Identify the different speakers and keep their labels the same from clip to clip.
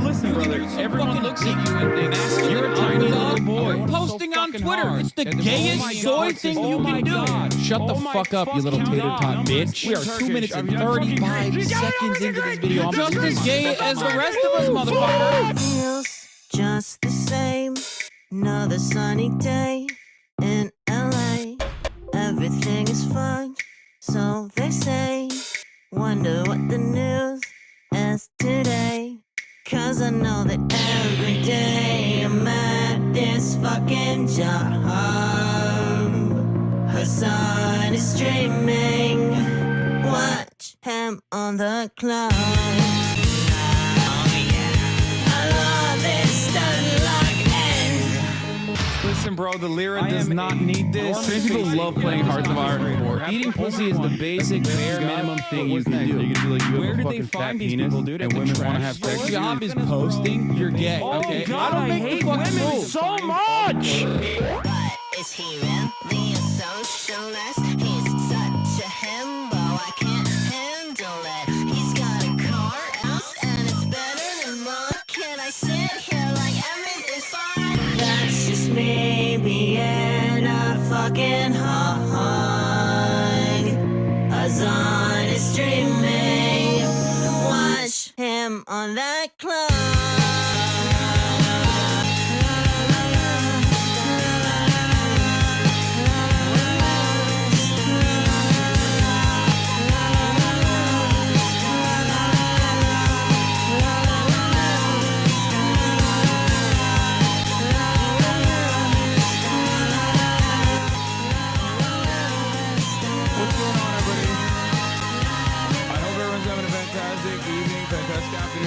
Speaker 1: Listen, brother, everyone looks at you and thinks you're a tiny little boy.
Speaker 2: Posting on Twitter. It's the gayest soy thing you can do.
Speaker 1: Shut the fuck up, you little tater tot bitch. We are 2 minutes and 35 seconds into this video. I'm
Speaker 2: Just as gay as the rest of us, motherfucker.
Speaker 3: Feels just the same. Another sunny day in LA. Everything is fun, so they say. Wonder what the news is today. Cause I know that every day I'm at this fucking job. Hasan is streaming. Watch him on the cloud.
Speaker 1: Listen, bro, the Lyra does not need this. Trans people love playing Hearts of Iron 4. Eating pussy is the basic, bare minimum thing you can do. Where did they find these people, dude? And women want to have sex. Your job is posting. You're gay. Okay,
Speaker 2: God,
Speaker 1: I don't
Speaker 2: hate
Speaker 1: make the fucking
Speaker 2: women
Speaker 1: rules.
Speaker 2: so much.
Speaker 3: But is he really a socialist? He's such a himbo, I can't handle it. He's got a car house and it's better than mine. Can I sit here like everything's fine? That's just me being a fucking hog. Hasan is streaming. Watch him on that club.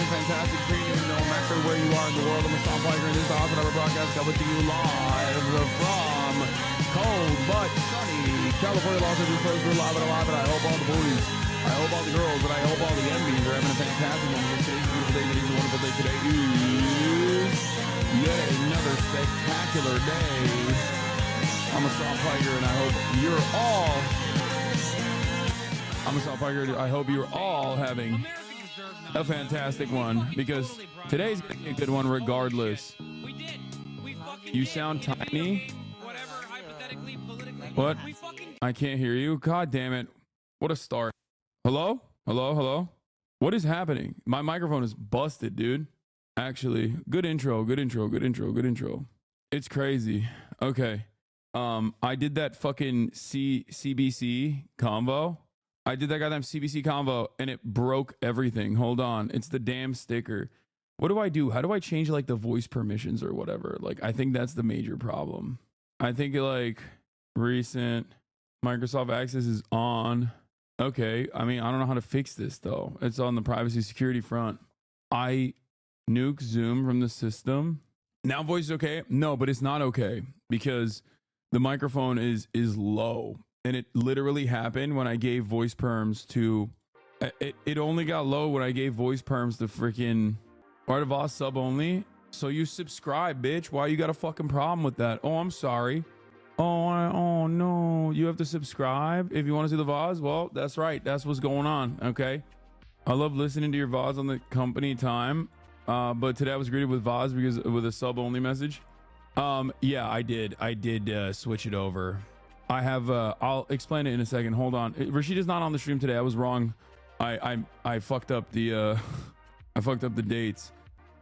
Speaker 1: Fantastic premium, no matter where you are in the world. I'm a Stomp Biker, and this is the Awesome broadcast coming to you live from cold but sunny California, Los Angeles. We're live and alive, and I hope all the boys, I hope all the girls, and I hope all the MVs are having a fantastic one. Today's a beautiful day. Today's a wonderful day. Today is yet another spectacular day. I'm a Stomp Biker, and I hope you're all. I'm a Stomp Biker. I hope you're all having a fantastic one, because today's gonna be a good one regardless. You sound tiny. What? I can't hear you. God damn it. What a start. Hello? Hello? Hello? What is happening? My microphone is busted, dude. Actually, good intro. Good intro. Good intro. Good intro. It's crazy. Okay. I did that fucking CBC convo. I did that goddamn CBC convo and it broke everything. Hold on. It's the damn sticker. What do I do? How do I change like the voice permissions or whatever? Like, I think that's the major problem. I think like recent Microsoft Access is on. Okay. I mean, I don't know how to fix this though. It's on the privacy security front. I nuke Zoom from the system. Now voice is okay. No, but it's not okay because the microphone is low. And it literally happened when I gave voice perms to, it only got low when I gave voice perms to freaking Art of Oz sub only. So you subscribe, bitch. Why you got a fucking problem with that? Oh, I'm sorry. Oh no. You have to subscribe if you want to see the VODs? Well, that's right. That's what's going on. Okay. I love listening to your VODs on the company time. But today I was greeted with VODs because with a sub only message. Yeah, I did switch it over. I have I'll explain it in a second. Hold on. Rashid is not on the stream today. I was wrong. I fucked up the I fucked up the dates.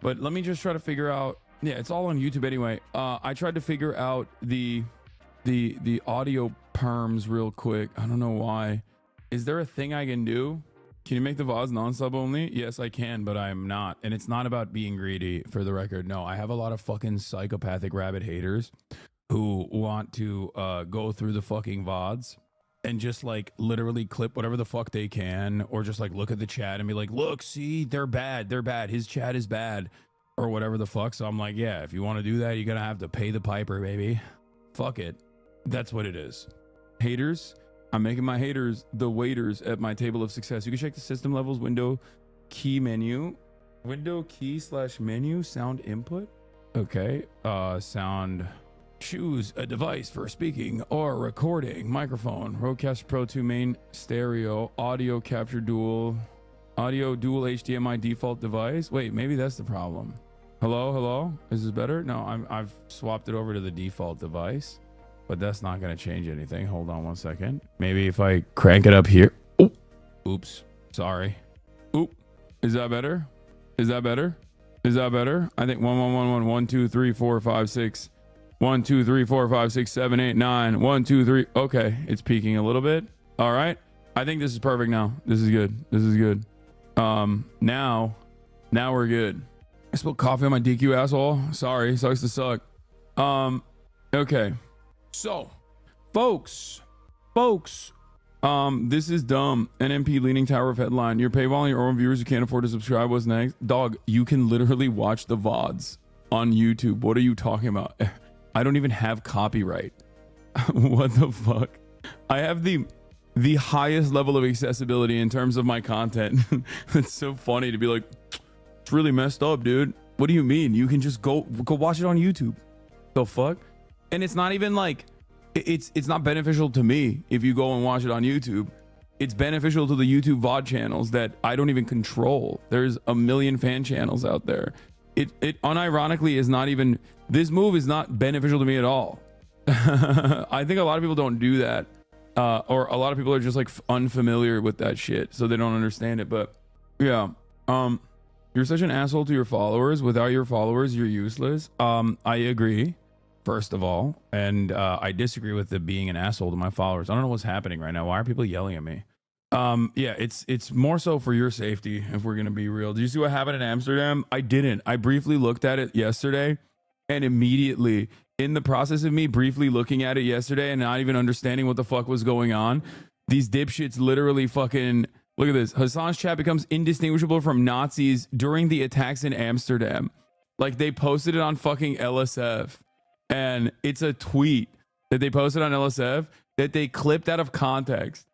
Speaker 1: But let me just try to figure out. Yeah, it's all on YouTube anyway. I tried to figure out the audio perms real quick. I don't know why. Is there a thing I can do? Can you make the VODs non-sub only? Yes, I can, but I'm not. And it's not about being greedy, for the record. No, I have a lot of fucking psychopathic rabbit haters who want to go through the fucking VODs and just like literally clip whatever the fuck they can, or just like look at the chat and be like, look, see, they're bad. His chat is bad, or whatever the fuck. So I'm like, yeah, if you want to do that, you're gonna have to pay the piper, baby. Fuck it. That's what it is. Haters. I'm making my haters the waiters at my table of success. You can check the system levels, window key menu, window key / menu, sound input. Okay. Sound. Choose a device for speaking or recording. Microphone, Rodecaster Pro 2 main stereo, audio capture dual. Audio dual HDMI default device. Wait, maybe that's the problem. Hello, hello. Is this better? No, I've swapped it over to the default device, but that's not going to change anything. Hold on one second. Maybe if I crank it up here. Oh, oops. Sorry. Oop. Is that better? Is that better? Is that better? I think 1 1 1 1 1 2 3 4 5 6 1 2 3 4 5 6 7 8 9 1 2 3. Okay, it's peaking a little bit. All right. I think this is perfect now. This is good. This is good. Now we're good. I spilled coffee on my DQ, asshole. Sorry, sucks to suck. Okay. So, folks, this is dumb. NMP leaning tower of headline. You're paywalling your own viewers who can't afford to subscribe. What's next? Dog, you can literally watch the VODs on YouTube. What are you talking about? I don't even have copyright. What the fuck? I have the highest level of accessibility in terms of my content. It's so funny to be like, it's really messed up, dude. What do you mean? You can just go watch it on YouTube. The fuck? And it's not even like, it's not beneficial to me if you go and watch it on YouTube. It's beneficial to the YouTube VOD channels that I don't even control. There's a million fan channels out there. It unironically is not even, this move is not beneficial to me at all. I think a lot of people don't do that. Or a lot of people are just like unfamiliar with that shit, so they don't understand it. But yeah, you're such an asshole to your followers. Without your followers, you're useless. I agree, first of all, and I disagree with the being an asshole to my followers. I don't know what's happening right now. Why are people yelling at me? Yeah, it's more so for your safety, if we're gonna be real. Did you see what happened in Amsterdam? I didn't. I briefly looked at it yesterday, and immediately, in the process of me briefly looking at it yesterday and not even understanding what the fuck was going on, these dipshits literally fucking, look at this. Hassan's chat becomes indistinguishable from Nazis during the attacks in Amsterdam. Like, they posted it on fucking LSF, and it's a tweet that they posted on LSF that they clipped out of context.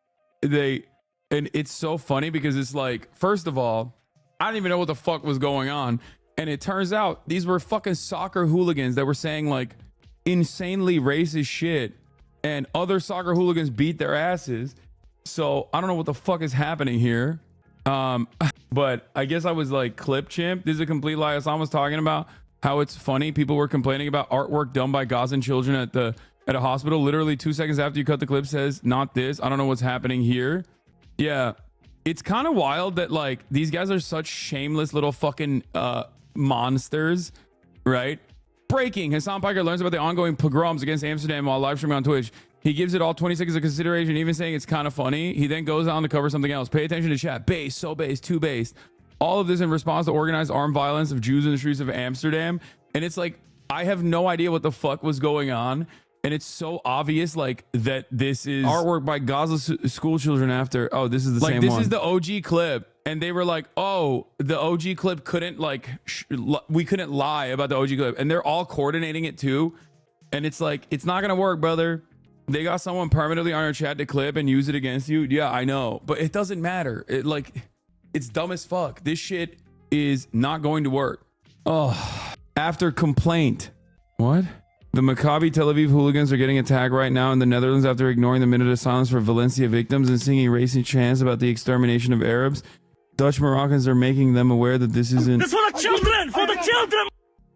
Speaker 1: And it's so funny because it's like, first of all, I don't even know what the fuck was going on. And it turns out these were fucking soccer hooligans that were saying like insanely racist shit, and other soccer hooligans beat their asses. So I don't know what the fuck is happening here. But I guess I was like clip chimp. This is a complete lie. Hassan was talking about how it's funny. People were complaining about artwork done by Gazan children at a hospital. Literally 2 seconds after you cut the clip says, not this. I don't know what's happening here. Yeah. It's kind of wild that like these guys are such shameless little fucking monsters, right? Breaking. Hassan Piker learns about the ongoing pogroms against Amsterdam while live streaming on Twitch. He gives it all 20 seconds of consideration, even saying it's kind of funny. He then goes on to cover something else. Pay attention to chat. Base, so base, too base. All of this in response to organized armed violence of Jews in the streets of Amsterdam. And it's like, I have no idea what the fuck was going on. And it's so obvious, like, that this is artwork by Gaza school children after. Oh, this is the same one. This is the OG clip. And they were like, oh, the OG clip couldn't, like, we couldn't lie about the OG clip. And they're all coordinating it too. And it's like, it's not going to work, brother. They got someone permanently on our chat to clip and use it against you. Yeah, I know. But it doesn't matter. It's dumb as fuck. This shit is not going to work. Oh, after complaint. What? The Maccabi Tel Aviv hooligans are getting attacked right now in the Netherlands after ignoring the minute of silence for Valencia victims and singing racing chants about the extermination of Arabs. Dutch Moroccans are making them aware that this isn't...
Speaker 4: This for the children! For the children!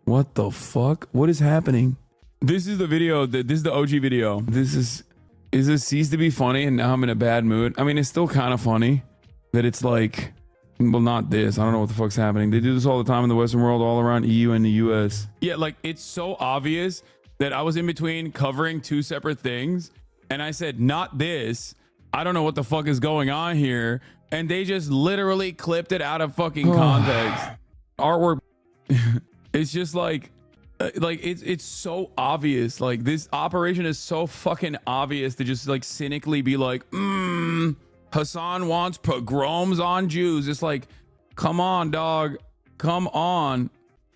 Speaker 1: What the fuck? What is happening? This is the video. This is the OG video. Is this ceased to be funny and now I'm in a bad mood? I mean, it's still kind of funny that it's like... Well, not this. I don't know what the fuck's happening. They do this all the time in the Western world, all around EU and the US. Yeah, like, it's so obvious that I was in between covering two separate things. And I said, not this. I don't know what the fuck is going on here. And they just literally clipped it out of fucking context. Artwork. It's just like it's so obvious. Like, this operation is so fucking obvious to just like cynically be like, Hassan wants pogroms on Jews. It's like, come on, dog. Come on.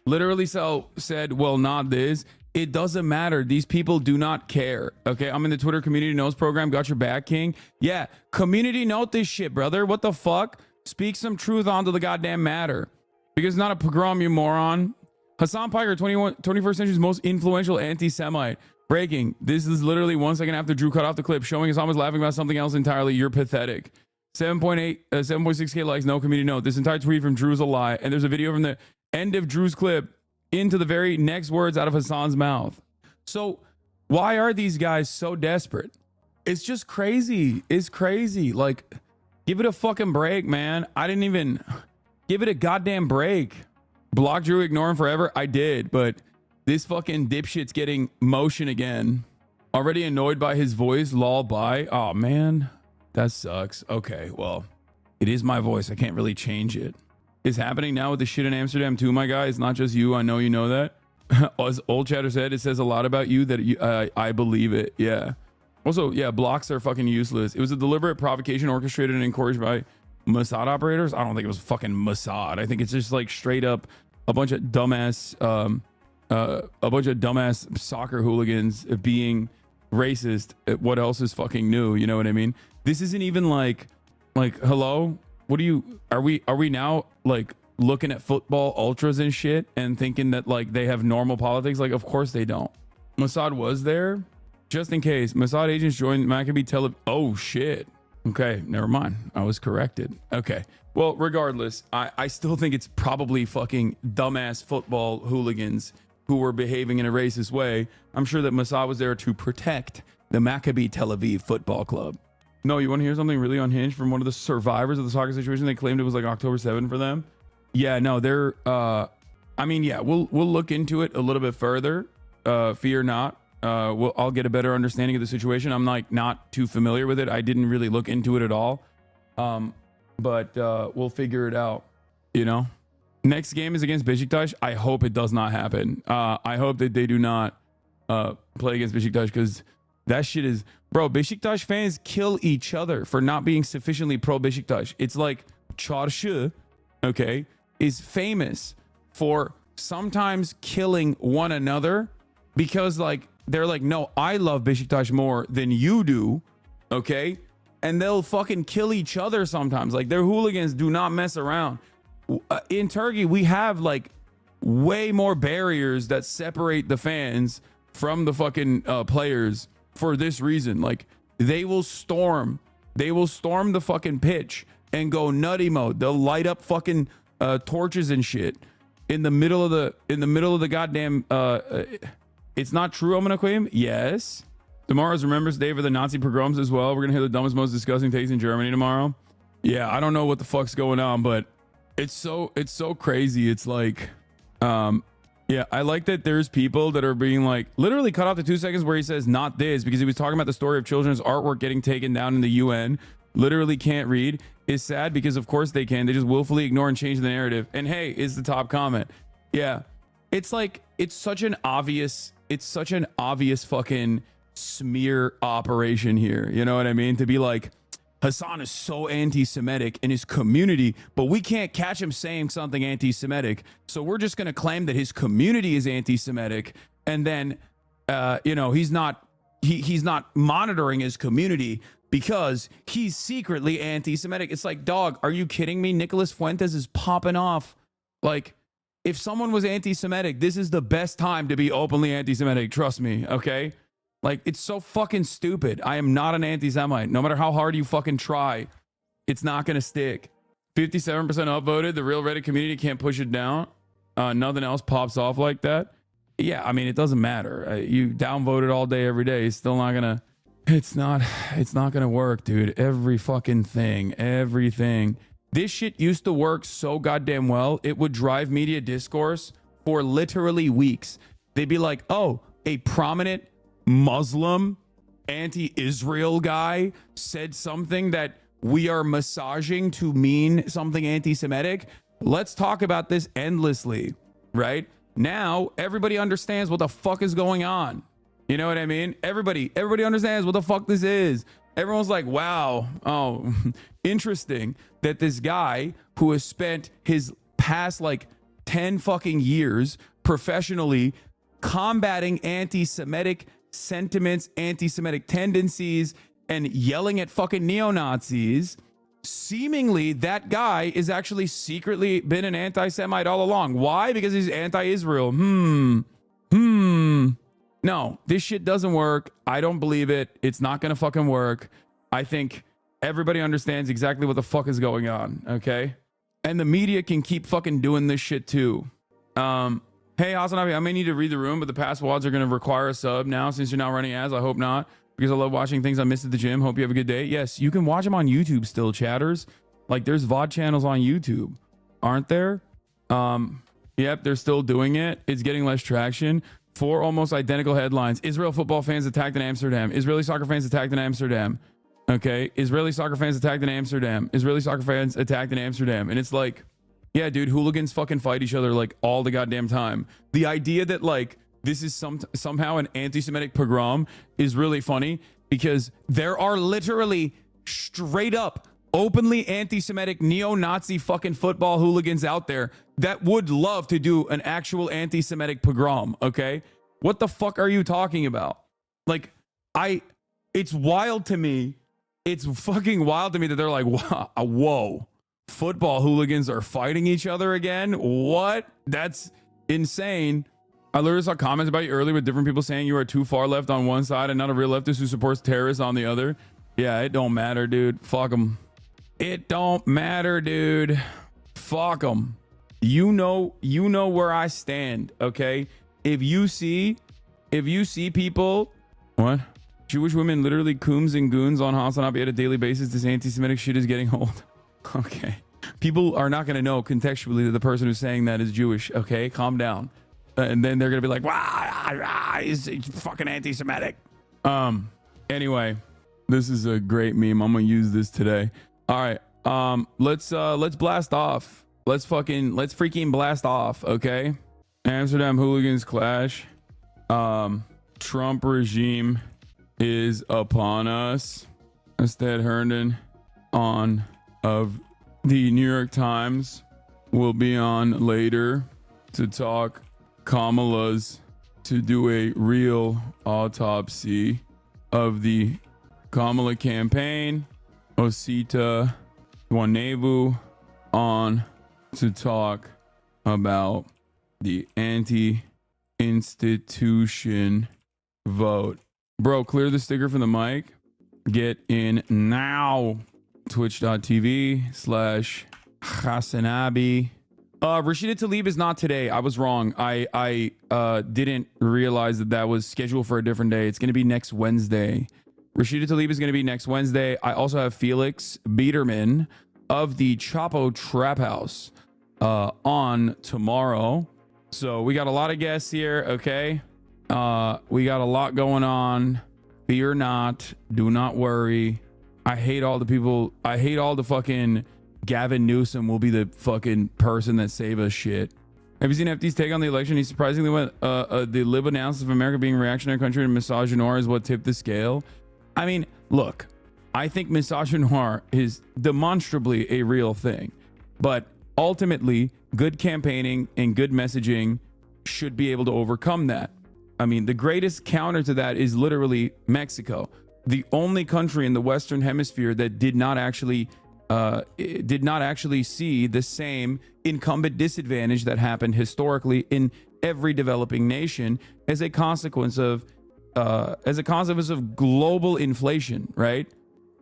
Speaker 1: Literally said, well, not this. It doesn't matter. These people do not care. Okay, I'm in the Twitter community notes program. Got your back, King. Yeah, community note this shit, brother. What the fuck? Speak some truth onto the goddamn matter. Because it's not a pogrom, you moron. Hassan Piker, 21st century's most influential anti-Semite. Breaking. This is literally 1 second after Drew cut off the clip, showing Hassan was laughing about something else entirely. You're pathetic. 7.8, 7.6K likes, no community note. This entire tweet from Drew's a lie. And there's a video from the end of Drew's clip into the very next words out of Hasan's mouth. So why are these guys so desperate? It's just crazy. It's crazy. Like, give it a fucking break, man. I didn't even give it a goddamn break. Block Drew, ignore him forever. I did, but this fucking dipshit's getting motion again. Already annoyed by his voice. Lol, bye. Oh, man. That sucks. Okay, well, it is my voice. I can't really change it. It's happening now with the shit in Amsterdam too, my guy. It's not just you. I know you know that. As Old Chatter said, it says a lot about you that you, I believe it. Yeah. Also, yeah, blocks are fucking useless. It was a deliberate provocation orchestrated and encouraged by Mossad operators. I don't think it was fucking Mossad. I think it's just like straight up a bunch of dumbass soccer hooligans being racist. What else is fucking new? You know what I mean? This isn't even like hello. What are we now like looking at football ultras and shit and thinking that like they have normal politics? Like, of course they don't. Mossad was there. Just in case, Mossad agents joined Maccabi Tel Aviv. Oh shit. Okay, never mind. I was corrected. Okay. Well, regardless, I still think it's probably fucking dumbass football hooligans who were behaving in a racist way. I'm sure that Mossad was there to protect the Maccabi Tel Aviv football club. No, you want to hear something really unhinged from one of the survivors of the soccer situation? They claimed it was like October 7 for them. Yeah, no, they're I mean, yeah, we'll look into it a little bit further. Fear not. I'll get a better understanding of the situation. I'm like not too familiar with it. I didn't really look into it at all. But we'll figure it out, you know. Next game is against Beşiktaş. I hope it does not happen. I hope that they do not play against Beşiktaş, because that shit is, bro, Beşiktaş fans kill each other for not being sufficiently pro Beşiktaş. It's like Çarşı, okay, is famous for sometimes killing one another because like they're like, no, I love Beşiktaş more than you do, okay? And they'll fucking kill each other sometimes. Like, their hooligans do not mess around. In Turkey, we have like way more barriers that separate the fans from the fucking players for this reason. Like, they will storm the fucking pitch and go nutty mode. They'll light up fucking torches and shit in the middle of the goddamn it's not true, I'm gonna claim. Yes. Tomorrow's Remembrance Day for the Nazi pogroms as well. We're gonna hear the dumbest, most disgusting takes in Germany tomorrow. Yeah, I don't know what the fuck's going on, but it's so crazy. It's like, yeah, I like that there's people that are being like, literally cut off the 2 seconds where he says not this, because he was talking about the story of children's artwork getting taken down in the UN. Literally can't read. Is sad because of course they can. They just willfully ignore and change the narrative. And hey, is the top comment. Yeah, it's like, it's such an obvious fucking smear operation here. You know what I mean? To be like, Hasan is so anti-Semitic in his community, but we can't catch him saying something anti-Semitic, so we're just going to claim that his community is anti-Semitic, and then you know, he's not monitoring his community because he's secretly anti-Semitic. It's like, dog, are you kidding me? Nicholas Fuentes is popping off. Like, if someone was anti-Semitic, this is the best time to be openly anti-Semitic. Trust me, okay? Like, it's so fucking stupid. I am not an anti-Semite. No matter how hard you fucking try, it's not going to stick. 57% upvoted. The real Reddit community can't push it down. Nothing else pops off like that. Yeah, I mean, it doesn't matter. You downvoted all day, every day. It's still not going to... It's not going to work, dude. Every fucking thing. Everything. This shit used to work so goddamn well. It would drive media discourse for literally weeks. They'd be like, oh, a prominent Muslim anti-Israel guy said something that we are massaging to mean something anti-Semitic. Let's talk about this endlessly, right? Now everybody understands what the fuck is going on. You know what I mean? Everybody understands what the fuck this is. Everyone's like, wow, oh, interesting that this guy who has spent his past like 10 fucking years professionally combating anti-Semitic sentiments, anti-Semitic tendencies, and yelling at fucking neo-Nazis, seemingly that guy is actually secretly been an anti-Semite all along. Why? Because he's anti-Israel. No, this shit doesn't work. I don't believe it. It's not gonna fucking work. I think Everybody understands exactly what the fuck is going on, okay? And the media can keep fucking doing this shit too. Hey, HasanAbi, I may need to read the room, but the past WODs are going to require a sub now since you're not running ads. I hope not, because I love watching things I missed at the gym. Hope you have a good day. Yes, you can watch them on YouTube still, chatters. Like, there's VOD channels on YouTube, aren't there? Yep, they're still doing it. It's getting less traction. 4 almost identical headlines. Israel football fans attacked in Amsterdam. Israeli soccer fans attacked in Amsterdam. Okay, Israeli soccer fans attacked in Amsterdam. Israeli soccer fans attacked in Amsterdam. And it's like, yeah, dude, hooligans fucking fight each other like all the goddamn time. The idea that like this is somehow an anti-Semitic pogrom is really funny, because there are literally straight up openly anti-Semitic neo-Nazi fucking football hooligans out there that would love to do an actual anti-Semitic pogrom. Okay, what the fuck are you talking about? Like, it's wild to me. It's fucking wild to me that they're like, whoa. Football hooligans are fighting each other again? What? That's insane. I literally saw comments about you earlier with different people saying you are too far left on one side and not a real leftist who supports terrorists on the other. Yeah, it don't matter, dude. Fuck them. It don't matter, dude. Fuck them. You know where I stand, okay? If you see people, what? Jewish women literally cooms and goons on HasanAbi at a daily basis. This anti-Semitic shit is getting old. Okay. People are not going to know contextually that the person who's saying that is Jewish. Okay, calm down. And then they're going to be like, wow, he's fucking anti-Semitic. Anyway, this is a great meme. I'm going to use this today. All right. Let's blast off. Let's freaking blast off. Okay. Amsterdam hooligans clash. Trump regime is upon us. ASTEAD Herndon of the New York Times will be on later to talk Kamala's to do a real autopsy of the Kamala campaign. Osita NWANEWU on to talk about the anti-institution vote. Bro, clear the sticker from the mic. Get in now. Twitch.tv/HasanAbi. Rashida Tlaib is not today. I was wrong. I didn't realize that was scheduled for a different day. It's going to be next Wednesday. Rashida Tlaib is going to be next Wednesday. I also have Felix Biederman of the Chapo Trap House on tomorrow. So we got a lot of guests here, okay? We got a lot going on. Fear not. Do not worry. I hate all the people. I hate all the fucking Gavin Newsom will be the fucking person that save us shit. Have you seen FD's take on the election? He surprisingly went, the lib analysis of America being a reactionary country and misogynoir is what tipped the scale. I mean, look, I think misogynoir is demonstrably a real thing, but ultimately good campaigning and good messaging should be able to overcome that. I mean, the greatest counter to that is literally Mexico, the only country in the Western Hemisphere that did not actually see the same incumbent disadvantage that happened historically in every developing nation as a consequence of global inflation, right?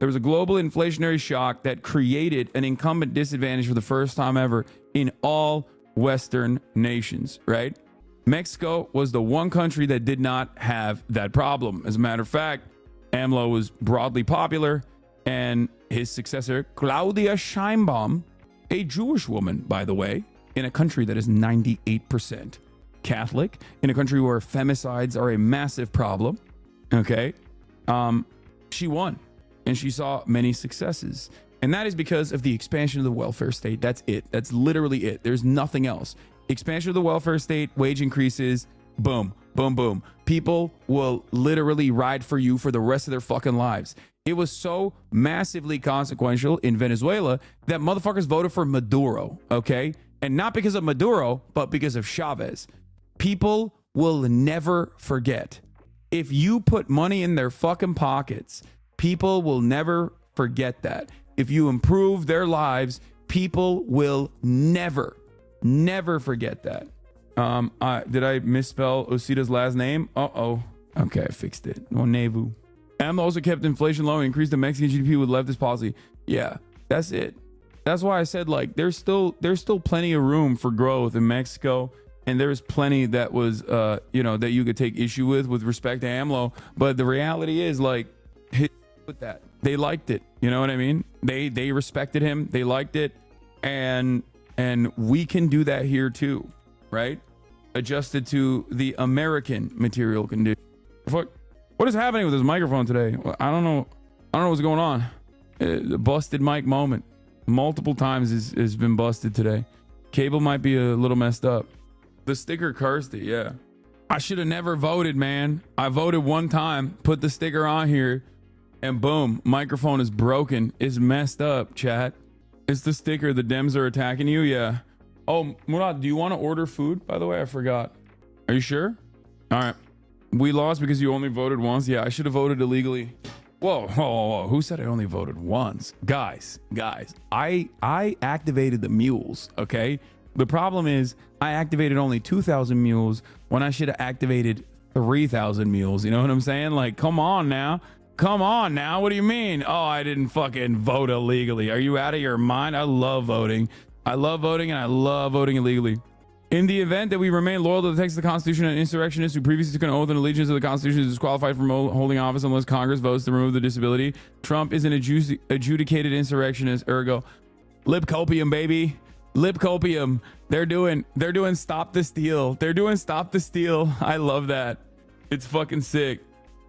Speaker 1: There was a global inflationary shock that created an incumbent disadvantage for the first time ever in all Western nations, right? Mexico was the one country that did not have that problem. As a matter of fact, AMLO was broadly popular, and his successor, Claudia Sheinbaum, a Jewish woman, by the way, in a country that is 98% Catholic, in a country where femicides are a massive problem, okay? She won, and she saw many successes. And that is because of the expansion of the welfare state. That's it. That's literally it. There's nothing else. Expansion of the welfare state, wage increases, boom, boom, boom. People will literally ride for you for the rest of their fucking lives. It was so massively consequential in Venezuela that motherfuckers voted for Maduro, okay? And not because of Maduro, but because of Chavez. People will never forget. If you put money in their fucking pockets, people will never forget that. If you improve their lives, people will never forget that. Did I misspell Osita's last name? Uh-oh. Okay, I fixed it. NWANEWU. AMLO also kept inflation low and increased the Mexican GDP with leftist policy. Yeah, that's it. That's why I said, like, there's still plenty of room for growth in Mexico, and there's plenty that was you know, that you could take issue with respect to AMLO. But the reality is, like, with that, they liked it. You know what I mean? They respected him. They liked it, and we can do that here too, right? Adjusted to the American material condition. What is happening with this microphone today? I don't know what's going on. The busted mic moment. Multiple times has been busted today. Cable might be a little messed up. The sticker cursed it, yeah. I should have never voted, man. I voted one time, put the sticker on here, and boom, microphone is broken. It's messed up, chat. It's the sticker. The Dems are attacking you, yeah. Oh, Murad, do you want to order food, by the way? I forgot. Are you sure? All right. We lost because you only voted once. Yeah, I should have voted illegally. Whoa, whoa, whoa. Who said I only voted once? Guys, I activated the mules, okay? The problem is I activated only 2,000 mules when I should have activated 3,000 mules. You know what I'm saying? Like, come on now. Come on now. What do you mean? Oh, I didn't fucking vote illegally. Are you out of your mind? I love voting. I love voting, and I love voting illegally. In the event that we remain loyal to the text of the Constitution, and insurrectionists who previously took an oath and allegiance to the Constitution is disqualified from holding office unless Congress votes to remove the disability. Trump is an adjudicated insurrectionist. Ergo, libcopium, baby, libcopium. They're doing stop the steal. They're doing stop the steal. I love that. It's fucking sick.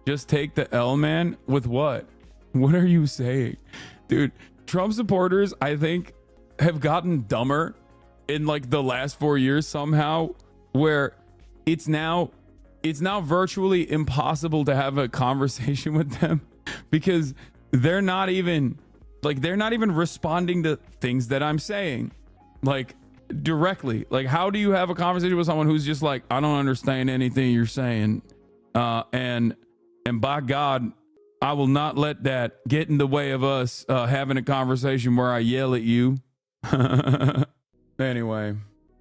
Speaker 1: Just take the L, man. With what? What are you saying, dude? Trump supporters, I think, have gotten dumber in like the last 4 years somehow, where it's now virtually impossible to have a conversation with them because they're not even responding to things that I'm saying like directly. Like, how do you have a conversation with someone who's just like, I don't understand anything you're saying, and by God, I will not let that get in the way of us having a conversation where I yell at you. Anyway,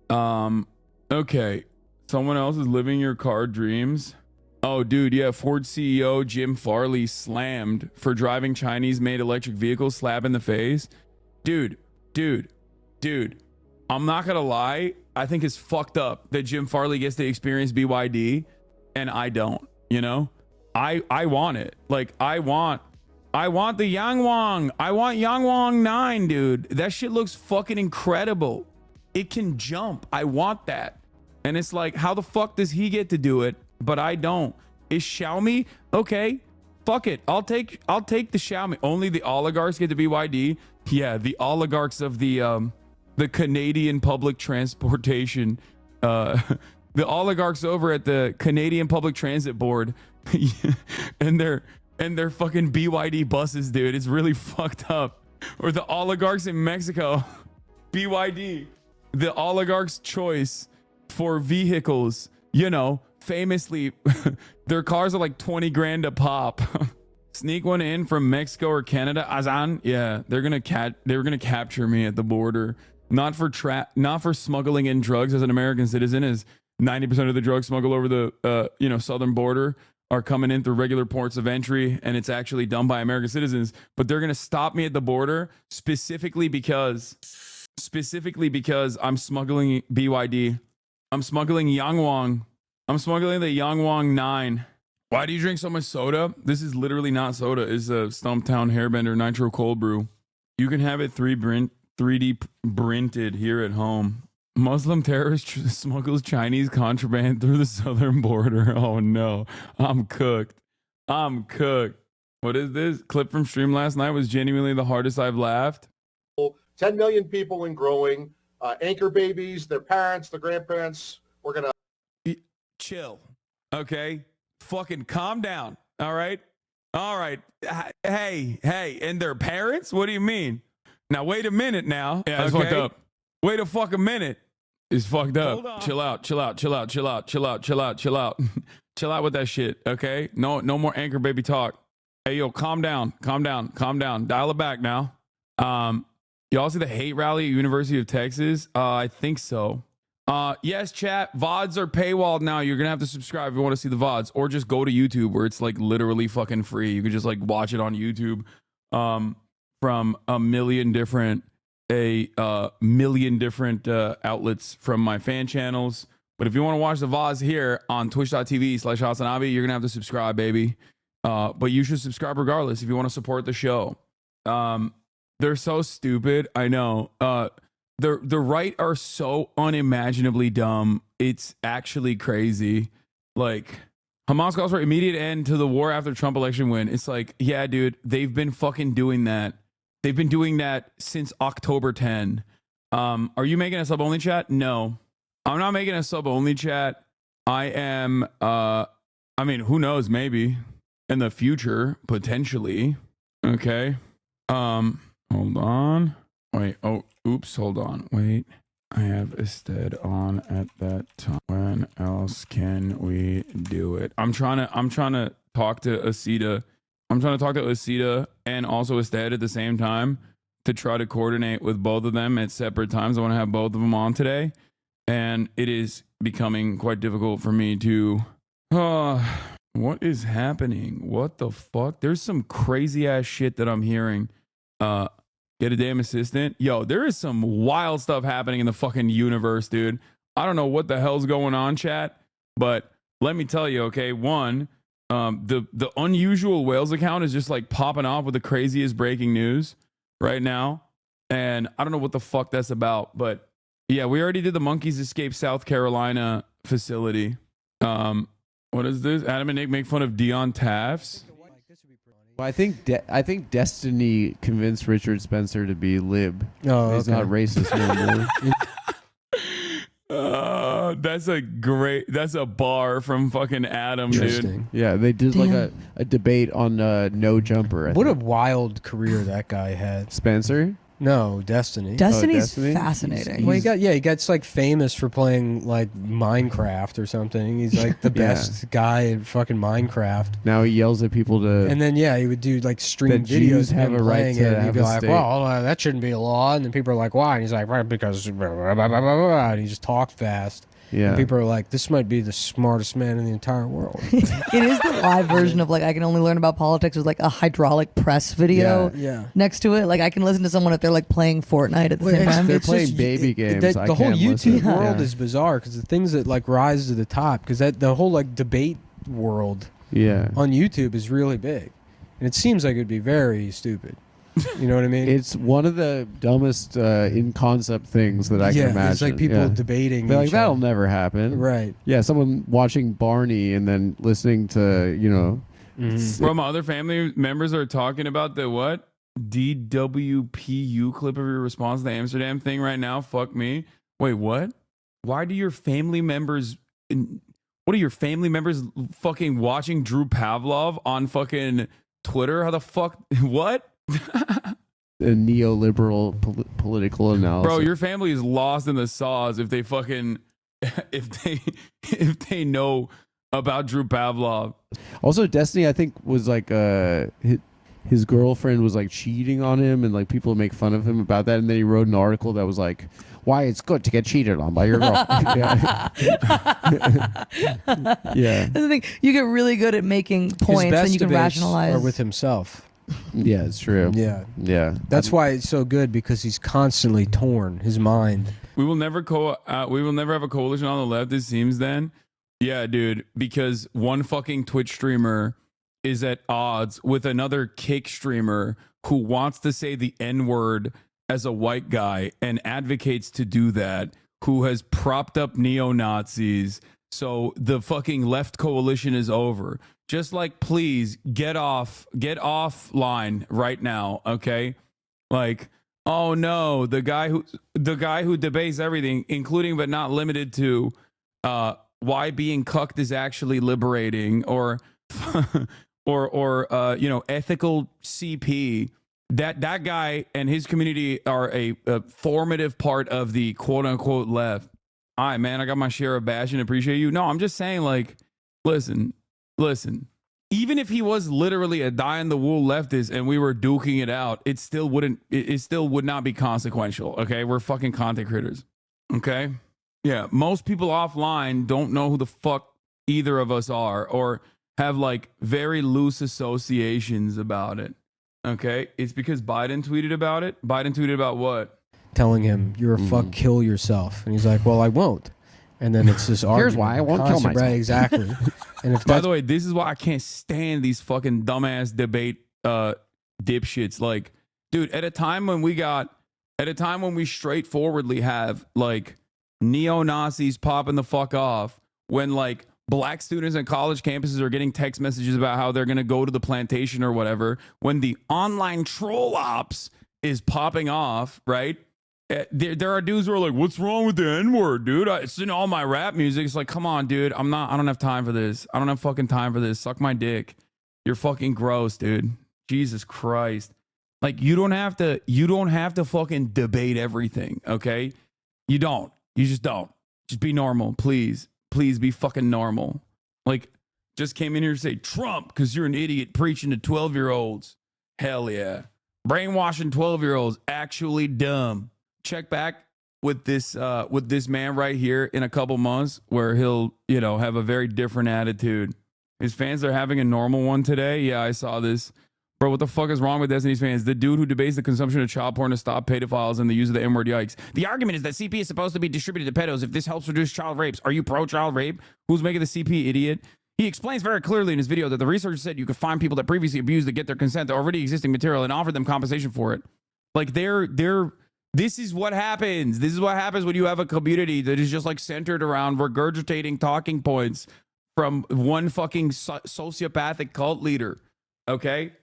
Speaker 1: okay. Someone else is living your car dreams. Oh, dude, yeah. Ford CEO Jim Farley slammed for driving Chinese-made electric vehicles. Slap in the face. Dude. I'm not gonna lie. I think it's fucked up that Jim Farley gets to experience BYD and I don't. You know, I want it. Like, I want the Yangwang. I want Yangwang 9, dude. That shit looks fucking incredible. It can jump. I want that. And it's like, how the fuck does he get to do it, but I don't? Is Xiaomi okay? Fuck it. I'll take the Xiaomi. Only the oligarchs get to BYD. Yeah, the oligarchs of the Canadian public transportation. The oligarchs over at the Canadian Public Transit Board, and their fucking BYD buses, dude. It's really fucked up. Or the oligarchs in Mexico, BYD. The oligarch's choice for vehicles, you know, famously, their cars are like 20 grand a pop. Sneak one in from Mexico or Canada, Azan. Yeah, they're gonna capture me at the border. Not for smuggling in drugs as an American citizen, as 90% of the drugs smuggled over the southern border are coming in through regular ports of entry, and it's actually done by American citizens. But they're gonna stop me at the border specifically because I'm smuggling BYD. I'm smuggling Yangwang. I'm smuggling the Yangwang 9. Why do you drink so much soda? This is literally not soda. It's a Stumptown Hairbender Nitro Cold Brew. You can have it 3D printed here at home. Muslim terrorist smuggles Chinese contraband through the southern border. Oh no, I'm cooked. What is this? Clip from stream last night was genuinely the hardest I've laughed.
Speaker 5: 10 million people and growing, anchor babies, their parents, their grandparents. We're going to
Speaker 1: chill. Okay. Fucking calm down. All right. Hey. And their parents? What do you mean? Now, wait a minute now. Yeah, it's fucked up. Wait a fucking minute. It's fucked up. Chill out. Chill out with that shit. Okay. No more anchor baby talk. Hey, yo, calm down. Dial it back now. Y'all see the hate rally at University of Texas? I think so. Yes, chat. VODs are paywalled now. You're gonna have to subscribe if you want to see the VODs, or just go to YouTube where it's like literally fucking free. You can just like watch it on YouTube, from a million different outlets from my fan channels. But if you want to watch the VODs here on twitch.tv/HasanAbi, you're gonna have to subscribe, baby. But you should subscribe regardless if you want to support the show. They're so stupid. I know. The right are so unimaginably dumb. It's actually crazy. Like, Hamas calls for immediate end to the war after Trump election win. It's like, yeah, dude, they've been fucking doing that. They've been doing that since October 10. Are you making a sub only chat? No, I'm not making a sub only chat. I am. I mean, who knows? Maybe in the future, potentially. Okay. Hold on. Wait. Oh, oops. Hold on. Wait. I have ASTEAD on at that time. When else can we do it? I'm trying to talk to ASTEAD. I'm trying to talk to ASTEAD and also ASTEAD at the same time to try to coordinate with both of them at separate times. I want to have both of them on today, and it is becoming quite difficult for me to. What is happening? What the fuck? There's some crazy ass shit that I'm hearing. Get a damn assistant. Yo, there is some wild stuff happening in the fucking universe, dude. I don't know what the hell's going on, chat, but let me tell you, okay? One, the unusual Wales account is just like popping off with the craziest breaking news right now. And I don't know what the fuck that's about, but yeah, we already did the Monkeys Escape South Carolina facility. What is this? Adam and Nick make fun of Dion Tafts.
Speaker 6: Well, I think Destiny convinced Richard Spencer to be lib.
Speaker 2: Oh,
Speaker 6: he's not racist no more.
Speaker 1: That's a bar from fucking Adam, dude.
Speaker 6: Yeah, they did like a debate on No Jumper.
Speaker 2: What a wild career that guy had.
Speaker 6: Spencer?
Speaker 2: No, Destiny.
Speaker 7: Destiny's
Speaker 6: Destiny?
Speaker 7: fascinating.
Speaker 2: Well, he gets like famous for playing like Minecraft or something. He's like the best guy at fucking Minecraft.
Speaker 6: Now he yells at people to.
Speaker 2: And then he would do like stream videos of him playing it. And he'd be like, "Well, that shouldn't be a law." And then people are like, "Why?" And he's like, "Right, because," and he just talks fast.
Speaker 6: Yeah.
Speaker 2: And people are like, "This might be the smartest man in the entire world."
Speaker 7: It is the live version of like I can only learn about politics with like a hydraulic press video next to it. Like I can listen to someone if they're like playing Fortnite at the same time.
Speaker 6: They're playing baby games.
Speaker 2: The whole YouTube world is bizarre because the things that like rise to the top, because the whole like debate world on YouTube is really big, and it seems like it'd be very stupid. You know what I mean?
Speaker 6: It's one of the dumbest in concept things that I can imagine.
Speaker 2: It's like people debating.
Speaker 6: They're like, that'll never happen.
Speaker 2: Right.
Speaker 6: Yeah, someone watching Barney and then listening to,
Speaker 1: Bro, my other family members are talking about the what? DWPU clip of your response to the Amsterdam thing right now. Fuck me. Wait, what? Why do your family members... What are your family members fucking watching Drew Pavlov on fucking Twitter? How the fuck... What?
Speaker 6: A neoliberal political analysis.
Speaker 1: Bro, your family is lost in the sauce if they fucking if they know about Drew Pavlov.
Speaker 6: Also, Destiny, I think, was like his girlfriend was like cheating on him, and like people make fun of him about that. And then he wrote an article that was like, "Why it's good to get cheated on by your girlfriend." Yeah.
Speaker 7: That's the thing. You get really good at making points, and you can rationalize.
Speaker 2: Or with himself.
Speaker 6: Yeah, it's true.
Speaker 2: Yeah. That's why it's so good, because he's constantly torn. His mind.
Speaker 1: We will never have a coalition on the left, it seems then. Yeah, dude, because one fucking Twitch streamer is at odds with another Kick streamer who wants to say the N-word as a white guy and advocates to do that, who has propped up neo-Nazis. So the fucking left coalition is over. Just like, please get offline right now, okay? Like, oh no, the guy who debates everything, including but not limited to why being cucked is actually liberating, or ethical CP. That guy and his community are a formative part of the quote unquote left. All right, man, I got my share of bash and appreciate you. No, I'm just saying, like, listen. Even if he was literally a die-in-the-wool leftist and we were duking it out, it still would not be consequential. Okay, we're fucking content creators. Okay, Yeah, most people offline don't know who the fuck either of us are, or have like very loose associations about it. Okay, it's because Biden tweeted about it. Biden tweeted about what?
Speaker 2: Telling him, you're a fuck, kill yourself. And he's like, well, I won't. And then it's this argument.
Speaker 6: Here's why I won't kill myself.
Speaker 2: Right, exactly. And if
Speaker 1: By the way, this is why I can't stand these fucking dumbass debate dipshits. Like, dude, at a time when we straightforwardly have like neo-Nazis popping the fuck off, when like black students on college campuses are getting text messages about how they're going to go to the plantation or whatever, when the online troll ops is popping off, right? There are dudes who are like, what's wrong with the N-word, dude? It's in all my rap music. It's like, come on, dude. I don't have time for this. I don't have fucking time for this. Suck my dick. You're fucking gross, dude. Jesus Christ. Like, you don't have to fucking debate everything, okay? You don't. You just don't. Just be normal, please. Please be fucking normal. Like, just came in here to say Trump because you're an idiot preaching to 12-year-olds. Hell yeah. Brainwashing 12-year-olds. Actually dumb. Check back with this man right here in a couple months where he'll, have a very different attitude. His fans are having a normal one today. Yeah, I saw this. Bro, what the fuck is wrong with Destiny's fans? The dude who debates the consumption of child porn to stop pedophiles and the use of the N-word, yikes. The argument is that CP is supposed to be distributed to pedos if this helps reduce child rapes. Are you pro-child rape? Who's making the CP, idiot? He explains very clearly in his video that the researcher said you could find people that previously abused to get their consent to already existing material and offer them compensation for it. Like, this is what happens. This is what happens when you have a community that is just like centered around regurgitating talking points from one fucking sociopathic cult leader. Okay?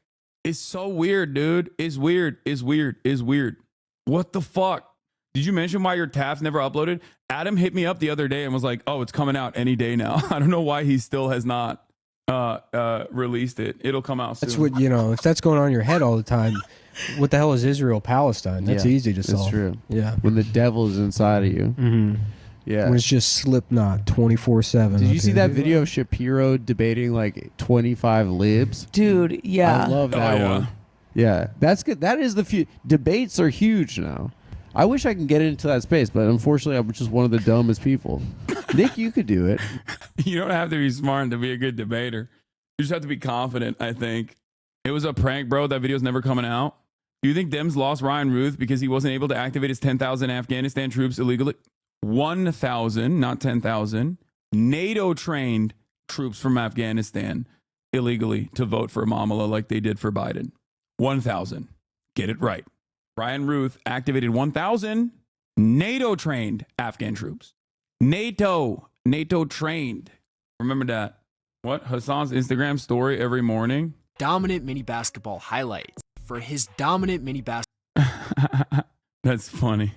Speaker 1: It's so weird, dude. It's weird. It's weird. It's weird. What the fuck? Did you mention why your TAF's never uploaded? Adam hit me up the other day and was like, oh, it's coming out any day now. I don't know why he still has not released it. It'll come out soon.
Speaker 2: That's what, if that's going on in your head all the time, what the hell is Israel-Palestine? That's easy to solve.
Speaker 6: That's true.
Speaker 2: Yeah.
Speaker 6: When the devil is inside of you.
Speaker 2: Mm-hmm.
Speaker 6: Yeah.
Speaker 2: When it's just Slipknot 24/7.
Speaker 6: Did you see that video of Shapiro debating like 25 libs?
Speaker 7: Dude, yeah.
Speaker 6: I love that one. Yeah. That's good. That is the debates are huge now. I wish I could get into that space, but unfortunately I'm just one of the dumbest people. Nick, you could do it.
Speaker 1: You don't have to be smart to be a good debater. You just have to be confident, I think. It was a prank, bro. That video's never coming out. Do you think Dems lost Ryan Ruth because he wasn't able to activate his 10,000 Afghanistan troops illegally? 1,000, not 10,000, NATO-trained troops from Afghanistan illegally to vote for Mamala like they did for Biden. 1,000. Get it right. Ryan Ruth activated 1,000 NATO-trained Afghan troops. NATO-trained. Remember that. What? Hassan's Instagram story every morning?
Speaker 8: Dominant mini basketball highlights for his dominant mini basketball.
Speaker 1: That's funny.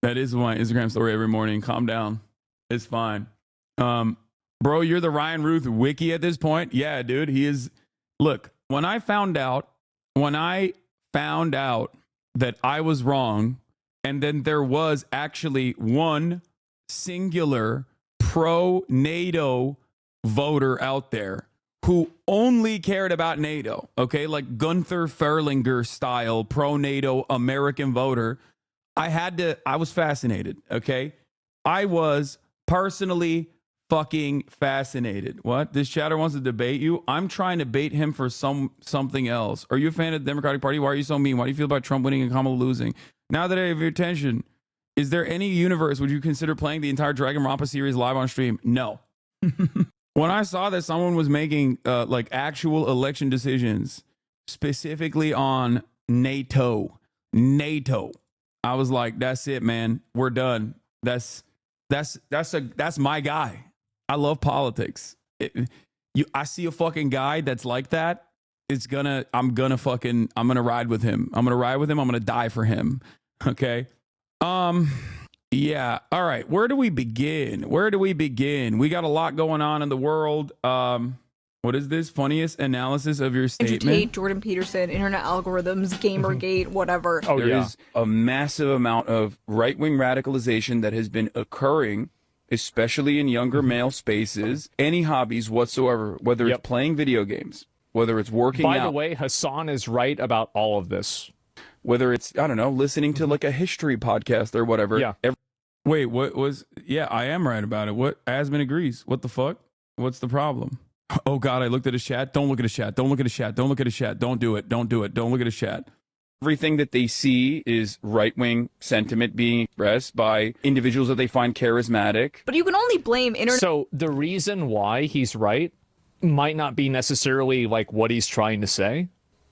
Speaker 1: That is my Instagram story every morning. Calm down. It's fine. Bro, you're the Ryan Ruth wiki at this point? Yeah, dude. He is. Look, when I found out that I was wrong, and then there was actually one singular pro-NATO voter out there who only cared about NATO, okay? Like Gunther Ferlinger style pro-NATO American voter. I was fascinated, okay? I was personally fucking fascinated. What? This chatter wants to debate you? I'm trying to bait him for something else. Are you a fan of the Democratic Party? Why are you so mean? Why do you feel about Trump winning and Kamala losing? Now that I have your attention, is there any universe would you consider playing the entire Dragon Rampa series live on stream? No. When I saw that someone was making like actual election decisions specifically on NATO, I was like, that's it, man. We're done. That's my guy. I love politics. I see a fucking guy that's like that. I'm gonna ride with him. I'm gonna die for him. Okay. Yeah. All right. Where do we begin? We got a lot going on in the world. What is this? Funniest analysis of your statement?
Speaker 9: Andrew Tate, Jordan Peterson, internet algorithms, Gamergate, whatever.
Speaker 1: There is a massive amount of right-wing radicalization that has been occurring, especially in younger male spaces. Any hobbies whatsoever, whether it's playing video games, whether it's working out.
Speaker 10: By the way, Hassan is right about all of this.
Speaker 1: Whether it's, I don't know, listening to like a history podcast or whatever.
Speaker 10: Yeah.
Speaker 1: Wait, what was? Yeah, I am right about it. What? Asman agrees. What the fuck? What's the problem? Oh God, I looked at his chat. Don't look at his chat. Don't look at his chat. Don't look at his chat. Don't do it. Don't do it. Don't look at his chat. Everything that they see is right-wing sentiment being expressed by individuals that they find charismatic.
Speaker 9: But you can only blame internet.
Speaker 10: So the reason why he's right might not be necessarily like what he's trying to say.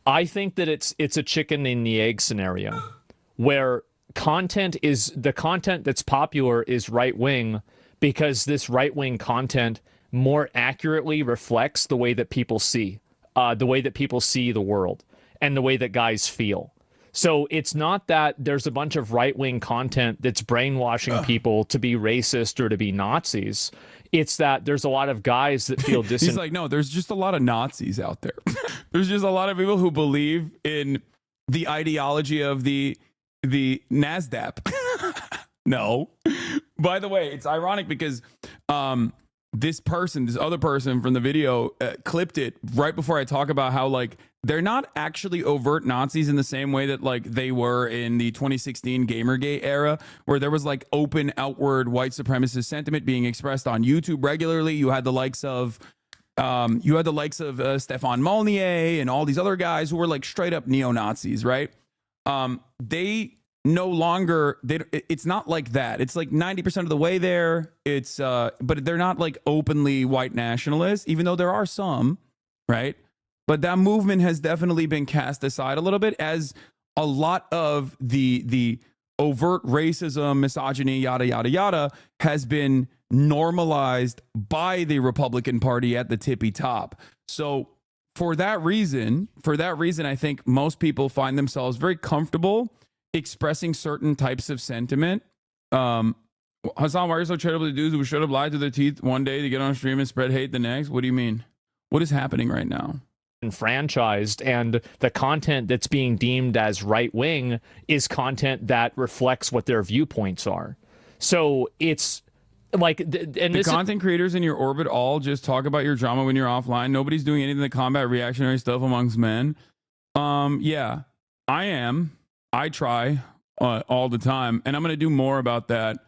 Speaker 10: I think that it's a chicken and the egg scenario where the content that's popular is right-wing because this right-wing content more accurately reflects the way that people see the world and the way that guys feel. So it's not that there's a bunch of right-wing content that's brainwashing people to be racist or to be Nazis. It's that there's a lot of guys that feel
Speaker 1: He's like, no, there's just a lot of Nazis out there. There's just a lot of people who believe in the ideology of the NASDAQ. No. By the way, it's ironic because this other person from the video clipped it right before I talk about how like they're not actually overt Nazis in the same way that like they were in the 2016 Gamergate era, where there was like open outward white supremacist sentiment being expressed on YouTube regularly. You had the likes of Stefan Molnier and all these other guys who were like straight up neo-Nazis, right? They no longer, it's not like that. It's like 90% of the way there. It's but they're not like openly white nationalists, even though there are some, right? But that movement has definitely been cast aside a little bit, as a lot of the overt racism, misogyny, yada yada yada has been normalized by the Republican Party at the tippy top. So for that reason, I think most people find themselves very comfortable expressing certain types of sentiment. Hasan, why are you so charitable to dudes who should have lied to their teeth one day to get on stream and spread hate the next? What do you mean? What is happening right now?
Speaker 10: Enfranchised, and the content that's being deemed as right-wing is content that reflects what their viewpoints are. So it's like the
Speaker 1: content creators in your orbit all just talk about your drama when you're offline. Nobody's doing anything to combat reactionary stuff amongst men. Yeah, I am. I try all the time, and I'm going to do more about that.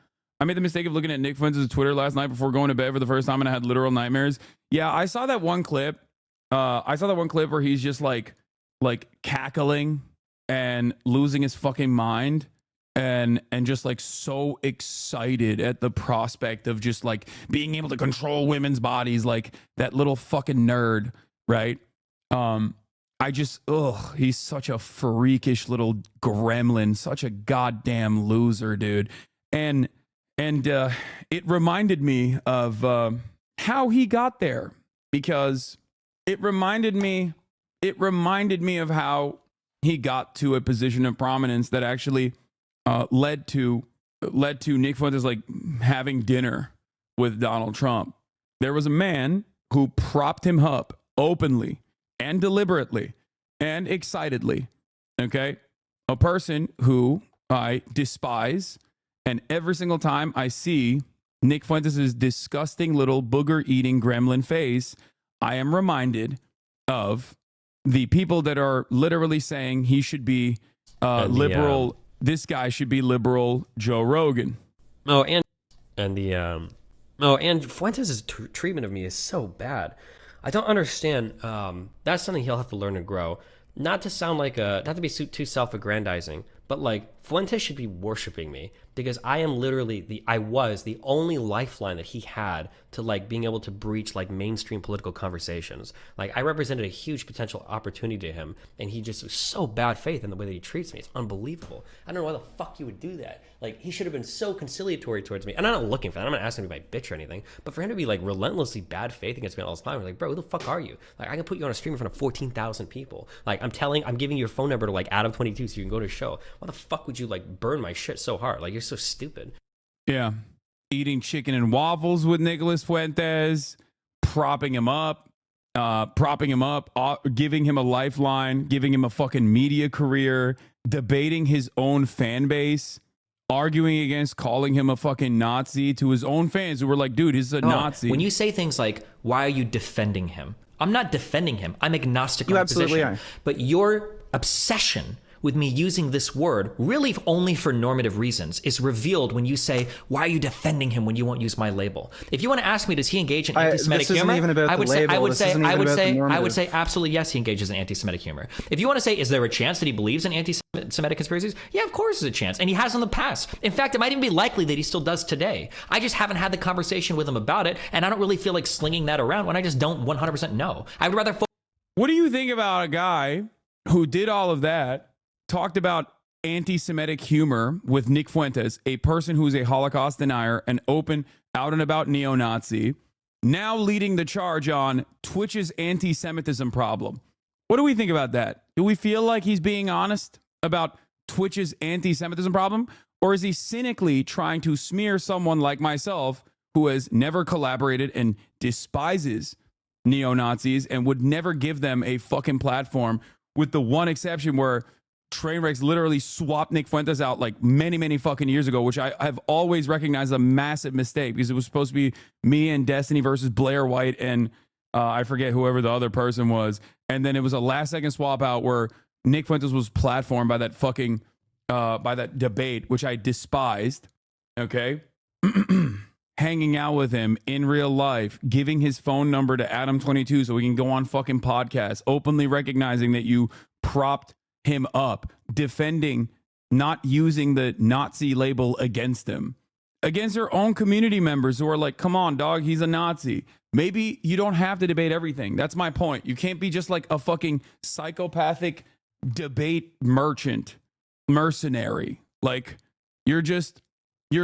Speaker 1: I made the mistake of looking at Nick Fuentes' Twitter last night before going to bed for the first time, and I had literal nightmares. Yeah, I saw that one clip. Where he's just like cackling and losing his fucking mind and just like so excited at the prospect of just like being able to control women's bodies, like that little fucking nerd, right? He's such a freakish little gremlin, such a goddamn loser, dude. And it reminded me of how he got there, because it reminded me of how he got to a position of prominence that actually led to Nick Fuentes like having dinner with Donald Trump. There was a man who propped him up openly and deliberately and excitedly. Okay, a person who I despise, and every single time I see Nick Fuentes' disgusting little booger-eating gremlin face, I am reminded of the people that are literally saying he should be liberal. This guy should be liberal Joe Rogan.
Speaker 11: And Fuentes' treatment of me is so bad. I don't understand. That's something he'll have to learn to grow. Not to sound like not to be too self-aggrandizing, but like Fuentes should be worshiping me, because I am literally I was the only lifeline that he had to like being able to breach like mainstream political conversations. Like I represented a huge potential opportunity to him, and he just was so bad faith in the way that he treats me. It's unbelievable. I don't know why the fuck you would do that. Like he should have been so conciliatory towards me. And I'm not looking for that. I'm not asking him to be my bitch or anything. But for him to be like relentlessly bad faith against me all the time, I'm like, bro, who the fuck are you? Like I can put you on a stream in front of 14,000 people. Like I'm giving you your phone number to like Adam22 so you can go to a show. Why the fuck would you like burn my shit so hard? Like you're so stupid.
Speaker 1: Yeah. Eating chicken and waffles with Nicholas Fuentes, propping him up, giving him a lifeline, giving him a fucking media career, debating his own fan base, arguing against calling him a fucking Nazi to his own fans who were like, dude, he's a Nazi.
Speaker 12: When you say things like, why are you defending him? I'm not defending him. I'm agnostic
Speaker 13: You
Speaker 12: on
Speaker 13: absolutely
Speaker 12: position.
Speaker 13: are.
Speaker 12: But your obsession with me using this word, really only for normative reasons, is revealed when you say, why are you defending him when you won't use my label? If you want to ask me, does he engage in anti-Semitic humor? I would say absolutely yes, he engages in anti-Semitic humor. If you want to say, is there a chance that he believes in anti-Semitic conspiracies? Yeah, of course there's a chance. And he has in the past. In fact, it might even be likely that he still does today. I just haven't had the conversation with him about it, and I don't really feel like slinging that around when I just don't 100% know. I would rather...
Speaker 1: What do you think about a guy who did all of that, talked about anti-Semitic humor with Nick Fuentes, a person who's a Holocaust denier, an open, out and about neo-Nazi, now leading the charge on Twitch's anti-Semitism problem? What do we think about that? Do we feel like he's being honest about Twitch's anti-Semitism problem? Or is he cynically trying to smear someone like myself who has never collaborated and despises neo-Nazis and would never give them a fucking platform, with the one exception where Trainwrecks literally swapped Nick Fuentes out like many, many fucking years ago, which I have always recognized a massive mistake, because it was supposed to be me and Destiny versus Blair White and I forget whoever the other person was. And then it was a last second swap out where Nick Fuentes was platformed by that fucking, by that debate, which I despised. Okay. Hanging out with him in real life, giving his phone number to Adam22 so we can go on fucking podcasts, openly recognizing that you propped him up, defending not using the Nazi label against him, against their own community members who are like, come on, dog, he's a Nazi. Maybe you don't have to debate everything. That's my point. You can't be just like a fucking psychopathic debate mercenary. Like, you're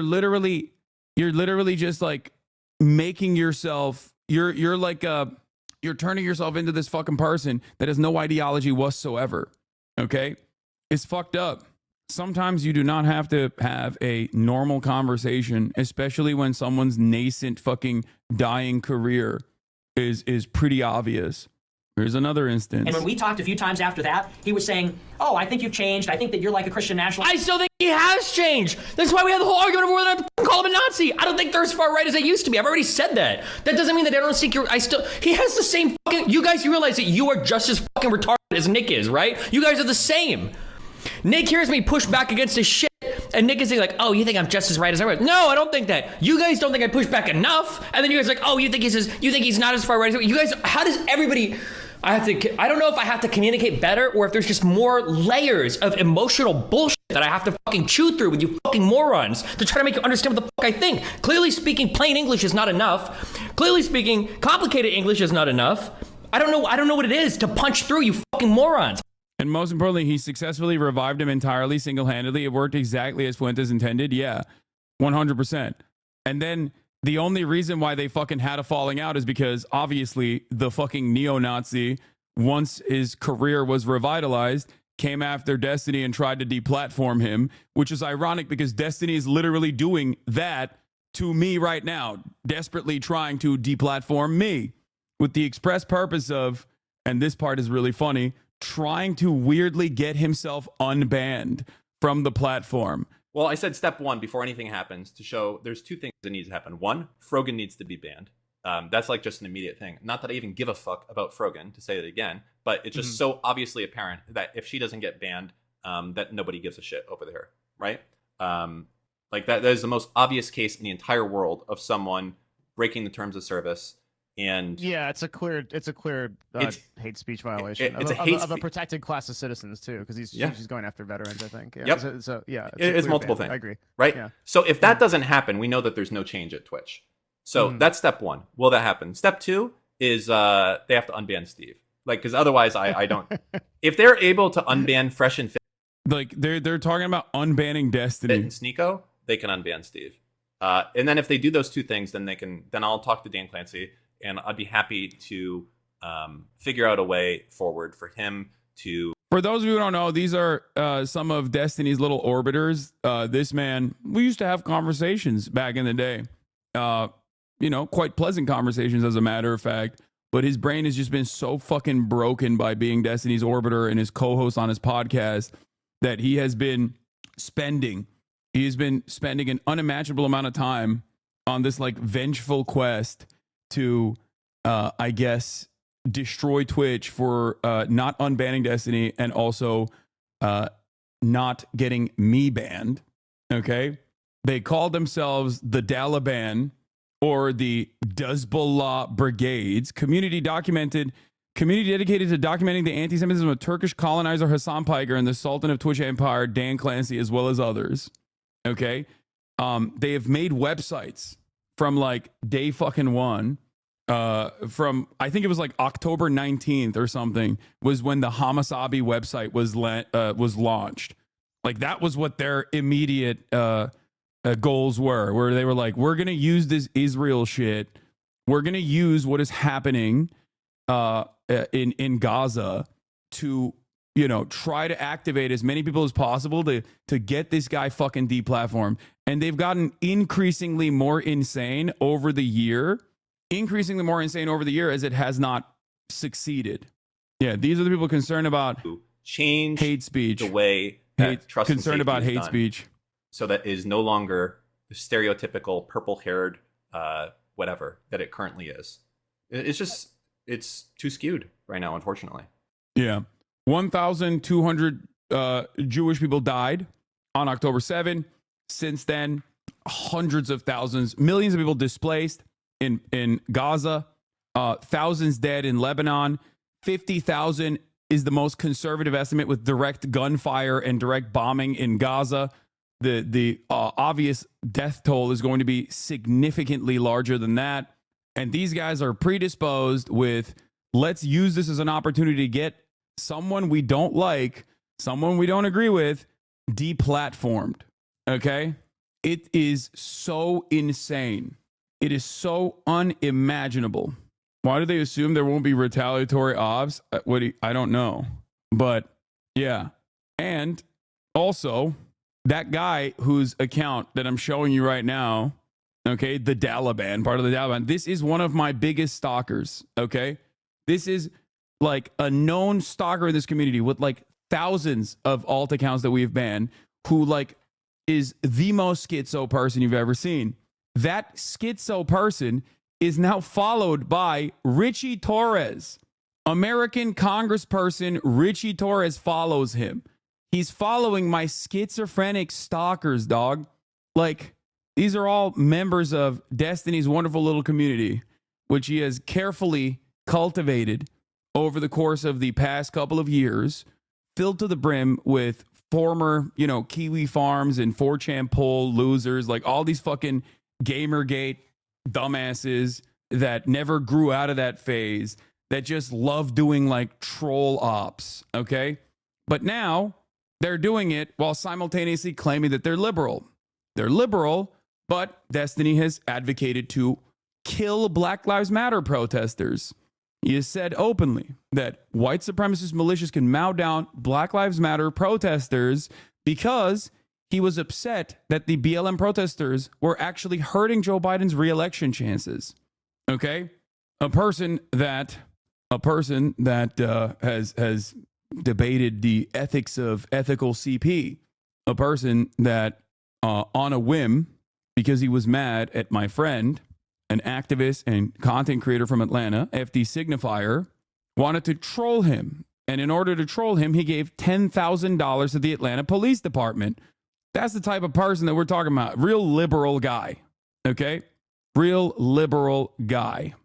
Speaker 1: literally just like making yourself, you're turning yourself into this fucking person that has no ideology whatsoever. Okay? It's fucked up. Sometimes you do not have to have a normal conversation, especially when someone's nascent fucking dying career is pretty obvious. Here's another instance.
Speaker 13: And when we talked a few times after that, he was saying, oh, I think you've changed. I think that you're like a Christian nationalist.
Speaker 11: I still think he has changed. That's why we had the whole argument over whether or not to call him a Nazi. I don't think they're as far right as they used to be. I've already said that. That doesn't mean that I don't think he has the same fucking, you guys realize that you are just as fucking retarded as Nick is, right? You guys are the same. Nick hears me push back against his shit, and Nick is like, oh, you think I'm just as right as I was? No, I don't think that. You guys don't think I push back enough, and then you guys are like, oh, you think he's not as far right as you guys. How does everybody? I don't know if I have to communicate better or if there's just more layers of emotional bullshit that I have to fucking chew through with you fucking morons to try to make you understand what the fuck I think. Clearly speaking, plain English is not enough. Clearly speaking, complicated English is not enough. I don't know what it is to punch through, you fucking morons.
Speaker 1: And most importantly, he successfully revived him entirely single-handedly. It worked exactly as Fuentes intended. Yeah, 100%. And then the only reason why they fucking had a falling out is because obviously the fucking neo-Nazi, once his career was revitalized, came after Destiny and tried to deplatform him, which is ironic because Destiny is literally doing that to me right now, desperately trying to deplatform me with the express purpose of, and this part is really funny, trying to weirdly get himself unbanned from the platform.
Speaker 14: Well, I said step one before anything happens to show there's two things that need to happen. One, Frogan needs to be banned. That's like just an immediate thing. Not that I even give a fuck about Frogan, to say it again, but it's just so obviously apparent that if she doesn't get banned, that nobody gives a shit over there, right? Like that is the most obvious case in the entire world of someone breaking the terms of service. And
Speaker 15: yeah, it's a clear hate speech violation of a protected class of citizens too, because she's going after veterans, I think. Yeah.
Speaker 14: Yep.
Speaker 15: So yeah,
Speaker 14: it's multiple things.
Speaker 15: I agree.
Speaker 14: Right.
Speaker 15: Yeah.
Speaker 14: So if that doesn't happen, we know that there's no change at Twitch. So that's step one. Will that happen? Step two is they have to unban Steve. Like, because otherwise, I don't. If they're able to unban Fresh and Fit,
Speaker 1: like they're talking about unbanning Destiny
Speaker 14: and Sneeko, they can unban Steve. And then if they do those two things, then I'll talk to Dan Clancy. And I'd be happy to figure out a way forward for him to...
Speaker 1: For those of you who don't know, these are some of Destiny's little orbiters. This man, we used to have conversations back in the day. Quite pleasant conversations, as a matter of fact. But his brain has just been so fucking broken by being Destiny's orbiter and his co-host on his podcast that he has been spending an unimaginable amount of time on this like vengeful quest to, I guess, destroy Twitch for not unbanning Destiny and also not getting me banned. Okay. They called themselves the Taliban or the Hezbollah Brigades, community dedicated to documenting the anti-Semitism of Turkish colonizer Hassan Piker and the Sultan of Twitch Empire, Dan Clancy, as well as others. Okay. They have made websites from like day fucking one, from, I think it was like October 19th or something, was when the HasanAbi website was launched. Like that was what their immediate goals were, where they were like, we're going to use this Israel shit. We're going to use what is happening in Gaza to, you know, try to activate as many people as possible to get this guy fucking deplatformed. And they've gotten increasingly more insane over the year as it has not succeeded. Yeah, these are the people concerned about
Speaker 14: change
Speaker 1: hate speech,
Speaker 14: the way that trust and
Speaker 1: concerned about
Speaker 14: safety is
Speaker 1: hate
Speaker 14: done,
Speaker 1: speech.
Speaker 14: so that is no longer the stereotypical purple-haired whatever that it currently is. It's too skewed right now, unfortunately.
Speaker 1: Yeah. 1,200 Jewish people died on October 7. Since then, hundreds of thousands, millions of people displaced in Gaza, thousands dead in Lebanon. 50,000 is the most conservative estimate with direct gunfire and direct bombing in Gaza. The obvious death toll is going to be significantly larger than that. And these guys are predisposed with, let's use this as an opportunity to get someone we don't like, someone we don't agree with, deplatformed. Okay? It is so insane. It is so unimaginable. Why do they assume there won't be retaliatory obs? I don't know. But yeah. And also, that guy whose account that I'm showing you right now, okay, the Taliban, part of the Taliban, this is one of my biggest stalkers, okay? This is like a known stalker in this community with like thousands of alt accounts that we've banned, who like is the most schizo person you've ever seen. That schizo person is now followed by Richie Torres. American Congressperson Richie Torres follows him. He's following my schizophrenic stalkers, dog. Like, these are all members of Destiny's wonderful little community, which he has carefully cultivated over the course of the past couple of years, filled to the brim with former, you know, Kiwi Farms and 4chan poll losers, like all these fucking Gamergate dumbasses that never grew out of that phase, that just love doing like troll ops, okay? But now they're doing it while simultaneously claiming that they're liberal. They're liberal, but Destiny has advocated to kill Black Lives Matter protesters. He has said openly that white supremacist militias can mow down Black Lives Matter protesters because he was upset that the BLM protesters were actually hurting Joe Biden's re-election chances. Okay? A person that has debated the ethics of ethical CP, a person that on a whim, because he was mad at my friend, an activist and content creator from Atlanta, FD Signifier, wanted to troll him. And in order to troll him, he gave $10,000 to the Atlanta Police Department. That's the type of person that we're talking about. Real liberal guy. Okay? Real liberal guy.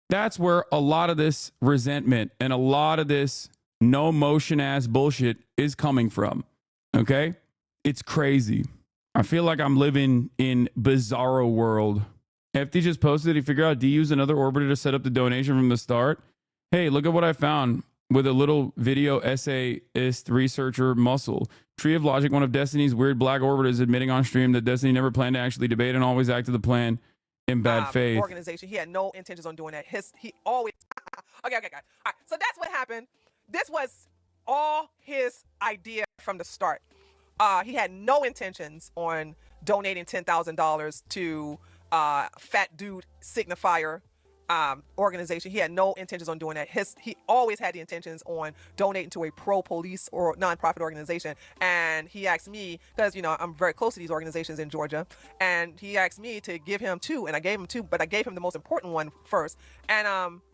Speaker 1: That's where a lot of this resentment and a lot of this no motion ass bullshit is coming from. Okay? It's crazy. I feel like I'm living in bizarro world. FD just posted, he figured out D used another orbiter to set up the donation from the start. Hey, look at what I found with a little video essayist researcher muscle. Tree of Logic, one of Destiny's weird black orbiters, admitting on stream that Destiny never planned to actually debate and always acted the plan in bad faith.
Speaker 16: Organization. He had no intentions on doing that. He always. Okay. All right. So that's what happened. This was all his idea from the start. He had no intentions on donating $10,000 to Fat Dude Signifier organization. He had no intentions on doing that. He always had the intentions on donating to a pro-police or nonprofit organization. And he asked me, because, you know, I'm very close to these organizations in Georgia, and he asked me to give him two, and I gave him two, but I gave him the most important one first. And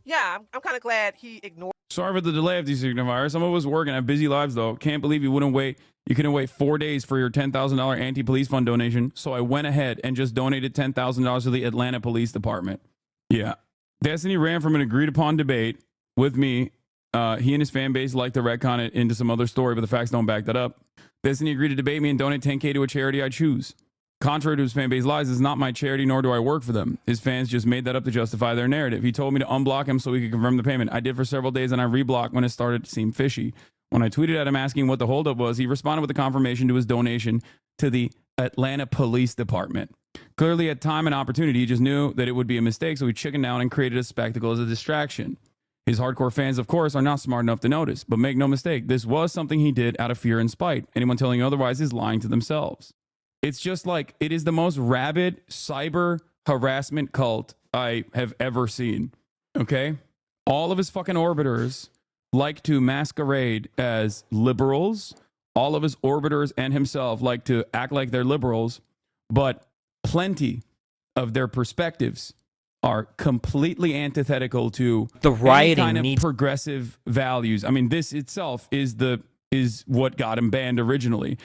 Speaker 16: yeah, I'm kind of glad he ignored.
Speaker 1: Sorry for the delay of these signifiers. Some of us working, have busy lives though. Can't believe you wouldn't wait You couldn't wait 4 days for your $10,000 anti-police fund donation. So I went ahead and just donated $10,000 to the Atlanta Police Department. Yeah. Destiny ran from an agreed upon debate with me. He and his fan base like to retcon it into some other story, but the facts don't back that up. Destiny agreed to debate me and donate $10K to a charity I choose. Contrary to his fan base lies, it's not my charity, nor do I work for them. His fans just made that up to justify their narrative. He told me to unblock him so he could confirm the payment. I did for several days, and I reblocked when it started to seem fishy. When I tweeted at him asking what the holdup was, he responded with a confirmation to his donation to the Atlanta Police Department. Clearly, at time and opportunity, he just knew that it would be a mistake, so he chickened out and created a spectacle as a distraction. His hardcore fans, of course, are not smart enough to notice, but make no mistake, this was something he did out of fear and spite. Anyone telling you otherwise is lying to themselves. It's just like, it is the most rabid cyber harassment cult I have ever seen. Okay? All of his fucking orbiters like to masquerade as liberals. All of his orbiters and himself like to act like they're liberals, but plenty of their perspectives are completely antithetical to
Speaker 12: the rioting
Speaker 1: any kind of progressive values. I mean, this itself is what got him banned originally.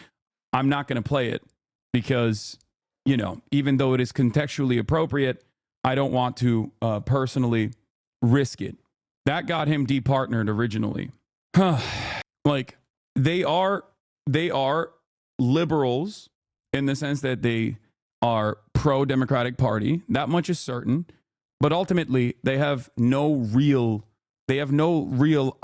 Speaker 1: I'm not going to play it because, you know, even though it is contextually appropriate, I don't want to personally risk it. That got him departnered originally. Like, they are liberals in the sense that they are pro-Democratic Party. That much is certain. But ultimately, they have no real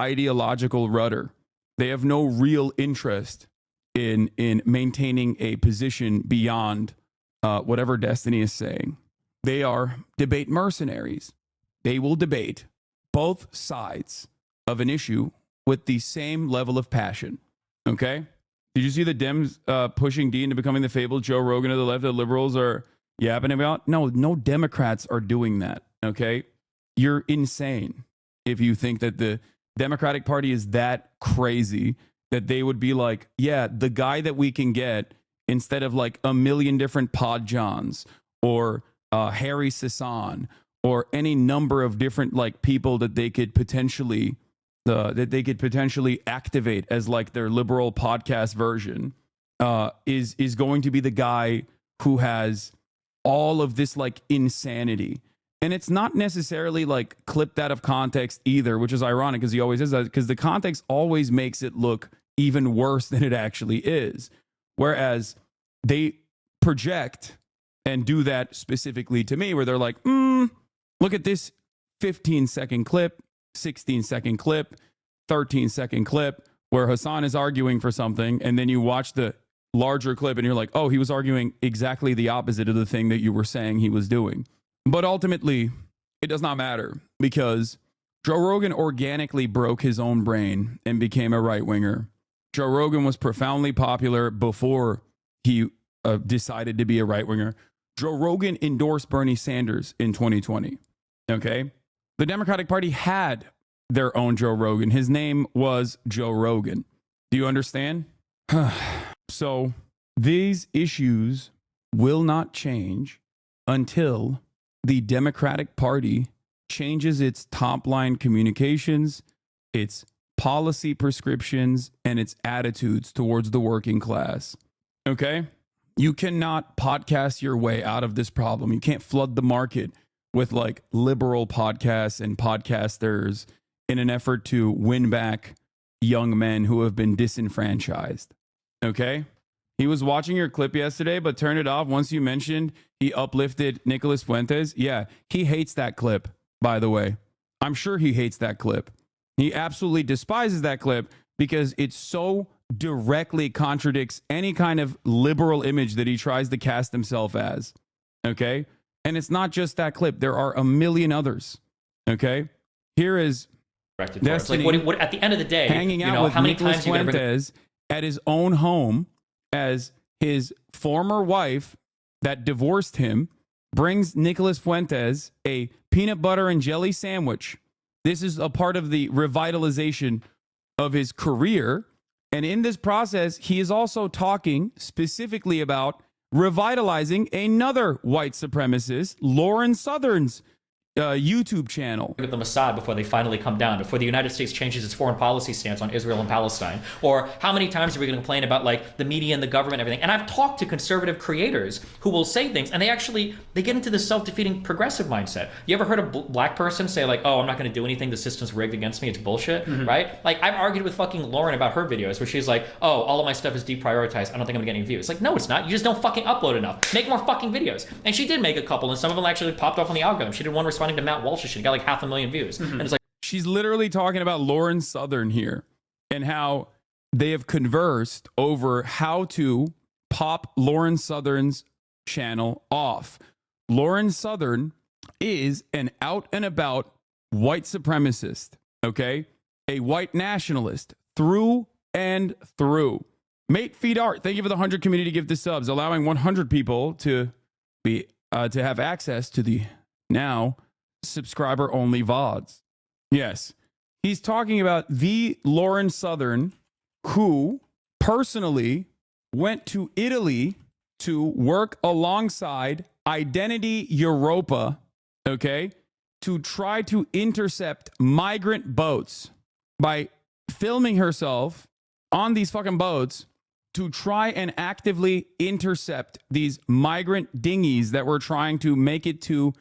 Speaker 1: ideological rudder. They have no real interest in maintaining a position beyond whatever Destiny is saying. They are debate mercenaries. They will debate both sides of an issue with the same level of passion. Okay? Did you see the Dems pushing D into becoming the fabled Joe Rogan of the left that liberals are yapping about? No Democrats are doing that. Okay? You're insane if you think that the Democratic Party is that crazy that they would be like, yeah, the guy that we can get instead of like a million different Pod Johns or Harry Sasson or any number of different like people that they could potentially activate as like their liberal podcast version is going to be the guy who has all of this like insanity. And it's not necessarily like clipped out of context either, which is ironic because he always is that, because the context always makes it look even worse than it actually is. Whereas they project and do that specifically to me where they're like, look at this 15-second clip, 16-second clip, 13-second clip where Hasan is arguing for something. And then you watch the larger clip and you're like, oh, he was arguing exactly the opposite of the thing that you were saying he was doing. But ultimately, it does not matter because Joe Rogan organically broke his own brain and became a right-winger. Joe Rogan was profoundly popular before he decided to be a right-winger. Joe Rogan endorsed Bernie Sanders in 2020. Okay? The Democratic Party had their own Joe Rogan. His name was Joe Rogan. Do you understand? So these issues will not change until the Democratic Party changes its top-line communications, its policy prescriptions, and its attitudes towards the working class. Okay? You cannot podcast your way out of this problem. You can't flood the market with like liberal podcasts and podcasters in an effort to win back young men who have been disenfranchised. Okay? He was watching your clip yesterday, but turned it off once you mentioned he uplifted Nicholas Fuentes. Yeah, he hates that clip, by the way. I'm sure he hates that clip. He absolutely despises that clip because it so directly contradicts any kind of liberal image that he tries to cast himself as. Okay? And it's not just that clip. There are a million others. Okay? Here is Destiny
Speaker 12: like what, at the end of the day,
Speaker 1: hanging out with Nicholas Fuentes at his own home as his former wife that divorced him brings Nicholas Fuentes a peanut butter and jelly sandwich. This is a part of the revitalization of his career. And in this process, he is also talking specifically about revitalizing another white supremacist, Lauren Southern's YouTube channel.
Speaker 12: With the Mossad before they finally come down, before the United States changes its foreign policy stance on Israel and Palestine? Or how many times are we going to complain about like the media and the government and everything? And I've talked to conservative creators who will say things and they get into this self-defeating progressive mindset. You ever heard a black person say like, oh, I'm not going to do anything, the system's rigged against me, it's bullshit, right? Like I've argued with fucking Lauren about her videos where she's like, oh, all of my stuff is deprioritized, I don't think I'm getting views. Like, no, it's not. You just don't fucking upload enough. Make more fucking videos. And she did make a couple, and some of them actually popped off on the algorithm. She did one responding to Matt Walsh's shit. It got like 500,000 views. And it's like,
Speaker 1: she's literally talking about Lauren Southern here and how they have conversed over how to pop Lauren Southern's channel off. Lauren Southern is an out and about white supremacist, okay? A white nationalist through and through. Mate Feed Art, thank you for the 100 community gift to subs, allowing 100 people to be to have access to the now subscriber only VODs. Yes, he's talking about the Lauren Southern who personally went to Italy to work alongside Identity Europa, okay, to try to intercept migrant boats by filming herself on these fucking boats to try and actively intercept these migrant dinghies that were trying to make it to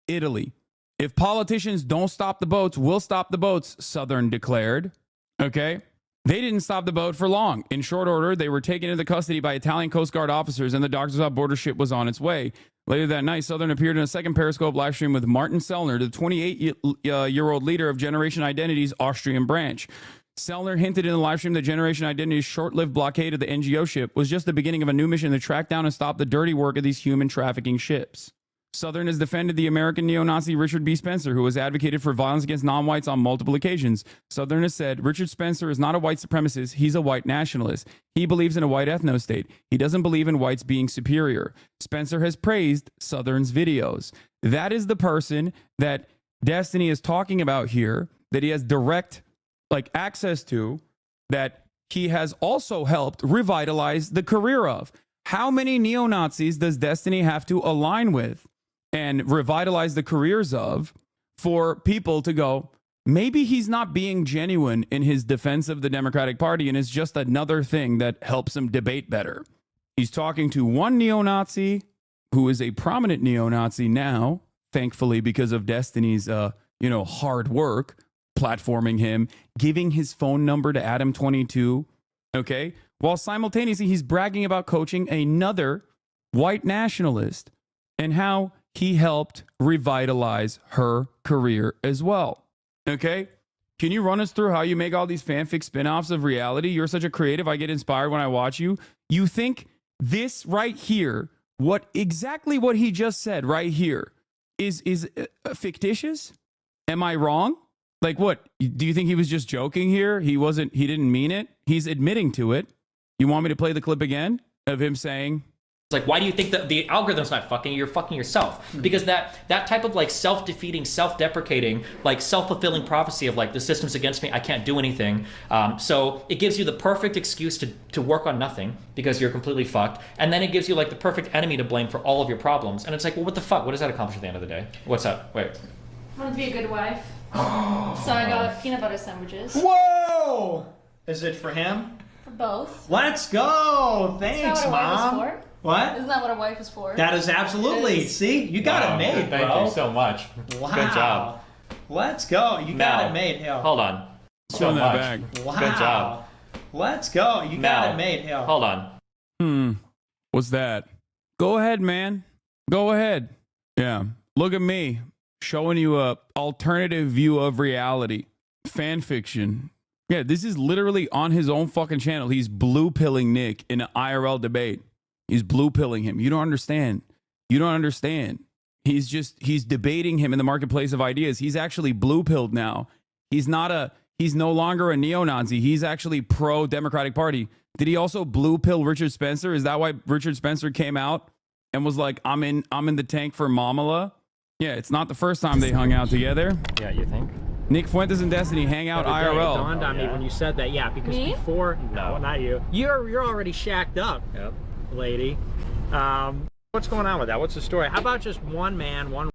Speaker 1: Italy. If politicians don't stop the boats, we'll stop the boats, Southern declared. Okay? They didn't stop the boat for long. In short order, they were taken into custody by Italian Coast Guard officers, and the Doctors Without Borders ship was on its way. Later that night, Southern appeared in a second Periscope live stream with Martin Sellner, the 28-year-old leader of Generation Identity's Austrian branch. Sellner hinted in the live stream that Generation Identity's short-lived blockade of the NGO ship was just the beginning of a new mission to track down and stop the dirty work of these human trafficking ships. Southern has defended the American neo-Nazi Richard B. Spencer, who has advocated for violence against non-whites on multiple occasions. Southern has said, Richard Spencer is not a white supremacist, he's a white nationalist. He believes in a white ethno-state. He doesn't believe in whites being superior. Spencer has praised Southern's videos. That is the person that Destiny is talking about here, that he has direct access to, that he has also helped revitalize the career of. How many neo-Nazis does Destiny have to align with and revitalize the careers of for people to go, maybe he's not being genuine in his defense of the Democratic Party and it's just another thing that helps him debate better? He's talking to one neo-Nazi who is a prominent neo-Nazi now, thankfully, because of Destiny's hard work, platforming him, giving his phone number to Adam22, okay? While simultaneously he's bragging about coaching another white nationalist and how he helped revitalize her career as well, okay? Can you run us through how you make all these fanfic spin-offs of reality? You're such a creative. I get inspired when I watch you. You think this right here, exactly what he just said right here is fictitious? Am I wrong? Like what? Do you think he was just joking here? He didn't mean it. He's admitting to it. You want me to play the clip again of him saying,
Speaker 12: it's like, why do you think that the algorithm's not fucking you? You're fucking yourself. Because that type of self-defeating, self-deprecating, self-fulfilling prophecy of the system's against me, I can't do anything. So it gives you the perfect excuse to work on nothing because you're completely fucked. And then it gives you the perfect enemy to blame for all of your problems. And it's like, well, what the fuck? What does that accomplish at the end of the day? What's up? Wait.
Speaker 17: I want to be a good wife. So I got peanut butter sandwiches.
Speaker 18: Whoa! Is it for him?
Speaker 17: For both.
Speaker 18: Let's go! Thanks,
Speaker 17: Isn't that what a
Speaker 18: Mom.
Speaker 17: wife is for?
Speaker 18: What?
Speaker 17: Isn't that what a wife is for?
Speaker 18: That is absolutely. See? You got it made, bro.
Speaker 10: Thank you so much.
Speaker 18: Wow.
Speaker 10: Good job.
Speaker 18: Let's go. You got it made, hell.
Speaker 12: Hold on.
Speaker 1: So much. Bag.
Speaker 18: Wow.
Speaker 12: Good job.
Speaker 18: Let's go. You got it made, hell.
Speaker 12: Hold on.
Speaker 1: What's that? Go ahead, man. Go ahead. Yeah. Look at me. Showing you a alternative view of reality. Fan fiction. Yeah, this is literally on his own fucking channel. He's blue pilling Nick in an IRL debate. He's blue pilling him. You don't understand. You don't understand. He's debating him in the marketplace of ideas. He's actually blue pilled now. He's no longer a neo-Nazi. He's actually pro Democratic Party. Did he also blue pill Richard Spencer? Is that why Richard Spencer came out and was like, I'm in the tank for Mamala? Yeah, it's not the first time they hung out together.
Speaker 13: Yeah, you think?
Speaker 1: Nick Fuentes and Destiny hang out IRL.
Speaker 13: It dawned on me when you said that. Yeah, because
Speaker 17: me?
Speaker 13: before, no, not you. You're already shacked up,
Speaker 10: yep,
Speaker 13: lady. What's going on with that? What's the story? How about just one man, one?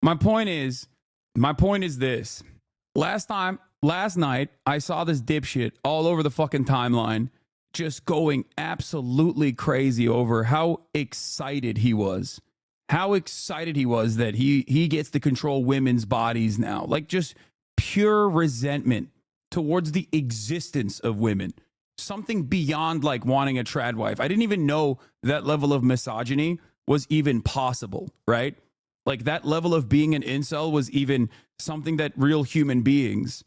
Speaker 1: My point is, My point is this. Last night, I saw this dipshit all over the fucking timeline just going absolutely crazy over how excited he was. How excited he was that he gets to control women's bodies now. Like, just pure resentment towards the existence of women. Something beyond like wanting a trad wife. I didn't even know that level of misogyny was even possible, right? Like, that level of being an incel was even something that real human beings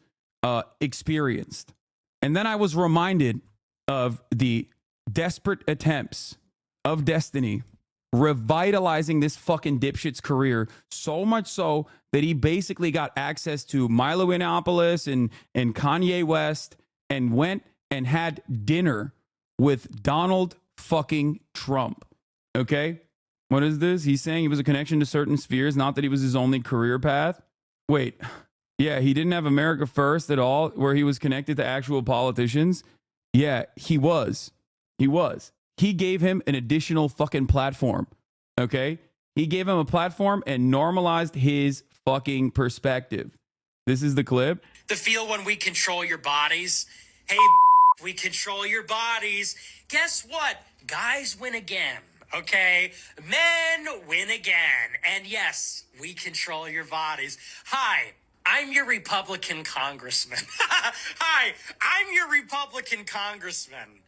Speaker 1: experienced. And then I was reminded of the desperate attempts of Destiny revitalizing this fucking dipshit's career, so much so that he basically got access to Milo Yiannopoulos and Kanye West and went and had dinner with Donald fucking Trump. Okay? What is this? He's saying he was a connection to certain spheres, not that he was his only career path. Wait, yeah, he didn't have America First at all, where he was connected to actual politicians. Yeah, he was. He was. He gave him an additional fucking platform. Okay? He gave him a platform and normalized his fucking perspective. This is the clip.
Speaker 19: The feel when we control your bodies. Hey, we control your bodies. Guess what? Guys win again. Okay? Men win again. And yes, we control your bodies. Hi, I'm your Republican congressman. Hi, I'm your Republican congressman.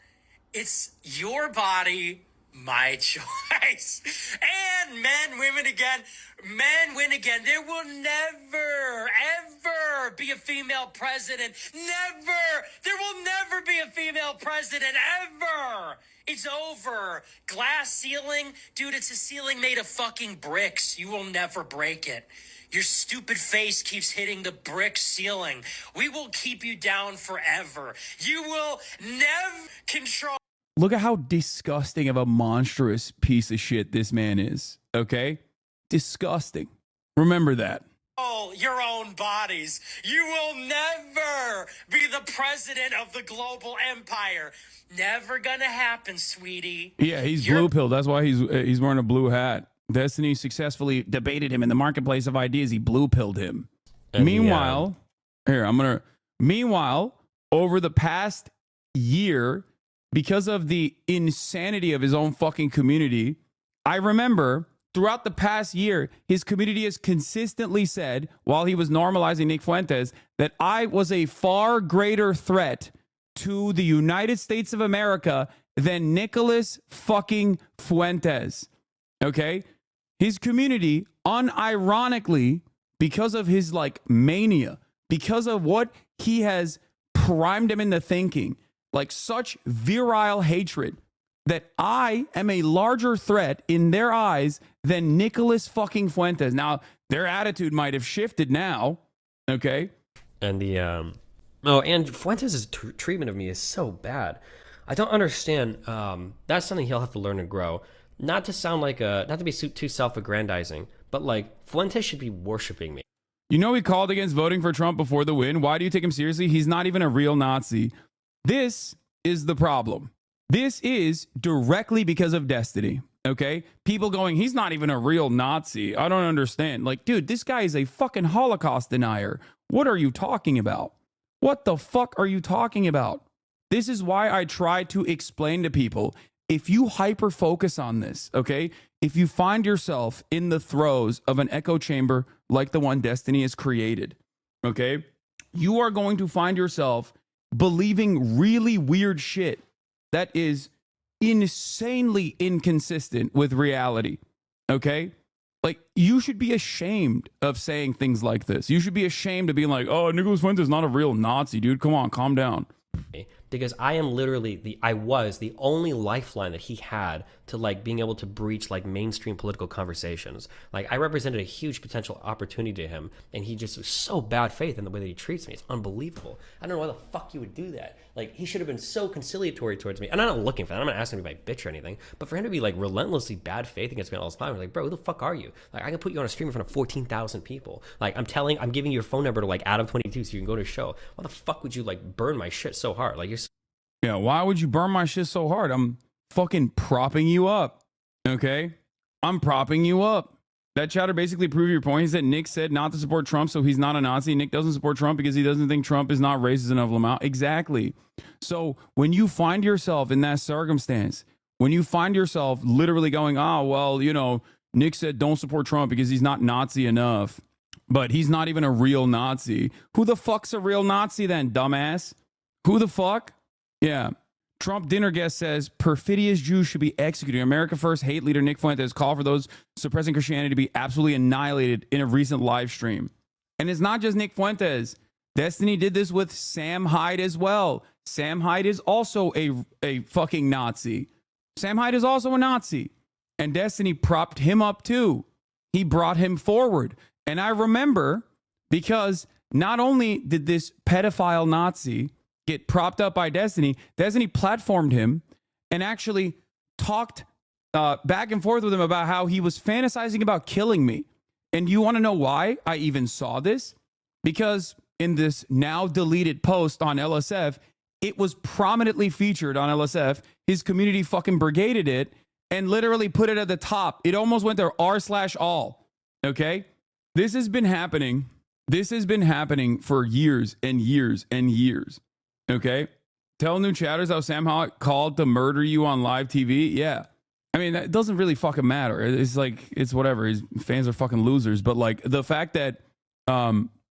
Speaker 19: It's your body, my choice. And men, women again. Men win again. There will never, ever be a female president. Never. There will never be a female president, ever. It's over. Glass ceiling? Dude, it's a ceiling made of fucking bricks. You will never break it. Your stupid face keeps hitting the brick ceiling. We will keep you down forever. You will never control.
Speaker 1: Look at how disgusting of a monstrous piece of shit this man is. Okay? Disgusting. Remember that.
Speaker 19: Your own bodies. You will never be the president of the global empire. Never gonna happen, sweetie.
Speaker 1: Yeah, he's blue pilled. That's why he's wearing a blue hat. Destiny successfully debated him in the marketplace of ideas. He blue pilled him. Meanwhile, meanwhile, over the past year, because of the insanity of his own fucking community, I remember throughout the past year, his community has consistently said, while he was normalizing Nick Fuentes, that I was a far greater threat to the United States of America than Nicholas fucking Fuentes. Okay? His community, unironically, because of his like mania, because of what he has primed him into thinking, like such virile hatred, that I am a larger threat in their eyes than Nicholas fucking Fuentes. Now, their attitude might have shifted now, okay?
Speaker 11: And and Fuentes' treatment of me is so bad. I don't understand. That's something he'll have to learn and grow. Not to sound like not to be too self-aggrandizing, but like Fuentes should be worshiping me.
Speaker 1: You know, he called against voting for Trump before the win. Why do you take him seriously? He's not even a real Nazi. This is the problem. This is directly because of Destiny, okay? People going, he's not even a real Nazi. I don't understand. Like, dude, this guy is a fucking Holocaust denier. What are you talking about? What the fuck are you talking about? This is why I try to explain to people, if you hyper focus on this, okay? If you find yourself in the throes of an echo chamber like the one Destiny has created, okay? You are going to find yourself believing really weird shit that is insanely inconsistent with reality, okay? Like, you should be ashamed of saying things like this. You should be ashamed of being like, oh, Nicholas Fuentes is not a real Nazi, dude. Come on, calm down.
Speaker 11: Because I am literally I was the only lifeline that he had to like being able to breach like mainstream political conversations. Like, I represented a huge potential opportunity to him, and he just was so bad faith in the way that he treats me. It's unbelievable. I don't know why the fuck you would do that. Like, he should have been so conciliatory towards me. And I'm not looking for that. I'm not asking him to be my bitch or anything. But for him to be like relentlessly bad faith against me all the time, I'm like, bro, who the fuck are you? Like, I can put you on a stream in front of 14,000 people. Like, I'm giving you your phone number to like Adam22 so you can go to a show. Why the fuck would you like burn my shit so hard? Like, you're
Speaker 1: yeah, why would you burn my shit so hard? I'm fucking propping you up, okay? I'm propping you up. That chatter basically proved your point. He said Nick said not to support Trump, so he's not a Nazi. Nick doesn't support Trump because he doesn't think Trump is not racist enough. Lamau. Exactly. So when you find yourself in that circumstance, when you find yourself literally going, oh, well, you know, Nick said don't support Trump because he's not Nazi enough, but he's not even a real Nazi. Who the fuck's a real Nazi then, dumbass? Who the fuck? Yeah. Trump dinner guest says perfidious Jews should be executed. America First hate leader Nick Fuentes called for those suppressing Christianity to be absolutely annihilated in a recent live stream. And it's not just Nick Fuentes. Destiny did this with Sam Hyde as well. Sam Hyde is also a fucking Nazi. Sam Hyde is also a Nazi. And Destiny propped him up too. He brought him forward. And I remember because not only did this pedophile Nazi get propped up by Destiny, Destiny platformed him and actually talked back and forth with him about how he was fantasizing about killing me. And you want to know why I even saw this? Because in this now deleted post on LSF, it was prominently featured on LSF. His community fucking brigaded it and literally put it at the top. It almost went there r/all. Okay? This has been happening. This has been happening for years and years and years. Okay? Tell new chatters how Sam Hyde called to murder you on live TV. Yeah. I mean, that doesn't really fucking matter. It's like, it's whatever. His fans are fucking losers. But like the fact that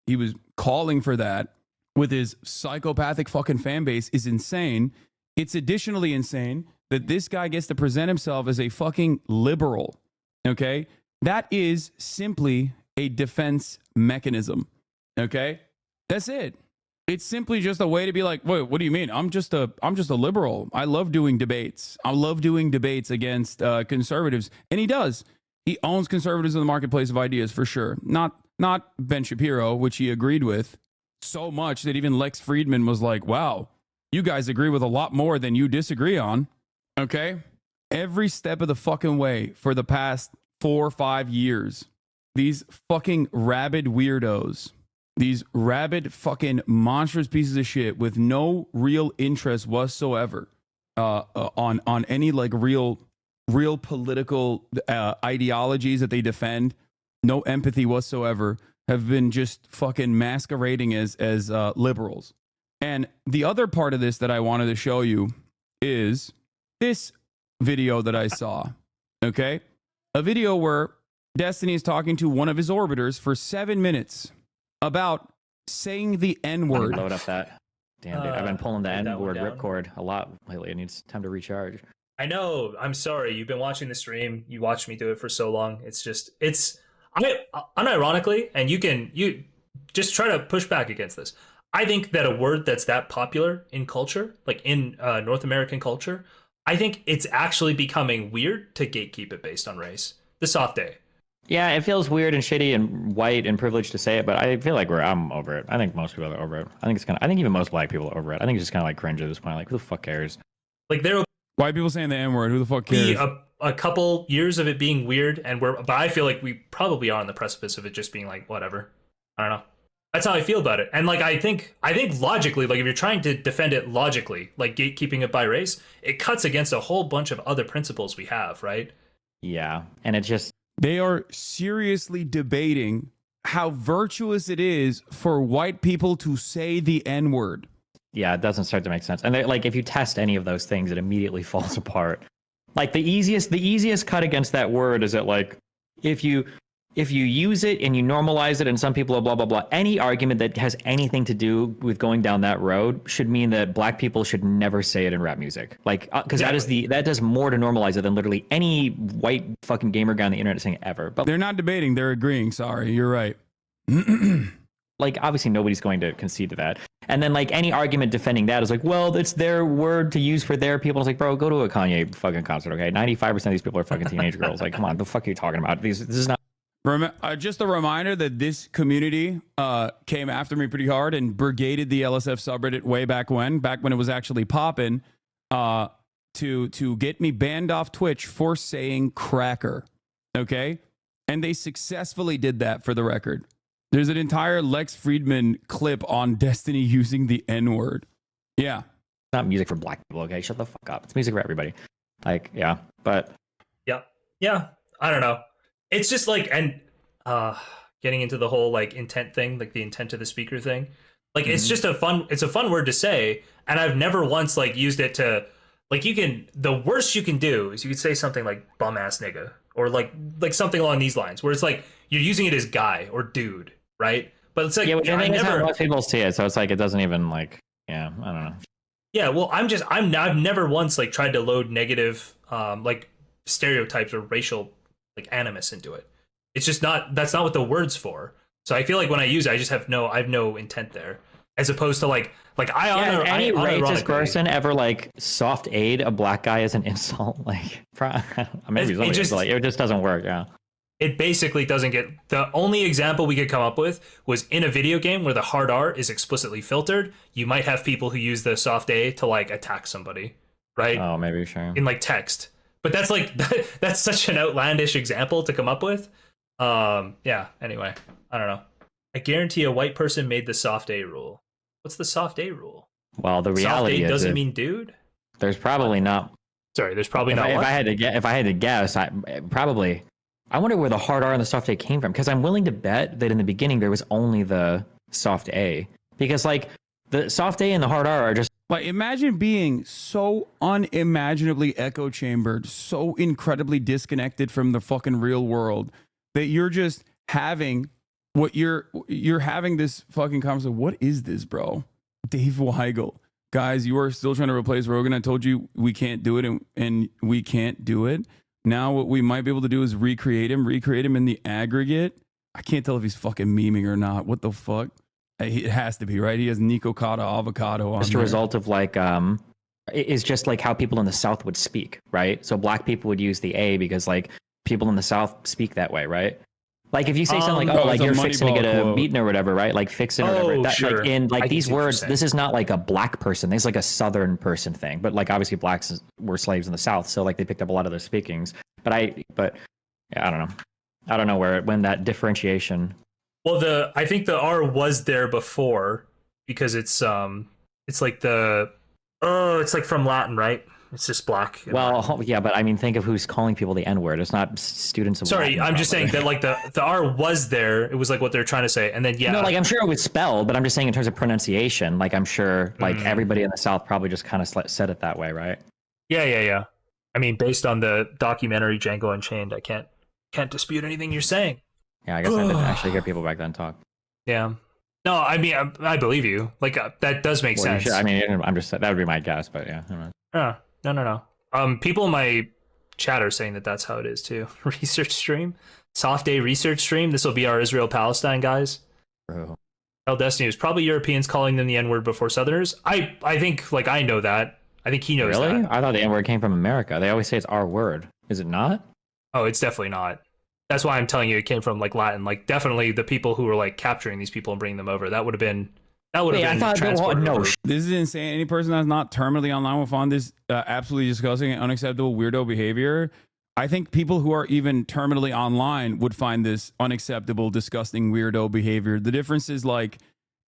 Speaker 1: he was calling for that with his psychopathic fucking fan base is insane. It's additionally insane that this guy gets to present himself as a fucking liberal. Okay? That is simply a defense mechanism. Okay? That's it. It's simply just a way to be like, wait, what do you mean? I'm just a liberal. I love doing debates. I love doing debates against conservatives. And he does. He owns conservatives in the marketplace of ideas for sure. Not Ben Shapiro, which he agreed with so much that even Lex Friedman was like, wow, you guys agree with a lot more than you disagree on. Okay? Every step of the fucking way for the past 4 or 5 years, these fucking rabid weirdos, these rabid fucking monstrous pieces of shit with no real interest whatsoever on any like real political ideologies that they defend, no empathy whatsoever, have been just fucking masquerading as liberals. And the other part of this that I wanted to show you is this video that I saw. Okay? A video where Destiny is talking to one of his orbiters for 7 minutes about saying the N-word.
Speaker 20: Load up that. Damn, dude. I've been pulling the N-word ripcord a lot lately. It needs time to recharge.
Speaker 21: I know. I'm sorry. You've been watching the stream. You watched me do it for so long. It's unironically, and you just try to push back against this. I think that a word that's that popular in culture, like in North American culture, I think it's actually becoming weird to gatekeep it based on race. The soft A.
Speaker 20: Yeah, it feels weird and shitty and white and privileged to say it, but I feel like I'm over it. I think most people are over it. I think even most black people are over it. I think it's just kind of like cringe at this point. Like, who the fuck cares?
Speaker 21: Like, there will
Speaker 1: white people saying the N-word. Who the fuck cares?
Speaker 21: be a couple years of it being weird, but I feel like we probably are on the precipice of it just being like whatever. I don't know. That's how I feel about it. And like I think logically, like if you're trying to defend it logically, like gatekeeping it by race, it cuts against a whole bunch of other principles we have, right?
Speaker 20: Yeah, and it just
Speaker 1: they are seriously debating how virtuous it is for white people to say the N-word.
Speaker 20: Yeah, it doesn't start to make sense. And like if you test any of those things, it immediately falls apart. Like the easiest cut against that word is that like if you use it and you normalize it and some people are blah blah blah, any argument that has anything to do with going down that road should mean that black people should never say it in rap music. Like because that does more to normalize it than literally any white fucking gamer guy on the internet saying ever. But
Speaker 1: they're not debating, they're agreeing. Sorry, you're right.
Speaker 20: Like obviously nobody's going to concede to that. And then like any argument defending that is like, well, it's their word to use for their people. It's like, bro, go to a Kanye fucking concert, okay? 95% of these people are fucking teenage girls. Like, come on, the fuck are you talking about? This is not.
Speaker 1: Just a reminder that this community came after me pretty hard and brigaded the LSF subreddit way back when it was actually popping, to get me banned off Twitch for saying cracker, okay? And they successfully did that, for the record. There's an entire Lex Friedman clip on Destiny using the N-word. Yeah.
Speaker 20: It's not music for black people, okay? Shut the fuck up. It's music for everybody. Like, yeah, but...
Speaker 21: Yeah. I don't know. it's just like, and getting into the whole like intent thing, like the intent of the speaker thing. Like it's just a fun word to say, and I've never once like used it to like the worst you can do is you could say something like bum ass nigga or like something along these lines where it's like you're using it as guy or dude, right? But it's like
Speaker 20: I think it's how most people see it, so it's like it doesn't even like I don't know.
Speaker 21: Yeah, well, I've never once like tried to load negative like stereotypes or racial like animus into it. It's just that's not what the word's for. So I feel like when I use it, I have no intent there, as opposed to like I honor
Speaker 20: any racist person ever like soft aid a black guy as an insult. Like maybe it just doesn't work. Yeah,
Speaker 21: it basically doesn't get. The only example we could come up with was in a video game where the hard R is explicitly filtered. You might have people who use the soft A to like attack somebody, right?
Speaker 20: Oh, maybe sure.
Speaker 21: In like text, but that's like that's such an outlandish example to come up with. Yeah. Anyway. I don't know. I guarantee a white person made the soft A rule. What's the soft A rule?
Speaker 20: Well, the reality
Speaker 21: soft A
Speaker 20: is
Speaker 21: doesn't mean dude.
Speaker 20: There's probably not.
Speaker 21: Sorry, there's probably not.
Speaker 20: If I had to guess, I wonder where the hard R and the soft A came from, because I'm willing to bet that in the beginning there was only the soft A, because like the soft A and the hard R are just
Speaker 1: like, imagine being so unimaginably echo chambered, so incredibly disconnected from the fucking real world that you're just having what you're having this fucking conversation. What is this, bro? Dave Weigel. Guys, you are still trying to replace Rogan. I told you we can't do it, and we can't do it. Now what we might be able to do is recreate him in the aggregate. I can't tell if he's fucking memeing or not. What the fuck? It has to be, right? He has Nico Cotta avocado on
Speaker 20: just a result of like it's just like how people in the South would speak, right? So black people would use the A because like people in the South speak that way, right? Like if you say something like, like you're fixing to get a beaten or whatever, right? Like fixing or whatever. That,
Speaker 21: sure.
Speaker 20: Like in like these words, this is not like a black person. This is like a Southern person thing. But like obviously blacks were slaves in the South, so like they picked up a lot of their speakings. But yeah, I don't know. I don't know when that differentiation.
Speaker 21: Well, I think the R was there before because it's like it's like from Latin, right? It's just black.
Speaker 20: Well, yeah, but I mean, think of who's calling people the N-word. It's not students of
Speaker 21: Sorry,
Speaker 20: Latin,
Speaker 21: I'm just saying that like the R was there. It was like what they're trying to say. And then, yeah.
Speaker 20: No, like I'm sure it was spelled, but I'm just saying in terms of pronunciation, like I'm sure like everybody in the South probably just kind of said it that way, right?
Speaker 21: Yeah. I mean, based on the documentary Django Unchained, I can't dispute anything you're saying.
Speaker 20: Yeah, I guess I didn't actually hear people back then talk.
Speaker 21: Yeah. No, I mean, I believe you. Like that does make sense.
Speaker 20: I mean, I'm just that would be my guess, but yeah.
Speaker 21: No. People in my chat are saying that that's how it is too. Research stream, soft A research stream. This will be our Israel Palestine guys.
Speaker 20: Bro.
Speaker 21: El Destiny was probably Europeans calling them the N-word before Southerners. I think like I know that. I think he knows
Speaker 20: really?
Speaker 21: that.
Speaker 20: I thought the N-word came from America. They always say it's our word. Is it not?
Speaker 21: Oh, it's definitely not. That's why I'm telling you it came from like Latin. Like definitely the people who were like capturing these people and bringing them over. That would have been. I thought
Speaker 1: no. This is insane. Any person that's not terminally online will find this absolutely disgusting and unacceptable weirdo behavior. I think people who are even terminally online would find this unacceptable, disgusting, weirdo behavior. The difference is like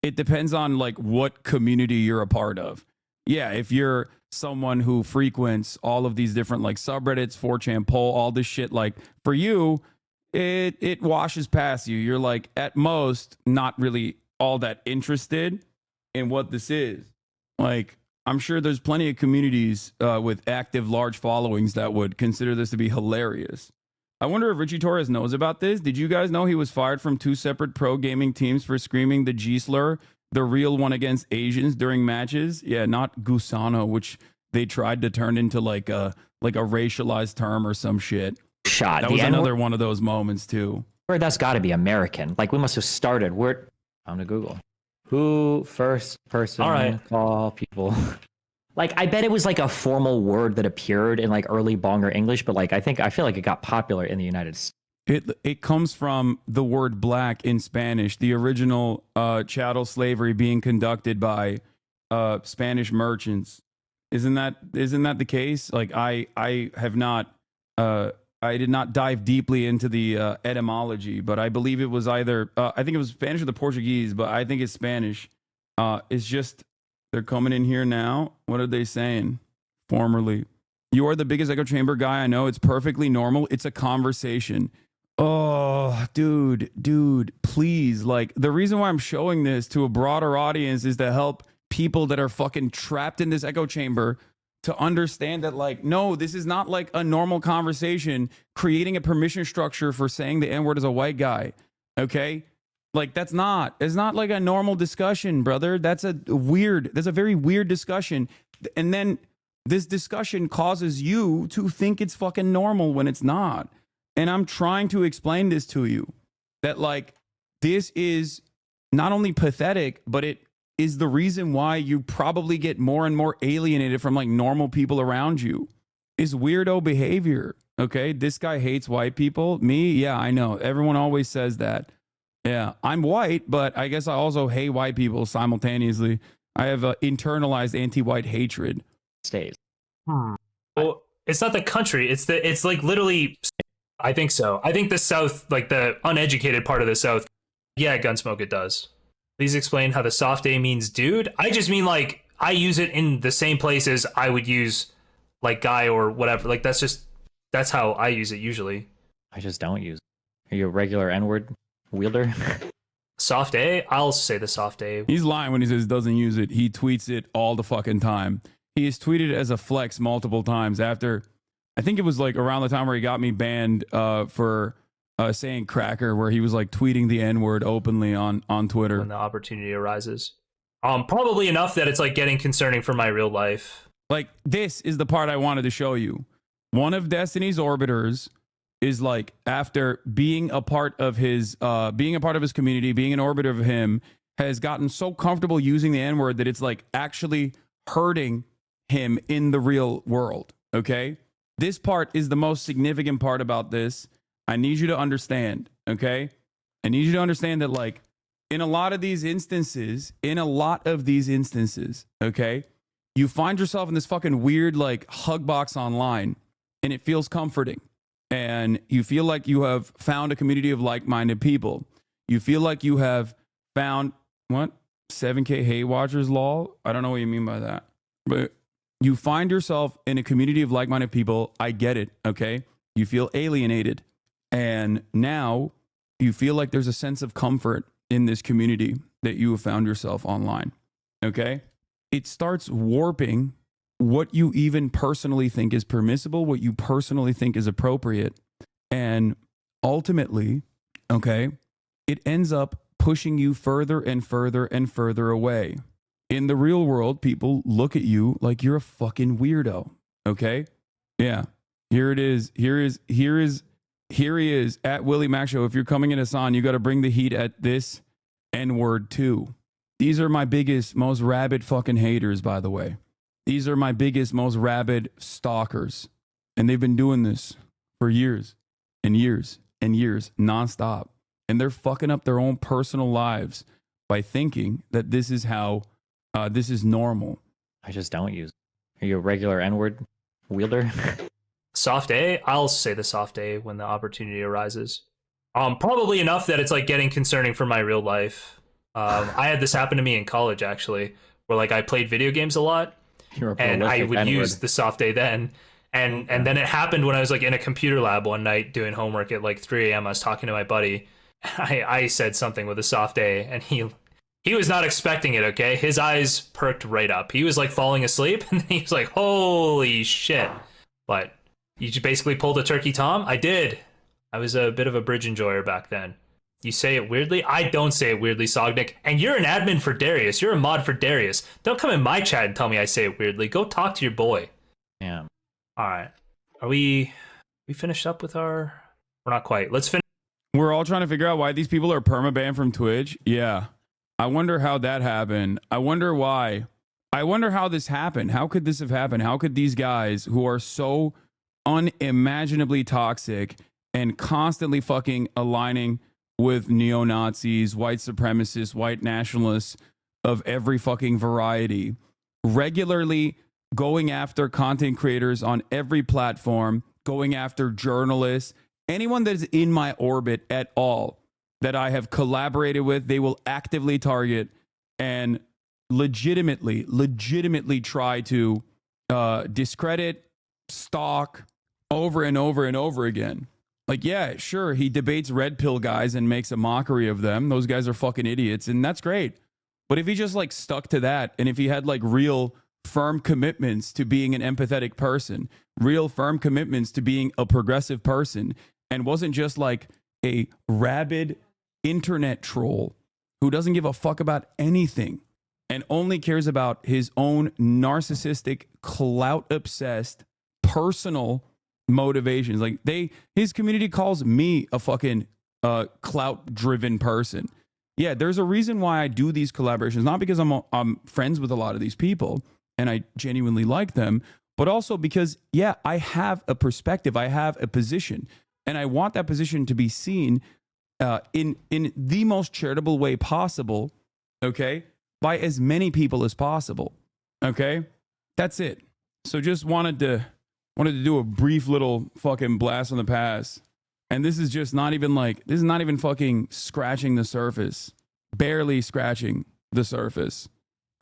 Speaker 1: it depends on like what community you're a part of. Yeah, if you're someone who frequents all of these different like subreddits, 4chan poll, all this shit, like for you, it washes past you. You're like at most not really all that interested in what this is. Like I'm sure there's plenty of communities with active large followings that would consider this to be hilarious. I wonder if Richie Torres knows about this. Did you guys know he was fired from 2 separate pro gaming teams for screaming the G slur, the real one against Asians during matches? Yeah, not Gusano, which they tried to turn into like a racialized term or some shit. That was another one of those moments too.
Speaker 20: Where that's got to be American. Like we must have started. I'm to Google. Who first person call people? Like I bet it was like a formal word that appeared in like early Bongar English, but like I feel like it got popular in the United States.
Speaker 1: It comes from the word black in Spanish, the original chattel slavery being conducted by Spanish merchants. Isn't that the case? Like I have not I did not dive deeply into the etymology, but I believe it was either I think it was Spanish or the Portuguese, but I think it's Spanish. It's just they're coming in here now. What are they saying? Formerly, you are the biggest echo chamber guy I know. It's perfectly normal. It's a conversation. Oh, dude, please. Like, the reason why I'm showing this to a broader audience is to help people that are fucking trapped in this echo chamber to understand that, like, no, this is not like a normal conversation creating a permission structure for saying the N-word as a white guy. Okay? Like, it's not like a normal discussion, brother. That's a very weird discussion. And then this discussion causes you to think it's fucking normal when it's not. And I'm trying to explain this to you, that like, this is not only pathetic, but it is the reason why you probably get more and more alienated from like normal people around you. Is weirdo behavior. Okay. This guy hates white people. Me. Yeah, I know. Everyone always says that. Yeah. I'm white, but I guess I also hate white people simultaneously. I have internalized anti-white hatred.
Speaker 20: Stays.
Speaker 21: Well, it's not the country. It's like literally, I think so. I think the South, like the uneducated part of the South, yeah, Gunsmoke, it does. Please explain how the soft A means dude. I just mean like, I use it in the same places I would use like guy or whatever. Like that's how I use it usually.
Speaker 20: I just don't use it. Are you a regular N-word wielder?
Speaker 21: Soft A? I'll say the soft A.
Speaker 1: He's lying when he says doesn't use it. He tweets it all the fucking time. He has tweeted it as a flex multiple times after, I think it was like around the time where he got me banned for saying cracker, where he was like tweeting the N-word openly on Twitter.
Speaker 21: When the opportunity arises. Probably enough that it's like getting concerning for my real life.
Speaker 1: Like, this is the part I wanted to show you. One of Destiny's orbiters is like, after being a part of his community, being an orbiter of him, has gotten so comfortable using the N-word that it's like actually hurting him in the real world. Okay? This part is the most significant part about this. I need you to understand, okay? I need you to understand that, like, in a lot of these instances, okay, you find yourself in this fucking weird, like, hug box online, and it feels comforting. And you feel like you have found a community of like-minded people. You feel like you have found, what? 7K hate watchers, lol? I don't know what you mean by that. But you find yourself in a community of like-minded people. I get it, okay? You feel alienated. And now you feel like there's a sense of comfort in this community that you have found yourself online. Okay? It starts warping what you even personally think is permissible, what you personally think is appropriate. And ultimately, okay, it ends up pushing you further and further and further away. In the real world, people look at you like you're a fucking weirdo. Okay? Yeah. Here it is. Here he is at Willie Mac Show. If you're coming in Hasan, you got to bring the heat at this N-word too. These are my biggest, most rabid fucking haters, by the way. These are my biggest, most rabid stalkers. And they've been doing this for years and years and years, nonstop. And they're fucking up their own personal lives by thinking that this is how, this is normal.
Speaker 20: I just don't use it. Are you a regular N-word wielder?
Speaker 21: Soft A? I'll say the soft A when the opportunity arises. Probably enough that it's like getting concerning for my real life. I had this happen to me in college, actually, where like I played video games a lot, and I would use the soft A then. And then it happened when I was like in a computer lab one night doing homework at like 3 a.m. I was talking to my buddy. I said something with a soft A, and he was not expecting it, okay? His eyes perked right up. He was like falling asleep, and then he was like, holy shit. But you basically pulled a turkey Tom? I did. I was a bit of a bridge enjoyer back then. You say it weirdly? I don't say it weirdly, Sognick. And you're an admin for Darius. You're a mod for Darius. Don't come in my chat and tell me I say it weirdly. Go talk to your boy.
Speaker 20: Yeah.
Speaker 21: All right. Are we finished up with our... We're not quite. Let's finish.
Speaker 1: We're all trying to figure out why these people are permabanned from Twitch. Yeah. I wonder how that happened. I wonder why. I wonder how this happened. How could this have happened? How could these guys who are so unimaginably toxic and constantly fucking aligning with neo-Nazis, white supremacists, white nationalists of every fucking variety, regularly going after content creators on every platform, going after journalists, anyone that is in my orbit at all that I have collaborated with, they will actively target and legitimately try to discredit, stalk over and over and over again. Like, yeah, sure, he debates red pill guys and makes a mockery of them. Those guys are fucking idiots, and that's great. But if he just like stuck to that, and if he had like real firm commitments to being an empathetic person, real firm commitments to being a progressive person, and wasn't just like a rabid internet troll who doesn't give a fuck about anything and only cares about his own narcissistic, clout-obsessed, personal motivations. Like his community calls me a fucking clout-driven person. Yeah, there's a reason why I do these collaborations, not because I'm friends with a lot of these people and I genuinely like them, but also because, yeah, I have a perspective, I have a position, and I want that position to be seen in the most charitable way possible, okay, by as many people as possible, okay? That's it. So just wanted to do a brief little fucking blast on the past. And this is just not even fucking scratching the surface, barely scratching the surface,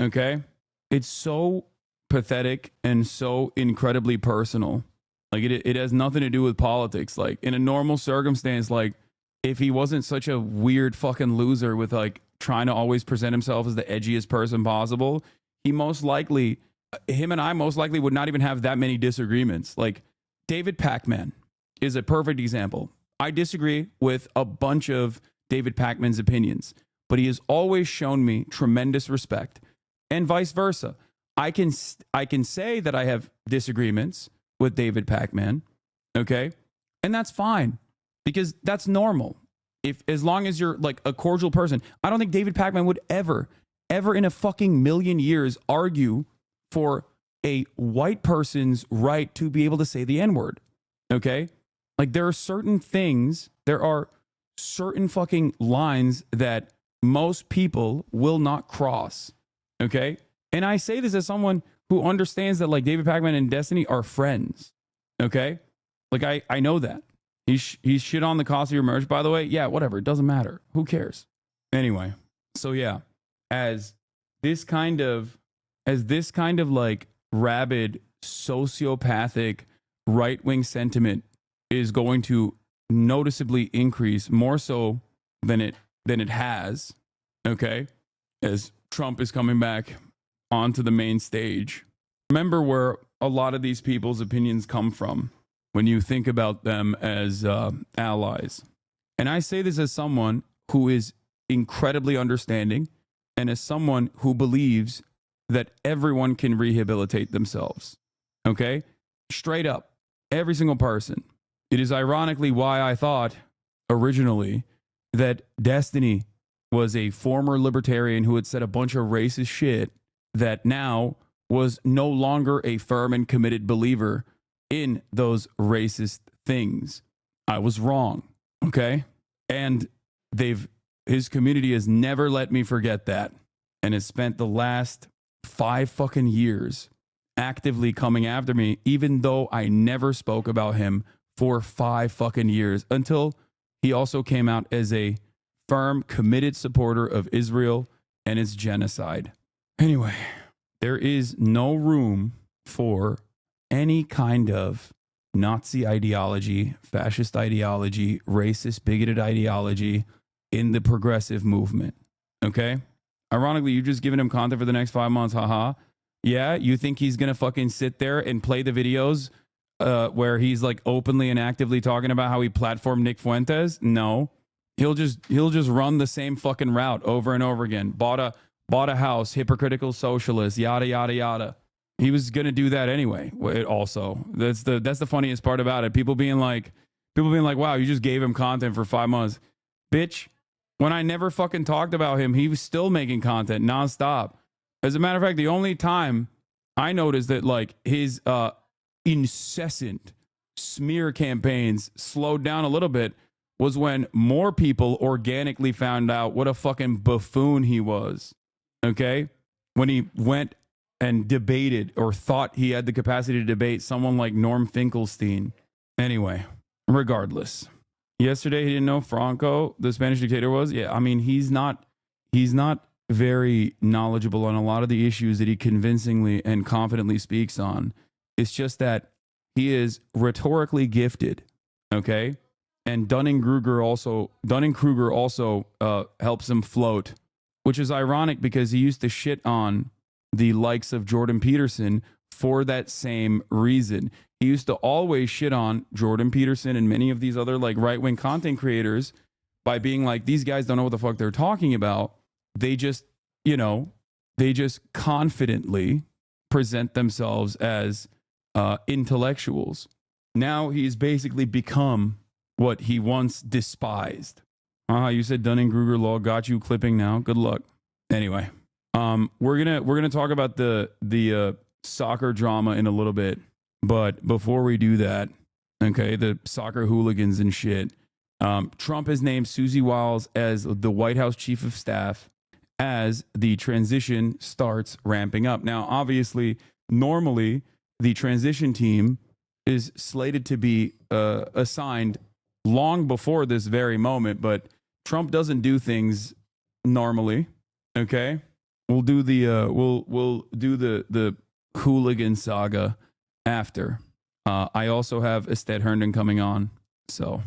Speaker 1: okay? It's so pathetic and so incredibly personal. Like it has nothing to do with politics. Like in a normal circumstance, like if he wasn't such a weird fucking loser with like trying to always present himself as the edgiest person possible, him and I most likely would not even have that many disagreements. Like David Pacman is a perfect example. I disagree with a bunch of David Pacman's opinions, but he has always shown me tremendous respect, and vice versa. I can say that I have disagreements with David Pacman, okay? And that's fine because that's normal. As long as you're like a cordial person. I don't think David Pacman would ever in a fucking million years argue for a white person's right to be able to say the N-word, okay? Like there are certain fucking lines that most people will not cross, okay? And I say this as someone who understands that like David Pacman and Destiny are friends, okay? Like I know that. He's shit on the cost of your merch, by the way. Yeah, whatever. It doesn't matter. Who cares? Anyway, so yeah, as this kind of like rabid sociopathic right-wing sentiment is going to noticeably increase more so than it has, okay, as Trump is coming back onto the main stage. Remember where a lot of these people's opinions come from when you think about them as allies. And I say this as someone who is incredibly understanding and as someone who believes that everyone can rehabilitate themselves. Okay? Straight up. Every single person. It is ironically why I thought originally that Destiny was a former libertarian who had said a bunch of racist shit that now was no longer a firm and committed believer in those racist things. I was wrong. Okay? And his community has never let me forget that and has spent the last 5 fucking years actively coming after me, even though I never spoke about him for 5 fucking years, until he also came out as a firm, committed supporter of Israel and its genocide. Anyway, there is no room for any kind of Nazi ideology, fascist ideology, racist, bigoted ideology in the progressive movement. Okay? Ironically, you've just given him content for the next 5 months. Haha. Yeah, you think he's going to fucking sit there and play the videos where he's like openly and actively talking about how he platformed Nick Fuentes? No. He'll just run the same fucking route over and over again. Bought a house, hypocritical socialist, yada yada yada. He was going to do that anyway. Also, that's the funniest part about it. People being like, wow, you just gave him content for 5 months. Bitch, when I never fucking talked about him, he was still making content nonstop. As a matter of fact, the only time I noticed that like his incessant smear campaigns slowed down a little bit was when more people organically found out what a fucking buffoon he was. Okay? When he went and debated or thought he had the capacity to debate someone like Norm Finkelstein. Anyway, regardless. Yesterday he didn't know Franco, the Spanish dictator, was. Yeah, I mean, he's not very knowledgeable on a lot of the issues that he convincingly and confidently speaks on. It's just that he is rhetorically gifted, okay? and Dunning-Kruger also helps him float, which is ironic because he used to shit on the likes of Jordan Peterson for that same reason. He used to always shit on Jordan Peterson and many of these other like right-wing content creators by being like, these guys don't know what the fuck they're talking about. They just, they just confidently present themselves as intellectuals. Now he's basically become what he once despised. You said Dunning-Kruger law got you clipping now. Good luck. Anyway, we're gonna talk about the soccer drama in a little bit, but before we do that, okay, the soccer hooligans and shit. Trump has named Susie Wiles as the White House chief of staff as the transition starts ramping up. Now, obviously, normally the transition team is slated to be assigned long before this very moment, but Trump doesn't do things normally. Okay, we'll do the we'll do the hooligan saga after. I also have ASTEAD Herndon coming on, so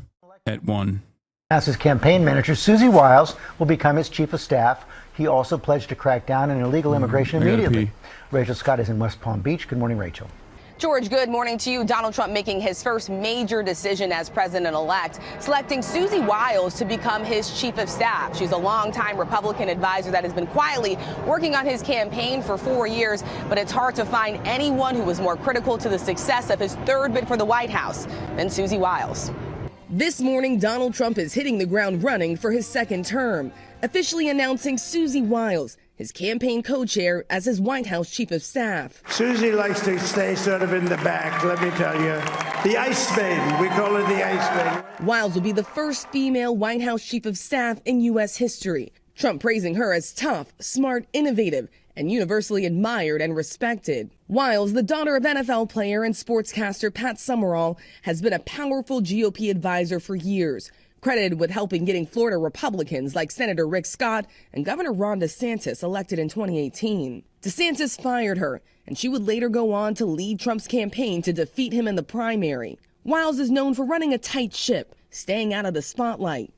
Speaker 1: at 1.
Speaker 3: As his campaign manager, Susie Wiles will become his chief of staff. He also pledged to crack down on illegal immigration immediately. Rachel Scott is in West Palm Beach. Good morning, Rachel.
Speaker 22: George, good morning to you. Donald Trump making his first major decision as president-elect, selecting Susie Wiles to become his chief of staff. She's a longtime Republican advisor that has been quietly working on his campaign for 4 years, but it's hard to find anyone who was more critical to the success of his third bid for the White House than Susie Wiles. This morning, Donald Trump is hitting the ground running for his second term, officially announcing Susie Wiles, his campaign co-chair, as his White House chief of staff.
Speaker 23: Susie likes to stay sort of in the back, let me tell you. The ice maiden, we call her the ice maiden.
Speaker 22: Wiles will be the first female White House chief of staff in U.S. history. Trump praising her as tough, smart, innovative, and universally admired and respected. Wiles, the daughter of NFL player and sportscaster Pat Summerall, has been a powerful GOP advisor for years, credited with helping getting Florida Republicans like Senator Rick Scott and Governor Ron DeSantis elected in 2018. DeSantis fired her, and she would later go on to lead Trump's campaign to defeat him in the primary. Wiles is known for running a tight ship, staying out of the spotlight,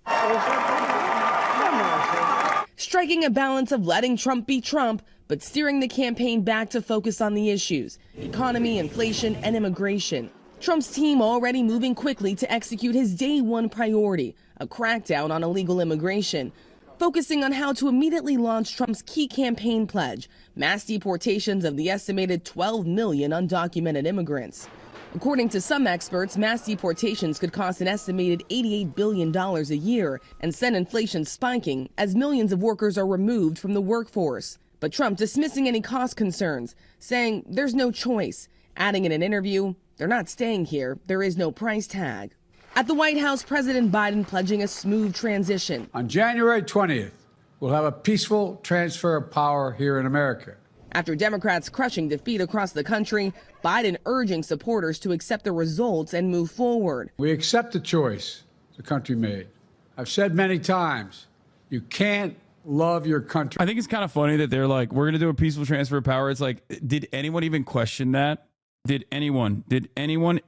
Speaker 22: striking a balance of letting Trump be Trump, but steering the campaign back to focus on the issues: economy, inflation, and immigration. Trump's team already moving quickly to execute his day one priority, a crackdown on illegal immigration, focusing on how to immediately launch Trump's key campaign pledge: mass deportations of the estimated 12 million undocumented immigrants. According to some experts, mass deportations could cost an estimated $88 billion a year and send inflation spiking as millions of workers are removed from the workforce. But Trump dismissing any cost concerns, saying there's no choice, adding in an interview, "They're not staying here. There is no price tag." At the White House, President Biden pledging a smooth transition.
Speaker 24: On January 20th, we'll have a peaceful transfer of power here in America.
Speaker 22: After Democrats crushing defeat across the country, Biden urging supporters to accept the results and move forward.
Speaker 24: We accept the choice the country made. I've said many times, you can't love your country.
Speaker 1: I think it's kind of funny that they're like, we're going to do a peaceful transfer of power. It's like, did anyone even question that? Did anyone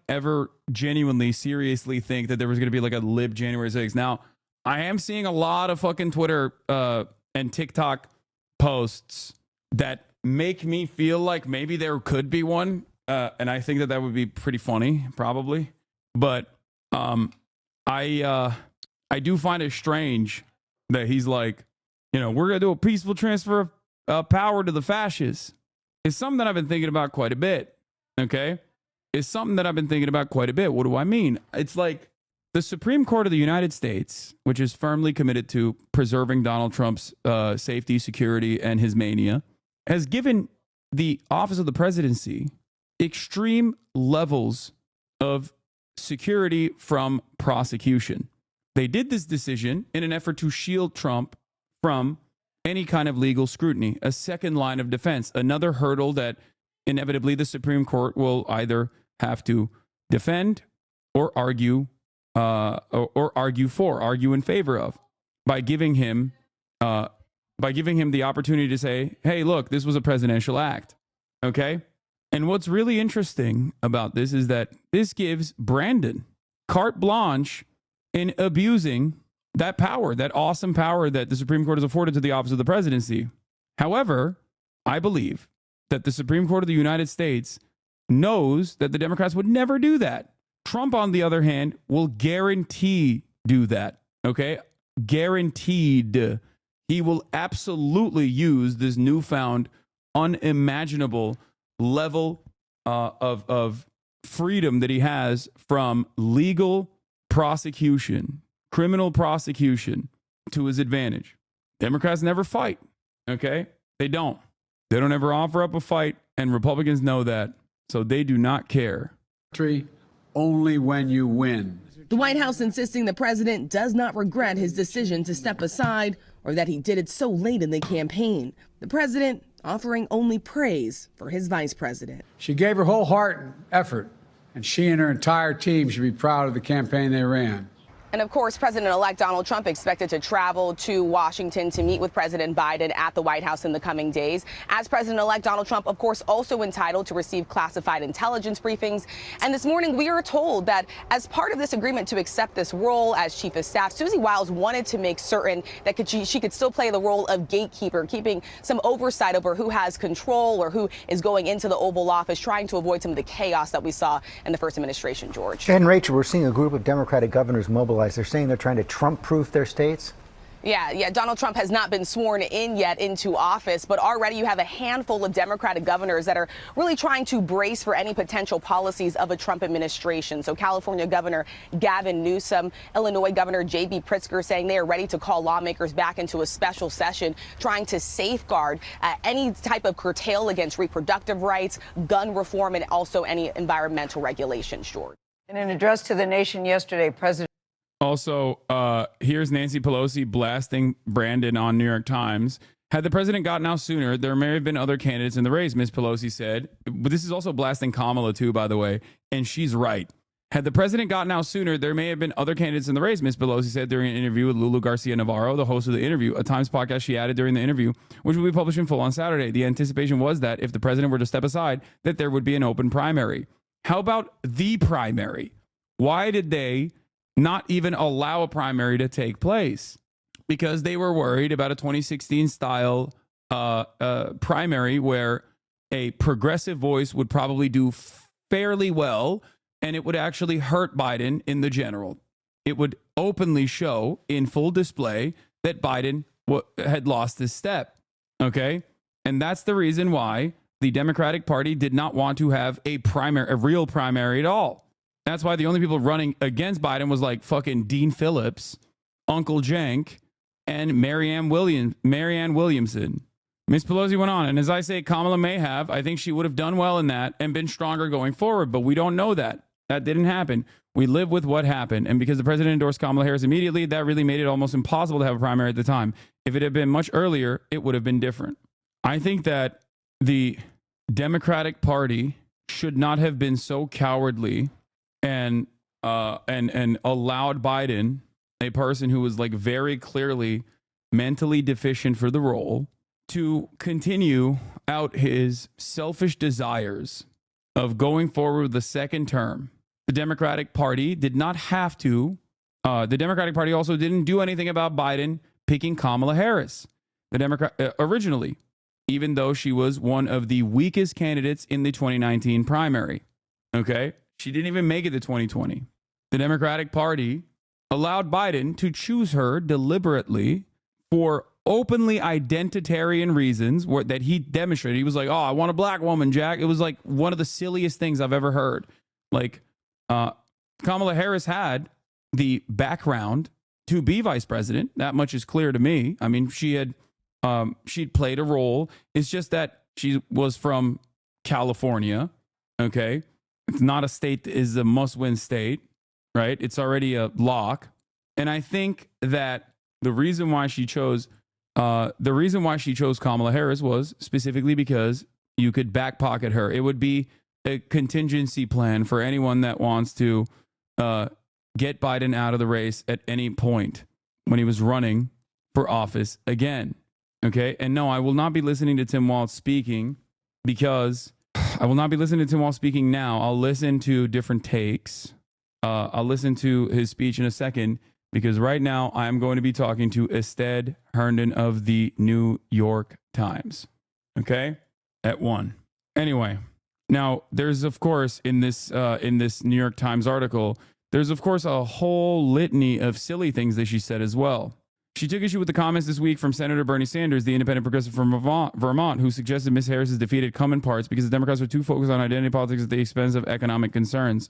Speaker 1: ever genuinely, seriously think that there was going to be like a lib January 6th? Now, I am seeing a lot of fucking Twitter and TikTok posts that make me feel like maybe there could be one. And I think that would be pretty funny, probably. But I do find it strange that he's like, we're going to do a peaceful transfer of power to the fascists. It's something that I've been thinking about quite a bit. Okay? It's something that I've been thinking about quite a bit. What do I mean? It's like the Supreme Court of the United States, which is firmly committed to preserving Donald Trump's safety, security, and his mania, has given the office of the presidency extreme levels of security from prosecution. They did this decision in an effort to shield Trump from any kind of legal scrutiny, a second line of defense, another hurdle that inevitably the Supreme Court will either have to defend or argue in favor of by giving him the opportunity to say, hey, look, this was a presidential act. Okay. And what's really interesting about this is that this gives Brandon carte blanche in abusing that power, that awesome power that the Supreme Court has afforded to the office of the presidency. However, I believe that the Supreme Court of the United States knows that the Democrats would never do that. Trump, on the other hand, will guarantee do that. Okay? Guaranteed. He will absolutely use this newfound, unimaginable level of freedom that he has from legal prosecution, criminal prosecution, to his advantage. Democrats never fight. Okay? They don't. They don't ever offer up a fight, and Republicans know that, so they do not care.
Speaker 24: Only when you win.
Speaker 22: The White House insisting the president does not regret his decision to step aside or that he did it so late in the campaign. The president offering only praise for his vice president.
Speaker 24: She gave her whole heart and effort, and she and her entire team should be proud of the campaign they ran.
Speaker 2: And of course, President-elect Donald Trump expected to travel to Washington to meet with President Biden at the White House in the coming days. As President-elect Donald Trump, of course, also entitled to receive classified intelligence briefings. And this morning, we are told that as part of this agreement to accept this role as chief of staff, Susie Wiles wanted to make certain that she could still play the role of gatekeeper, keeping some oversight over who has control or who is going into the Oval Office, trying to avoid some of the chaos that we saw in the first administration, George.
Speaker 3: And Rachel, we're seeing a group of Democratic governors mobilize. They're saying they're trying to Trump-proof their states.
Speaker 2: Yeah. Donald Trump has not been sworn in yet into office, but already you have a handful of Democratic governors that are really trying to brace for any potential policies of a Trump administration. So California Governor Gavin Newsom, Illinois Governor J.B. Pritzker saying they are ready to call lawmakers back into a special session, trying to safeguard any type of curtail against reproductive rights, gun reform, and also any environmental regulations, George.
Speaker 4: In an address to the nation yesterday, President
Speaker 1: Also, here's Nancy Pelosi blasting Brandon on New York Times. Had the president gotten out sooner, there may have been other candidates in the race, Ms. Pelosi said. But this is also blasting Kamala, too, by the way. And she's right. Had the president gotten out sooner, there may have been other candidates in the race, Ms. Pelosi said during an interview with Lulu Garcia Navarro, the host of the interview, a Times podcast she added during the interview, which will be published in full on Saturday. The anticipation was that if the president were to step aside, that there would be an open primary. How about the primary? Why did they not even allow a primary to take place? Because they were worried about a 2016 style primary where a progressive voice would probably do fairly well, and it would actually hurt Biden in the general. It would openly show in full display that Biden had lost his step. Okay? And that's the reason why the Democratic Party did not want to have a real primary at all. That's why the only people running against Biden was like fucking Dean Phillips, Uncle Jenk, and Marianne Williamson. Ms. Pelosi went on, and as I say, Kamala may have. I think she would have done well in that and been stronger going forward, but we don't know that. That didn't happen. We live with what happened. And because the president endorsed Kamala Harris immediately, that really made it almost impossible to have a primary at the time. If it had been much earlier, it would have been different. I think that the Democratic Party should not have been so cowardly and allowed Biden, a person who was like very clearly mentally deficient for the role, to continue out his selfish desires of going forward with the second term. The Democratic Party did not have to. The Democratic Party also didn't do anything about Biden picking Kamala Harris, originally, even though she was one of the weakest candidates in the 2019 primary. Okay? She didn't even make it to 2020. The Democratic Party allowed Biden to choose her deliberately for openly identitarian reasons that he demonstrated. He was like, oh, I want a black woman, Jack. It was like one of the silliest things I've ever heard. Like, Kamala Harris had the background to be vice president. That much is clear to me. I mean, she'd played a role. It's just that she was from California. Okay. It's not a state that is a must-win state, right? It's already a lock. And I think that the reason why she chose Kamala Harris was specifically because you could back pocket her. It would be a contingency plan for anyone that wants to get Biden out of the race at any point when he was running for office again. Okay. And no, I will not be listening to Tim Walz speaking because I will not be listening to Tim Walz speaking now. I'll listen to different takes I'll listen to his speech in a second, because right now I'm going to be talking to ASTEAD Herndon of the New York Times. Okay? At 1. Anyway, now there's, of course, in this New York Times article, there's, of course, a whole litany of silly things that she said as well. She took issue with the comments this week from Senator Bernie Sanders, the independent progressive from Vermont, who suggested Ms. Harris is defeated come in parts because the Democrats are too focused on identity politics at the expense of economic concerns.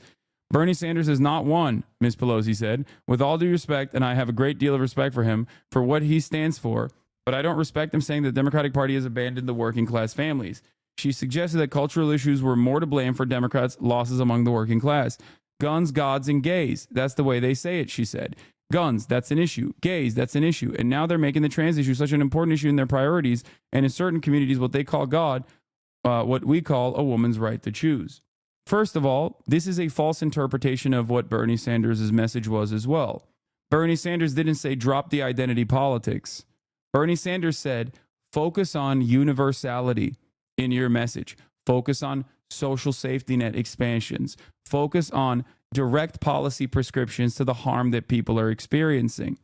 Speaker 1: Bernie Sanders has not won, Ms. Pelosi said. With all due respect, and I have a great deal of respect for him, for what he stands for, but I don't respect him saying the Democratic Party has abandoned the working class families. She suggested that cultural issues were more to blame for Democrats' losses among the working class. Guns, gods, and gays. That's the way they say it, she said. Guns, that's an issue. Gays, that's an issue. And now they're making the trans issue such an important issue in their priorities, and in certain communities, what they call God, what we call a woman's right to choose. First of all, this is a false interpretation of what Bernie Sanders' message was as well. Bernie Sanders didn't say drop the identity politics. Bernie Sanders said focus on universality in your message. Focus on social safety net expansions. Focus on direct policy prescriptions to the harm that people are experiencing.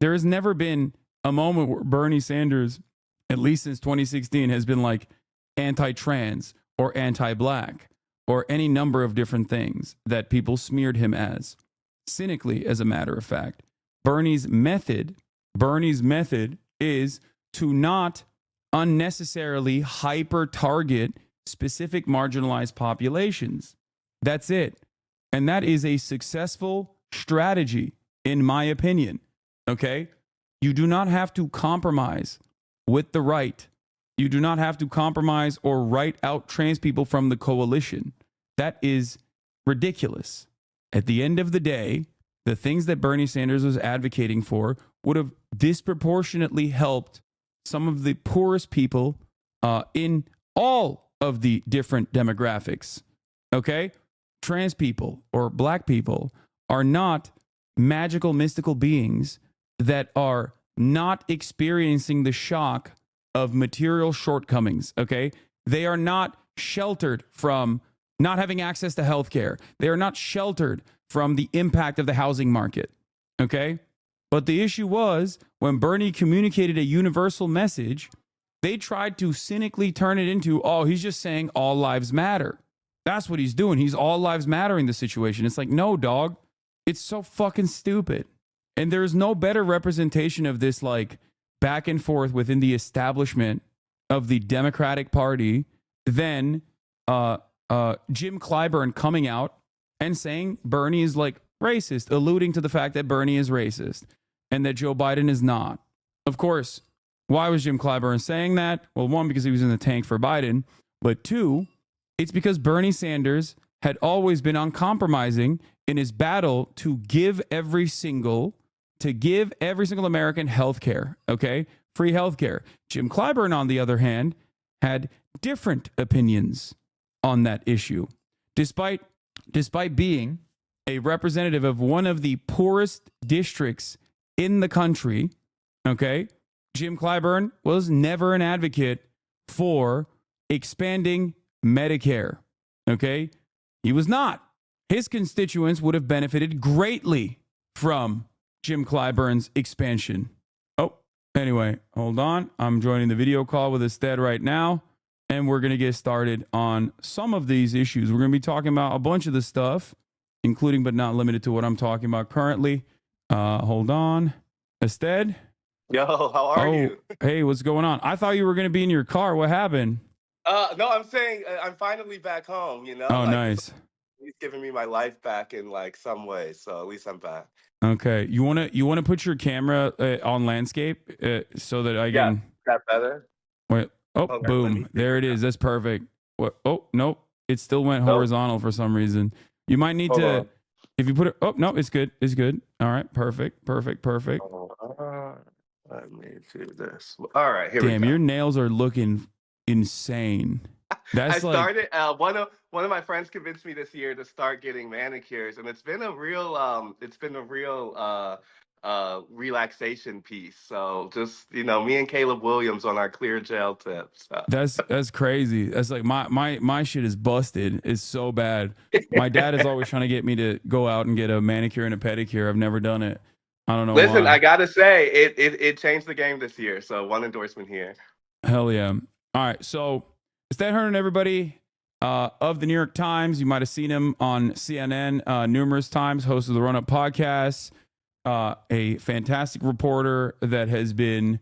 Speaker 1: There has never been a moment where Bernie Sanders, at least since 2016, has been like anti-trans or anti-black or any number of different things that people smeared him as. Cynically, as a matter of fact, Bernie's method is to not unnecessarily hyper-target specific marginalized populations. That's it. And that is a successful strategy, in my opinion. Okay? You do not have to compromise with the right. You do not have to compromise or write out trans people from the coalition. That is ridiculous. At the end of the day, the things that Bernie Sanders was advocating for would have disproportionately helped some of the poorest people in all of the different demographics. Okay? Trans people or black people are not magical, mystical beings that are not experiencing the shock of material shortcomings. Okay? They are not sheltered from not having access to healthcare. They are not sheltered from the impact of the housing market. Okay? But the issue was when Bernie communicated a universal message, they tried to cynically turn it into, oh, he's just saying all lives matter. That's what he's doing. He's all lives mattering the situation. It's like, no, dog. It's so fucking stupid. And there's no better representation of this, like, back and forth within the establishment of the Democratic Party than Jim Clyburn coming out and saying Bernie is, like, racist, alluding to the fact that Bernie is racist and that Joe Biden is not. Of course, why was Jim Clyburn saying that? Well, one, because he was in the tank for Biden, but two, it's because Bernie Sanders had always been uncompromising in his battle to give every single American health care, okay? Free health care. Jim Clyburn, on the other hand, had different opinions on that issue. Despite being a representative of one of the poorest districts in the country, okay, Jim Clyburn was never an advocate for expanding Medicare, okay? He was not. His constituents would have benefited greatly from Jim Clyburn's expansion. Oh, anyway, hold on. I'm joining the video call with ASTEAD right now, and we're going to get started on some of these issues. We're going to be talking about a bunch of the stuff, including but not limited to what I'm talking about currently. Hold on. ASTEAD?
Speaker 5: Yo, how are you?
Speaker 1: Hey, what's going on? I thought you were going to be in your car. What happened?
Speaker 5: No, I'm saying I'm finally back home, you know?
Speaker 1: Oh, nice.
Speaker 5: He's giving me my life back in like some way, so at least I'm back.
Speaker 1: Okay. You want to put your camera on landscape so that I can...
Speaker 5: Is that better?
Speaker 1: Wait. Oh, okay, boom. There it is. That's perfect. What? Oh, nope. It still went horizontal for some reason. You might need to... If you put it... Oh, no, it's good. It's good. All right. Perfect. Perfect. Perfect.
Speaker 5: Let me do this. All right, here we go.
Speaker 1: Damn, your nails are looking insane. That's
Speaker 5: I started one of my friends convinced me this year to start getting manicures, and it's been a real relaxation piece. So just, you know, me and Caleb Williams on our clear gel tips.
Speaker 1: That's crazy. That's like my shit is busted. It's so bad. My dad is always trying to get me to go out and get a manicure and a pedicure. I've never done it. I don't know.
Speaker 5: Listen,
Speaker 1: why.
Speaker 5: I gotta say, it changed the game this year. So one endorsement here.
Speaker 1: Hell yeah. All right. So ASTEAD HERNDON, everybody, of the New York Times. You might have seen him on CNN numerous times, host of the Run Up podcast. A fantastic reporter that has been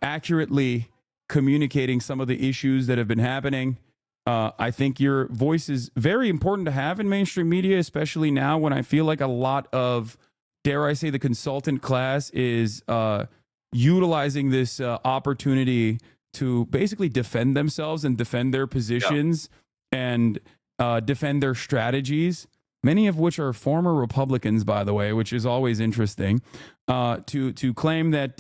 Speaker 1: accurately communicating some of the issues that have been happening. I think your voice is very important to have in mainstream media, especially now when I feel like a lot of, dare I say, the consultant class is utilizing this opportunity to basically defend themselves and defend their positions and defend their strategies, many of which are former Republicans, by the way, which is always interesting, to claim that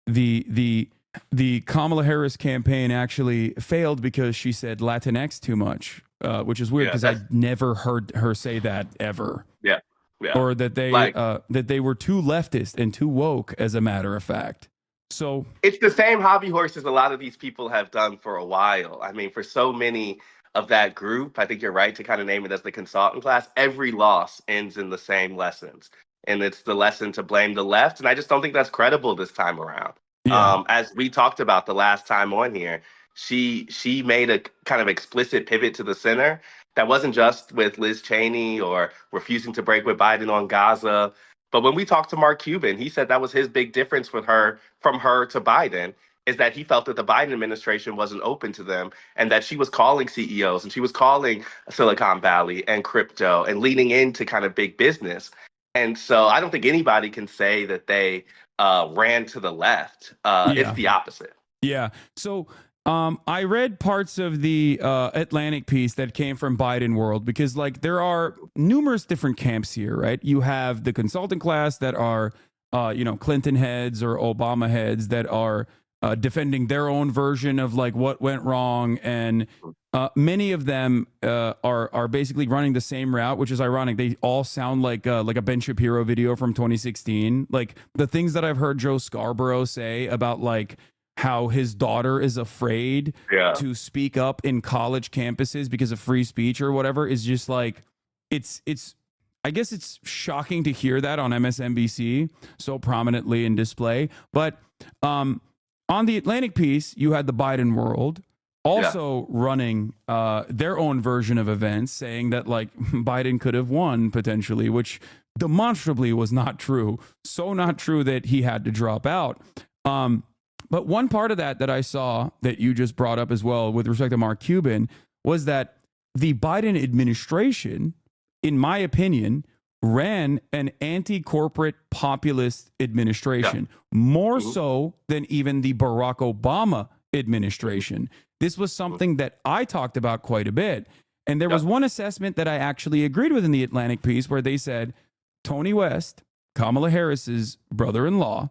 Speaker 1: the Kamala Harris campaign actually failed because she said Latinx too much, which is weird because I never heard her say that ever.
Speaker 5: Yeah. Yeah.
Speaker 1: Or that they were too leftist and too woke, as a matter of fact. So
Speaker 5: it's the same hobby horses a lot of these people have done for a while. I mean, for so many of that group, I think you're right to kind of name it as the consultant class. Every loss ends in the same lessons, and it's the lesson to blame the left. And I just don't think that's credible this time around. Yeah. As we talked about the last time on here, she made a kind of explicit pivot to the center. That wasn't just with Liz Cheney or refusing to break with Biden on Gaza. But when we talked to Mark Cuban, he said that was his big difference with her, from her to Biden, is that he felt that the Biden administration wasn't open to them and that she was calling CEOs and she was calling Silicon Valley and crypto and leaning into kind of big business. And so I don't think anybody can say that they ran to the left. It's the opposite.
Speaker 1: Yeah. So I read parts of the Atlantic piece that came from Biden World because, like, there are numerous different camps here, right? You have the consultant class that are, Clinton heads or Obama heads that are defending their own version of like what went wrong, and many of them are basically running the same route, which is ironic. They all sound like a Ben Shapiro video from 2016. Like the things that I've heard Joe Scarborough say about like how his daughter is afraid to speak up in college campuses because of free speech or whatever is just like, it's I guess it's shocking to hear that on MSNBC so prominently in display. But on the Atlantic piece, you had the Biden World also running their own version of events, saying that like Biden could have won potentially, which demonstrably was not true. So not true that he had to drop out. But one part of that I saw that you just brought up as well with respect to Mark Cuban was that the Biden administration, in my opinion, ran an anti-corporate populist administration, more so than even the Barack Obama administration. This was something that I talked about quite a bit. And there was one assessment that I actually agreed with in the Atlantic piece where they said Tony West, Kamala Harris's brother-in-law,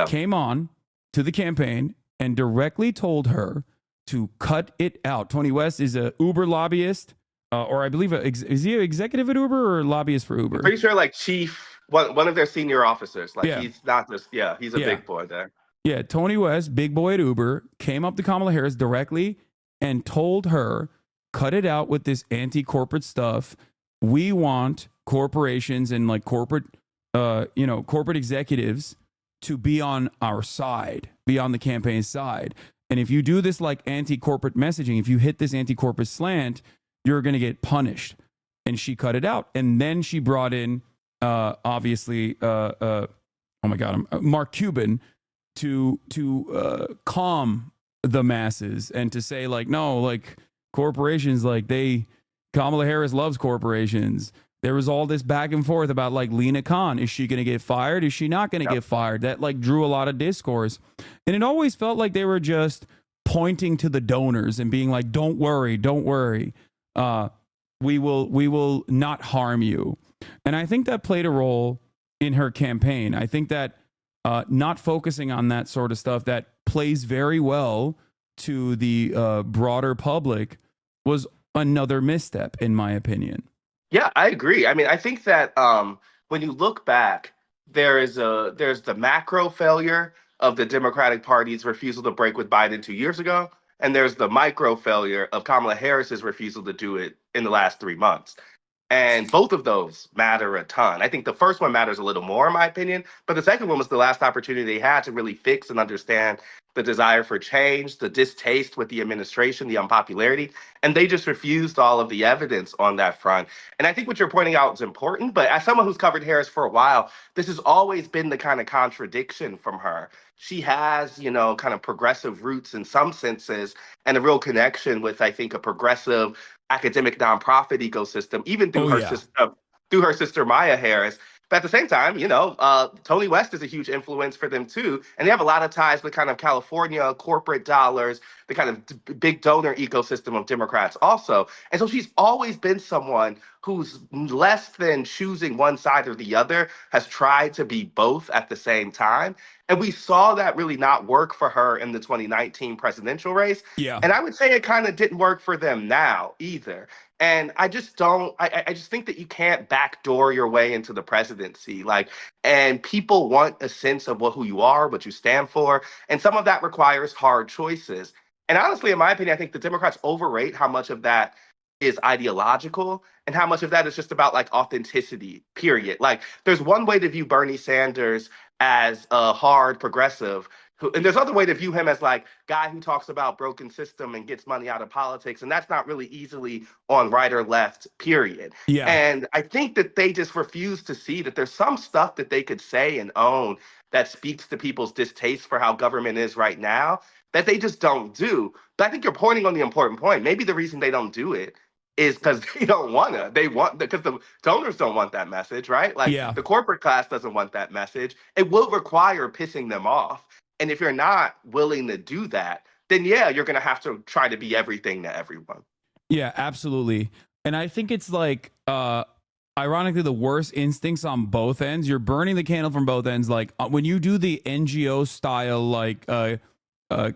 Speaker 1: came on to the campaign and directly told her to cut it out. Tony West is a Uber lobbyist, or I believe, is he an executive at Uber or lobbyist for Uber?
Speaker 5: I'm pretty sure like chief, one of their senior officers. Like he's not just, he's a big boy there.
Speaker 1: Yeah, Tony West, big boy at Uber, came up to Kamala Harris directly and told her, cut it out with this anti-corporate stuff. We want corporations and like corporate executives to be on our side, be on the campaign side. And if you do this like anti-corporate messaging, if you hit this anti-corporate slant, you're going to get punished. And she cut it out. And then she brought in, obviously, Mark Cuban to calm the masses and to say like, no, like corporations, like Kamala Harris loves corporations. There was all this back and forth about like Lena Khan. Is she going to get fired? Is she not going to get fired? That like drew a lot of discourse. And it always felt like they were just pointing to the donors and being like, don't worry. We will not harm you. And I think that played a role in her campaign. I think that not focusing on that sort of stuff that plays very well to the broader public was another misstep, in my opinion.
Speaker 5: Yeah, I agree. I mean, I think that when you look back, there's the macro failure of the Democratic Party's refusal to break with Biden 2 years ago, and there's the micro failure of Kamala Harris's refusal to do it in the last 3 months. And both of those matter a ton. I think the first one matters a little more, in my opinion, but the second one was the last opportunity they had to really fix and understand the desire for change, the distaste with the administration, the unpopularity, and they just refused all of the evidence on that front. And I think what you're pointing out is important, but as someone who's covered Harris for a while, this has always been the kind of contradiction from her. She has, kind of progressive roots in some senses and a real connection with, I think, a progressive academic nonprofit ecosystem, even through through her sister Maya Harris. But at the same time, Tony West is a huge influence for them too, and they have a lot of ties with kind of California corporate dollars, the kind of big donor ecosystem of Democrats also. And so she's always been someone who's less than choosing one side or the other, has tried to be both at the same time. And we saw that really not work for her in the 2019 presidential race.
Speaker 1: Yeah.
Speaker 5: And I would say it kind of didn't work for them now either. And I just think that you can't backdoor your way into the presidency. And people want a sense of who you are, what you stand for. And some of that requires hard choices. And honestly, in my opinion, I think the Democrats overrate how much of that is ideological and how much of that is just about authenticity, period. There's one way to view Bernie Sanders as a hard progressive, and there's other way to view him as guy who talks about broken system and gets money out of politics, and that's not really easily on right or left, period.
Speaker 1: Yeah.
Speaker 5: And I think that they just refuse to see that there's some stuff that they could say and own that speaks to people's distaste for how government is right now that they just don't do. But I think you're pointing on the important point. Maybe the reason they don't do it is because they don't want to. Because the donors don't want that message, right? The corporate class doesn't want that message. It will require pissing them off. And if you're not willing to do that, then you're going to have to try to be everything to everyone.
Speaker 1: Yeah, absolutely. And I think it's ironically, the worst instincts on both ends. You're burning the candle from both ends. When you do the NGO style,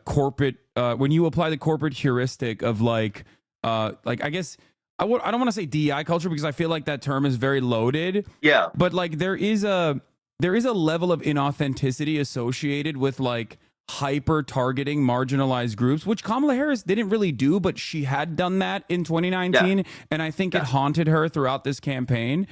Speaker 1: corporate, when you apply the corporate heuristic of I guess I don't want to say DEI culture because I feel like that term is very loaded.
Speaker 5: Yeah.
Speaker 1: But there is a level of inauthenticity associated with hyper targeting marginalized groups, which Kamala Harris didn't really do, but she had done that in 2019. Yeah. And I think it haunted her throughout this campaign,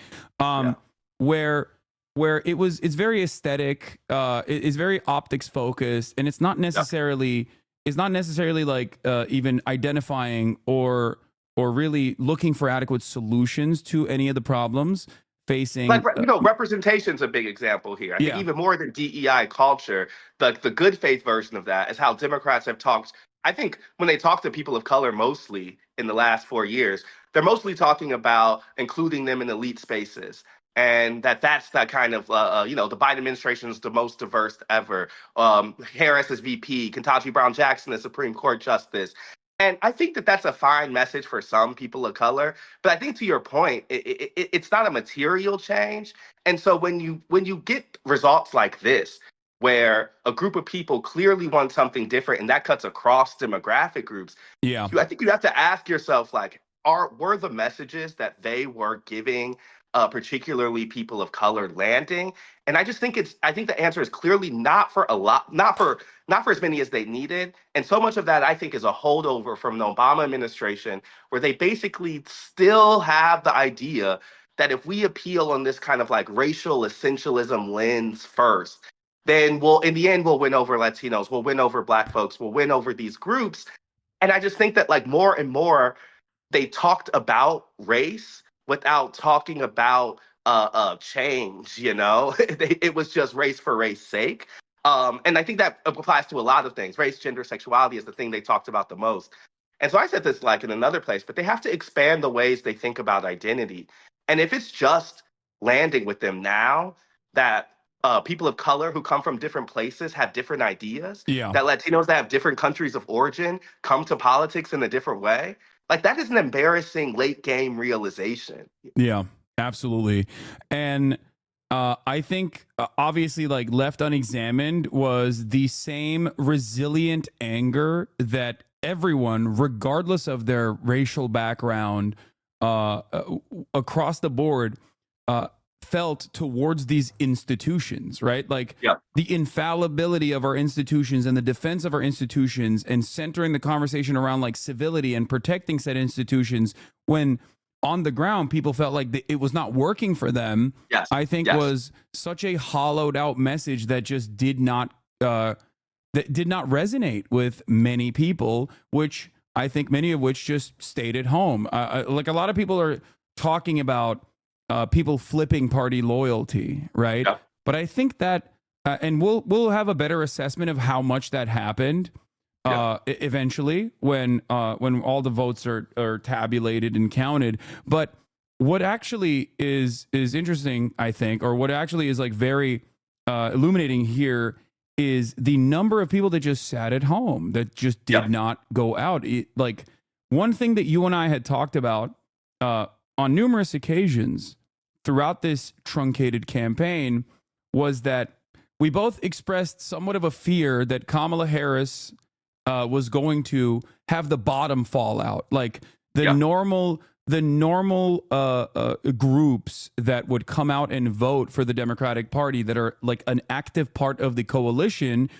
Speaker 1: where it's very aesthetic, it's very optics focused, and it's not necessarily even identifying or really looking for adequate solutions to any of the problems facing.
Speaker 5: Representation's a big example here. I think even more than DEI culture, the good faith version of that is how Democrats have talked. I think when they talk to people of color mostly in the last 4 years, they're mostly talking about including them in elite spaces. And that's that kind of, the Biden administration is the most diverse ever. Harris as VP, Ketanji Brown Jackson as Supreme Court Justice. And I think that that's a fine message for some people of color. But I think to your point, it's not a material change. And so when you get results like this, where a group of people clearly want something different, and that cuts across demographic groups, I think you have to ask yourself, were the messages that they were giving, particularly people of color, landing? And I think the answer is clearly not for as many as they needed. And so much of that, I think, is a holdover from the Obama administration, where they basically still have the idea that if we appeal on this kind of racial essentialism lens first, then in the end, we'll win over Latinos, we'll win over Black folks, we'll win over these groups. And I just think that more and more they talked about race without talking about change, It was just race for race sake. And I think that applies to a lot of things. Race, gender, sexuality is the thing they talked about the most. And so I said this in another place, but they have to expand the ways they think about identity. And if it's just landing with them now that people of color who come from different places have different ideas, that Latinos that have different countries of origin come to politics in a different way, that is an embarrassing late game realization.
Speaker 1: Yeah, absolutely. And I think obviously left unexamined was the same resilient anger that everyone, regardless of their racial background, across the board, felt towards these institutions, right? Like the infallibility of our institutions and the defense of our institutions and centering the conversation around like civility and protecting said institutions when on the ground people felt like it was not working for them. I think was such a hollowed out message that just did not resonate with many people, which I think many of which just stayed at home. Like a lot of people are talking about people flipping party loyalty, right? But I think that, and we'll have a better assessment of how much that happened eventually when all the votes are tabulated and counted. But what actually is interesting, I think, or what actually is like very illuminating here is the number of people that just sat at home, that just did not go out. Like one thing that you and I had talked about on numerous occasions throughout this truncated campaign was that we both expressed somewhat of a fear that Kamala Harris was going to have the bottom fall out, like the normal groups that would come out and vote for the Democratic Party that are like an active part of the coalition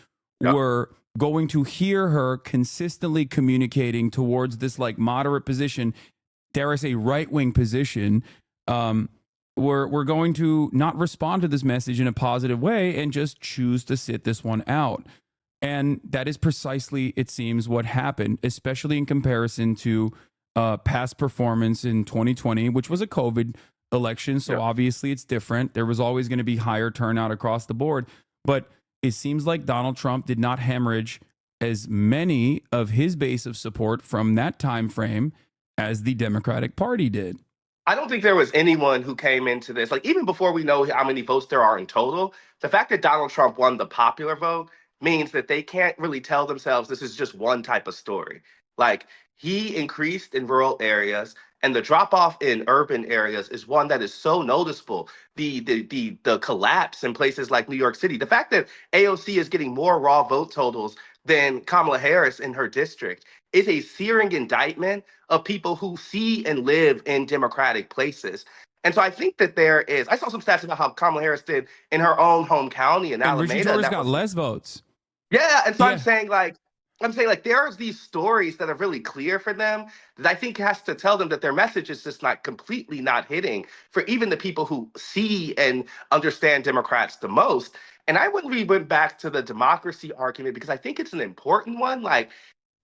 Speaker 1: were going to hear her consistently communicating towards this like moderate position, dare I say right-wing position. We're going to not respond to this message in a positive way and just choose to sit this one out. And that is precisely, it seems, what happened, especially in comparison to past performance in 2020, which was a COVID election. So obviously it's different. There was always going to be higher turnout across the board. But it seems like Donald Trump did not hemorrhage as many of his base of support from that time frame as the Democratic Party did.
Speaker 5: I don't think there was anyone who came into this, like even before we know how many votes there are in total, the fact that Donald Trump won the popular vote means that they can't really tell themselves this is just one type of story. Like he increased in rural areas and the drop off in urban areas is one that is so noticeable. The collapse in places like New York City, the fact that AOC is getting more raw vote totals than Kamala Harris in her district is a searing indictment of people who see and live in Democratic places. And so I think that I saw some stats about how Kamala Harris did in her own home county in Alameda.
Speaker 1: Richie Torres got less votes.
Speaker 5: Yeah, and so I'm saying there are these stories that are really clear for them that I think has to tell them that their message is just not completely not hitting for even the people who see and understand Democrats the most. And I really went back to the democracy argument because I think it's an important one. Like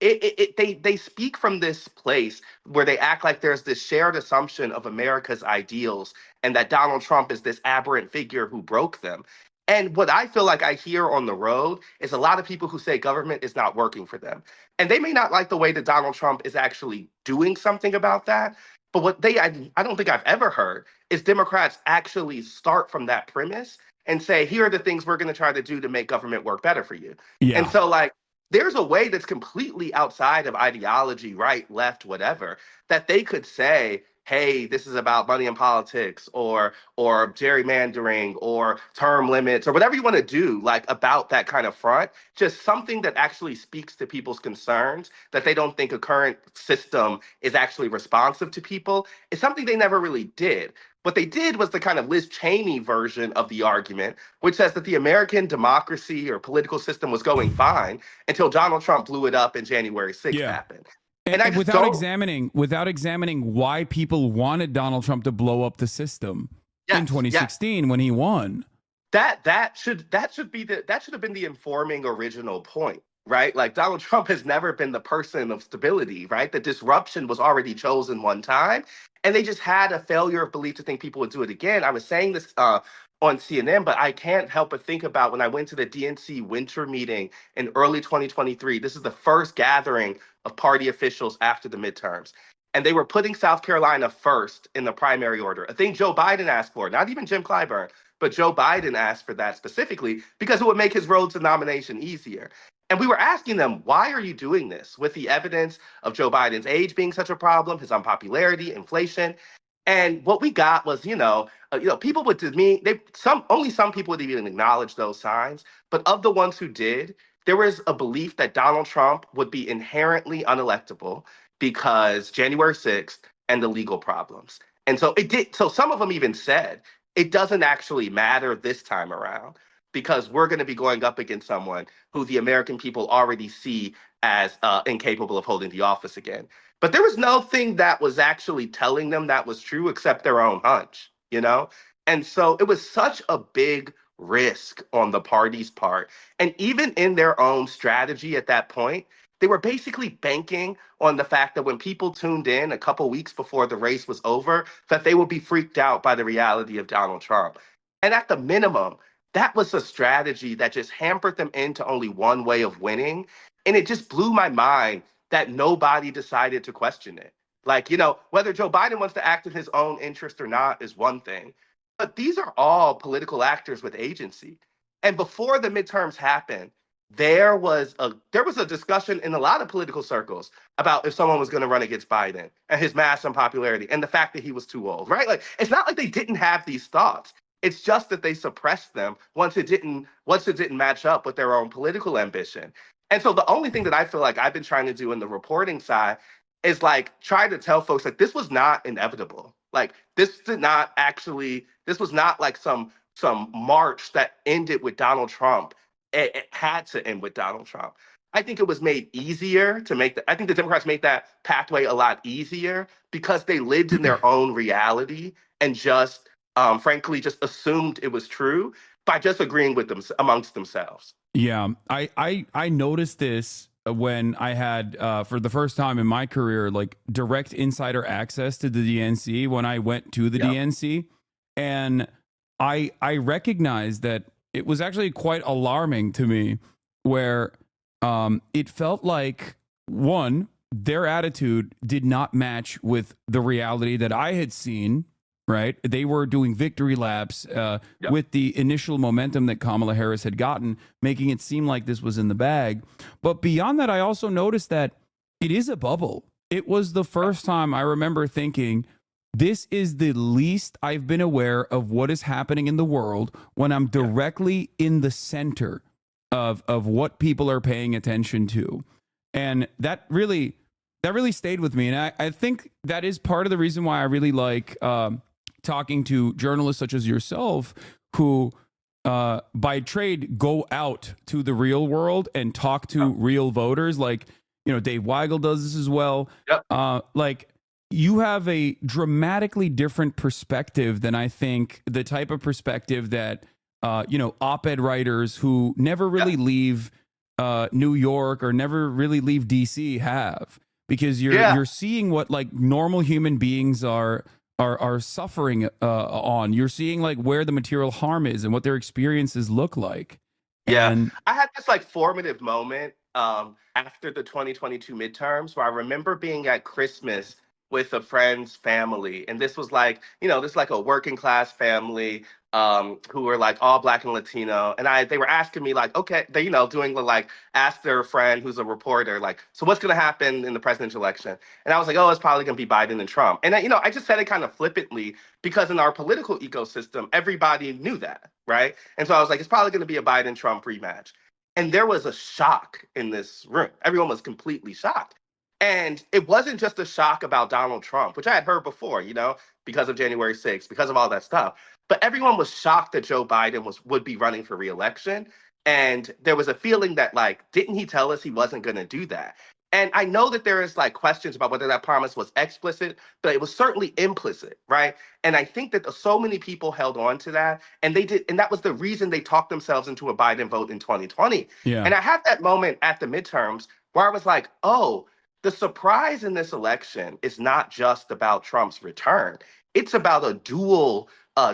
Speaker 5: they speak from this place where they act like there's this shared assumption of America's ideals and that Donald Trump is this aberrant figure who broke them. And what I feel like I hear on the road is a lot of people who say government is not working for them. And they may not like the way that Donald Trump is actually doing something about that. But what I don't think I've ever heard is Democrats actually start from that premise and say, here are the things we're going to try to do to make government work better for you. And so there's a way that's completely outside of ideology, right, left, whatever, that they could say, hey, this is about money in politics or gerrymandering or term limits or whatever you want to do, like about that kind of front, just something that actually speaks to people's concerns, that they don't think a current system is actually responsive to people, is something they never really did. What they did was the kind of Liz Cheney version of the argument, which says that the American democracy or political system was going fine until Donald Trump blew it up and January 6th happened.
Speaker 1: And without examining why people wanted Donald Trump to blow up the system in 2016 when he won.
Speaker 5: That should have been the informing original point, right? Like Donald Trump has never been the person of stability, right? The disruption was already chosen one time. And they just had a failure of belief to think people would do it again. I was saying this on CNN, but I can't help but think about when I went to the DNC winter meeting in early 2023. This is the first gathering of party officials after the midterms. And they were putting South Carolina first in the primary order, a thing Joe Biden asked for, not even Jim Clyburn, but Joe Biden asked for that specifically because it would make his road to nomination easier. And we were asking them, why are you doing this with the evidence of Joe Biden's age being such a problem, his unpopularity, inflation? And what we got was, people would, to me, only some people would even acknowledge those signs. But of the ones who did, there was a belief that Donald Trump would be inherently unelectable because January 6th and the legal problems. And so it did. So some of them even said, it doesn't actually matter this time around because we're going to be going up against someone who the American people already see as incapable of holding the office again. But there was nothing that was actually telling them that was true except their own hunch, you know? And so it was such a big risk on the party's part. And even in their own strategy at that point, they were basically banking on the fact that when people tuned in a couple weeks before the race was over, that they would be freaked out by the reality of Donald Trump. And at the minimum, that was a strategy that just hampered them into only one way of winning. And it just blew my mind that nobody decided to question it. Like, you know, whether Joe Biden wants to act in his own interest or not is one thing. But these are all political actors with agency. And before the midterms happened, there was a discussion in a lot of political circles about if someone was going to run against Biden and his mass unpopularity and the fact that he was too old, right? Like, it's not like they didn't have these thoughts. It's just that they suppressed them once it didn't match up with their own political ambition. And so the only thing that I feel like I've been trying to do in the reporting side is like try to tell folks like this was not inevitable. Like this was not like some march that ended with Donald Trump. It had to end with Donald Trump. I think it was made easier to I think the Democrats made that pathway a lot easier because they lived in their own reality and just frankly just assumed it was true by just agreeing with them amongst themselves.
Speaker 1: Yeah, I noticed this when I had for the first time in my career like direct insider access to the DNC when I went to the DNC, and I recognized that it was actually quite alarming to me where it felt like, one, their attitude did not match with the reality that I had seen, right? They were doing victory laps with the initial momentum that Kamala Harris had gotten, making it seem like this was in the bag. But beyond that, I also noticed that it is a bubble. It was the first time I remember thinking, this is the least I've been aware of what is happening in the world when I'm directly in the center of what people are paying attention to. And that really stayed with me. And I think that is part of the reason why I really like talking to journalists such as yourself who by trade go out to the real world and talk to real voters. Like, you know, Dave Weigel does this as well. Like, you have a dramatically different perspective than I think the type of perspective that, you know, op-ed writers who never really leave New York or never really leave DC have, because you're seeing what like normal human beings are suffering on. You're seeing like where the material harm is and what their experiences look like.
Speaker 5: Yeah,
Speaker 1: and
Speaker 5: I had this like formative moment after the 2022 midterms where I remember being at Christmas with a friend's family. And this was like, you know, this is like a working class family who were like all Black and Latino. And they were asking me like, okay, they, you know, doing the like, ask their friend who's a reporter, like, so what's going to happen in the presidential election? And I was like, oh, it's probably going to be Biden and Trump. And, you know, I just said it kind of flippantly because in our political ecosystem, everybody knew that, right? And so I was like, it's probably going to be a Biden-Trump rematch. And there was a shock in this room. Everyone was completely shocked. And it wasn't just a shock about Donald Trump, which I had heard before, you know, because of January 6th, because of all that stuff. But everyone was shocked that Joe Biden would be running for re-election. And there was a feeling that, like, didn't he tell us he wasn't going to do that? And I know that there is, like, questions about whether that promise was explicit, but it was certainly implicit, right? And I think that so many people held on to that. And they did. And that was the reason they talked themselves into a Biden vote in 2020.
Speaker 1: Yeah.
Speaker 5: And I had that moment at the midterms where I was like, oh, the surprise in this election is not just about Trump's return. It's about a dual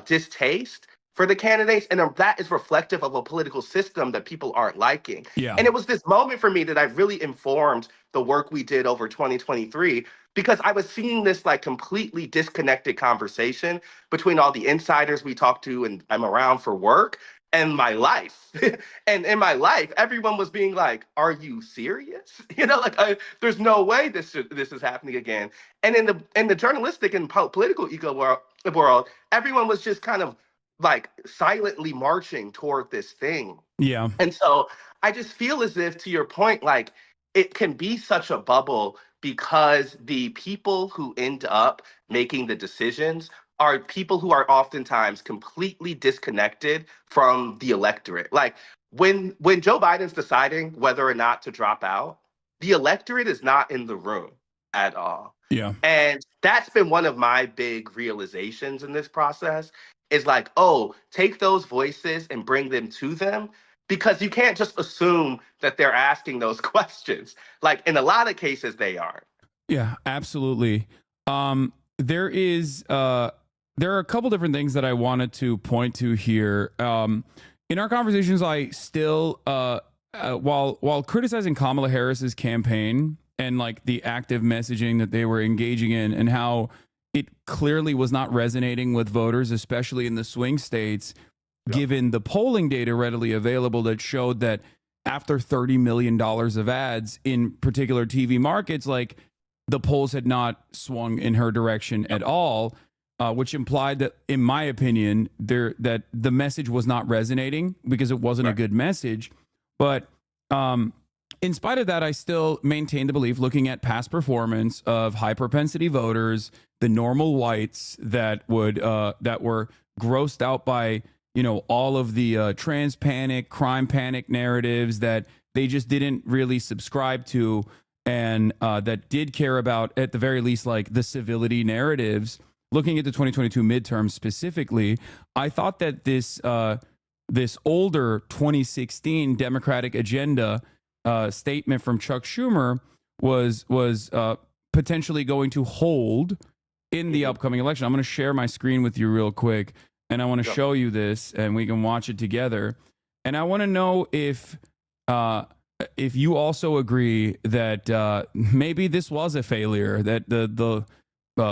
Speaker 5: distaste for the candidates, and that is reflective of a political system that people aren't liking.
Speaker 1: Yeah.
Speaker 5: And it was this moment for me that I really informed the work we did over 2023, because I was seeing this like completely disconnected conversation between all the insiders we talked to and I'm around for work and my life. And in my life, everyone was being like, are you serious? You know, like, there's no way this is happening again. And in the journalistic and political world, everyone was just kind of like silently marching toward this thing.
Speaker 1: Yeah.
Speaker 5: And so I just feel as if, to your point, like, it can be such a bubble because the people who end up making the decisions are people who are oftentimes completely disconnected from the electorate. Like when Joe Biden's deciding whether or not to drop out, the electorate is not in the room at all.
Speaker 1: Yeah.
Speaker 5: And that's been one of my big realizations in this process is like, oh, take those voices and bring them to them, because you can't just assume that they're asking those questions. Like in a lot of cases, they aren't.
Speaker 1: Yeah, absolutely. There are a couple different things that I wanted to point to here. In our conversations, I still, while criticizing Kamala Harris's campaign and like the active messaging that they were engaging in and how it clearly was not resonating with voters, especially in the swing states, given the polling data readily available that showed that after $30 million of ads in particular TV markets, like the polls had not swung in her direction at all, which implied that, in my opinion, that the message was not resonating because it wasn't a good message. But in spite of that, I still maintain the belief, looking at past performance of high propensity voters, the normal whites that were grossed out by all of the trans panic, crime panic narratives that they just didn't really subscribe to, and that did care about, at the very least, like the civility narratives. Looking at the 2022 midterms specifically, I thought that this older 2016 Democratic agenda statement from Chuck Schumer was potentially going to hold in the upcoming election. I'm going to share my screen with you real quick, and I want to show you this, and we can watch it together. And I want to know if you also agree that maybe this was a failure, that the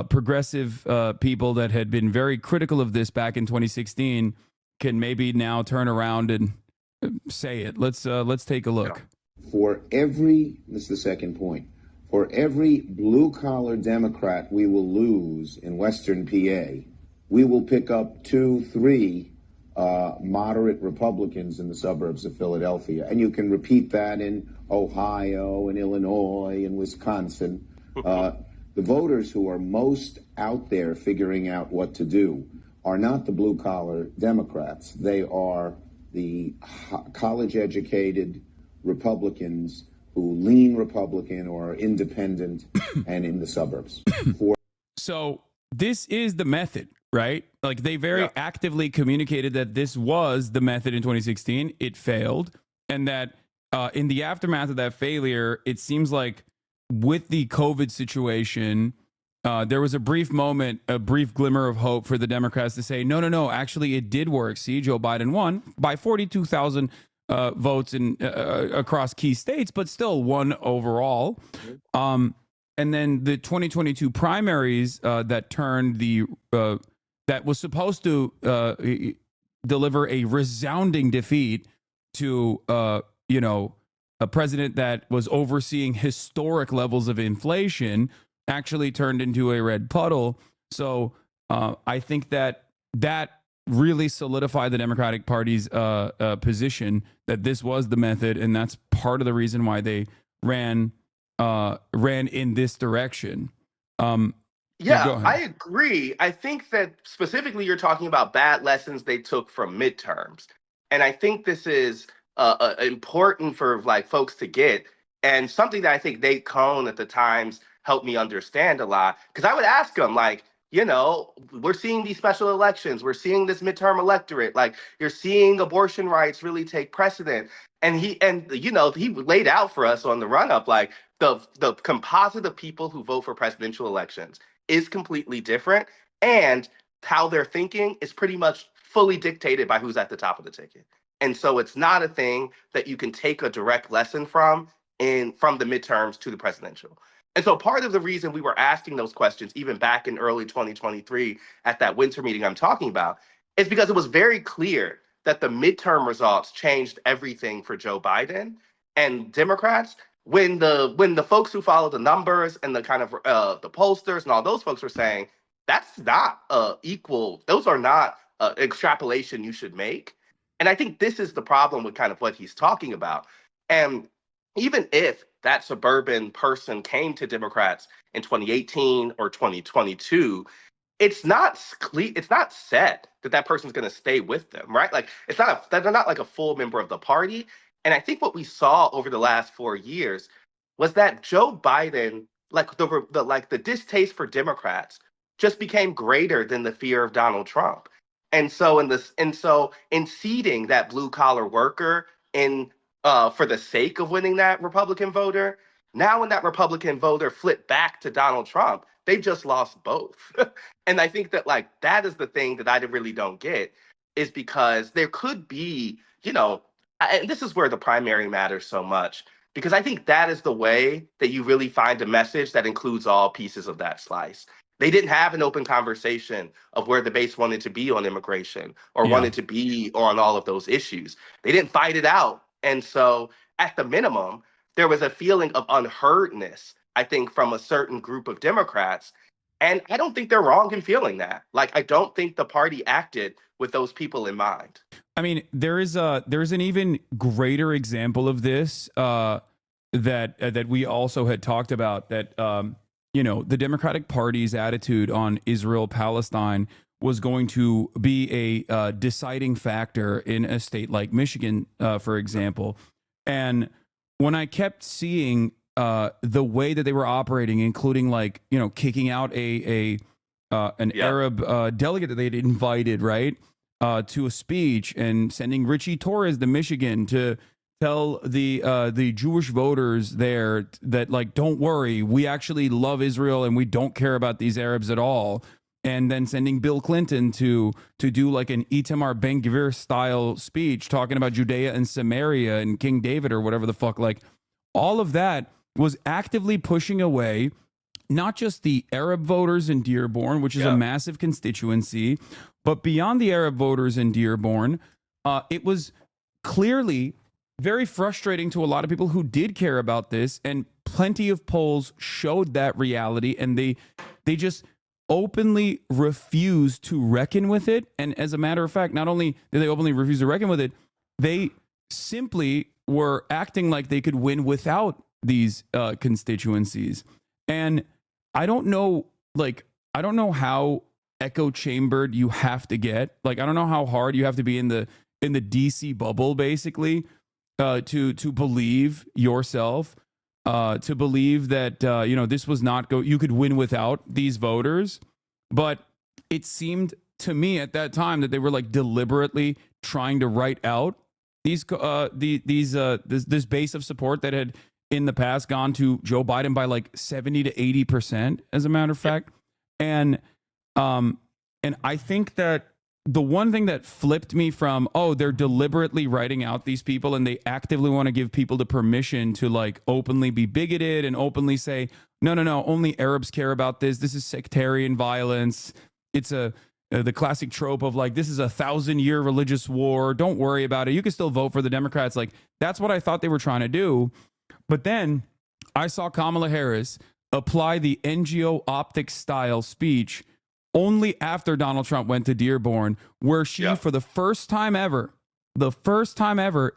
Speaker 1: progressive people that had been very critical of this back in 2016 can maybe now turn around and say it. Let's take a look.
Speaker 6: This is the second point. For every blue-collar Democrat we will lose in Western PA, we will pick up 2-3 moderate Republicans in the suburbs of Philadelphia. And you can repeat that in Ohio and Illinois and Wisconsin. The voters who are most out there figuring out what to do are not the blue-collar Democrats. They are the college-educated Republicans who lean Republican or are independent and in the suburbs.
Speaker 1: So this is the method, right? Like they very actively communicated that this was the method in 2016. It failed. And that in the aftermath of that failure, it seems like with the COVID situation, there was a brief moment, a brief glimmer of hope for the Democrats to say, no, actually it did work. See, Joe Biden won by 42,000 votes in across key states, but still won overall. And then the 2022 primaries that turned that was supposed to deliver a resounding defeat to a president that was overseeing historic levels of inflation, actually turned into a red puddle. So I think that really solidified the Democratic Party's position that this was the method, and that's part of the reason why they ran in this direction.
Speaker 5: I agree. I think that specifically you're talking about bad lessons they took from midterms, and I think this is important for like folks to get, and something that I think Nate Cohn at the Times helped me understand a lot, because I would ask him like, we're seeing these special elections. We're seeing this midterm electorate. Like you're seeing abortion rights really take precedent. And he laid out for us on the run up, like the composite of people who vote for presidential elections is completely different. And how they're thinking is pretty much fully dictated by who's at the top of the ticket. And so it's not a thing that you can take a direct lesson from the midterms to the presidential. And so part of the reason we were asking those questions, even back in early 2023 at that winter meeting I'm talking about, is because it was very clear that the midterm results changed everything for Joe Biden and Democrats. When the folks who follow the numbers and the kind of the pollsters and all those folks were saying, that's not equal, those are not extrapolation you should make. And I think this is the problem with kind of what he's talking about. And even if that suburban person came to Democrats in 2018 or 2022, it's not it's not said that that person's going to stay with them, right? Like it's not they're not like a full member of the party. And I think what we saw over the last 4 years was that Joe Biden, like the distaste for Democrats, just became greater than the fear of Donald Trump. And so in seeding that blue collar worker in for the sake of winning that Republican voter, now when that Republican voter flipped back to Donald Trump, they've just lost both. And I think that like that is the thing that I really don't get, is because there could be, and this is where the primary matters so much, because I think that is the way that you really find a message that includes all pieces of that slice. They didn't have an open conversation of where the base wanted to be on immigration or wanted to be on all of those issues. They didn't fight it out. And so at the minimum, there was a feeling of unheardness, I think, from a certain group of Democrats. And I don't think they're wrong in feeling that. Like, I don't think the party acted with those people in mind.
Speaker 1: I mean, there's an even greater example of this that we also had talked about, that the Democratic Party's attitude on Israel-Palestine was going to be a deciding factor in a state like Michigan, for example. And when I kept seeing the way that they were operating, including like, kicking out an Arab delegate that they'd invited, right, to a speech, and sending Richie Torres to Michigan to tell the Jewish voters there that, like, don't worry, we actually love Israel and we don't care about these Arabs at all. And then sending Bill Clinton to do like an Itamar Ben-Gvir style speech talking about Judea and Samaria and King David or whatever the fuck. Like, all of that was actively pushing away not just the Arab voters in Dearborn, which is a massive constituency, but beyond the Arab voters in Dearborn, it was clearly very frustrating to a lot of people who did care about this, and plenty of polls showed that reality, and they just openly refused to reckon with it. And as a matter of fact, not only did they openly refuse to reckon with it, they simply were acting like they could win without these constituencies. And I don't know how echo chambered you have to get. Like, I don't know how hard you have to be in the DC bubble, basically, to believe yourself, to believe that this was not you could win without these voters. But it seemed to me at that time that they were like deliberately trying to write out this base of support that had in the past gone to Joe Biden by like 70 to 80%, as a matter of fact. And I think that the one thing that flipped me from, they're deliberately writing out these people and they actively want to give people the permission to like openly be bigoted and openly say, no, only Arabs care about this. This is sectarian violence. It's the classic trope of like, this is 1,000-year religious war. Don't worry about it. You can still vote for the Democrats. Like, that's what I thought they were trying to do. But then I saw Kamala Harris apply the NGO optics style speech only after Donald Trump went to Dearborn, where she, for the first time ever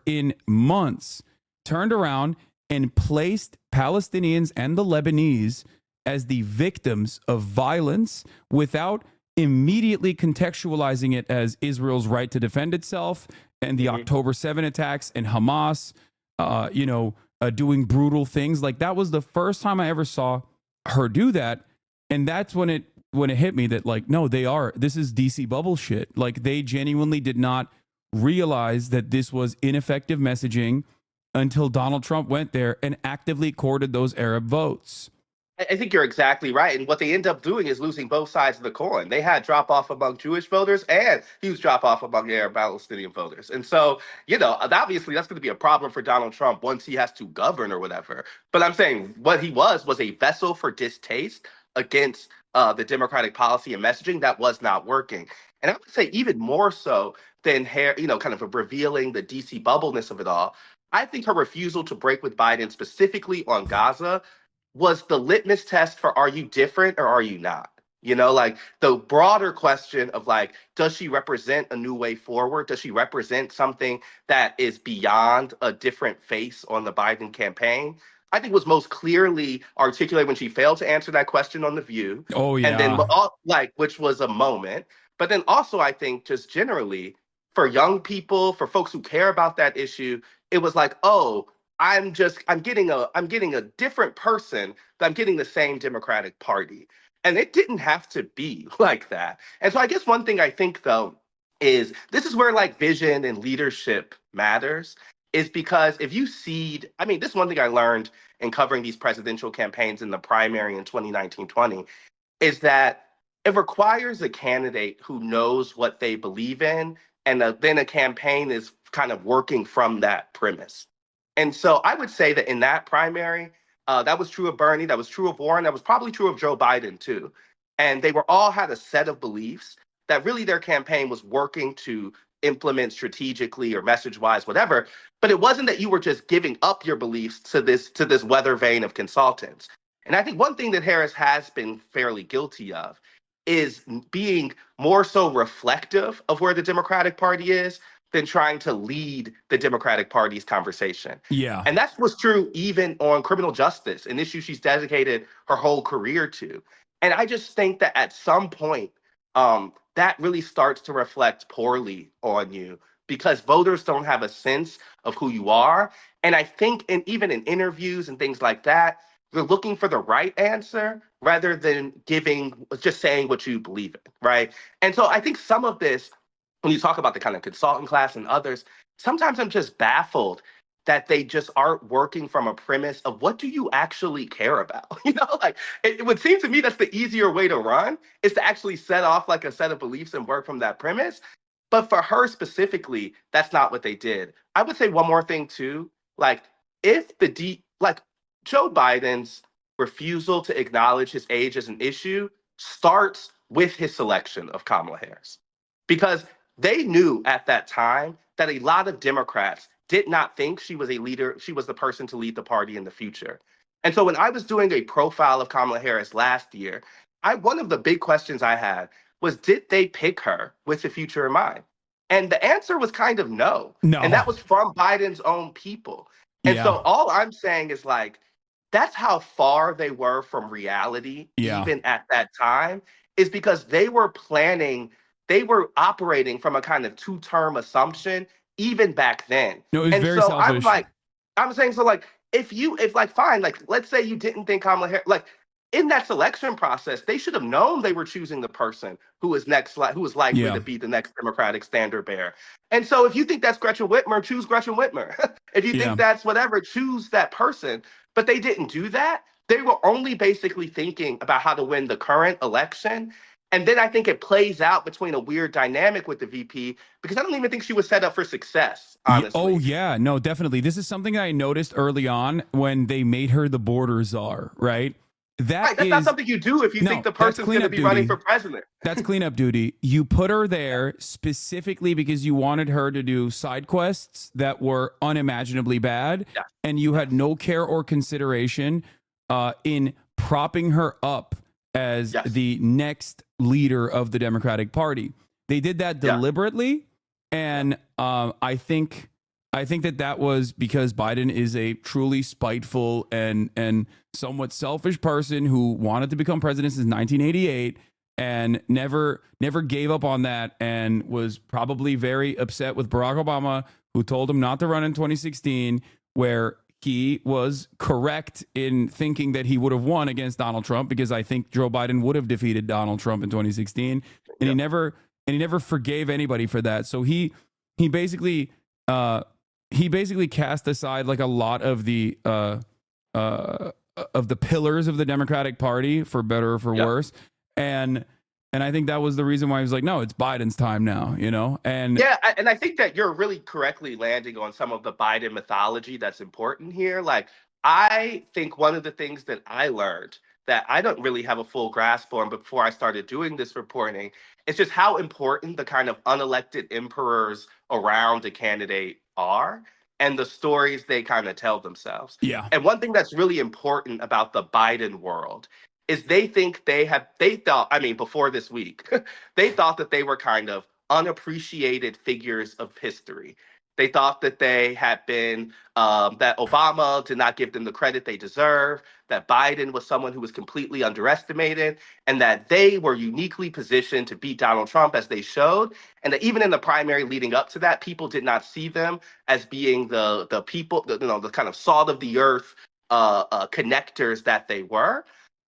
Speaker 1: in months, turned around and placed Palestinians and the Lebanese as the victims of violence without immediately contextualizing it as Israel's right to defend itself and the October 7 attacks and Hamas, doing brutal things. Like, that was the first time I ever saw her do that. And that's when it hit me that, like, no, this is DC bubble shit. Like, they genuinely did not realize that this was ineffective messaging until Donald Trump went there and actively courted those Arab votes.
Speaker 5: I think you're exactly right. And what they end up doing is losing both sides of the coin. They had drop off among Jewish voters and huge drop off among Arab Palestinian voters. And so, obviously that's going to be a problem for Donald Trump once he has to govern or whatever. But I'm saying what he was a vessel for distaste against the Democratic policy and messaging that was not working. And I would say even more so than kind of revealing the DC bubbleness of it all, I think her refusal to break with Biden specifically on Gaza was the litmus test for, are you different or are you not? Like the broader question of like, does she represent a new way forward? Does she represent something that is beyond a different face on the Biden campaign? I think was most clearly articulated when she failed to answer that question on The View.
Speaker 1: Oh, yeah.
Speaker 5: And then, which was a moment. But then also, I think just generally for young people, for folks who care about that issue, it was like, oh, I'm getting a different person, but I'm getting the same Democratic Party. And it didn't have to be like that. And so I guess one thing I think, though, is this is where like vision and leadership matters, is because if you seed, I mean, this is one thing I learned in covering these presidential campaigns in the primary in 2019-20, is that it requires a candidate who knows what they believe in, and then a campaign is kind of working from that premise. And so I would say that in that primary, that was true of Bernie, that was true of Warren, that was probably true of Joe Biden too. And they were all had a set of beliefs that really their campaign was working to implement strategically or message-wise, whatever. But it wasn't that you were just giving up your beliefs to this weather vane of consultants. And I think one thing that Harris has been fairly guilty of is being more so reflective of where the Democratic Party is than trying to lead the Democratic Party's conversation.
Speaker 1: Yeah.
Speaker 5: And that was true even on criminal justice, an issue she's dedicated her whole career to. And I just think that at some point, that really starts to reflect poorly on you because voters don't have a sense of who you are. And I think even in interviews and things like that, you're looking for the right answer rather than just saying what you believe in, right? And so I think some of this, when you talk about the kind of consultant class and others, sometimes I'm just baffled that they just aren't working from a premise of what do you actually care about? Like it would seem to me that's the easier way to run, is to actually set off like a set of beliefs and work from that premise. But for her specifically, that's not what they did. I would say one more thing too, like if Joe Biden's refusal to acknowledge his age as an issue starts with his selection of Kamala Harris, because they knew at that time that a lot of Democrats did not think she was a leader, she was the person to lead the party in the future. And so when I was doing a profile of Kamala Harris last year, one of the big questions I had was, did they pick her with the future in mind? And the answer was kind of no. And that was from Biden's own people. And so all I'm saying is like, that's how far they were from reality, even at that time, is because they were operating from a kind of two-term assumption even back then.
Speaker 1: No, it's very selfish.
Speaker 5: I'm saying, so like, fine, like, let's say you didn't think Kamala Harris, like, in that selection process, they should have known they were choosing the person who was likely to be the next Democratic standard bearer. And so if you think that's Gretchen Whitmer, choose Gretchen Whitmer. If you think that's whatever, choose that person. But they didn't do that. They were only basically thinking about how to win the current election. And then I think it plays out between a weird dynamic with the VP, because I don't even think she was set up for success, honestly.
Speaker 1: Oh, yeah. No, definitely. This is something I noticed early on when they made her the border czar, right?
Speaker 5: That's not something you do if you think the person's going to be running for president.
Speaker 1: That's cleanup duty. You put her there specifically because you wanted her to do side quests that were unimaginably bad, and you had no care or consideration in propping her up as the next leader of the Democratic Party. They did that deliberately, and I think that was because Biden is a truly spiteful and somewhat selfish person who wanted to become president since 1988 and never gave up on that, and was probably very upset with Barack Obama, who told him not to run in 2016, where he was correct in thinking that he would have won against Donald Trump, because I think Joe Biden would have defeated Donald Trump in 2016, and he never forgave anybody for that. So he basically cast aside like a lot of the pillars of the Democratic Party, for better or for worse, and I think that was the reason why he was like, no, it's Biden's time now, And
Speaker 5: and I think that you're really correctly landing on some of the Biden mythology that's important here. Like, I think one of the things that I learned that I don't really have a full grasp on before I started doing this reporting is just how important the kind of unelected emperors around a candidate are, and the stories they kind of tell themselves.
Speaker 1: Yeah.
Speaker 5: And one thing that's really important about the Biden world is they thought, before this week, they thought that they were kind of unappreciated figures of history. They thought that they had been, that Obama did not give them the credit they deserve, that Biden was someone who was completely underestimated, and that they were uniquely positioned to beat Donald Trump as they showed. And that even in the primary leading up to that, people did not see them as being the people, the kind of salt of the earth connectors that they were.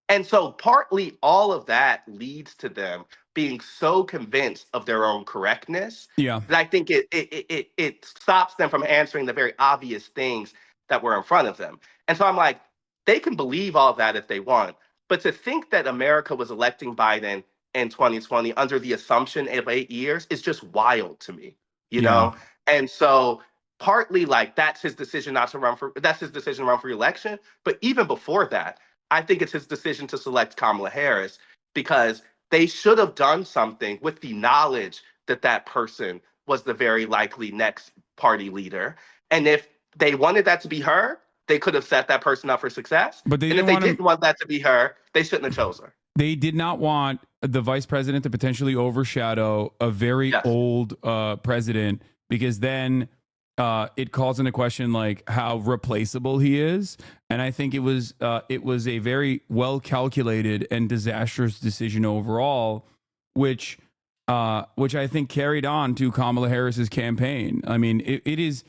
Speaker 5: And so partly all of that leads to them being so convinced of their own correctness that I think it stops them from answering the very obvious things that were in front of them. And so I'm like, they can believe all that if they want, but to think that America was electing Biden in 2020 under the assumption of 8 years is just wild to me, you know? And so partly like that's his decision to run for re-election. But even before that, I think it's his decision to select Kamala Harris because they should have done something with the knowledge that that person was the very likely next party leader. And if they wanted that to be her, they could have set that person up for success. But if they didn't want that to be her, they shouldn't have chose her.
Speaker 1: They did not want the vice president to potentially overshadow a very old president, because then it calls into question like how replaceable he is. And I think it was a very well calculated and disastrous decision overall, which I think carried on to Kamala Harris's campaign. I mean, it is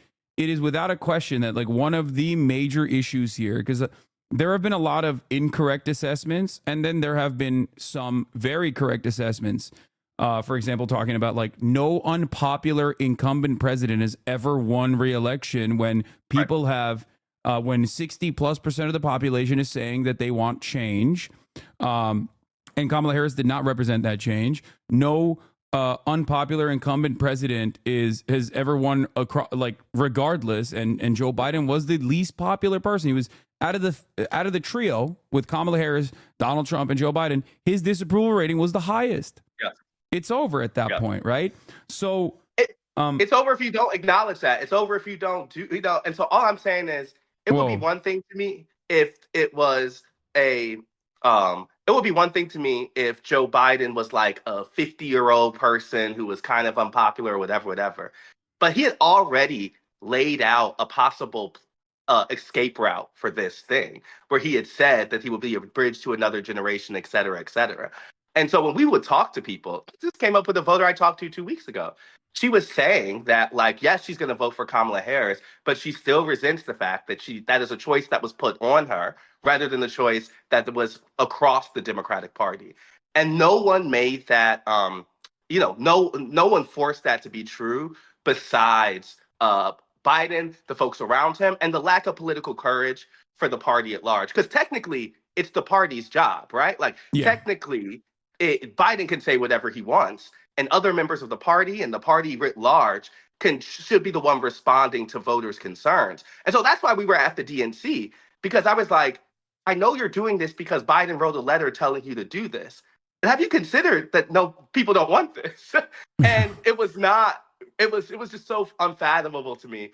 Speaker 1: without a question that like one of the major issues here, because there have been a lot of incorrect assessments, and then there have been some very correct assessments. For example, talking about like no unpopular incumbent president has ever won re-election when people have, when 60+% of the population is saying that they want change. And Kamala Harris did not represent that change. No unpopular incumbent president has ever won like regardless. And Joe Biden was the least popular person. He was out of the trio with Kamala Harris, Donald Trump, and Joe Biden. His disapproval rating was the highest. Yeah. It's over at that point, right? So
Speaker 5: it's over if you don't acknowledge that. It's over if you don't do, and so all I'm saying is it would be one thing to me if it was it would be one thing to me if Joe Biden was like a 50-year-old person who was kind of unpopular or whatever. But he had already laid out a possible escape route for this thing, where he had said that he would be a bridge to another generation, et cetera, et cetera. And so when we would talk to people, this came up with a voter I talked to 2 weeks ago. She was saying that, like, yes, she's going to vote for Kamala Harris, but she still resents the fact that that is a choice that was put on her rather than the choice that was across the Democratic Party. And no one made that, no one forced that to be true besides Biden, the folks around him, and the lack of political courage for the party at large. Because technically, it's the party's job, right? Like, technically, Biden can say whatever he wants, and other members of the party and the party writ large should be the one responding to voters' concerns. And so that's why we were at the DNC, because I was like, I know you're doing this because Biden wrote a letter telling you to do this. And have you considered that no, people don't want this? And it was just so unfathomable to me.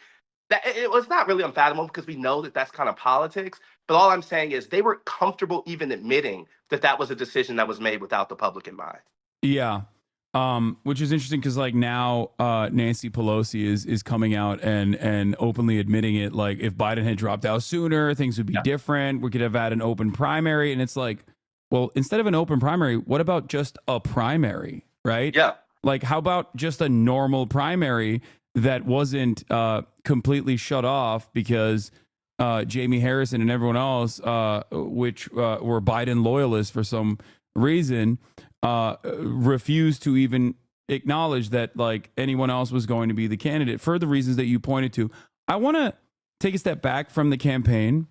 Speaker 5: That it was not really unfathomable because we know that that's kind of politics. But all I'm saying is they were comfortable even admitting that that was a decision that was made without the public in mind.
Speaker 1: Yeah. Which is interesting because like now Nancy Pelosi is coming out and openly admitting it. Like if Biden had dropped out sooner, things would be different. We could have had an open primary. And it's like, well, instead of an open primary, what about just a primary, right? Yeah. Like how about just a normal primary that wasn't completely shut off because Jamie Harrison and everyone else, which were Biden loyalists for some reason, refused to even acknowledge that like anyone else was going to be the candidate for the reasons that you pointed to. I want to take a step back from the campaign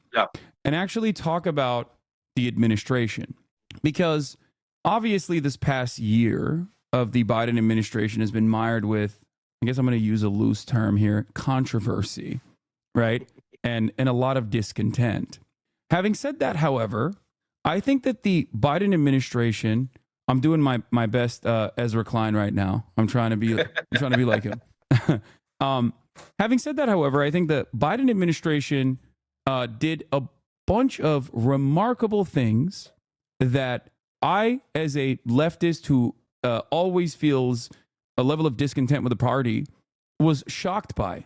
Speaker 1: and actually talk about the administration, because obviously this past year of the Biden administration has been mired with, I guess I'm going to use a loose term here, controversy, right? And a lot of discontent. Having said that, however, I think that the Biden administration, I'm doing my best Ezra Klein right now. I'm trying to be like him. Having said that, however, I think the Biden administration did a bunch of remarkable things that I, as a leftist who always feels a level of discontent with the party, was shocked by.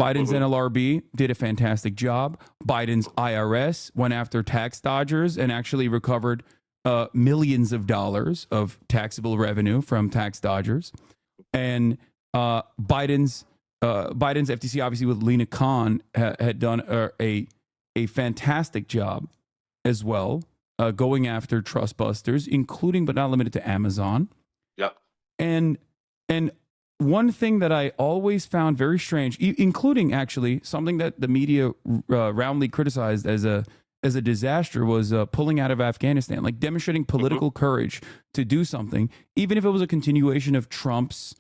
Speaker 1: Biden's NLRB did a fantastic job. Biden's IRS went after tax dodgers and actually recovered millions of dollars of taxable revenue from tax dodgers. And Biden's FTC, obviously with Lena Khan, had done a fantastic job as well, going after trust busters, including but not limited to Amazon.
Speaker 5: Yep.
Speaker 1: And one thing that I always found very strange, including actually something that the media roundly criticized as a disaster, was pulling out of Afghanistan, like demonstrating political courage to do something, even if it was a continuation of Trump's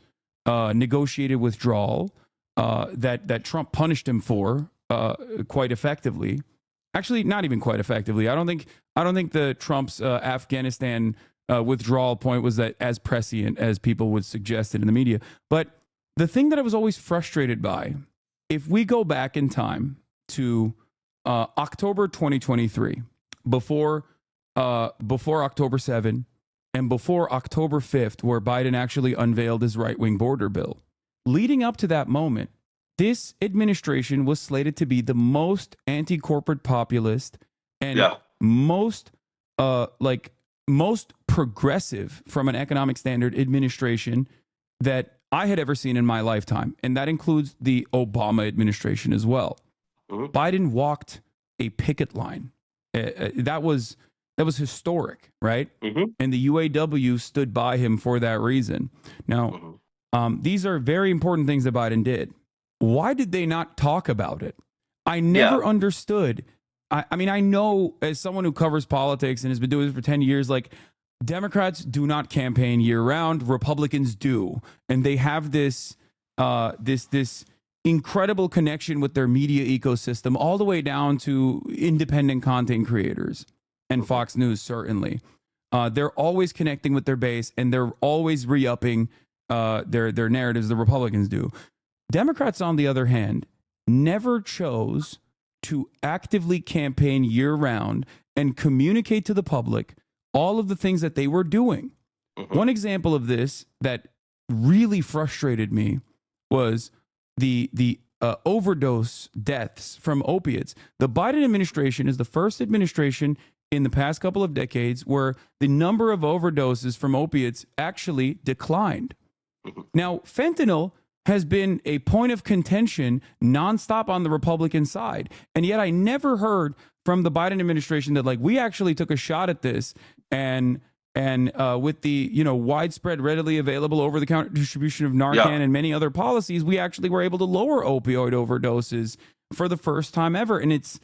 Speaker 1: negotiated withdrawal that Trump punished him for quite effectively. Actually, not even quite effectively. I don't think the Trump's Afghanistan withdrawal point was that as prescient as people would suggest it in the media. But the thing that I was always frustrated by, if we go back in time to October 2023, before October 7 and before October 5th, where Biden actually unveiled his right-wing border bill, leading up to that moment, this administration was slated to be the most anti-corporate populist and most progressive from an economic standard administration that I had ever seen in my lifetime. And that includes the Obama administration as well. Biden walked a picket line. That was historic, right? And the UAW stood by him for that reason. Now, these are very important things that Biden did. Why did they not talk about it? I never understood. I mean, I know as someone who covers politics and has been doing this for 10 years, like, Democrats do not campaign year round. Republicans do. And they have this incredible connection with their media ecosystem, all the way down to independent content creators and Fox News, certainly. They're always connecting with their base, and they're always re-upping their narratives. The Republicans do. Democrats, on the other hand, never chose to actively campaign year-round and communicate to the public all of the things that they were doing. One example of this that really frustrated me was the overdose deaths from opiates. The Biden administration is the first administration in the past couple of decades where the number of overdoses from opiates actually declined. Now, fentanyl has been a point of contention nonstop on the Republican side. And yet I never heard from the Biden administration that, like, we actually took a shot at this and with the, widespread, readily available over-the-counter distribution of Narcan and many other policies, we actually were able to lower opioid overdoses for the first time ever. And it's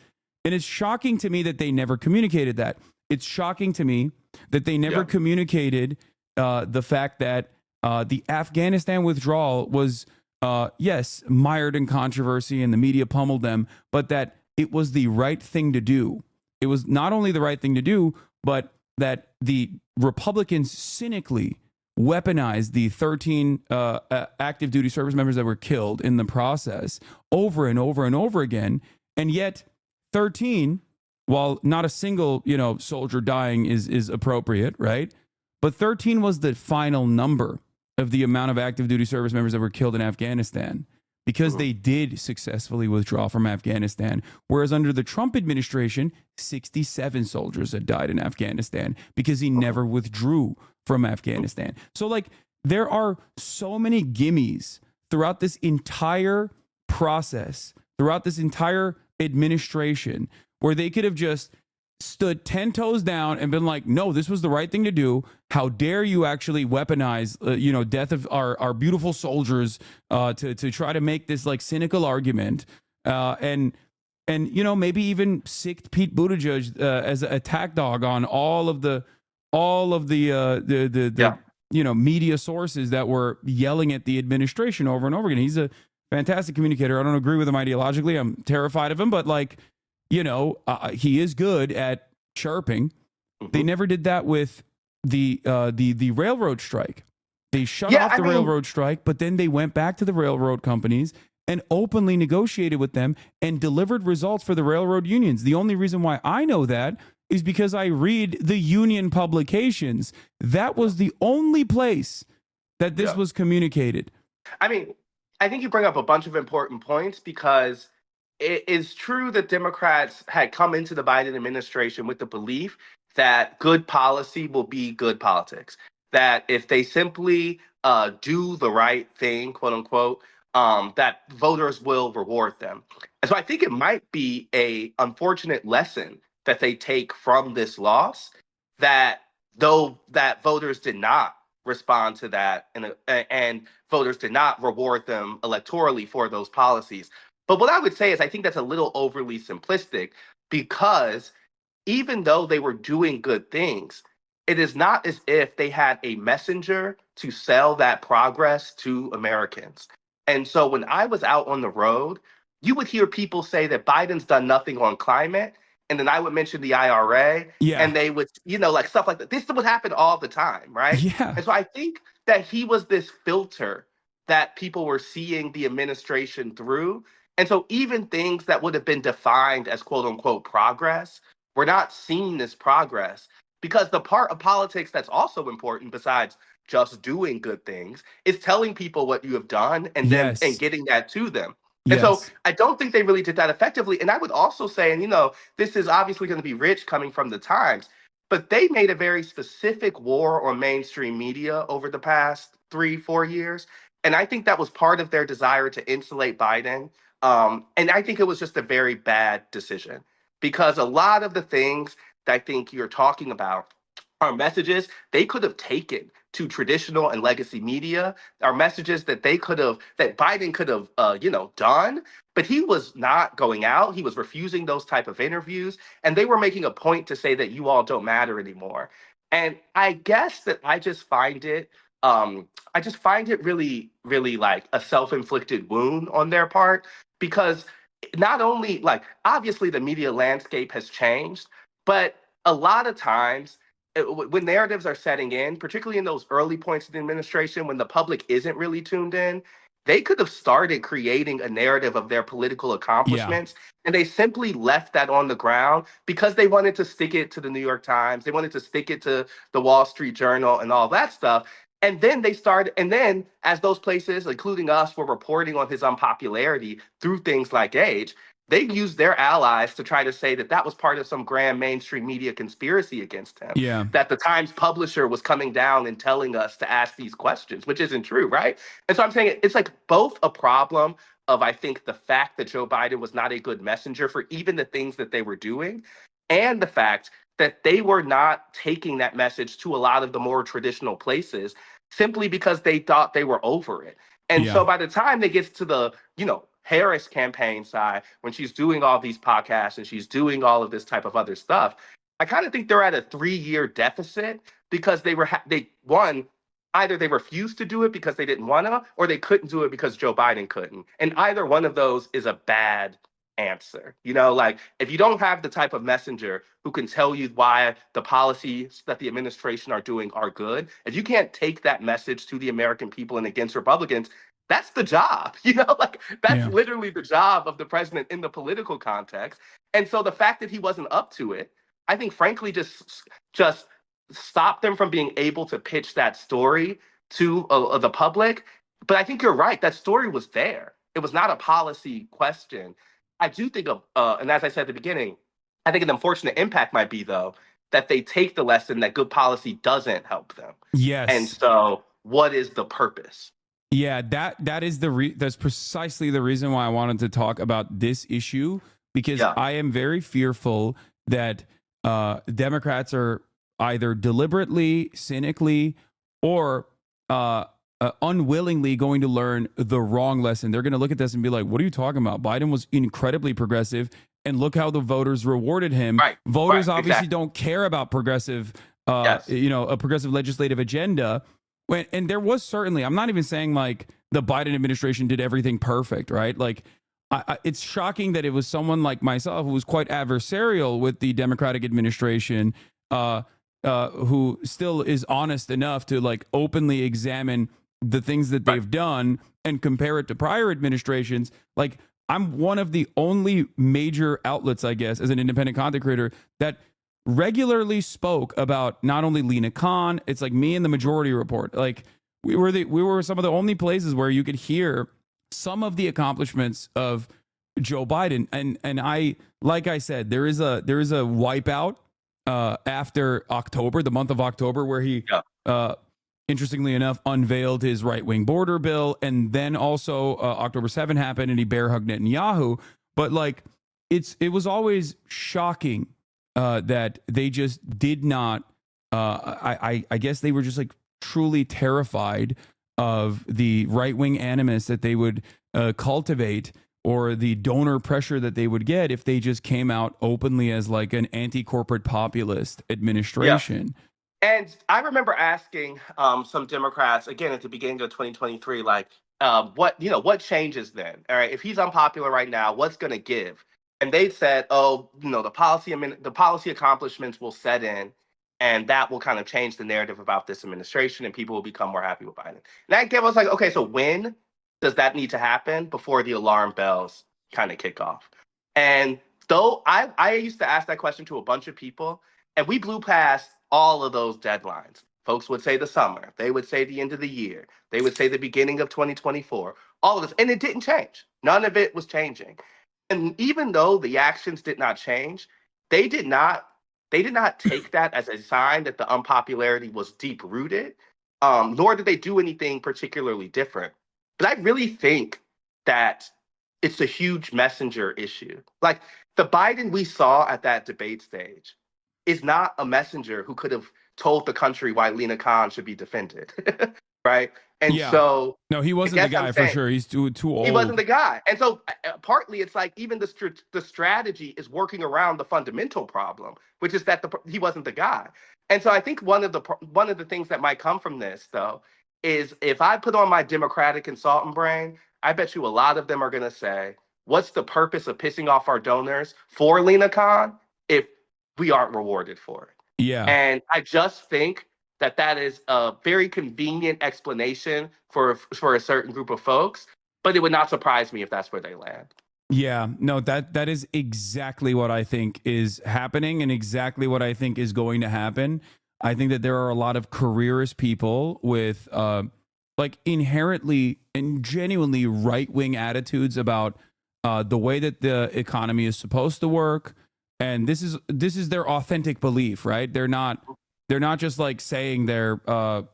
Speaker 1: shocking to me that they never communicated that. It's shocking to me that they never communicated the fact that the Afghanistan withdrawal was, yes, mired in controversy and the media pummeled them, but that it was the right thing to do. It was not only the right thing to do, but that the Republicans cynically weaponized the 13 active duty service members that were killed in the process over and over and over again. And yet 13, while not a single, soldier dying is appropriate, right? But 13 was the final number of the amount of active duty service members that were killed in Afghanistan, because they did successfully withdraw from Afghanistan. Whereas under the Trump administration, 67 soldiers had died in Afghanistan because he never withdrew from Afghanistan. So, like, there are so many gimmies throughout this entire process, throughout this entire administration, where they could have just stood 10 toes down and been like, no, this was the right thing to do. How dare you actually weaponize, death of our beautiful soldiers to try to make this, like, cynical argument. And maybe even sicked Pete Buttigieg as an attack dog on all of the media sources that were yelling at the administration over and over again. He's a fantastic communicator. I don't agree with him ideologically. I'm terrified of him, but, like, he is good at chirping. They never did that with the railroad strike. They shut off the railroad strike, but then they went back to the railroad companies and openly negotiated with them and delivered results for the railroad unions. The only reason why I know that is because I read the union publications. That was the only place that this was communicated.
Speaker 5: I mean, I think you bring up a bunch of important points because it is true that Democrats had come into the Biden administration with the belief that good policy will be good politics. That if they simply do the right thing, quote unquote, that voters will reward them. And so I think it might be a unfortunate lesson that they take from this loss, that though that voters did not respond to that and voters did not reward them electorally for those policies. But what I would say is I think that's a little overly simplistic, because even though they were doing good things, it is not as if they had a messenger to sell that progress to Americans. And so when I was out on the road, you would hear people say that Biden's done nothing on climate. And then I would mention the IRA, and they would, like stuff like that. This would happen all the time, right?
Speaker 1: Yeah.
Speaker 5: And so I think that he was this filter that people were seeing the administration through. And so even things that would have been defined as quote unquote progress were not seen as progress, because the part of politics that's also important besides just doing good things is telling people what you have done and then and getting that to them. And so I don't think they really did that effectively. And I would also say, and this is obviously going to be rich coming from the Times, but they made a very specific war on mainstream media over the past 3-4 years. And I think that was part of their desire to insulate Biden. And I think it was just a very bad decision, because a lot of the things that I think you're talking about are messages they could have taken to traditional and legacy media, are messages that that Biden could have, done, but he was not going out. He was refusing those type of interviews, and they were making a point to say that you all don't matter anymore. And I guess that I just find it really, really like a self-inflicted wound on their part, because not only obviously the media landscape has changed, but a lot of times when narratives are setting in, particularly in those early points of the administration, when the public isn't really tuned in, they could have started creating a narrative of their political accomplishments, and they simply left that on the ground because they wanted to stick it to the New York Times, they wanted to stick it to the Wall Street Journal and all that stuff. And then as those places, including us, were reporting on his unpopularity through things like age, they used their allies to try to say that that was part of some grand mainstream media conspiracy against him.
Speaker 1: Yeah.
Speaker 5: That the Times publisher was coming down and telling us to ask these questions, which isn't true, right? And so I'm saying it's like both a problem of, I think, the fact that Joe Biden was not a good messenger for even the things that they were doing, and the fact that they were not taking that message to a lot of the more traditional places simply because they thought they were over it. And so by the time they get to the, Harris campaign side, when she's doing all these podcasts and she's doing all of this type of other stuff, I kind of think they're at a 3-year deficit, because either they refused to do it because they didn't want to, or they couldn't do it because Joe Biden couldn't. And either one of those is a bad answer. If you don't have the type of messenger who can tell you why the policies that the administration are doing are good, if you can't take that message to the American people and against Republicans, that's the job, that's literally the job of the president in the political context. And so the fact that he wasn't up to it, I think, frankly, just stopped them from being able to pitch that story to the public. But I think you're right. That story was there. It was not a policy question. I do think and as I said at the beginning, I think an unfortunate impact might be, though, that they take the lesson that good policy doesn't help them.
Speaker 1: Yes.
Speaker 5: And so what is the purpose?
Speaker 1: Yeah, that is that's precisely the reason why I wanted to talk about this issue, because I am very fearful that Democrats are either deliberately, cynically, or unwillingly going to learn the wrong lesson. They're going to look at this and be like, what are you talking about? Biden was incredibly progressive, and look how the voters rewarded him. Voters obviously don't care about progressive, a progressive legislative agenda. And there was certainly, I'm not even saying like the Biden administration did everything perfect, right? It's shocking that it was someone like myself who was quite adversarial with the Democratic administration, who still is honest enough to openly examine the things that they've done and compare it to prior administrations. I'm one of the only major outlets, I guess, as an independent content creator that regularly spoke about not only Lena Khan, it's like me and the Majority Report. We were some of the only places where you could hear some of the accomplishments of Joe Biden. And like I said, there is a wipeout after October, the month of October, where he interestingly enough unveiled his right-wing border bill, and then also October 7 happened and he bear hugged Netanyahu. But like it was always shocking that they just did not I guess they were just like truly terrified of the right-wing animus that they would cultivate, or the donor pressure that they would get if they just came out openly as like an anti-corporate populist administration.
Speaker 5: And I remember asking some Democrats again at the beginning of 2023, like, what changes then? All right, if he's unpopular right now, what's going to give? And they said, oh, the policy accomplishments will set in, and that will kind of change the narrative about this administration, and people will become more happy with Biden. And that gave us like, okay, so when does that need to happen before the alarm bells kind of kick off? And though I used to ask that question to a bunch of people, and we blew past all of those deadlines. Folks would say the summer. They would say the end of the year. They would say the beginning of 2024. All of this. And it didn't change. None of it was changing. And even though the actions did not change, they did not take that as a sign that the unpopularity was deep-rooted, nor did they do anything particularly different. But I really think that it's a huge messenger issue. Like, the Biden we saw at that debate stage is not a messenger who could have told the country why Lena Khan should be defended, right? And so...
Speaker 1: No, he wasn't the guy for sure. He's too old.
Speaker 5: He wasn't the guy. And so partly it's like even the strategy is working around the fundamental problem, which is that he wasn't the guy. And so I think one of the things that might come from this, though, is if I put on my Democratic consultant brain, I bet you a lot of them are going to say, what's the purpose of pissing off our donors for Lena Khan if we aren't rewarded for it?
Speaker 1: Yeah.
Speaker 5: And I just think that is a very convenient explanation for a certain group of folks, but it would not surprise me if that's where they land.
Speaker 1: Yeah, no, that is exactly what I think is happening, and exactly what I think is going to happen. I think that there are a lot of careerist people with like inherently and genuinely right-wing attitudes about the way that the economy is supposed to work. And this is their authentic belief, right? They're not just like saying they're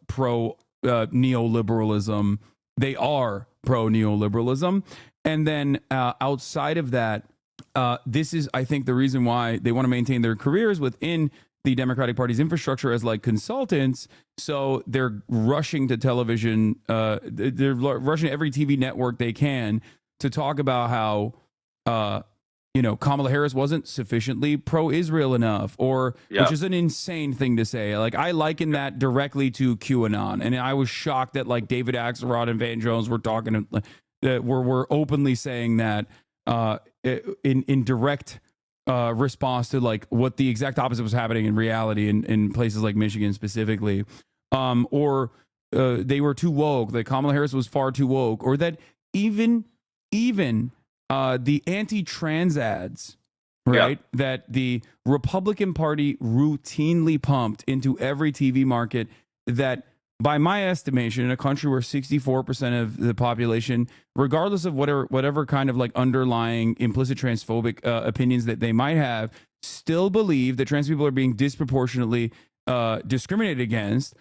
Speaker 1: pro neoliberalism. They are pro neoliberalism. And then outside of that, this is, I think, the reason why they want to maintain their careers within the Democratic Party's infrastructure as like consultants. So they're rushing to television. They're rushing to every TV network they can to talk about how, Kamala Harris wasn't sufficiently pro-Israel enough, which is an insane thing to say. Like, I liken that directly to QAnon. And I was shocked that like David Axelrod and Van Jones were talking, were openly saying that in direct response to like what the exact opposite was happening in reality in places like Michigan specifically. Or they were too woke, that Kamala Harris was far too woke, or that even the anti-trans ads, right, that the Republican Party routinely pumped into every TV market, that by my estimation, in a country where 64% of the population, regardless of whatever kind of like underlying implicit transphobic opinions that they might have, still believe that trans people are being disproportionately discriminated against.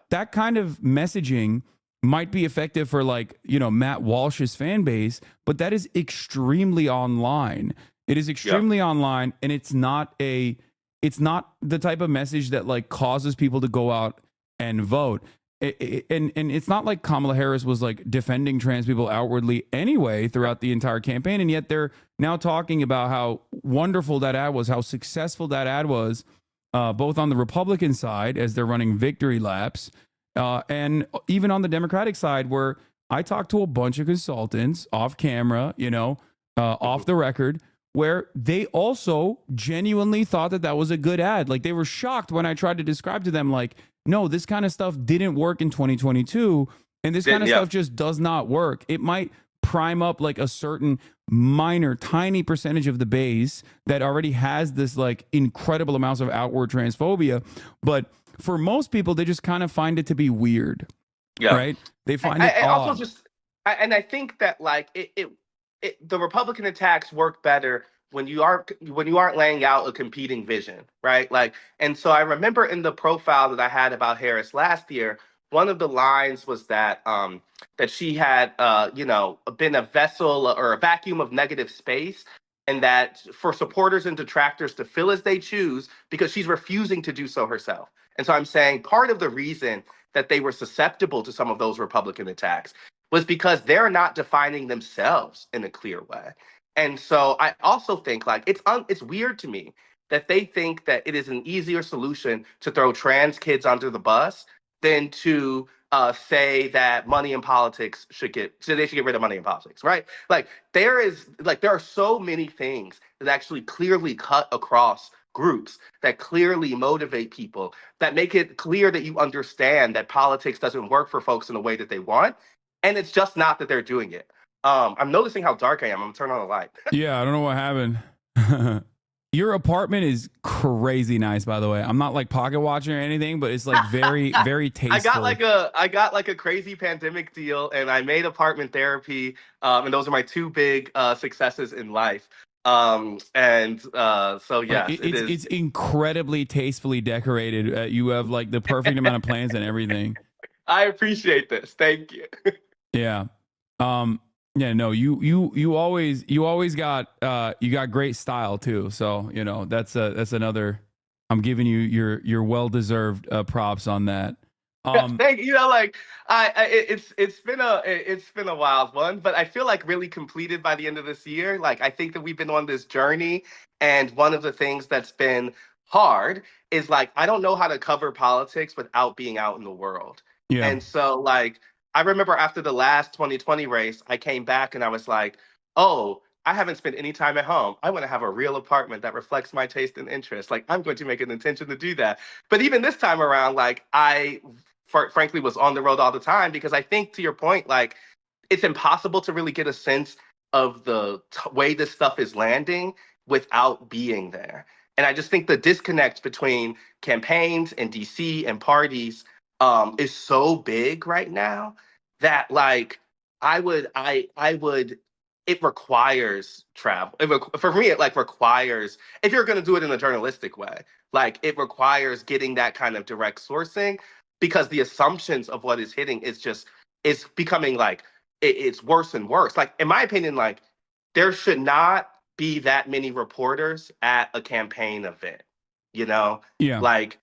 Speaker 1: That kind of messaging might be effective for like, Matt Walsh's fan base, but that is extremely online. It is extremely online, and it's not the type of message that like causes people to go out and vote. And it's not like Kamala Harris was like defending trans people outwardly anyway throughout the entire campaign, and yet they're now talking about how wonderful that ad was, how successful that ad was, both on the Republican side as they're running victory laps, and even on the Democratic side, where I talked to a bunch of consultants off camera, off the record, where they also genuinely thought that was a good ad. Like, they were shocked when I tried to describe to them, like, no, this kind of stuff didn't work in 2022, and this kind of stuff just does not work. It might prime up like a certain minor, tiny percentage of the base that already has this like incredible amounts of outward transphobia, but for most people, they just kind of find it to be weird. Right? They find it odd.
Speaker 5: I think that like the Republican attacks work better when you aren't laying out a competing vision, right? Like, and so I remember in the profile that I had about Harris last year, one of the lines was that that she had been a vessel or a vacuum of negative space, and that for supporters and detractors to fill as they choose because she's refusing to do so herself. And so I'm saying part of the reason that they were susceptible to some of those Republican attacks was because they're not defining themselves in a clear way. And so I also think like it's weird to me that they think that it is an easier solution to throw trans kids under the bus than to say that money in politics they should get rid of money in politics, right? Like there are so many things that actually clearly cut across groups, that clearly motivate people, that make it clear that you understand that politics doesn't work for folks in the way that they want. And it's just not that they're doing it. I'm noticing how dark I am. I'm gonna turn on the light.
Speaker 1: Yeah, I don't know what happened. Your apartment is crazy nice, by the way. I'm not like pocket watching or anything, but it's like very, very tasteful.
Speaker 5: I got like a crazy pandemic deal, and I made apartment therapy, and those are my two big successes in life. So yeah,
Speaker 1: it's incredibly tastefully decorated. You have like the perfect amount of plants and everything.
Speaker 5: I appreciate this. Thank you.
Speaker 1: Yeah. Yeah, no, you always got you got great style too. So, you know, that's another, I'm giving you your well-deserved props on that.
Speaker 5: Thank you. Like it's been a wild one, but I feel like really completed by the end of this year. Like I think that we've been on this journey, and one of the things that's been hard is like I don't know how to cover politics without being out in the world.
Speaker 1: Yeah.
Speaker 5: And so like I remember after the last 2020 race, I came back and I was like, oh, I haven't spent any time at home. I want to have a real apartment that reflects my taste and interest. Like, I'm going to make an intention to do that. But even this time around, like, I frankly was on the road all the time because I think, to your point, like, it's impossible to really get a sense of the way this stuff is landing without being there. And I just think the disconnect between campaigns and DC and parties is so big right now that like it requires travel. For me, it like requires, if you're going to do it in a journalistic way, like it requires getting that kind of direct sourcing, because the assumptions of what is hitting is becoming like, it's worse and worse. Like, in my opinion, like there should not be that many reporters at a campaign event, you know?
Speaker 1: Yeah.
Speaker 5: Like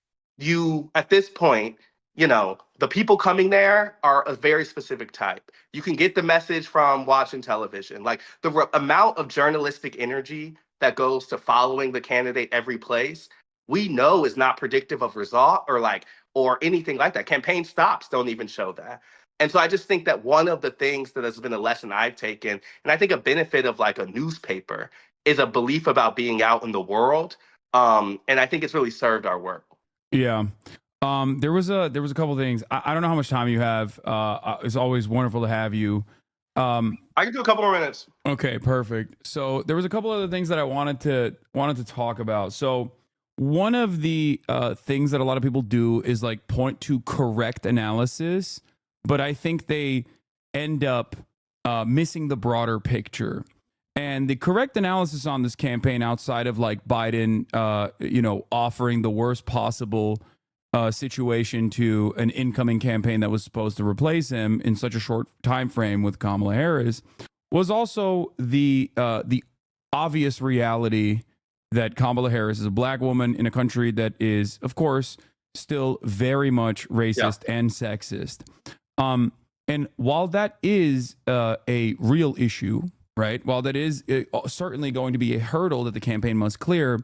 Speaker 5: at this point, you know, the people coming there are a very specific type. You can get the message from watching television. Like the amount of journalistic energy that goes to following the candidate every place, we know is not predictive of result or anything like that. Campaign stops don't even show that. And so I just think that one of the things that has been a lesson I've taken, and I think a benefit of like a newspaper, is a belief about being out in the world. And I think it's really served our work.
Speaker 1: Yeah. There was a couple things. I don't know how much time you have. It's always wonderful to have you.
Speaker 5: I can do a couple more minutes.
Speaker 1: Okay, perfect. So there was a couple other things that I wanted to talk about. So one of the things that a lot of people do is like point to correct analysis, but I think they end up missing the broader picture. And the correct analysis on this campaign, outside of like Biden, offering the worst possible situation to an incoming campaign that was supposed to replace him in such a short time frame with Kamala Harris, was also the obvious reality that Kamala Harris is a black woman in a country that is, of course, still very much racist and sexist. And while that is a real issue, right? While that is certainly going to be a hurdle that the campaign must clear,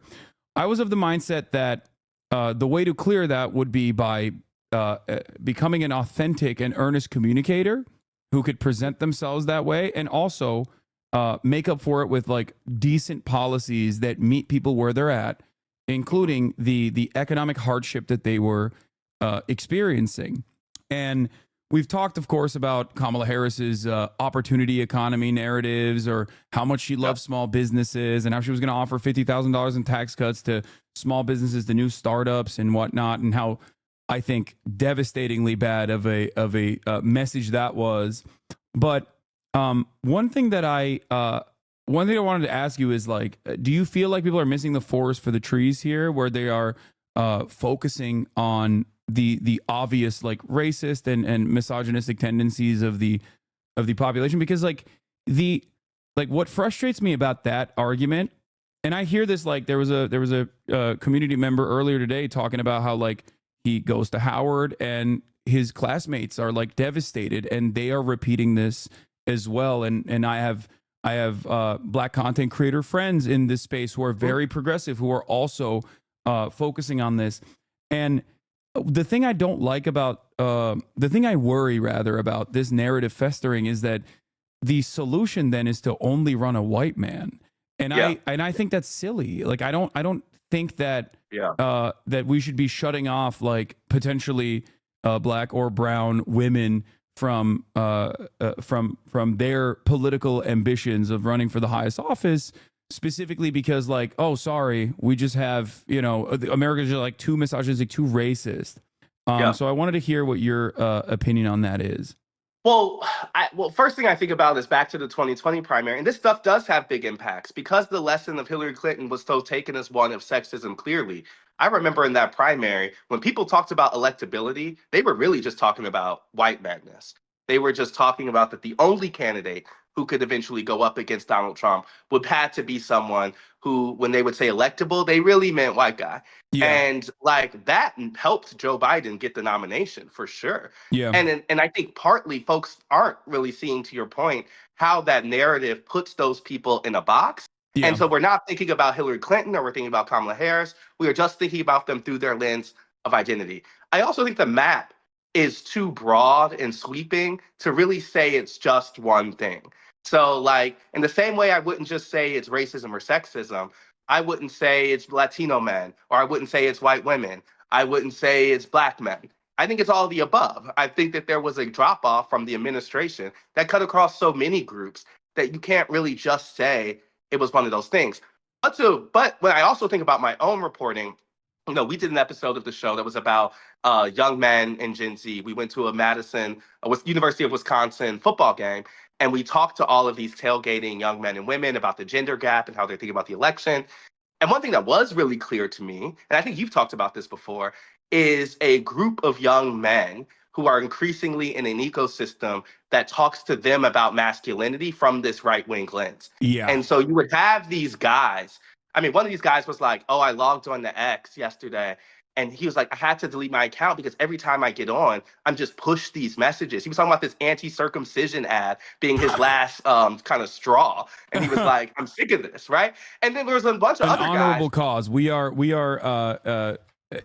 Speaker 1: I was of the mindset that the way to clear that would be by becoming an authentic and earnest communicator who could present themselves that way, and also make up for it with like decent policies that meet people where they're at, including the economic hardship that they were experiencing. And we've talked, of course, about Kamala Harris's opportunity economy narratives, or how much she loves small businesses, and how she was going to offer $50,000 in tax cuts to small businesses, to new startups and whatnot, and how I think devastatingly bad of a message that was. But One thing that I wanted to ask you is like, do you feel like people are missing the forest for the trees here, where they are focusing on the obvious like racist and misogynistic tendencies of the population? Because like what frustrates me about that argument, and I hear this, like there was a community member earlier today talking about how like he goes to Howard and his classmates are like devastated and they are repeating this as well. And I have black content creator friends in this space who are very progressive, who are also focusing on this. And the thing I don't like about the thing I worry rather about this narrative festering is that the solution then is to only run a white man. And I think that's silly. Like I don't think that that we should be shutting off like potentially black or brown women from their political ambitions of running for the highest office, specifically because like, oh, sorry, we just have, America's just like too misogynistic, too racist. So I wanted to hear what your opinion on that is.
Speaker 5: Well, first thing I think about is back to the 2020 primary, and this stuff does have big impacts because the lesson of Hillary Clinton was so taken as one of sexism clearly. I remember in that primary, when people talked about electability, they were really just talking about white madness. They were just talking about that the only candidate who could eventually go up against Donald Trump would have to be someone who, when they would say electable, they really meant white guy. Yeah. And like that helped Joe Biden get the nomination for sure. Yeah. And I think partly folks aren't really seeing, to your point, how that narrative puts those people in a box. Yeah. And so we're not thinking about Hillary Clinton or we're thinking about Kamala Harris. We are just thinking about them through their lens of identity. I also think the map is too broad and sweeping to really say it's just one thing. So like in the same way I wouldn't just say it's racism or sexism, I wouldn't say it's Latino men, or I wouldn't say it's white women. I wouldn't say it's black men. I think it's all the above. I think that there was a drop off from the administration that cut across so many groups that you can't really just say it was one of those things. But when I also think about my own reporting, we did an episode of the show that was about young men in Gen Z. We went to a University of Wisconsin football game, and we talked to all of these tailgating young men and women about the gender gap and how they're thinking about the election. And one thing that was really clear to me, and I think you've talked about this before, is a group of young men who are increasingly in an ecosystem that talks to them about masculinity from this right-wing lens. Yeah. And so you would have these guys. I mean, one of these guys was like, oh, I logged on to X yesterday. And he was like, I had to delete my account because every time I get on, I'm just pushed these messages. He was talking about this anti-circumcision ad being his last kind of straw. And he was like, I'm sick of this, right? And then there was a bunch of other guys. An honorable
Speaker 1: cause. We are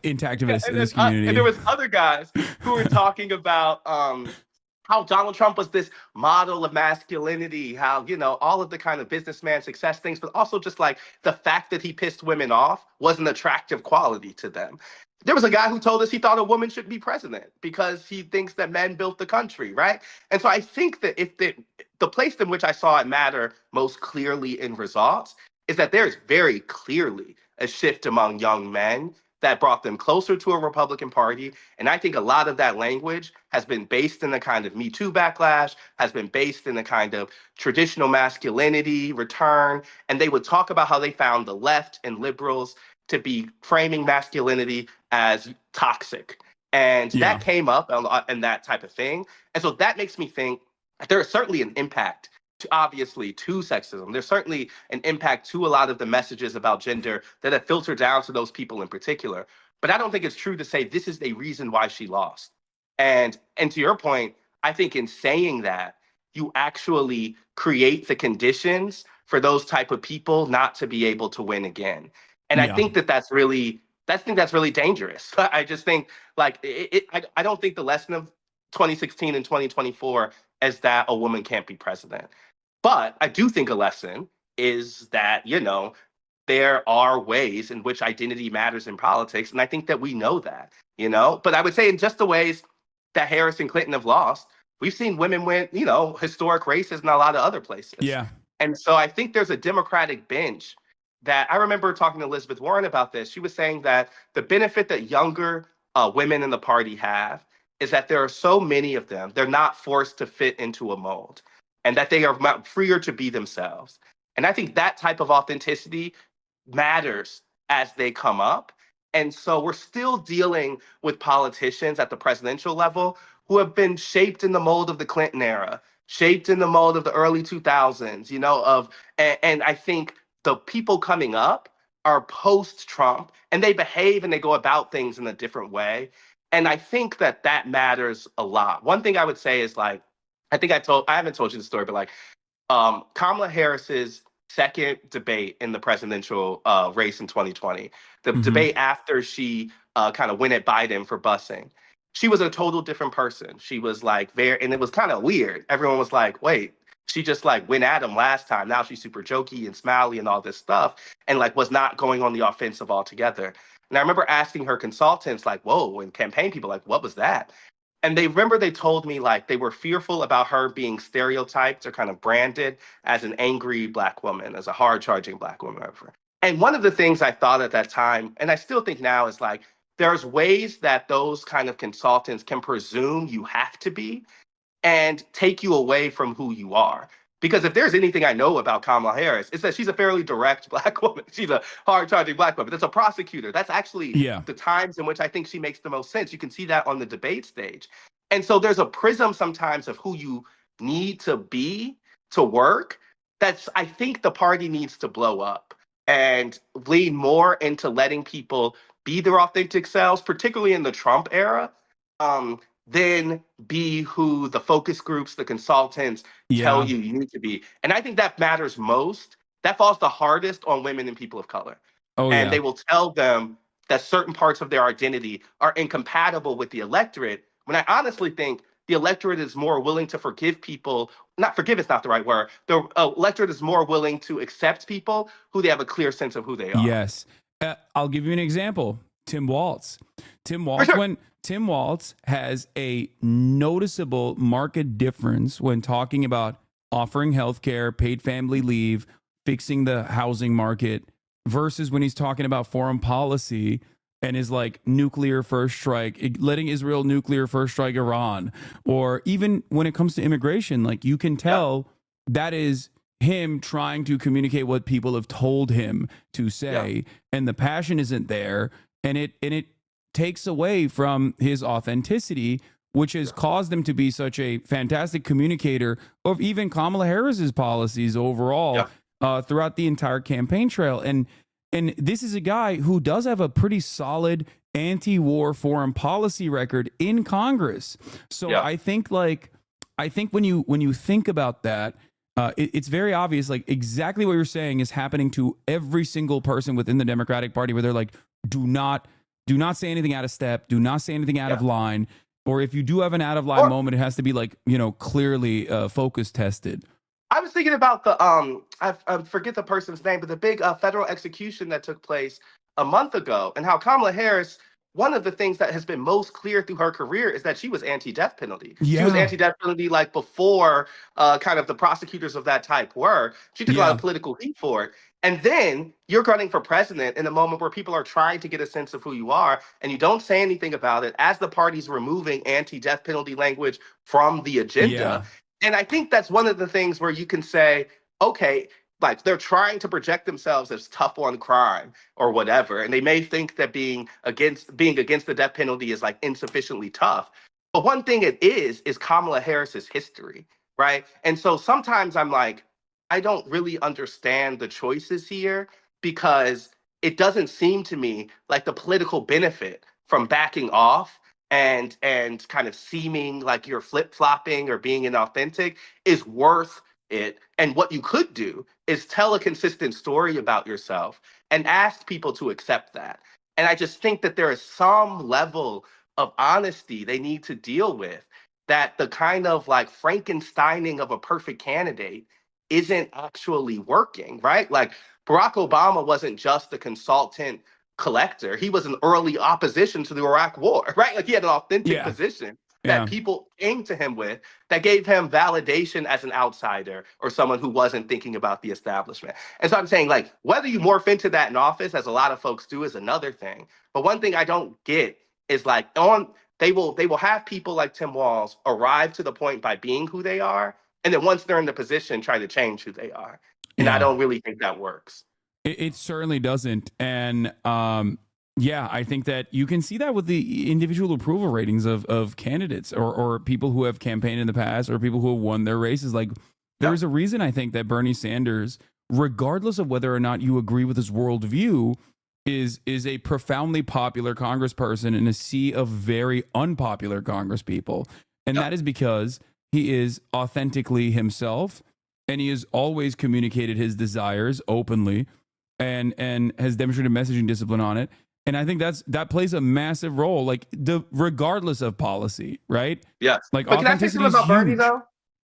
Speaker 1: intactivists in this community.
Speaker 5: And there was other guys who were talking about how Donald Trump was this model of masculinity, how, all of the kind of businessman success things, but also just like the fact that he pissed women off was an attractive quality to them. There was a guy who told us he thought a woman should be president because he thinks that men built the country, right? And so I think that if the place in which I saw it matter most clearly in results is that there's very clearly a shift among young men that brought them closer to a Republican Party. And I think a lot of that language has been based in the kind of Me Too backlash, has been based in the kind of traditional masculinity return. And they would talk about how they found the left and liberals to be framing masculinity as toxic. And that came up and that type of thing. And so that makes me think there is certainly an impact obviously to sexism. There's certainly an impact to a lot of the messages about gender that have filtered down to those people in particular. But I don't think it's true to say this is the reason why she lost. And to your point, I think in saying that, you actually create the conditions for those type of people not to be able to win again. And I think that's really dangerous. I just think like I don't think the lesson of 2016 and 2024 is that a woman can't be president. But I do think a lesson is that, there are ways in which identity matters in politics. And I think that we know that, But I would say in just the ways that Harris and Clinton have lost, we've seen women win, historic races in a lot of other places. Yeah. And so I think there's a Democratic bench that I remember talking to Elizabeth Warren about this. She was saying that the benefit that younger women in the party have is that there are so many of them, they're not forced to fit into a mold. and that they are freer to be themselves. And I think that type of authenticity matters as they come up. And so we're still dealing with politicians at the presidential level who have been shaped in the mold of the Clinton era, shaped in the mold of the early 2000s, and I think the people coming up are post-Trump, and they behave and they go about things in a different way. And I think that that matters a lot. One thing I would say is I haven't told you the story, but Kamala Harris's second debate in the presidential race in 2020, the debate after she kind of went at Biden for busing, she was a total different person. She was and it was kind of weird. Everyone was like, wait, she just went at him last time. Now she's super jokey and smiley and all this stuff, and was not going on the offensive altogether. And I remember asking her consultants, whoa, and campaign people, what was that? And they told me they were fearful about her being stereotyped or kind of branded as an angry Black woman, as a hard-charging Black woman. And one of the things I thought at that time, and I still think now, is there's ways that those kind of consultants can presume you have to be and take you away from who you are. Because if there's anything I know about Kamala Harris, it's that she's a fairly direct Black woman. She's a hard-charging Black woman. That's a prosecutor. That's actually the times in which I think she makes the most sense. You can see that on the debate stage. And so there's a prism sometimes of who you need to be to work. I think the party needs to blow up and lean more into letting people be their authentic selves, particularly in the Trump era, then be who the focus groups, the consultants tell you need to be. And I think that matters most. That falls the hardest on women and people of color. They will tell them that certain parts of their identity are incompatible with the electorate, when I honestly think the electorate is more willing to forgive people. Not forgive is not the right word. The electorate is more willing to accept people who they have a clear sense of who they are.
Speaker 1: Yes. I'll give you an example. Tim Walz. When Tim Walz has a noticeable marked difference when talking about offering healthcare, paid family leave, fixing the housing market, versus when he's talking about foreign policy and is nuclear first strike, letting Israel nuclear first strike Iran, or even when it comes to immigration, you can tell that is him trying to communicate what people have told him to say, and the passion isn't there, and it takes away from his authenticity, which has caused him to be such a fantastic communicator of even Kamala Harris's policies overall throughout the entire campaign trail. And this is a guy who does have a pretty solid anti-war foreign policy record in Congress. So I think when you think about that, it's very obvious, exactly what you're saying is happening to every single person within the Democratic Party, where they're do not say anything out of step, do not say anything out of line, or if you do have an out of line moment, it has to be clearly focus tested.
Speaker 5: I was thinking about the I forget the person's name, but the big federal execution that took place a month ago, and how Kamala Harris, one of the things that has been most clear through her career is that she was anti-death penalty. She was anti-death penalty before kind of the prosecutors of that type were. She took a lot of political heat for it. And then you're running for president in a moment where people are trying to get a sense of who you are, and you don't say anything about it as the party's removing anti-death penalty language from the agenda. And I think that's one of the things where you can say, okay, they're trying to project themselves as tough on crime or whatever, and they may think that being against the death penalty is insufficiently tough. But one thing it is Kamala Harris's history, right? And so sometimes I'm I don't really understand the choices here, because it doesn't seem to me like the political benefit from backing off and kind of seeming like you're flip-flopping or being inauthentic is worth it. And what you could do is tell a consistent story about yourself and ask people to accept that. And I just think that there is some level of honesty they need to deal with, that the kind of Frankensteining of a perfect candidate isn't actually working, right? Barack Obama wasn't just a consultant collector. He was an early opposition to the Iraq War, right? He had an authentic position that people came to him with that gave him validation as an outsider or someone who wasn't thinking about the establishment. And so I'm saying whether you morph into that in office, as a lot of folks do, is another thing. But one thing I don't get is they will have people like Tim Walz arrive to the point by being who they are, and then once they're in the position, try to change who they are. And I don't really think that works.
Speaker 1: It certainly doesn't. And yeah, I think that you can see that with the individual approval ratings of candidates or people who have campaigned in the past or people who have won their races. Like, there's a reason I think that Bernie Sanders, regardless of whether or not you agree with his worldview, is a profoundly popular congressperson in a sea of very unpopular congresspeople. And that is because he is authentically himself, and he has always communicated his desires openly and has demonstrated messaging discipline on it. And I think that plays a massive role, like regardless of policy, right?
Speaker 5: Yes.
Speaker 1: Like,
Speaker 5: but can I say something about Bernie
Speaker 1: huge.
Speaker 5: though?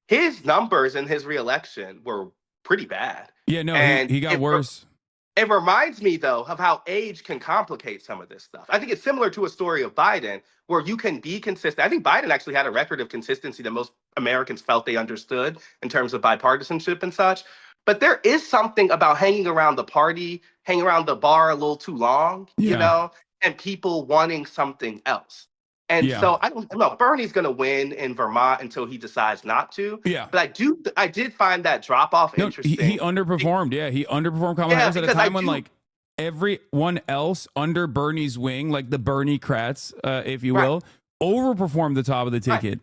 Speaker 5: His numbers in his reelection were pretty bad.
Speaker 1: Yeah, no,
Speaker 5: And
Speaker 1: he got worse.
Speaker 5: It reminds me though of how age can complicate some of this stuff. I think it's similar to a story of Biden where you can be consistent. I think Biden actually had a record of consistency that most Americans felt they understood in terms of bipartisanship and such. But there is something about hanging around the party, hanging around the bar a little too long, you know, and people wanting something else. And so I don't know, Bernie's going to win in Vermont until he decides not to.
Speaker 1: Yeah.
Speaker 5: But I did find that drop off interesting.
Speaker 1: He underperformed. Yeah, he underperformed Kamala Harris at a time when like everyone else under Bernie's wing, like the Bernie-crats, if you will, overperformed the top of the ticket.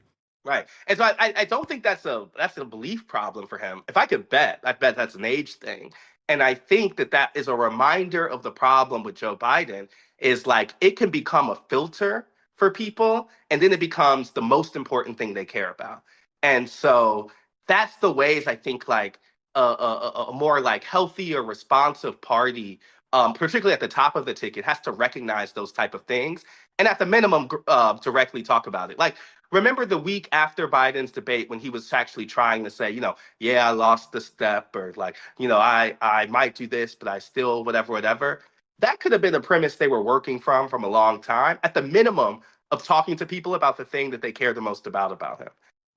Speaker 5: Right. And so I don't think that's a belief problem for him. If I could bet, I bet that's an age thing. And I think that is a reminder of the problem with Joe Biden is like it can become a filter for people, and then it becomes the most important thing they care about. And so that's the ways I think like a more like healthy or responsive party, particularly at the top of the ticket, has to recognize those type of things. And at the minimum, directly talk about it. Like, remember the week after Biden's debate when he was actually trying to say, you know, yeah, I lost the step, or like, you know, I might do this, but I still whatever. That could have been a premise they were working from a long time, at the minimum of talking to people about the thing that they care the most about him.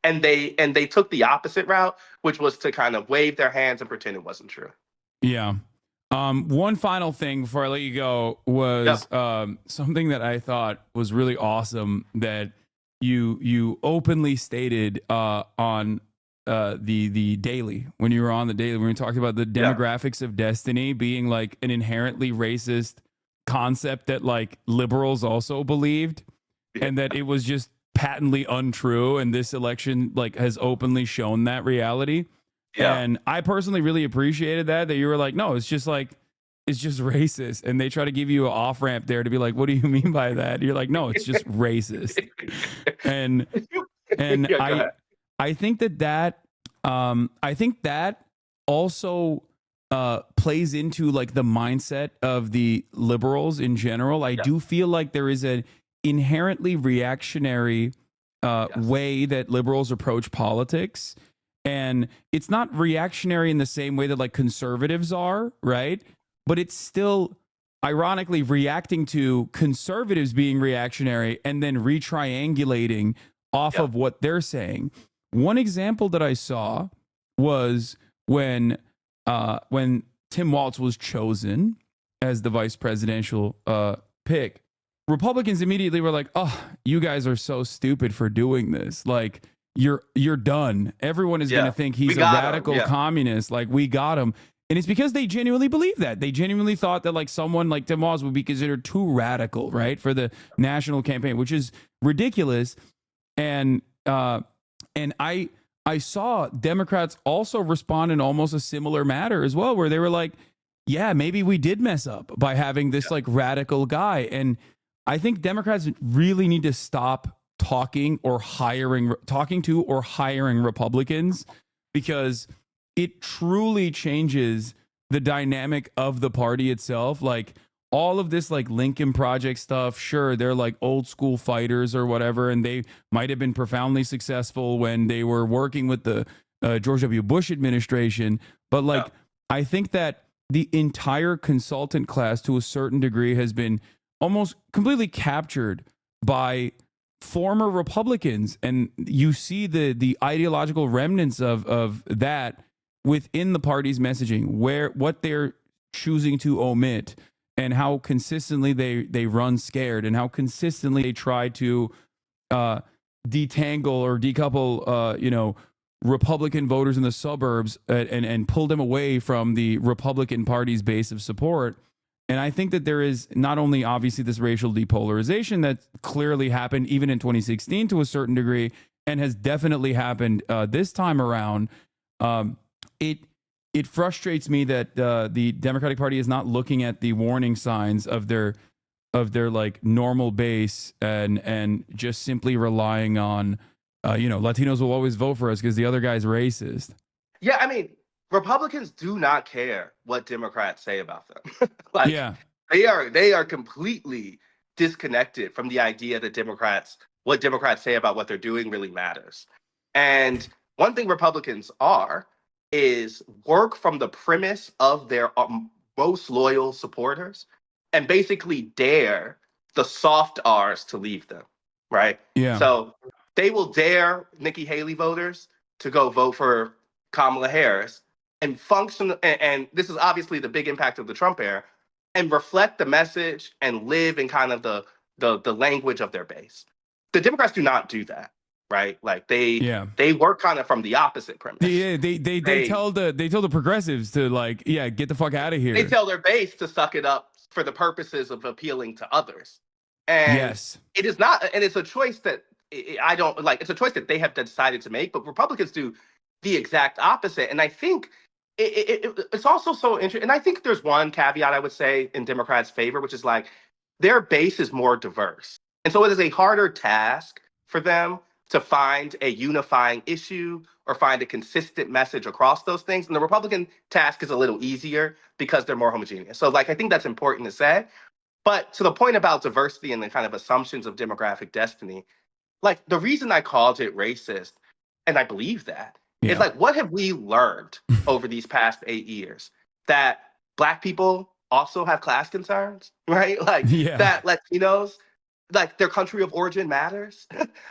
Speaker 5: And they took the opposite route, which was to kind of wave their hands and pretend it wasn't true.
Speaker 1: Yeah. One final thing before I let you go was something that I thought was really awesome that you openly stated on the Daily, when you were on the Daily, when we talked about the demographics of destiny being like an inherently racist concept that like liberals also believed, and that it was just patently untrue, and this election like has openly shown that reality. And I personally really appreciated that you were like, no, it's just racist. And they try to give you an off ramp there to be like, what do you mean by that? And you're like, no, it's just racist. And I think that also plays into like the mindset of the liberals in general. I do feel like there is an inherently reactionary way that liberals approach politics. And it's not reactionary in the same way that like conservatives are, right? But it's still ironically reacting to conservatives being reactionary and then retriangulating off of what they're saying. One example that I saw was when Tim Walz was chosen as the vice presidential pick. Republicans immediately were like, "Oh, you guys are so stupid for doing this. Like, you're done. Everyone is going to think he's a radical communist. Like, we got him." And it's because they genuinely believe that. They genuinely thought that like someone like Tim Walz would be considered too radical, right, for the national campaign, which is ridiculous. And I saw Democrats also respond in almost a similar manner as well, where they were like, yeah, maybe we did mess up by having this like radical guy. And I think Democrats really need to stop talking to or hiring Republicans, because it truly changes the dynamic of the party itself. Like all of this like Lincoln Project stuff, sure, they're like old school fighters or whatever, and they might have been profoundly successful when they were working with the George W. Bush administration. But like, I think that the entire consultant class to a certain degree has been almost completely captured by former Republicans. And you see the ideological remnants of that within the party's messaging, what they're choosing to omit, and how consistently they run scared, and how consistently they try to detangle or decouple Republican voters in the suburbs and pulled them away from the Republican Party's base of support. And I think that there is not only obviously this racial depolarization that clearly happened even in 2016 to a certain degree, and has definitely happened this time around. It frustrates me that the Democratic Party is not looking at the warning signs of their like normal base and just simply relying on Latinos will always vote for us because the other guy's racist.
Speaker 5: Yeah, I mean, Republicans do not care what Democrats say about them. They are completely disconnected from the idea that what Democrats say about what they're doing really matters. And one thing Republicans is work from the premise of their most loyal supporters and basically dare the soft R's to leave them, right?
Speaker 1: Yeah.
Speaker 5: So they will dare Nikki Haley voters to go vote for Kamala Harris and function, and this is obviously the big impact of the Trump era, and reflect the message and live in kind of the language of their base. The Democrats do not do that, right? Like they work kind of from the opposite premise.
Speaker 1: Yeah, they tell the progressives to get the fuck out of here.
Speaker 5: They tell their base to suck it up for the purposes of appealing to others. And it is not, and it's a choice that I don't like. It's a choice that they have decided to make, but Republicans do the exact opposite. And I think it's also so interesting. And I think there's one caveat I would say in Democrats' favor, which is like their base is more diverse. And so it is a harder task for them to find a unifying issue or find a consistent message across those things. And the Republican task is a little easier because they're more homogeneous. So I think that's important to say. But to the point about diversity and the kind of assumptions of demographic destiny, the reason I called it racist, and I believe that, is what have we learned over these past 8 years? That Black people also have class concerns, right? That Latinos, their country of origin matters.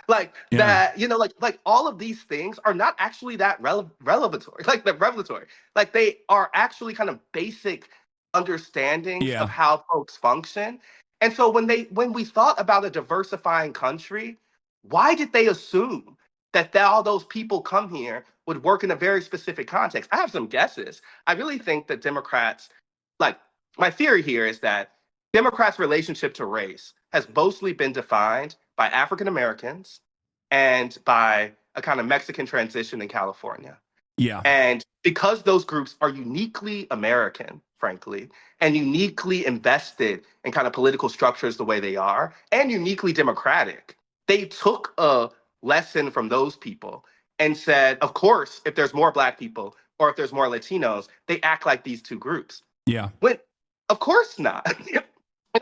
Speaker 5: That, all of these things are not actually that revelatory. They are actually kind of basic understandings of how folks function. And so when we thought about a diversifying country, why did they assume that all those people come here would work in a very specific context? I have some guesses. I really think that Democrats, my theory here is that Democrats' relationship to race has mostly been defined by African Americans and by a kind of Mexican transition in California.
Speaker 1: Yeah.
Speaker 5: And because those groups are uniquely American, frankly, and uniquely invested in kind of political structures the way they are, and uniquely democratic, they took a lesson from those people and said, of course, if there's more Black people or if there's more Latinos, they act like these two groups.
Speaker 1: Yeah.
Speaker 5: When, of course not.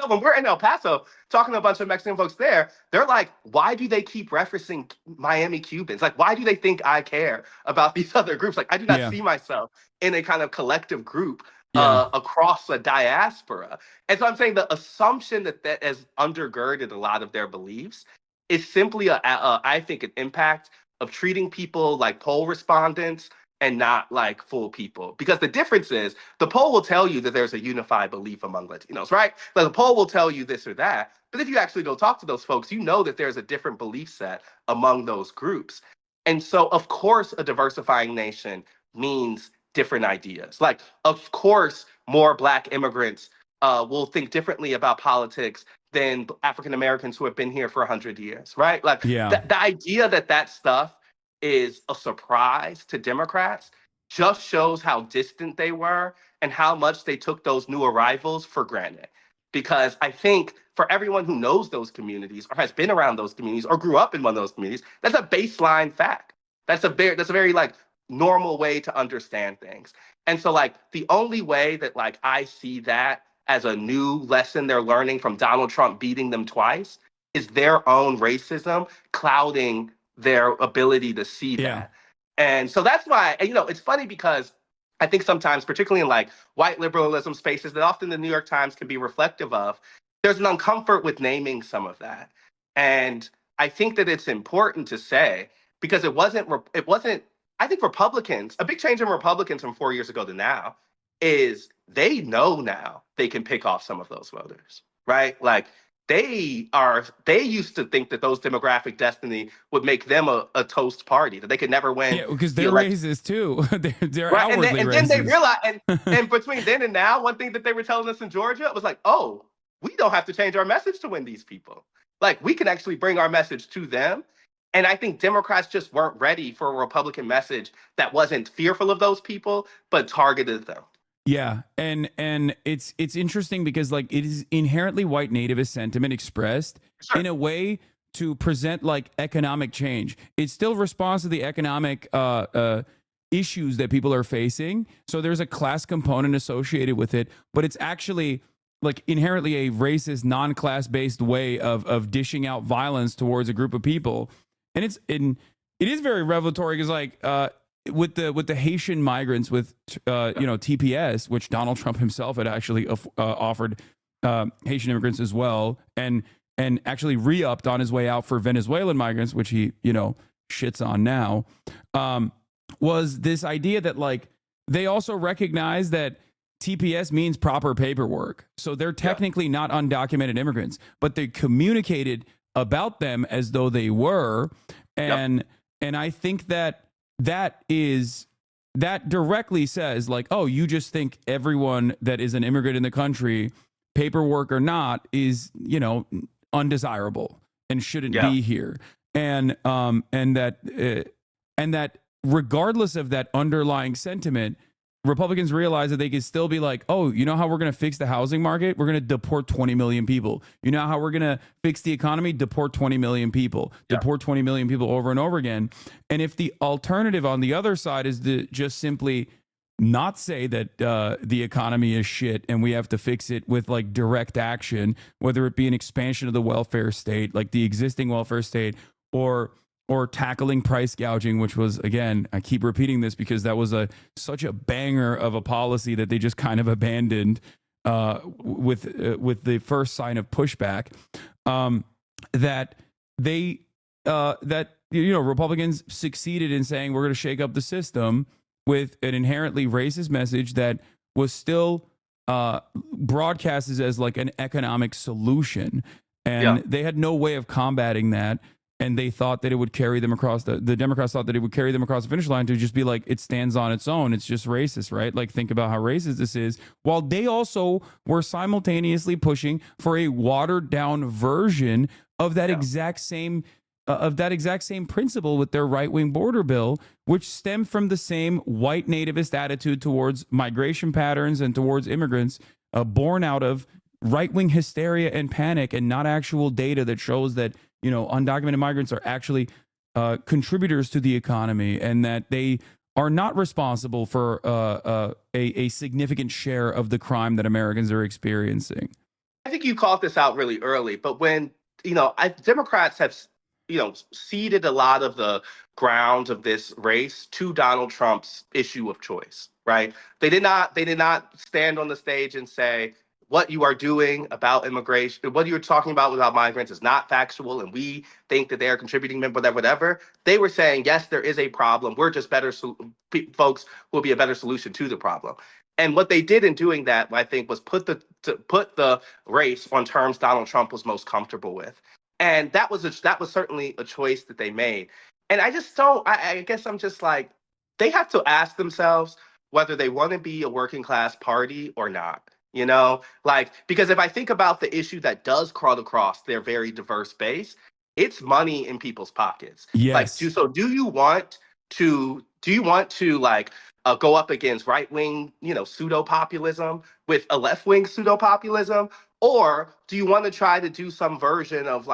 Speaker 5: When we're in El Paso talking to a bunch of Mexican folks there, they're like, why do they keep referencing Miami Cubans? Why do they think I care about these other groups? I do not see myself in a kind of collective group across a diaspora. And so I'm saying the assumption that has undergirded a lot of their beliefs is simply, I think, an impact of treating people like poll respondents and not like full people. Because the difference is the poll will tell you that there's a unified belief among Latinos, right? The poll will tell you this or that. But if you actually go talk to those folks, you know that there's a different belief set among those groups. And so, of course, a diversifying nation means different ideas. Of course, more Black immigrants will think differently about politics than African Americans who have been here for 100 years, right? The idea that stuff is a surprise to Democrats just shows how distant they were and how much they took those new arrivals for granted. Because I think for everyone who knows those communities or has been around those communities or grew up in one of those communities, that's a baseline fact. That's a very normal way to understand things. And so the only way that I see that as a new lesson they're learning from Donald Trump beating them twice is their own racism clouding their ability to see that. And so that's why, it's funny because I think sometimes, particularly in white liberalism spaces that often the New York Times can be reflective of, there's an uncomfort with naming some of that. And I think that it's important to say, because it wasn't, I think Republicans, a big change in Republicans from 4 years ago to now is they know now they can pick off some of those voters, right? they used to think that those demographic destiny would make them a toast party, that they could never win.
Speaker 1: Yeah, because
Speaker 5: the
Speaker 1: they're
Speaker 5: election.
Speaker 1: racist too. They're
Speaker 5: Right,
Speaker 1: outwardly
Speaker 5: and
Speaker 1: racist.
Speaker 5: then they realized, and between then and now, one thing that they were telling us in Georgia was like, oh, we don't have to change our message to win these people. Like, we can actually bring our message to them. And I think Democrats just weren't ready for a Republican message that wasn't fearful of those people, but targeted them.
Speaker 1: Yeah, and it's interesting because like it is inherently white nativist sentiment expressed in a way to present like economic change. It still responds to the economic issues that people are facing. So there's a class component associated with it, but it's actually like inherently a racist, non-class based way of dishing out violence towards a group of people. And it is very revelatory because like with the Haitian migrants with TPS, which Donald Trump himself had actually offered Haitian immigrants as well, and actually re-upped on his way out for Venezuelan migrants, which he shits on now, was this idea that like they also recognize that TPS means proper paperwork. So they're technically not undocumented immigrants, but they communicated about them as though they were. And I think that directly says like, oh, you just think everyone that is an immigrant in the country, paperwork or not, is, undesirable and shouldn't be here. And that regardless of that underlying sentiment, Republicans realize that they can still be like, oh, you know how we're going to fix the housing market? We're going to deport 20 million people. You know how we're going to fix the economy? Deport 20 million people. Deport 20 million people over and over again. And if the alternative on the other side is to just simply not say that the economy is shit and we have to fix it with like direct action, whether it be an expansion of the welfare state, like the existing welfare state, or tackling price gouging, which was, again, I keep repeating this because that was such a banger of a policy that they just kind of abandoned with the first sign of pushback. Republicans succeeded in saying we're going to shake up the system with an inherently racist message that was still broadcasted as like an economic solution, and they had no way of combating that. And they thought that it would carry them across the Democrats thought that it would carry them across the finish line to just be like, it stands on its own. It's just racist, right? Like, think about how racist this is. While they also were simultaneously pushing for a watered down version of that exact same principle with their right-wing border bill, which stemmed from the same white nativist attitude towards migration patterns and towards immigrants, born out of right-wing hysteria and panic, and not actual data that shows that undocumented migrants are actually contributors to the economy, and that they are not responsible for a significant share of the crime that Americans are experiencing.
Speaker 5: I think you called this out really early, but when Democrats have ceded a lot of the ground of this race to Donald Trump's issue of choice, right? They did not stand on the stage and say, what you are doing about immigration, what you're talking about migrants is not factual, and we think that they are contributing, whatever. They were saying, yes, there is a problem. We're just better folks who will be a better solution to the problem. And what they did in doing that, I think, was put the race on terms Donald Trump was most comfortable with. And that was certainly a choice that they made. And I just don't, I guess I'm just like, they have to ask themselves whether they want to be a working class party or not. Because if I think about the issue that does crawl across their very diverse base, it's money in people's pockets.
Speaker 1: Yes.
Speaker 5: Do you want to go up against right-wing, pseudo-populism with a left-wing pseudo-populism? Or do you want to try to do some version of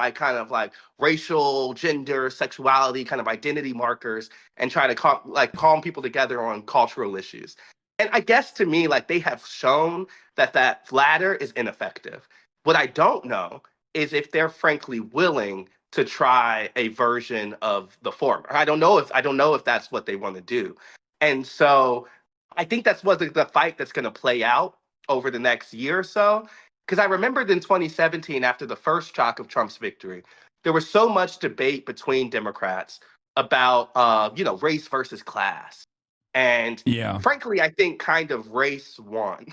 Speaker 5: racial, gender, sexuality, kind of identity markers, and try to calm people together on cultural issues? And I guess to me, they have shown that latter is ineffective. What I don't know is if they're frankly willing to try a version of the former. I don't know if that's what they want to do. And so I think that's what the fight that's going to play out over the next year or so. Because I remembered in 2017, after the first shock of Trump's victory, there was so much debate between Democrats about race versus class. And frankly, I think kind of race won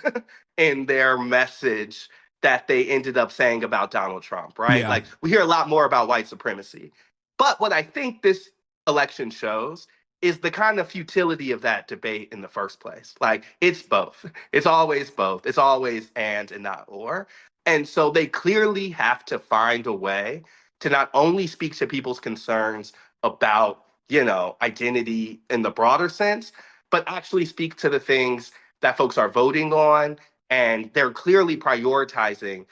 Speaker 5: in their message that they ended up saying about Donald Trump, right?
Speaker 1: Yeah.
Speaker 5: Like, we hear a lot more about white supremacy. But what I think this election shows is the kind of futility of that debate in the first place. Like, it's both. It's always both. It's always and not or. And so they clearly have to find a way to not only speak to people's concerns about, you know, identity in the broader sense, but actually speak to the things that folks are voting on. And they're clearly prioritizing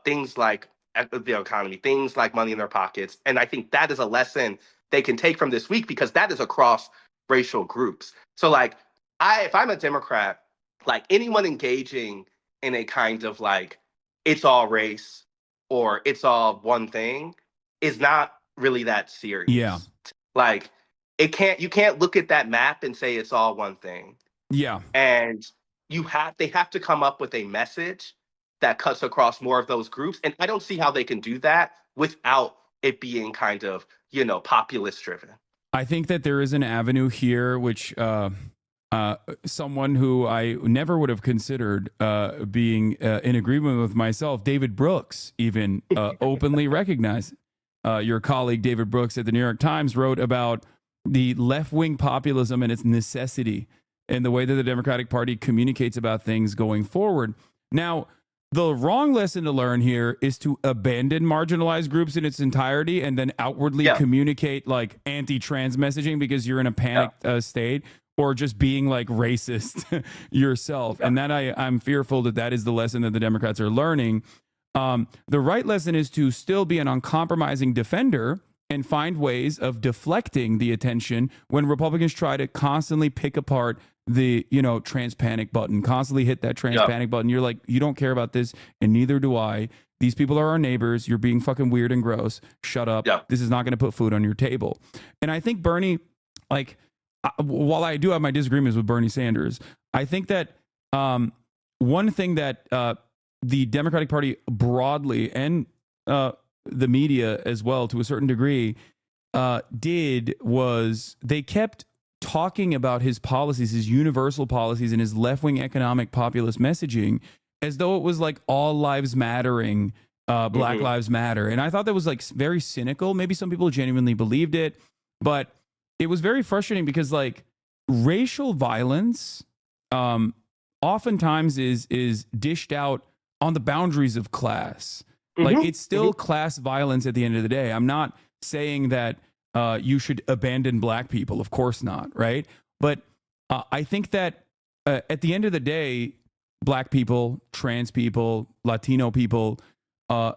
Speaker 5: things like the economy, things like money in their pockets. And I think that is a lesson they can take from this week, because that is across racial groups. So like, if I'm a Democrat, like anyone engaging in a kind of like, it's all race or it's all one thing is not really that serious.
Speaker 1: Yeah.
Speaker 5: Like, you can't look at that map and say it's all one thing.
Speaker 1: Yeah.
Speaker 5: And they have to come up with a message that cuts across more of those groups. And I don't see how they can do that without it being kind of, you know, populist driven.
Speaker 1: I think that there is an avenue here, which someone who I never would have considered being in agreement with myself, David Brooks, even openly recognized. Your colleague, David Brooks at the New York Times, wrote about the left-wing populism and its necessity and the way that the Democratic Party communicates about things going forward. Now, the wrong lesson to learn here is to abandon marginalized groups in its entirety and then outwardly communicate like anti-trans messaging because you're in a panicked state, or just being like racist yourself. And that I'm fearful that is the lesson that the Democrats are learning. The right lesson is to still be an uncompromising defender and find ways of deflecting the attention when Republicans try to constantly pick apart the, you know, trans panic button, constantly hit that trans panic button. You're like, you don't care about this, and neither do I. These people are our neighbors. You're being fucking weird and gross. Shut up. This is not going to put food on your table. And I think Bernie, like, while I do have my disagreements with Bernie Sanders, I think that one thing that the Democratic Party broadly and the media as well, to a certain degree, did was they kept talking about his policies, his universal policies, and his left-wing economic populist messaging as though it was like all lives mattering, Black Lives Matter. And I thought that was like very cynical. Maybe some people genuinely believed it, but it was very frustrating because like racial violence oftentimes is dished out on the boundaries of class. Like it's still class violence at the end of the day. I'm not saying that you should abandon Black people. Of course not, right? But I think that at the end of the day, Black people, trans people, Latino people,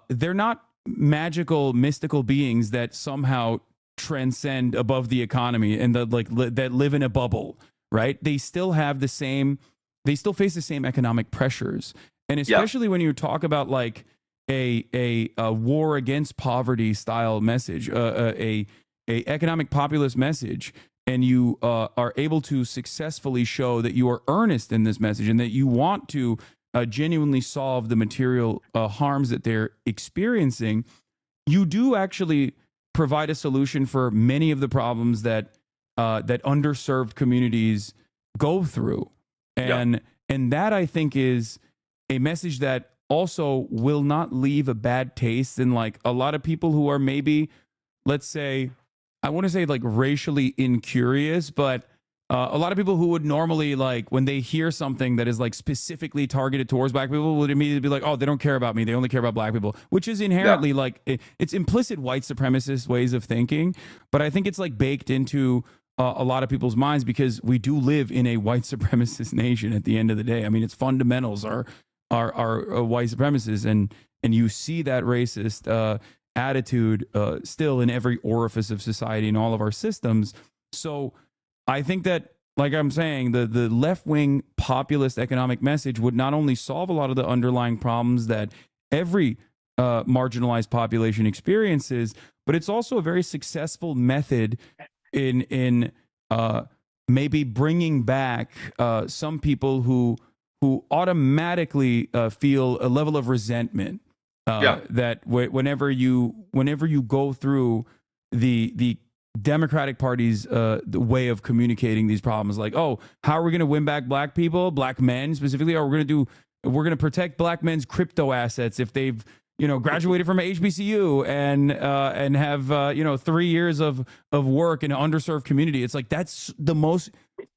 Speaker 1: they're not magical, mystical beings that somehow transcend above the economy and that live in a bubble, right? They still have the same, they still face the same economic pressures. And especially when you talk about like a war against poverty style message, a economic populist message, and you are able to successfully show that you are earnest in this message and that you want to genuinely solve the material harms that they're experiencing, you do actually provide a solution for many of the problems that that underserved communities go through. And that, I think, is a message that also will not leave a bad taste in like a lot of people who are maybe, let's say, I want to say like racially incurious, but a lot of people who would normally, like, when they hear something that is like specifically targeted towards Black people, would immediately be like, oh, they don't care about me, they only care about Black people, which is inherently like it's implicit white supremacist ways of thinking. But I think it's like baked into a lot of people's minds because we do live in a white supremacist nation at the end of the day. I mean, its fundamentals are white supremacists, and you see that racist attitude still in every orifice of society and all of our systems. So I think that, like I'm saying, the left-wing populist economic message would not only solve a lot of the underlying problems that every marginalized population experiences, but it's also a very successful method in maybe bringing back some people who automatically feel a level of resentment that whenever you go through the Democratic Party's the way of communicating these problems, like, oh, how are we going to win back Black people, Black men specifically? Are we going to do we're going to protect black men's crypto assets if they've, graduated from HBCU and have 3 years of work in an underserved community. It's like, that's the most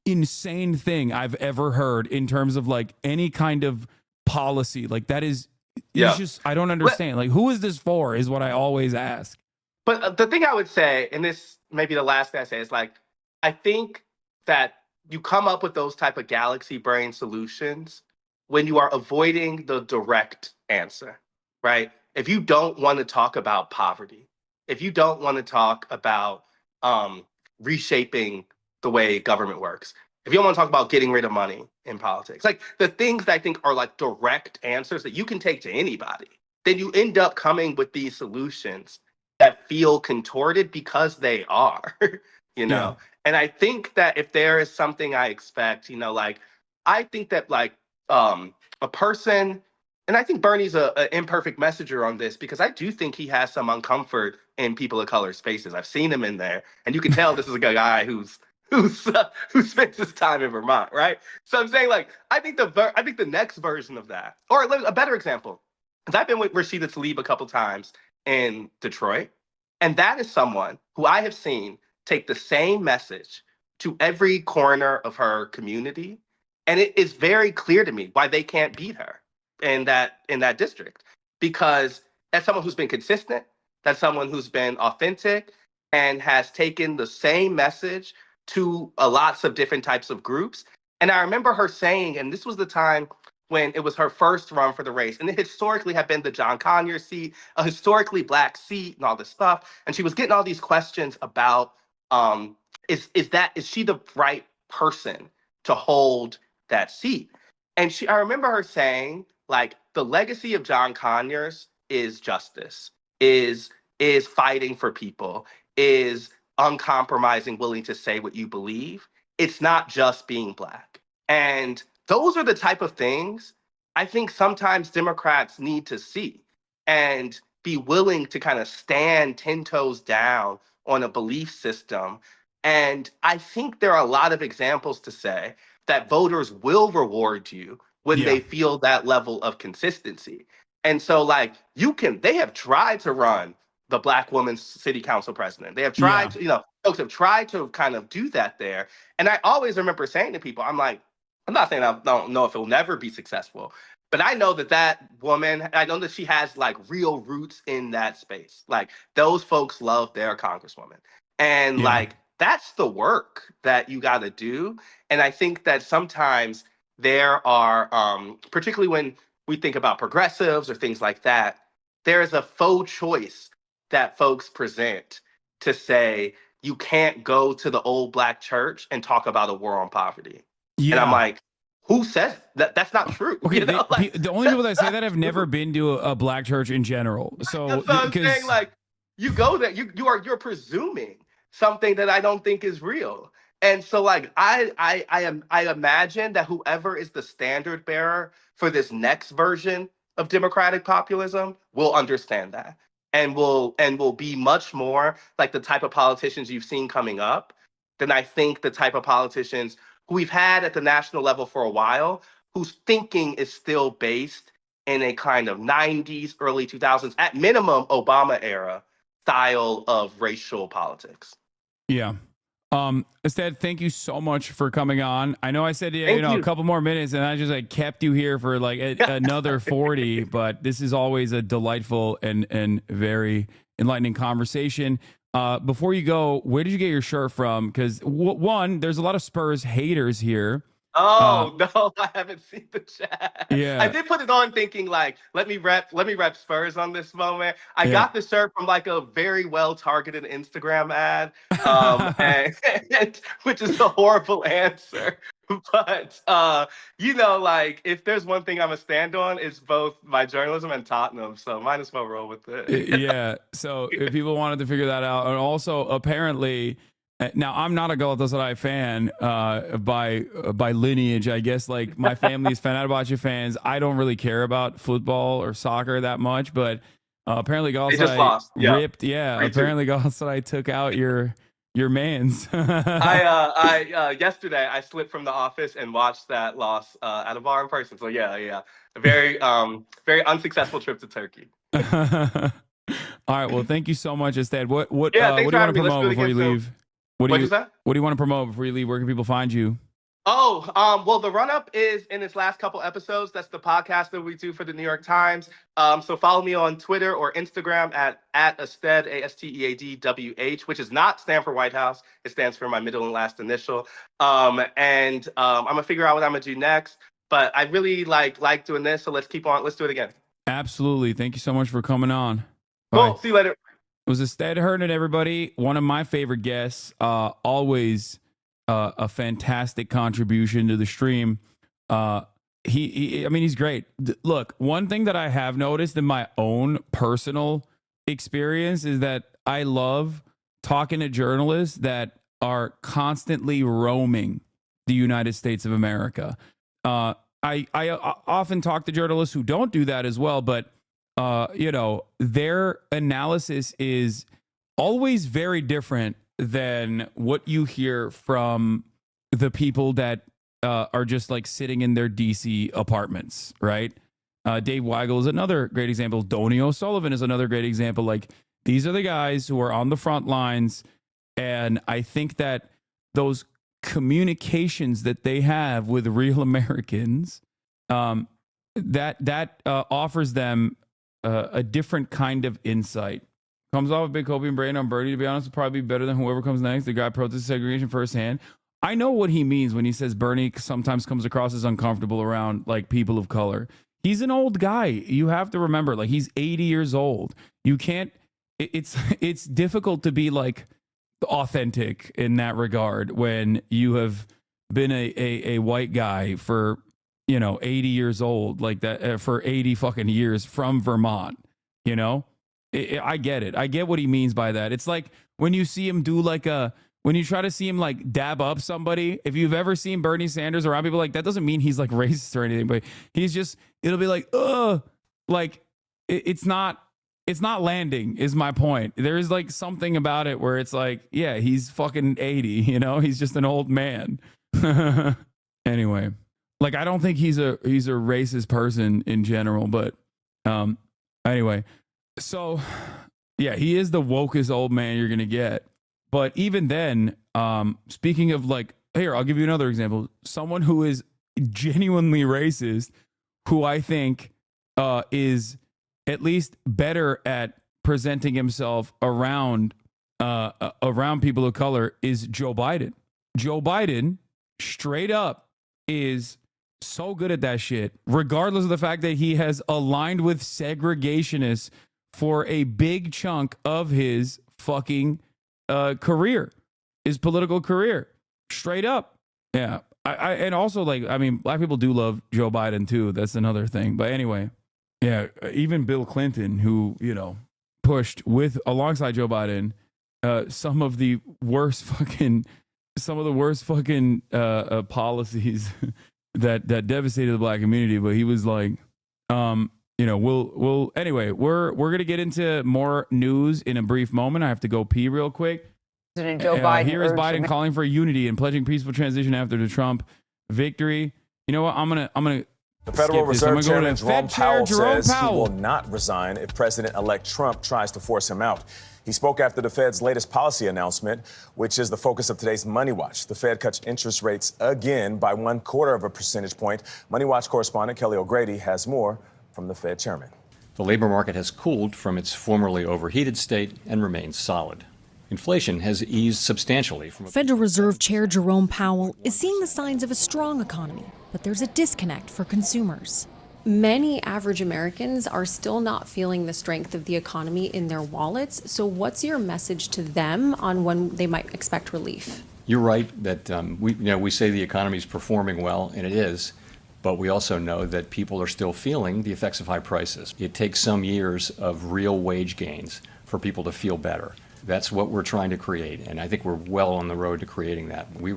Speaker 1: insane thing I've ever heard in terms of like any kind of policy. Like that is, it's just, I don't understand. Like, who is this for is what I always ask.
Speaker 5: But the thing I would say, and this may be the last thing I say, is like, I think that you come up with those type of galaxy brain solutions when you are avoiding the direct answer, right? If you don't want to talk about poverty, if you don't want to talk about reshaping the way government works, if you don't want to talk about getting rid of money in politics, like the things that I think are like direct answers that you can take to anybody, then you end up coming with these solutions that feel contorted because they are,
Speaker 1: Yeah.
Speaker 5: And I think that if there is something I expect, like, I think that like a person, and I think Bernie's an imperfect messenger on this, because I do think he has some uncomfort in people of color spaces. I've seen him in there, and you can tell this is a guy who spends his time in Vermont, right? So I'm saying, like, I think the next version of that, or a better example, because I've been with Rashida Tlaib a couple times in Detroit, and that is someone who I have seen take the same message to every corner of her community, and it is very clear to me why they can't beat her in that district, because that's someone who's been consistent, that's someone who's been authentic, and has taken the same message to lots of different types of groups. And I remember her saying, and this was the time when it was her first run for the race, and it historically had been the John Conyers seat, a historically black seat, and all this stuff. And she was getting all these questions about, is she the right person to hold that seat? And I remember her saying, like, the legacy of John Conyers is justice, is fighting for people, is uncompromising, willing to say what you believe. It's not just being black. And those are the type of things I think sometimes Democrats need to see and be willing to kind of stand 10 toes down on a belief system. And I think there are a lot of examples to say that voters will reward you when they feel that level of consistency. And so, like, they have tried to run the black woman's city council president. They have tried to, folks have tried to kind of do that there. And I always remember saying to people, I'm like, I'm not saying I don't know if it'll never be successful, but I know that woman, I know that she has like real roots in that space. Like, those folks love their congresswoman. And like, that's the work that you got to do. And I think that sometimes there are, particularly when we think about progressives or things like that, there is a faux choice that folks present to say, you can't go to the old black church and talk about a war on poverty. Yeah. And I'm like, who says that? That's not true.
Speaker 1: Okay, the only people that say that have never been to a black church in general. So
Speaker 5: that's what I'm saying, like, you go there, you're presuming something that I don't think is real. And so, like, I imagine that whoever is the standard bearer for this next version of democratic populism will understand that and will be much more like the type of politicians you've seen coming up than I think the type of politicians who we've had at the national level for a while, whose thinking is still based in a kind of 90s, early 2000s, at minimum Obama era style of racial politics.
Speaker 1: Yeah. Astead, thank you so much for coming on. I know I said a couple more minutes, and I just kept you here for like another 40, but this is always a delightful and very enlightening conversation. Before you go, where did you get your shirt from? Because one, there's a lot of Spurs haters here.
Speaker 5: Oh no, I haven't seen the chat.
Speaker 1: Yeah,
Speaker 5: I did put it on thinking like, let me rep Spurs on this moment. I got the shirt from like a very well targeted Instagram ad, and which is a horrible answer. But like, if there's one thing I'm a stand on, it's both my journalism and Tottenham. So might as well roll with it.
Speaker 1: Yeah. So if people wanted to figure that out, and also apparently. Now, I'm not a Galatasaray fan by lineage. I guess like my family's Fenerbahce fans. I don't really care about football or soccer that much, but apparently Galatasaray ripped. Yeah, apparently Galatasaray took out your your man's.
Speaker 5: Yesterday I slipped from the office and watched that loss at a bar in person. So yeah. A very unsuccessful trip to Turkey.
Speaker 1: All right. Well, thank you so much, Astead. What do you want to promote before you leave? What do you want to promote before you leave? Where can people find you?
Speaker 5: Oh, well, the run-up is in its last couple episodes. That's the podcast that we do for the New York Times. So follow me on Twitter or Instagram at ASTEAD, ASTEADWH, which is not stand for White House. It stands for my middle and last initial. I'm going to figure out what I'm going to do next. But I really like doing this, so let's keep on. Let's do it again.
Speaker 1: Absolutely. Thank you so much for coming on.
Speaker 5: Cool. Bye. See you later.
Speaker 1: It was ASTEAD HERNDON, everybody. One of my favorite guests. Always a fantastic contribution to the stream. He's great. Look, one thing that I have noticed in my own personal experience is that I love talking to journalists that are constantly roaming the United States of America. I often talk to journalists who don't do that as well, but their analysis is always very different than what you hear from the people that are just like sitting in their DC apartments, right? Dave Weigel is another great example. Donny O'Sullivan is another great example. Like, these are the guys who are on the front lines, and I think that those communications that they have with real Americans, that offers them a different kind of insight. Comes off a big copium brain on Bernie, to be honest, will probably be better than whoever comes next. The guy protests segregation firsthand. I know what he means when he says Bernie sometimes comes across as uncomfortable around like people of color. He's an old guy. You have to remember, like, he's 80 years old. You can't, it's difficult to be like authentic in that regard when you have been a white guy for, 80 years old, like that, for 80 fucking years from Vermont, I get it. I get what he means by that. It's like when you see him do when you try to see him like dab up somebody, if you've ever seen Bernie Sanders around people, like, that doesn't mean he's like racist or anything, but he's just, it'll be like, like it's not landing is my point. There's like something about it where it's like, yeah, he's fucking 80, he's just an old man. Anyway, like, I don't think he's a racist person in general, but anyway. So, yeah, he is the wokest old man you're going to get. But even then, speaking of like, here, I'll give you another example. Someone who is genuinely racist, who I think is at least better at presenting himself around people of color, is Joe Biden. Joe Biden, straight up, is so good at that shit, regardless of the fact that he has aligned with segregationists for a big chunk of his fucking career, his political career, straight up. Yeah. And also, like, I mean, black people do love Joe Biden too. That's another thing. But anyway, yeah, even Bill Clinton, who, pushed alongside Joe Biden, some of the worst fucking policies that devastated the black community. But he was like, anyway, we're going to get into more news in a brief moment. I have to go pee real quick.
Speaker 4: President Joe Biden.
Speaker 1: Here is Biden calling for unity and pledging peaceful transition after the Trump victory. You know what? I'm going to
Speaker 7: The Federal Reserve Chairman Jerome Powell says he will not resign if President-elect Trump tries to force him out. He spoke after the Fed's latest policy announcement, which is the focus of today's Money Watch. The Fed cut interest rates again by 1/4 percentage point. Money Watch correspondent Kelly O'Grady has more from the Fed chairman.
Speaker 8: The labor market has cooled from its formerly overheated state and remains solid. Inflation has eased substantially from...
Speaker 9: Federal Reserve Chair Jerome Powell is seeing the signs of a strong economy, but there's a disconnect for consumers.
Speaker 15: Many average Americans are still not feeling the strength of the economy in their wallets. So what's your message to them on when they might expect relief?
Speaker 8: You're right that we say the economy is performing well, and it is, but we also know that people are still feeling the effects of high prices. It takes some years of real wage gains for people to feel better. That's what we're trying to create, and I think we're well on the road to creating that. We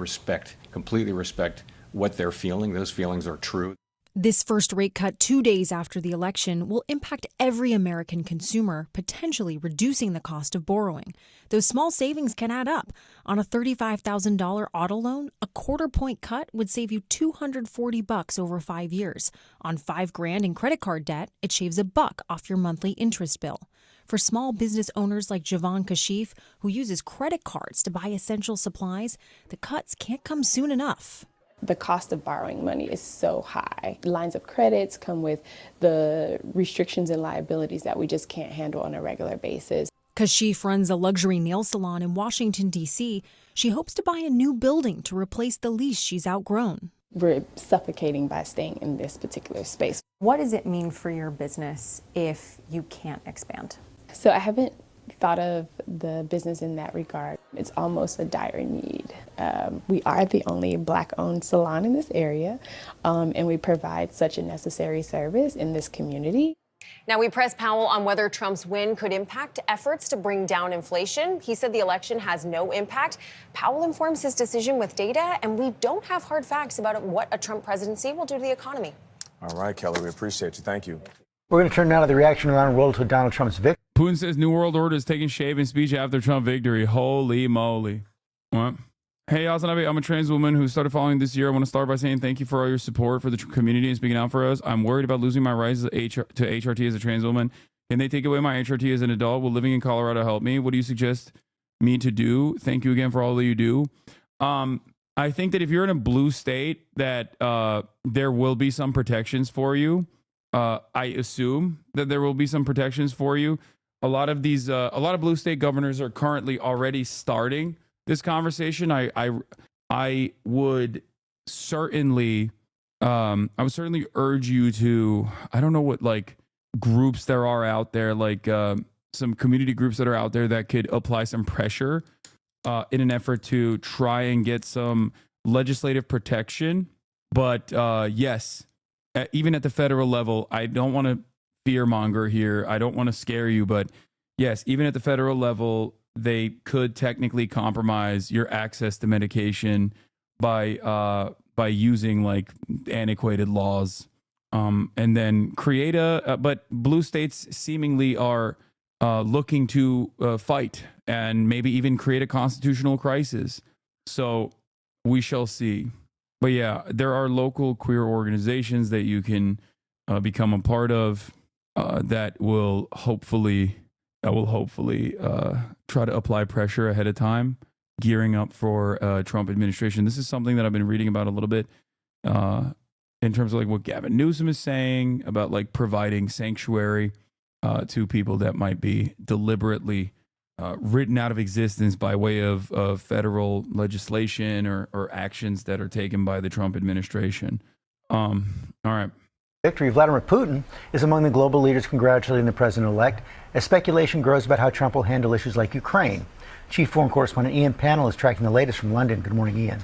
Speaker 8: completely respect what they're feeling. Those feelings are true.
Speaker 9: This first rate cut 2 days after the election will impact every American consumer, potentially reducing the cost of borrowing. Those small savings can add up. On a $35,000 auto loan, a quarter-point cut would save you $240 over 5 years. On $5,000 in credit card debt, it shaves $1 off your monthly interest bill. For small business owners like Javon Kashif, who uses credit cards to buy essential supplies, the cuts can't come soon enough.
Speaker 12: The cost of borrowing money is so high. Lines of credits come with the restrictions and liabilities that we just can't handle on a regular basis.
Speaker 9: Kashif runs a luxury nail salon in Washington, D.C. She hopes to buy a new building to replace the lease she's outgrown.
Speaker 12: We're suffocating by staying in this particular space.
Speaker 14: What does it mean for your business if you can't expand?
Speaker 12: So I haven't thought of the business in that regard. It's almost a dire need. We are the only Black-owned salon in this area, and we provide such a necessary service in this community.
Speaker 16: Now, we pressed Powell on whether Trump's win could impact efforts to bring down inflation. He said the election has no impact. Powell informs his decision with data, and we don't have hard facts about what a Trump presidency will do to the economy.
Speaker 7: All right, Kelly, we appreciate you. Thank you.
Speaker 3: We're going to turn now to the reaction around the world to Donald Trump's victory.
Speaker 1: Putin says New World Order is taking shape in speech after Trump victory. Holy moly. What? Hey, HasanAbi, I'm a trans woman who started following this year. I want to start by saying thank you for all your support for the community and speaking out for us. I'm worried about losing my rights to HRT as a trans woman. Can they take away my HRT as an adult? Will living in Colorado help me? What do you suggest me to do? Thank you again for all that you do. I think that if you're in a blue state, that there will be some protections for you. I assume that there will be some protections for you. A lot of blue state governors are currently already starting this conversation. I would certainly urge you to, I don't know what like groups there are out there, like some community groups that are out there that could apply some pressure in an effort to try and get some legislative protection. But yes, even at the federal level, I don't want to fearmonger here. I don't want to scare you, but yes, even at the federal level, they could technically compromise your access to medication by using like antiquated laws, and then create but blue states seemingly are looking to fight and maybe even create a constitutional crisis. So we shall see. But yeah, there are local queer organizations that you can become a part of that will hopefully try to apply pressure ahead of time, gearing up for Trump administration. This is something that I've been reading about a little bit in terms of like what Gavin Newsom is saying about like providing sanctuary to people that might be deliberately written out of existence by way of federal legislation or actions that are taken by the Trump administration. All right.
Speaker 3: Victory. Vladimir Putin is among the global leaders congratulating the president-elect as speculation grows about how Trump will handle issues like Ukraine. Chief foreign correspondent Ian Pannell is tracking the latest from London. Good morning, Ian.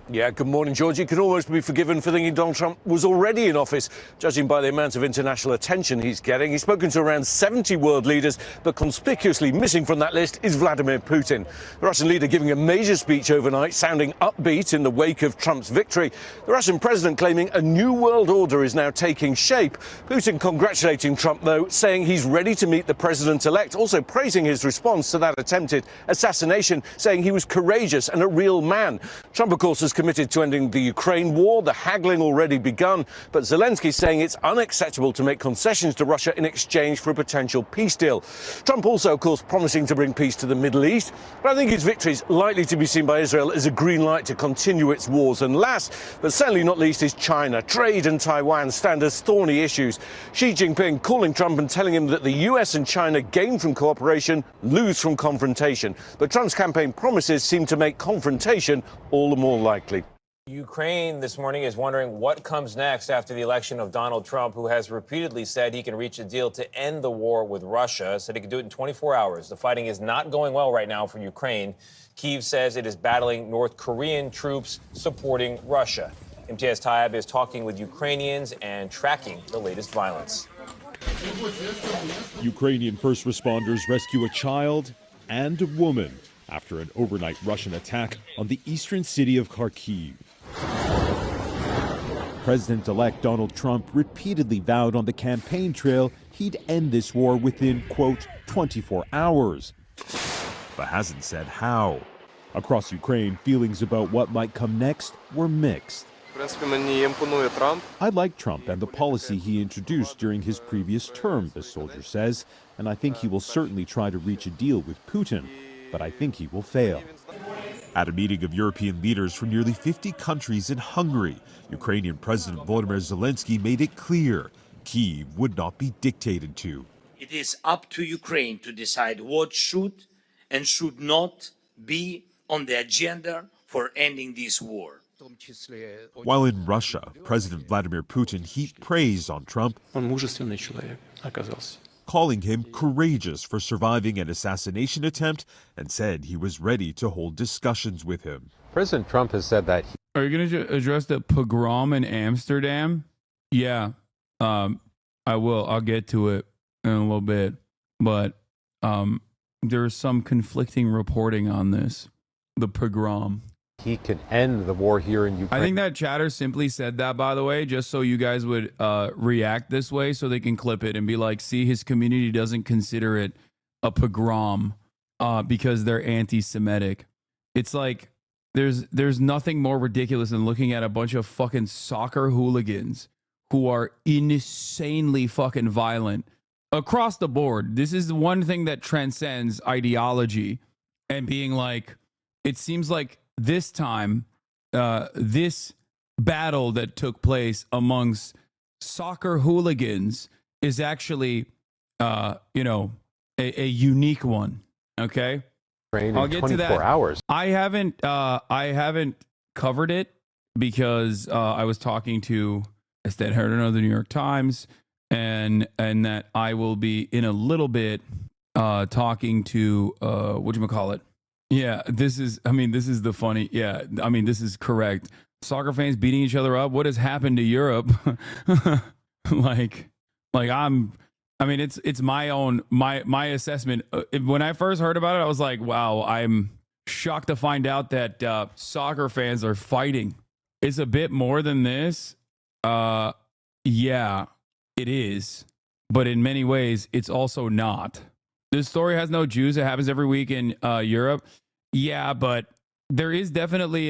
Speaker 18: Yeah, good morning, George. You could almost be forgiven for thinking Donald Trump was already in office, judging by the amount of international attention he's getting. He's spoken to around 70 world leaders, but conspicuously missing from that list is Vladimir Putin. The Russian leader giving a major speech overnight, sounding upbeat in the wake of Trump's victory. The Russian president claiming a new world order is now taking shape. Putin congratulating Trump, though, saying he's ready to meet the president-elect, also praising his response to that attempted assassination, saying he was courageous and a real man. Trump, of course, has committed to ending the Ukraine war, the haggling already begun, but Zelensky saying it's unacceptable to make concessions to Russia in exchange for a potential peace deal. Trump also, of course, promising to bring peace to the Middle East, but I think his victory is likely to be seen by Israel as a green light to continue its wars. And last, but certainly not least, is China. Trade and Taiwan stand as thorny issues. Xi Jinping calling Trump and telling him that the US and China gain from cooperation, lose from confrontation. But Trump's campaign promises seem to make confrontation all the more likely.
Speaker 25: Ukraine this morning is wondering what comes next after the election of Donald Trump, who has repeatedly said he can reach a deal to end the war with Russia, said he could do it in 24 hours. The fighting is not going well right now for Ukraine. Kyiv says it is battling North Korean troops supporting Russia. MTS Taib is talking with Ukrainians and tracking the latest violence.
Speaker 26: Ukrainian first responders rescue a child and a woman after an overnight Russian attack on the eastern city of Kharkiv. President-elect Donald Trump repeatedly vowed on the campaign trail he'd end this war within, quote, 24 hours. But hasn't said how. Across Ukraine, feelings about what might come next were mixed. I like Trump and the policy he introduced during his previous term, the soldier says, and I think he will certainly try to reach a deal with Putin, but I think he will fail. At a meeting of European leaders from nearly 50 countries in Hungary, Ukrainian President Volodymyr Zelensky made it clear Kyiv would not be dictated to.
Speaker 10: It is up to Ukraine to decide what should and should not be on the agenda for ending this war.
Speaker 26: While in Russia, President Vladimir Putin heaped praise on Trump, calling him courageous for surviving an assassination attempt and said he was ready to hold discussions with him.
Speaker 11: President Trump has said that.
Speaker 1: Are you going to address the pogrom in Amsterdam? Yeah, I will. I'll get to it in a little bit. But there's some conflicting reporting on this, the pogrom.
Speaker 11: He can end the war here in Ukraine.
Speaker 1: I think that chatter simply said that, by the way, just so you guys would react this way so they can clip it and be like, see, his community doesn't consider it a pogrom because they're anti-Semitic. It's like there's nothing more ridiculous than looking at a bunch of fucking soccer hooligans who are insanely fucking violent across the board. This is one thing that transcends ideology and being like, it seems like this time, this battle that took place amongst soccer hooligans is actually, a unique one. Okay, I'll get to that.
Speaker 11: 24 hours.
Speaker 1: I haven't covered it because I was talking to ASTEAD HERNDON of the New York Times, and that I will be in a little bit talking to whatchamacallit. Yeah, this is the funny. Yeah, I mean, this is correct. Soccer fans beating each other up. What has happened to Europe? It's my assessment. When I first heard about it, I was like, wow, I'm shocked to find out that soccer fans are fighting. It's a bit more than this. Yeah, it is. But in many ways, it's also not. This story has no Jews. It happens every week in Europe. Yeah, but there is definitely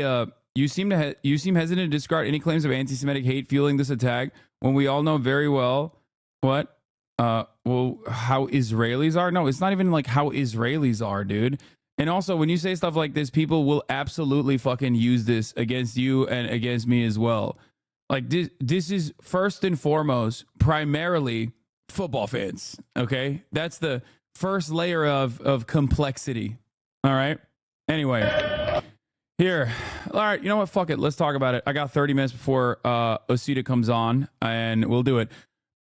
Speaker 1: you seem hesitant to discard any claims of anti-Semitic hate fueling this attack when we all know very well how Israelis are. No, it's not even like how Israelis are, dude. And also, when you say stuff like this, people will absolutely fucking use this against you and against me as well. Like this is first and foremost primarily football fans. Okay, that's the first layer of complexity. All right. Anyway, here. All right. You know what? Fuck it. Let's talk about it. I got 30 minutes before Osita comes on, and we'll do it.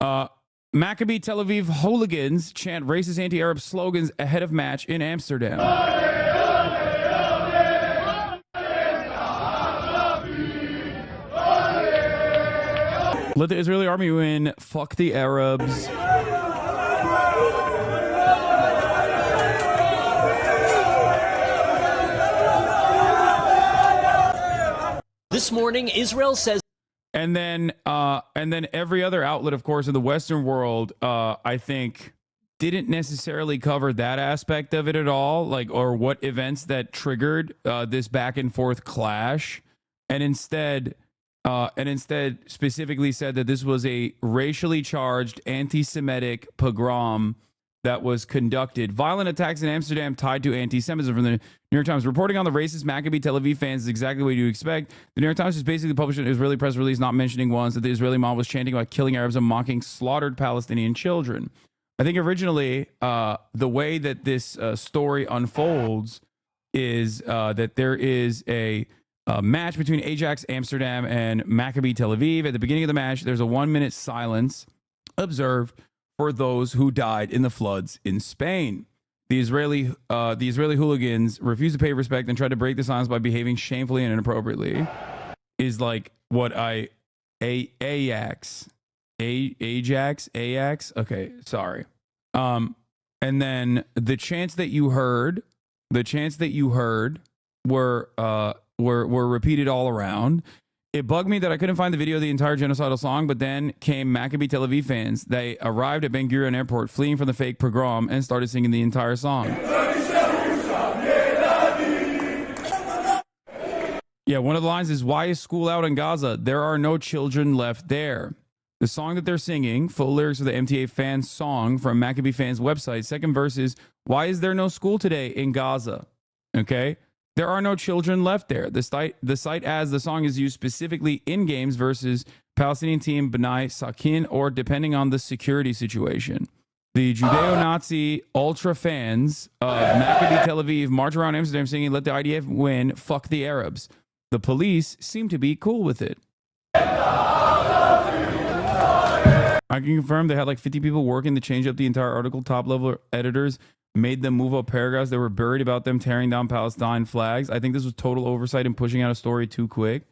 Speaker 1: Maccabi Tel Aviv hooligans chant racist anti-Arab slogans ahead of match in Amsterdam. Let the Israeli army win. Fuck the Arabs.
Speaker 13: This morning, Israel says.
Speaker 1: And then every other outlet, of course, in the Western world, I think, didn't necessarily cover that aspect of it at all, like, or what events that triggered this back and forth clash, and instead specifically said that this was a racially charged anti-Semitic pogrom that was conducted. Violent attacks in Amsterdam tied to anti-Semitism. From the New York Times, reporting on the racist Maccabi Tel Aviv fans is exactly what you expect. The New York Times just basically published an Israeli press release not mentioning once that the Israeli mob was chanting about killing Arabs and mocking slaughtered Palestinian children. I think originally the way that this story unfolds is that there is a match between Ajax Amsterdam and Maccabi Tel Aviv. At the beginning of the match, there's a 1-minute silence observed for those who died in the floods in Spain. The Israeli hooligans refused to pay respect and tried to break the silence by behaving shamefully and inappropriately. Is like what Ajax. Okay, sorry. And then the chants that you heard were repeated all around. It bugged me that I couldn't find the video of the entire genocidal song, but then came Maccabi Tel Aviv fans. They arrived at Ben Gurion Airport fleeing from the fake pogrom and started singing the entire song. Yeah, one of the lines is, why is school out in Gaza? There are no children left there. The song that they're singing, full lyrics of the MTA fan song from Maccabi fans website. Second verse is, why is there no school today in Gaza? Okay. There are no children left there. The site as the song is used specifically in games versus Palestinian team B'nai Sakin, or depending on the security situation. The Judeo-Nazi ultra fans of Maccabi Tel Aviv march around Amsterdam singing, let the IDF win, fuck the Arabs. The police seem to be cool with it. I can confirm they had like 50 people working to change up the entire article. Top level editors made them move up paragraphs that were buried about them tearing down Palestine flags. I think this was total oversight and pushing out a story too quick.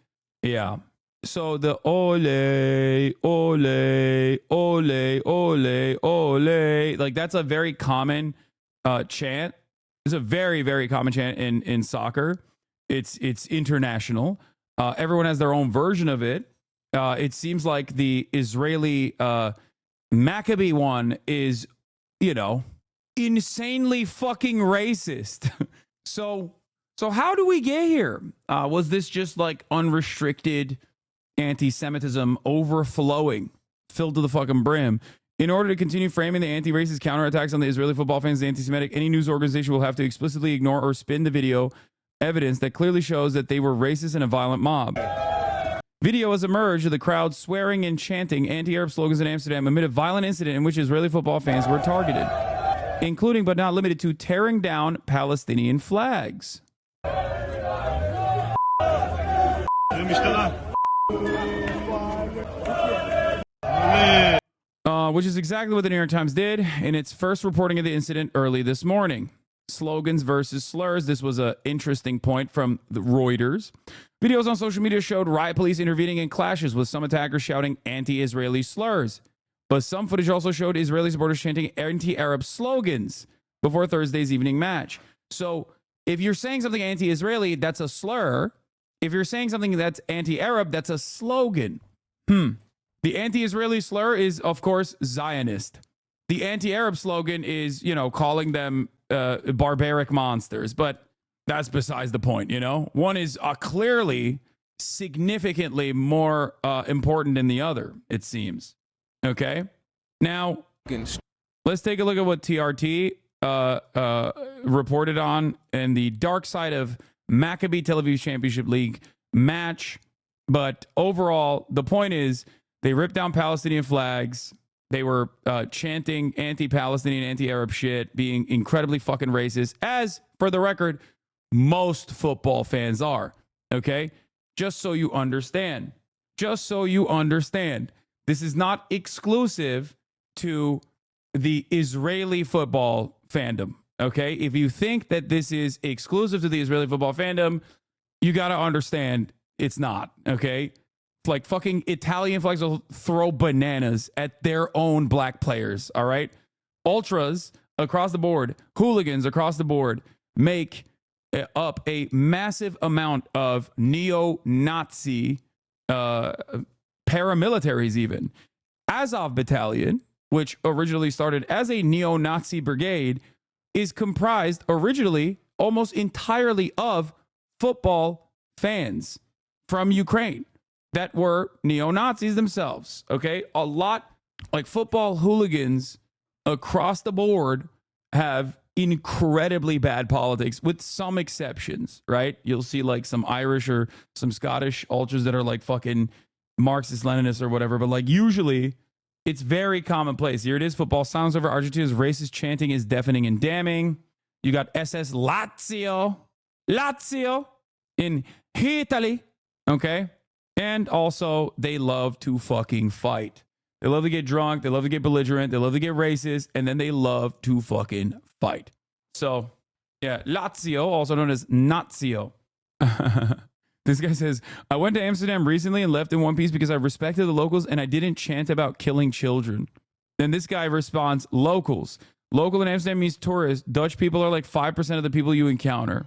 Speaker 1: Yeah. So the ole, ole, ole, ole, ole, like that's a very common chant. It's a very, very common chant in soccer. It's international. Everyone has their own version of it. It seems like the Israeli Maccabi one is, you know, insanely fucking racist. So how do we get here? Was this just like unrestricted anti-Semitism overflowing, filled to the fucking brim? In order to continue framing the anti-racist counterattacks on the Israeli football fans as anti-Semitic, any news organization will have to explicitly ignore or spin the video evidence that clearly shows that they were racist and a violent mob. Video has emerged of the crowd swearing and chanting anti-Arab slogans in Amsterdam amid a violent incident in which Israeli football fans were targeted, including but not limited to tearing down Palestinian flags. Which is exactly what the New York Times did in its first reporting of the incident early this morning. Slogans versus slurs. This was an interesting point from the Reuters. Videos on social media showed riot police intervening in clashes with some attackers shouting anti-Israeli slurs. But some footage also showed Israeli supporters chanting anti-Arab slogans before Thursday's evening match. So if you're saying something anti-Israeli, that's a slur. If you're saying something that's anti-Arab, that's a slogan. The anti-Israeli slur is, of course, Zionist. The anti-Arab slogan is, you know, calling them barbaric monsters. But that's besides the point, you know? One is clearly significantly more important than the other, it seems. Okay? Now, let's take a look at what TRT reported on in the dark side of Maccabi Tel Aviv Championship League match. But overall, the point is they ripped down Palestinian flags. They were chanting anti-Palestinian, anti-Arab shit, being incredibly fucking racist, as, for the record, most football fans are. Okay? Just so you understand. Just so you understand. This is not exclusive to the Israeli football fandom. Okay? If you think that this is exclusive to the Israeli football fandom, you got to understand it's not. Okay? Like fucking Italian flags will throw bananas at their own black players. All right. Ultras across the board, hooligans across the board make up a massive amount of neo-Nazi paramilitaries even. Azov Battalion, which originally started as a neo-Nazi brigade, is comprised originally almost entirely of football fans from Ukraine that were neo-Nazis themselves, okay? A lot, like football hooligans across the board have incredibly bad politics with some exceptions, right? You'll see like some Irish or some Scottish ultras that are like fucking Marxist-Leninists or whatever, but like usually it's very commonplace. Here it is, football sounds over Argentina's racist chanting is deafening and damning. You got SS Lazio in Italy, okay? And also, they love to fucking fight. They love to get drunk. They love to get belligerent. They love to get racist. And then they love to fucking fight. So, yeah, Lazio, also known as Nazio. This guy says, I went to Amsterdam recently and left in one piece because I respected the locals and I didn't chant about killing children. Then this guy responds, locals. Local in Amsterdam means tourists. Dutch people are like 5% of the people you encounter.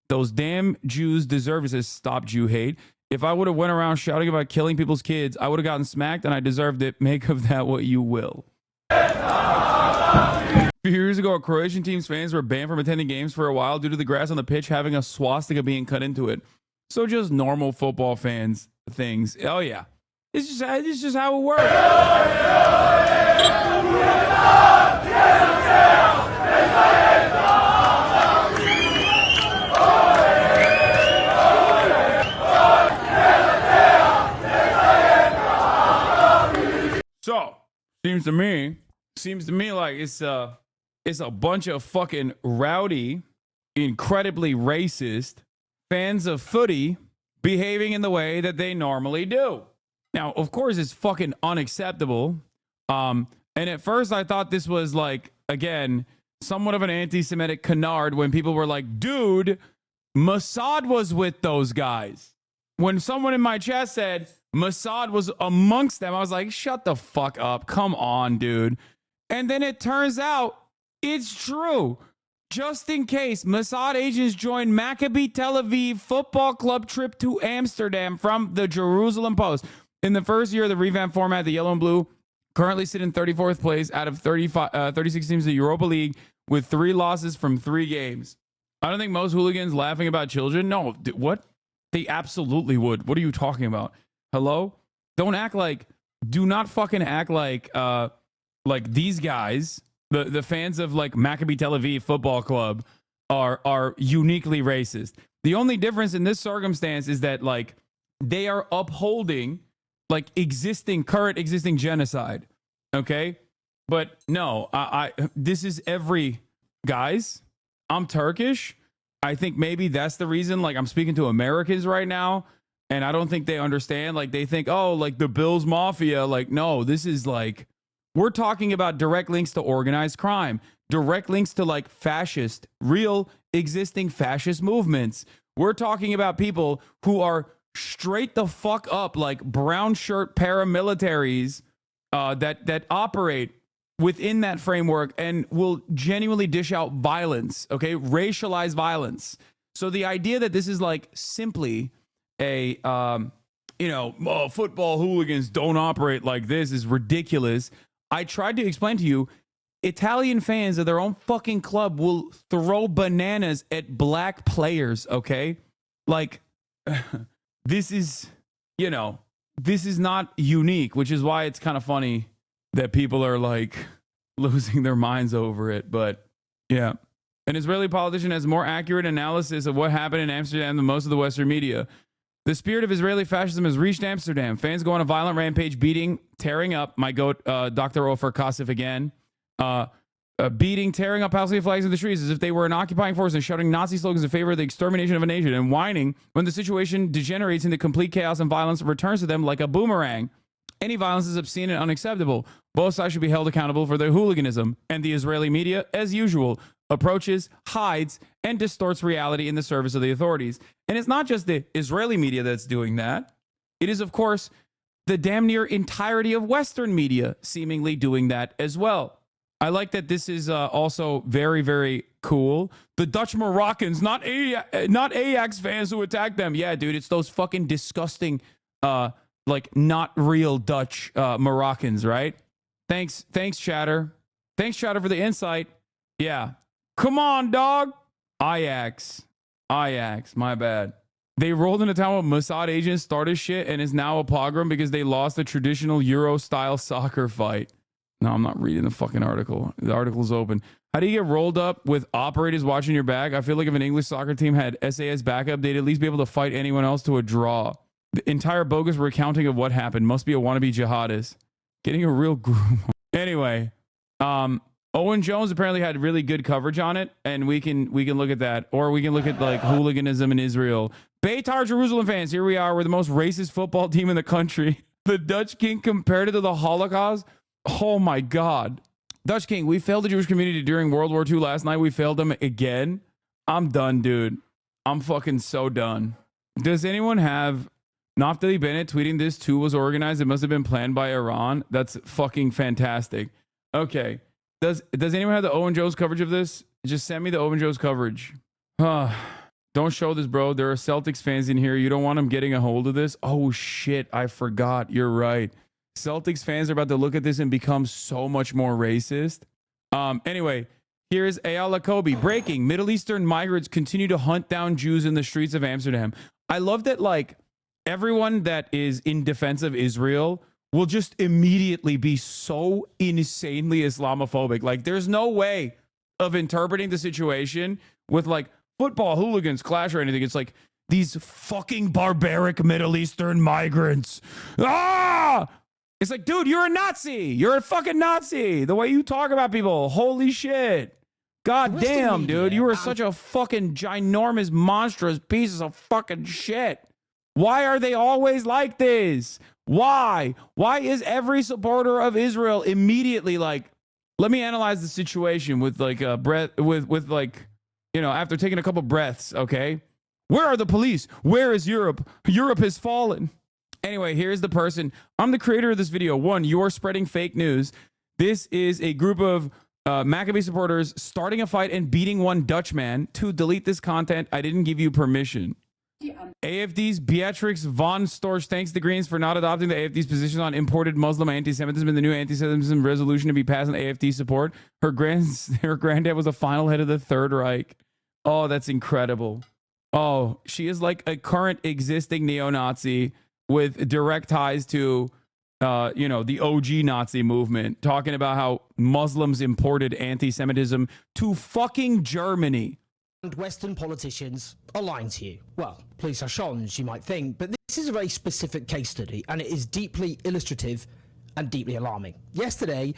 Speaker 1: Those damn Jews deserve it, says Stop Jew Hate. If I would have went around shouting about killing people's kids, I would have gotten smacked and I deserved it. Make of that what you will. A few years ago, Croatian team's fans were banned from attending games for a while due to the grass on the pitch having a swastika being cut into it. So just normal football fans things. Oh yeah. It's just how it works. So, seems to me like it's a bunch of fucking rowdy, incredibly racist fans of footy behaving in the way that they normally do. Now, of course, it's fucking unacceptable. And at first I thought this was like, again, somewhat of an anti-Semitic canard when people were like, dude, Mossad was with those guys. When someone in my chat said Mossad was amongst them, I was like, shut the fuck up. Come on, dude. And then it turns out it's true. Just in case, Mossad agents joined Maccabi Tel Aviv Football Club trip to Amsterdam from the Jerusalem Post. In the first year of the revamped format, the yellow and blue currently sit in 34th place out of 36 teams in the Europa League with 3 losses from 3 games. I don't think most hooligans laughing about children. No, what? They absolutely would. What are you talking about? Hello? Don't act like, do not fucking act like these guys, the fans of like Maccabi Tel Aviv Football Club are uniquely racist. The only difference in this circumstance is that like they are upholding like current existing genocide. Okay? But no, this is every guys. I'm Turkish. I think maybe that's the reason. Like I'm speaking to Americans right now, and I don't think they understand. Like they think, oh, like the Bills Mafia. Like, no, this is like, we're talking about direct links to organized crime, direct links to like fascist, real existing fascist movements. We're talking about people who are straight the fuck up, like brown shirt paramilitaries that operate within that framework and will genuinely dish out violence, okay? Racialized violence. So the idea that this is like simply a, football hooligans don't operate like this is ridiculous. I tried to explain to you, Italian fans of their own fucking club will throw bananas at black players, okay? Like, this is not unique, which is why it's kind of funny that people are like losing their minds over it. But yeah, an Israeli politician has more accurate analysis of what happened in Amsterdam than most of the Western media. The spirit of Israeli fascism has reached Amsterdam. Fans go on a violent rampage, beating, tearing up, my goat, Dr. Ofer Kasif again, beating, tearing up Palestinian flags in the streets as if they were an occupying force and shouting Nazi slogans in favor of the extermination of a nation and whining when the situation degenerates into complete chaos and violence returns to them like a boomerang. Any violence is obscene and unacceptable. Both sides should be held accountable for their hooliganism, and the Israeli media, as usual, approaches, hides, and distorts reality in the service of the authorities. And it's not just the Israeli media that's doing that. It is, of course, the damn near entirety of Western media seemingly doing that as well. I like that this is also very, very cool. The Dutch Moroccans, not Ajax fans who attacked them. Yeah, dude, it's those fucking disgusting, like not real Dutch Moroccans, right? Thanks, Chatter. Thanks, Chatter, for the insight. Yeah. Come on, dog. Ajax, my bad. They rolled into town with Mossad agents, started shit, and is now a pogrom because they lost a traditional Euro-style soccer fight. No, I'm not reading the fucking article. The article's open. How do you get rolled up with operators watching your back? I feel like if an English soccer team had SAS backup, they'd at least be able to fight anyone else to a draw. The entire bogus recounting of what happened must be a wannabe jihadist. Getting a real groove. Anyway, Owen Jones apparently had really good coverage on it, and we can look at that, or we can look at like hooliganism in Israel. Beitar Jerusalem fans, here we are. We're the most racist football team in the country. The Dutch King compared it to the Holocaust. Oh my God. Dutch King, we failed the Jewish community during World War II last night. We failed them again. I'm done, dude. I'm fucking so done. Does anyone have Naftali Bennett tweeting this too was organized? It must have been planned by Iran. That's fucking fantastic. Okay. Does anyone have the Owen Jones coverage of this? Just send me the Owen Jones coverage. Don't show this, bro. There are Celtics fans in here. You don't want them getting a hold of this. Oh, shit. I forgot. You're right. Celtics fans are about to look at this and become so much more racist. Anyway, here's Ayala Kobe. Breaking. Middle Eastern migrants continue to hunt down Jews in the streets of Amsterdam. I love that, like, everyone that is in defense of Israel will just immediately be so insanely Islamophobic. Like, there's no way of interpreting the situation with, like, football hooligans clash or anything. It's like these fucking barbaric Middle Eastern migrants. Ah! It's like, dude, you're a Nazi. You're a fucking Nazi. The way you talk about people. Holy shit. God damn, dude. You are such a fucking ginormous, monstrous pieces of fucking shit. Why are they always like this? Why? Why is every supporter of Israel immediately like, let me analyze the situation with like a breath, with like, you know, after taking a couple breaths, okay? Where are the police? Where is Europe? Europe has fallen. Anyway, here's the person. I'm the creator of this video. 1, you're spreading fake news. This is a group of Maccabee supporters starting a fight and beating one Dutch man. 2, delete this content. I didn't give you permission. AFD's Beatrix von Storch thanks the Greens for not adopting the AFD's position on imported Muslim anti-Semitism in the new anti-Semitism resolution to be passed in AFD support. Her granddad was the final head of the Third Reich. Oh, that's incredible. Oh, she is like a current existing neo-Nazi with direct ties to, you know, the OG Nazi movement, talking about how Muslims imported anti-Semitism to fucking Germany.
Speaker 17: And Western politicians are lying to you. Well, police are challenged, you might think, but this is a very specific case study, and it is deeply illustrative and deeply alarming. Yesterday,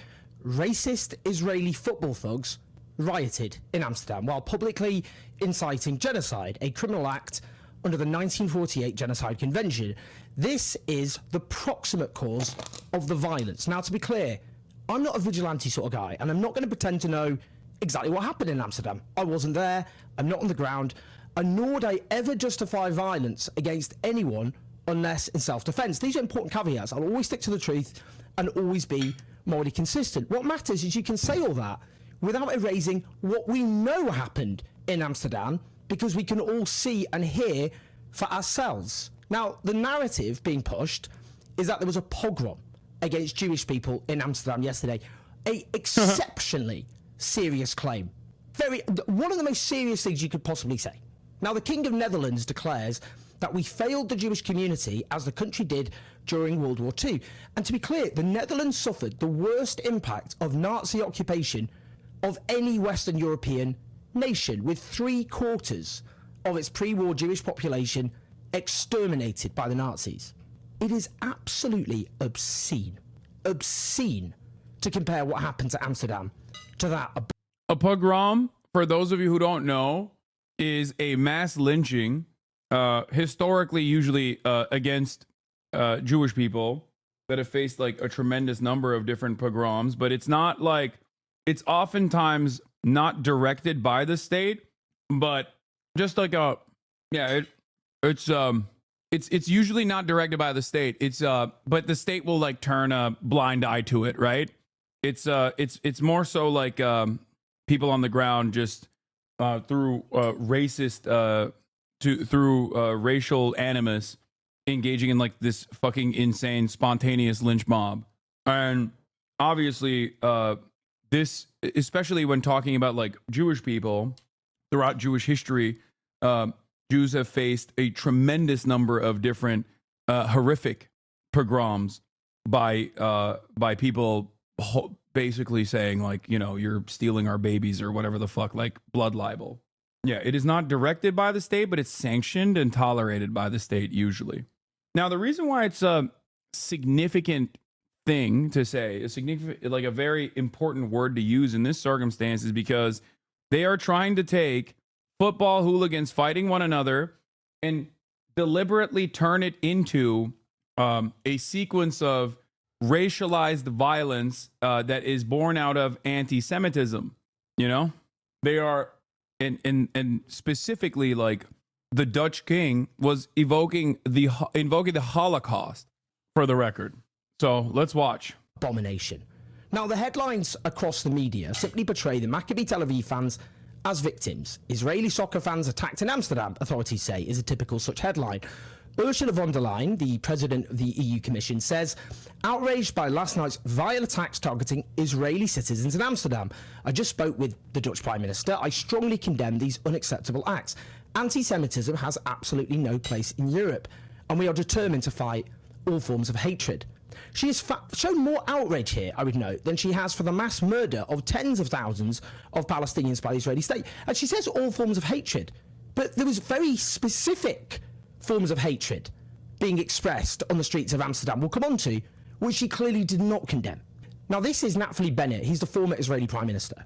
Speaker 17: racist Israeli football thugs rioted in Amsterdam while publicly inciting genocide, a criminal act under the 1948 Genocide Convention. This is the proximate cause of the violence. Now, to be clear, I'm not a vigilante sort of guy, and I'm not going to pretend to know exactly what happened in Amsterdam. I wasn't there, I'm not on the ground, and nor would I ever justify violence against anyone unless in self-defense. These are important caveats. I'll always stick to the truth and always be morally consistent. What matters is you can say all that without erasing what we know happened in Amsterdam, because we can all see and hear for ourselves. Now, the narrative being pushed is that there was a pogrom against Jewish people in Amsterdam yesterday. A exceptionally serious claim. One of the most serious things you could possibly say. Now, the King of Netherlands declares that we failed the Jewish community as the country did during World War II. And to be clear, the Netherlands suffered the worst impact of Nazi occupation of any Western European nation, with 3/4 of its pre-war Jewish population exterminated by the Nazis. It is absolutely obscene to compare what happened to Amsterdam to that.
Speaker 1: A pogrom, for those of you who don't know, is a mass lynching, historically usually against Jewish people that have faced like a tremendous number of different pogroms, but it's not like, it's oftentimes not directed by the state, but just like a, yeah, it's usually not directed by the state. It's but the state will like turn a blind eye to it, right? It's more so like people on the ground just through racist through racial animus engaging in like this fucking insane spontaneous lynch mob. And obviously this, especially when talking about like Jewish people throughout Jewish history, Jews have faced a tremendous number of different horrific pogroms by people basically saying like, you know, you're stealing our babies or whatever the fuck, like blood libel. Yeah, it is not directed by the state, but it's sanctioned and tolerated by the state usually. Now, the reason why it's a significant thing to say, a significant, like a very important word to use in this circumstance, is because they are trying to take football hooligans fighting one another and deliberately turn it into a sequence of racialized violence that is born out of anti-Semitism. You know, they are, and specifically like the Dutch king was invoking the Holocaust, for the record. So let's watch.
Speaker 17: Abomination. Now, the headlines across the media simply portray the Maccabi Tel Aviv fans as victims. Israeli soccer fans attacked in Amsterdam, authorities say, is a typical such headline. Ursula von der Leyen, the president of the EU Commission, says, outraged by last night's vile attacks targeting Israeli citizens in Amsterdam. I just spoke with the Dutch Prime Minister. I strongly condemn these unacceptable acts. Anti-Semitism has absolutely no place in Europe, and we are determined to fight all forms of hatred. She has shown more outrage here, I would note, than she has for the mass murder of tens of thousands of Palestinians by the Israeli state. And she says all forms of hatred, but there was very specific forms of hatred being expressed on the streets of Amsterdam, we'll come on to, which she clearly did not condemn. Now, this is Naftali Bennett. He's the former Israeli Prime Minister.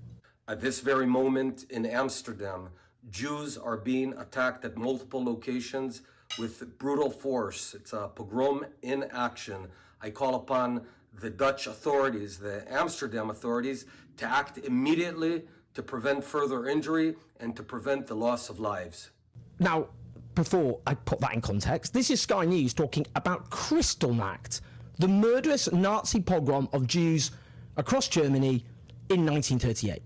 Speaker 19: At this very moment in Amsterdam, Jews are being attacked at multiple locations with brutal force. It's a pogrom in action. I call upon the Dutch authorities, the Amsterdam authorities, to act immediately to prevent further injury and to prevent the loss of lives.
Speaker 17: Now, before I put that in context, this is Sky News talking about Kristallnacht, the murderous Nazi pogrom of Jews across Germany in 1938.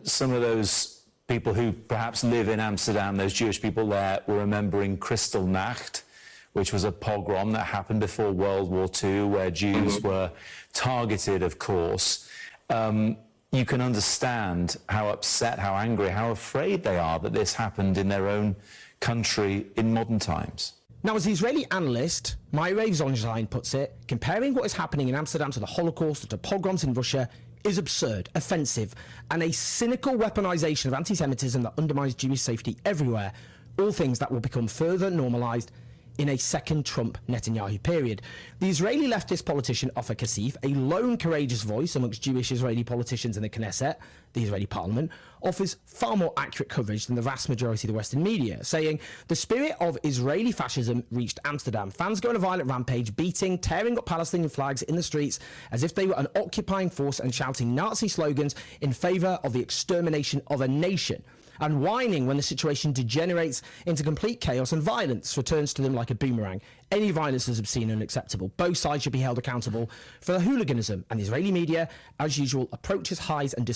Speaker 20: Some of those people who perhaps live in Amsterdam, those Jewish people there, were remembering Kristallnacht, which was a pogrom that happened before World War II, where Jews were targeted, of course. You can understand how upset, how angry, how afraid they are that this happened in their own country in modern times.
Speaker 17: Now, as the Israeli analyst Mayrev Zonstein puts it, comparing what is happening in Amsterdam to the Holocaust or to pogroms in Russia is absurd, offensive, and a cynical weaponization of anti-Semitism that undermines Jewish safety everywhere, all things that will become further normalized in a second Trump-Netanyahu period. The Israeli leftist politician Ofer Kasif, a lone courageous voice amongst Jewish Israeli politicians in the Knesset, the Israeli parliament, offers far more accurate coverage than the vast majority of the Western media, saying the spirit of Israeli fascism reached Amsterdam. Fans go on a violent rampage, beating, tearing up Palestinian flags in the streets as if they were an occupying force and shouting Nazi slogans in favour of the extermination of a nation, and whining when the situation degenerates into complete chaos and violence returns to them like a boomerang. Any violence is obscene and unacceptable. Both sides should be held accountable for the hooliganism, and the Israeli media, as usual, approaches highs and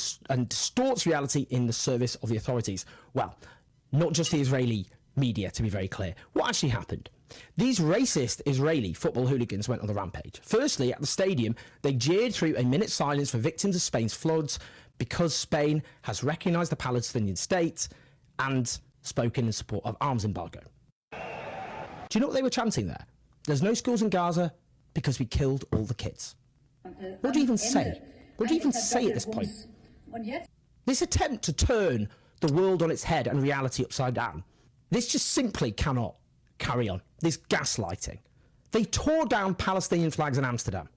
Speaker 17: distorts reality in the service of the authorities. Well, not just the Israeli media, to be very clear. What actually happened? These racist Israeli football hooligans went on the rampage. Firstly, at the stadium, they jeered through a minute's silence for victims of Spain's floods, because Spain has recognised the Palestinian state and spoken in support of arms embargo. Do you know what they were chanting there? There's no schools in Gaza because we killed all the kids. What do you even say? What do you even say at this point? This attempt to turn the world on its head and reality upside down, this just simply cannot carry on. This gaslighting. They tore down Palestinian flags in Amsterdam.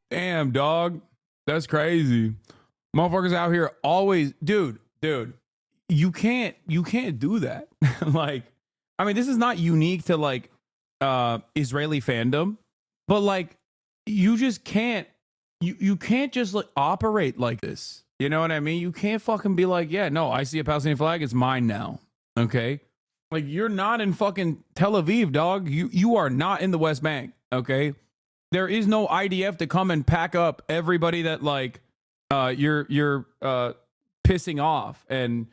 Speaker 1: Damn, dog. That's crazy. Motherfuckers out here always, dude, you can't do that. Like, I mean, this is not unique to like Israeli fandom, but like you just can't, you can't just like operate like this. You know what I mean? You can't fucking be like, yeah, no, I see a Palestinian flag, it's mine now. Okay? Like, you're not in fucking Tel Aviv, dog. You are not in the West Bank, okay? There is no IDF to come and pack up everybody that like you're pissing off and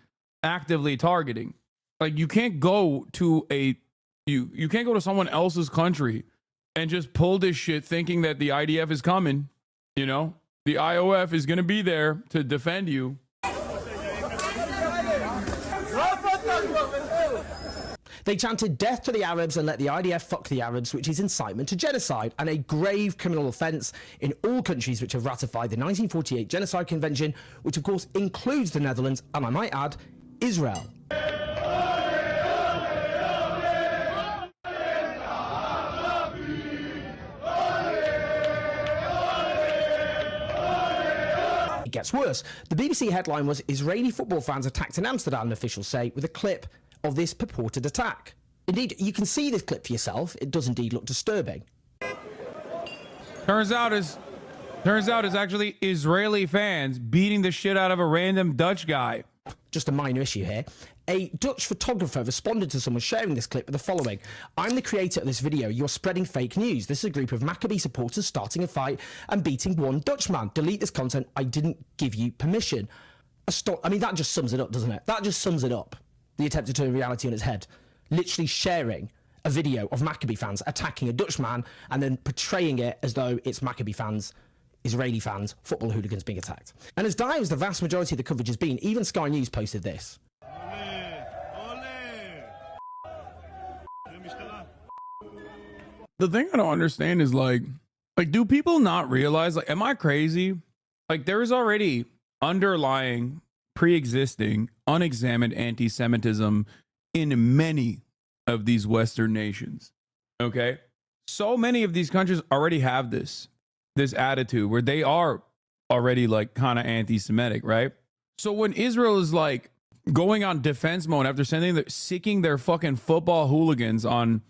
Speaker 1: actively targeting. Like, you can't go to you can't go to someone else's country and just pull this shit thinking that the IDF is coming, you know? The IOF is going to be there to defend you.
Speaker 17: They chanted death to the Arabs and let the IDF fuck the Arabs, which is incitement to genocide and a grave criminal offence in all countries which have ratified the 1948 Genocide Convention, which of course includes the Netherlands and, I might add, Israel. It gets worse. The BBC headline was Israeli football fans attacked in Amsterdam, officials say, with a clip of this purported attack. Indeed, you can see this clip for yourself. It does indeed look disturbing.
Speaker 1: Turns out it's actually Israeli fans beating the shit out of a random Dutch guy.
Speaker 17: just a minor issue here. A Dutch photographer responded to someone sharing this clip with the following: "I'm the creator of this video. You're spreading fake news. This is a group of Maccabi supporters starting a fight and beating one Dutchman. Delete this content. I didn't give you permission." I mean, that just sums it up, doesn't it? That just sums it up. The attempt to turn reality on its head. Literally sharing a video of Maccabi fans attacking a Dutchman and then portraying it as though it's Maccabi fans, Israeli fans, football hooligans being attacked. And as dire as the vast majority of the coverage has been, even Sky News posted this.
Speaker 1: The thing I don't understand is like, do people not realize, like, am I crazy? Like, there is already underlying, pre-existing, unexamined anti-Semitism in many of these Western nations. Okay? So many of these countries already have this attitude where they are already like kind of anti-Semitic, right? So when Israel is like going on defense mode after seeking their fucking football hooligans on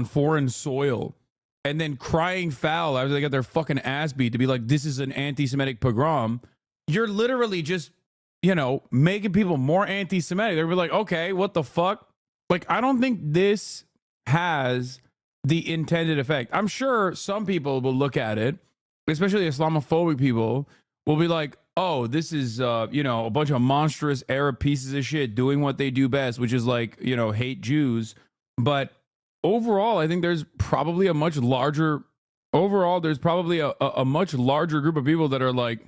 Speaker 1: foreign soil, and then crying foul after they got their fucking ass beat to be like, this is an anti-Semitic pogrom, you're literally just, making people more anti-Semitic. They'll be like, okay, what the fuck? Like, I don't think this has the intended effect. I'm sure some people will look at it, especially Islamophobic people, will be like, oh, this is, a bunch of monstrous Arab pieces of shit doing what they do best, which is like, hate Jews. But overall, I think there's probably a much larger group of people that are like,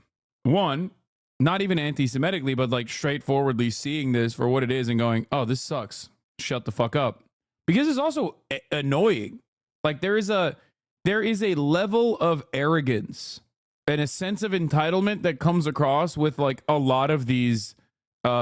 Speaker 1: one, not even anti-Semitically, but like straightforwardly seeing this for what it is and going, oh, this sucks. Shut the fuck up. Because it's also annoying. Like there is a level of arrogance and a sense of entitlement that comes across with like a lot of these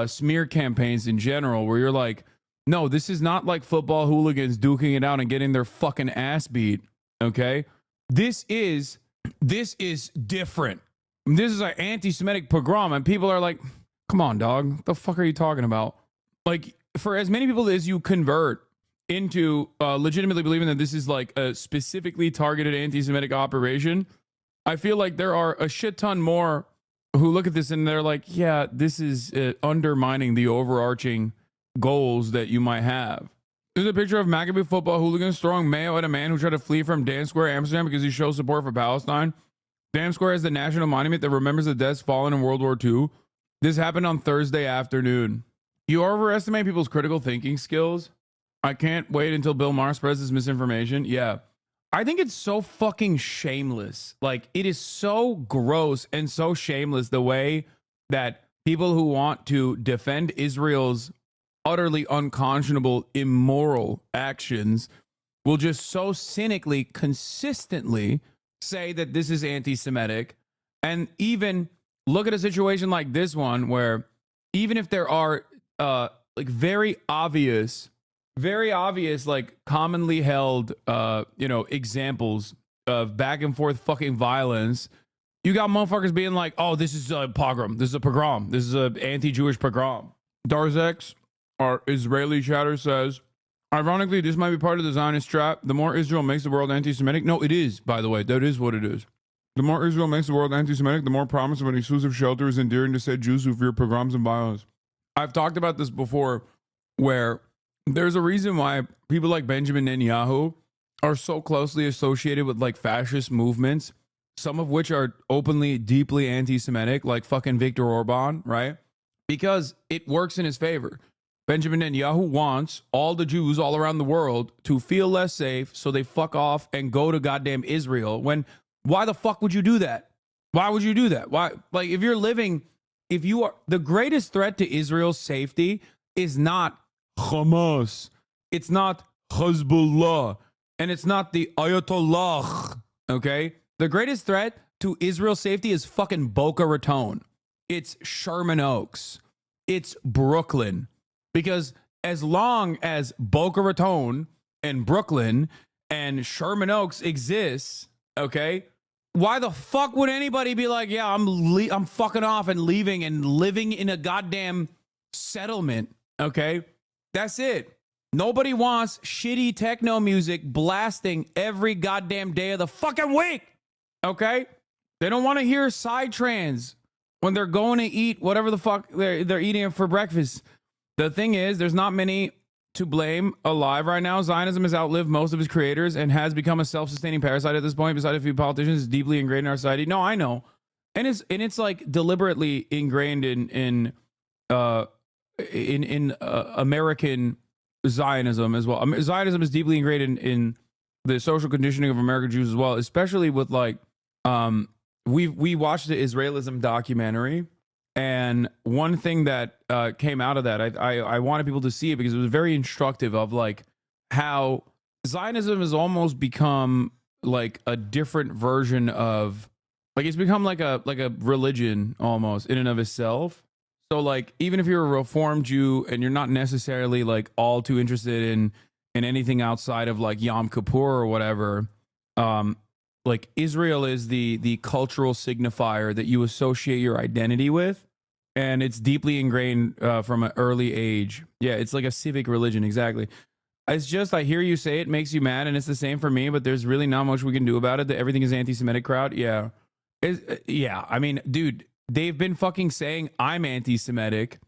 Speaker 1: smear campaigns in general, where you're like, no, this is not like football hooligans duking it out and getting their fucking ass beat. Okay. This is different. This is an anti-Semitic pogrom, and people are like, come on, dog. What the fuck are you talking about? Like, for as many people as you convert into legitimately believing that this is like a specifically targeted anti-Semitic operation, I feel like there are a shit ton more who look at this and they're like, yeah, this is undermining the overarching goals that you might have. There's a picture of Maccabi football hooligans throwing mayo at a man who tried to flee from Dam Square, Amsterdam, because he shows support for Palestine. Dam Square is the national monument that remembers the deaths fallen in World War II. This happened on Thursday afternoon. You overestimate people's critical thinking skills. I can't wait until Bill Maher spreads this misinformation. Yeah. I think it's so fucking shameless. Like, it is so gross and so shameless the way that people who want to defend Israel's utterly unconscionable, immoral actions will just so cynically, consistently say that this is anti-Semitic. And even look at a situation like this one, where even if there are like very obvious, like commonly held, examples of back and forth fucking violence, you got motherfuckers being like, oh, this is a pogrom. This is a pogrom. This is an anti-Jewish pogrom. Darzex, our Israeli chatter, says, ironically, this might be part of the Zionist trap. The more Israel makes the world anti-Semitic. No, it is, by the way. That is what it is. The more Israel makes the world anti-Semitic, the more promise of an exclusive shelter is endearing to said Jews who fear pogroms and violence. I've talked about this before, where there's a reason why people like Benjamin Netanyahu are so closely associated with like fascist movements, some of which are openly, deeply anti-Semitic, like fucking Viktor Orban, right? Because it works in his favor. Benjamin Netanyahu wants all the Jews all around the world to feel less safe, so they fuck off and go to goddamn Israel. Why the fuck would you do that? Why would you do that? Why? Like, if you are, the greatest threat to Israel's safety is not Hamas, it's not Hezbollah, and it's not the Ayatollah, okay? The greatest threat to Israel's safety is fucking Boca Raton. It's Sherman Oaks. It's Brooklyn. Because as long as Boca Raton and Brooklyn and Sherman Oaks exists, okay, why the fuck would anybody be like, yeah, I'm fucking off and leaving and living in a goddamn settlement, okay? That's it. Nobody wants shitty techno music blasting every goddamn day of the fucking week, okay? They don't want to hear psytrance when they're going to eat whatever the fuck they're eating for breakfast. The thing is, there's not many to blame alive right now. Zionism has outlived most of its creators and has become a self-sustaining parasite at this point. Besides a few politicians, it's deeply ingrained in our society. No, I know, and it's like deliberately ingrained in American Zionism as well. Zionism is deeply ingrained in the social conditioning of American Jews as well, especially with like we watched the Israelism documentary, and one thing that came out of that, I wanted people to see it because it was very instructive of like how Zionism has almost become like a different version of, like, it's become like a religion almost in and of itself. So like, even if you're a Reformed Jew and you're not necessarily like all too interested in anything outside of like Yom Kippur or whatever, like Israel is the cultural signifier that you associate your identity with, and it's deeply ingrained from an early age. Yeah, it's like a civic religion, exactly. It's just, I hear you say it makes you mad, and it's the same for me, but there's really not much we can do about it. That everything is anti-Semitic crowd. Yeah. Yeah, I mean, dude, they've been fucking saying I'm anti-Semitic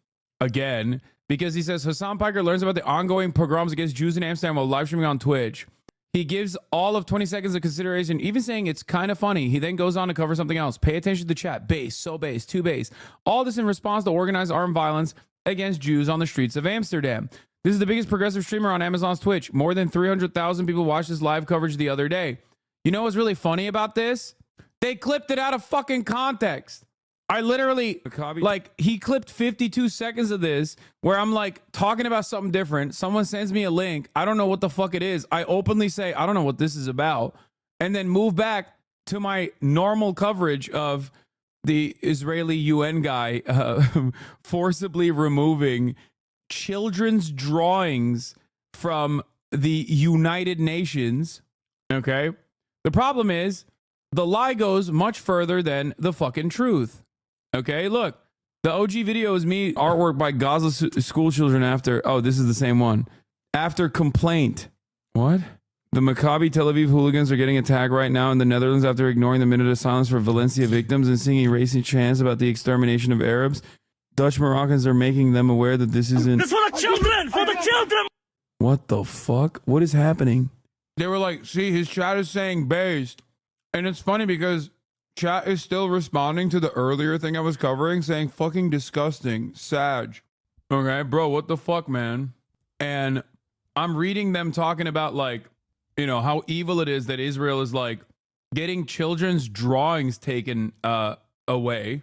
Speaker 1: again because he says Hassan Piker learns about the ongoing pogroms against Jews in Amsterdam while live streaming on Twitch. He gives all of 20 seconds of consideration, even saying it's kind of funny. He then goes on to cover something else. Pay attention to the chat. Base, so base, too base. All this in response to organized armed violence against Jews on the streets of Amsterdam. This is the biggest progressive streamer on Amazon's Twitch. More than 300,000 people watched this live coverage the other day. You know what's really funny about this? They clipped it out of fucking context. I literally, like, he clipped 52 seconds of this where I'm like talking about something different. Someone sends me a link. I don't know what the fuck it is. I openly say, I don't know what this is about. And then move back to my normal coverage of the Israeli UN guy forcibly removing children's drawings from the United Nations. Okay. The problem is the lie goes much further than the fucking truth. Okay, look, the OG video is me, artwork by Gaza school children after, oh, this is the same one. After complaint. What? The Maccabi Tel Aviv hooligans are getting attacked right now in the Netherlands after ignoring the minute of silence for Valencia victims and singing racing chants about the extermination of Arabs. Dutch Moroccans are making them aware that this isn't...
Speaker 2: This for the children! For the children!
Speaker 1: What the fuck? What is happening? They were like, see, his chat is saying based. And it's funny because chat is still responding to the earlier thing I was covering, saying fucking disgusting, Sag. Okay, bro, what the fuck, man? And I'm reading them talking about, like, you know, how evil it is that Israel is, like, getting children's drawings taken away.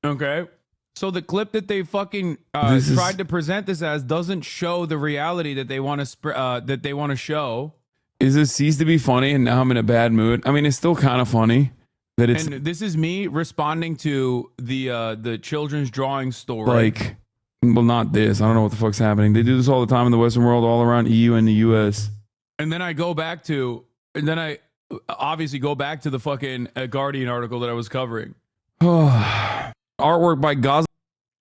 Speaker 1: Okay? So the clip that they fucking tried to present this as doesn't show the reality that they want to show. Is this ceased to be funny and now I'm in a bad mood? I mean, it's still kind of funny that it's... And this is me responding to the children's drawing story. Like, well, not this. I don't know what the fuck's happening. They do this all the time in the Western world, all around EU and the US. And then I go back to... And then I obviously go back to the fucking Guardian article that I was covering. Artwork by Gaza.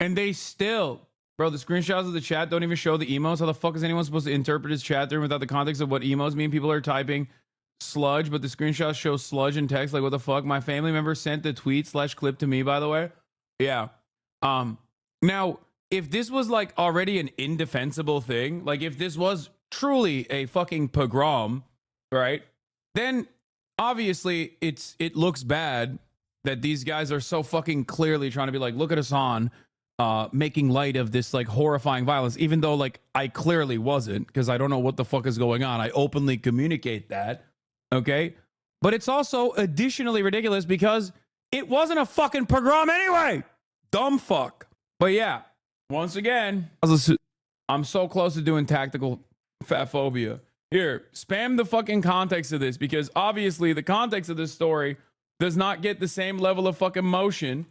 Speaker 1: And they still... Bro, the screenshots of the chat don't even show the emotes. How the fuck is anyone supposed to interpret his chat there without the context of what emotes mean? People are typing sludge, but the screenshots show sludge in text. Like, what the fuck? My family member sent the tweet/clip to me, by the way. Yeah. Now, if this was like already an indefensible thing, like if this was truly a fucking pogrom, right? Then obviously it looks bad that these guys are so fucking clearly trying to be like, look at Hassan. Making light of this like horrifying violence, even though like I clearly wasn't, because I don't know what the fuck is going on. I openly communicate that, okay? But it's also additionally ridiculous because it wasn't a fucking pogrom anyway. Dumb fuck. But yeah, once again, I'm so close to doing tactical fat phobia. Here, spam the fucking context of this because obviously the context of this story does not get the same level of fucking motion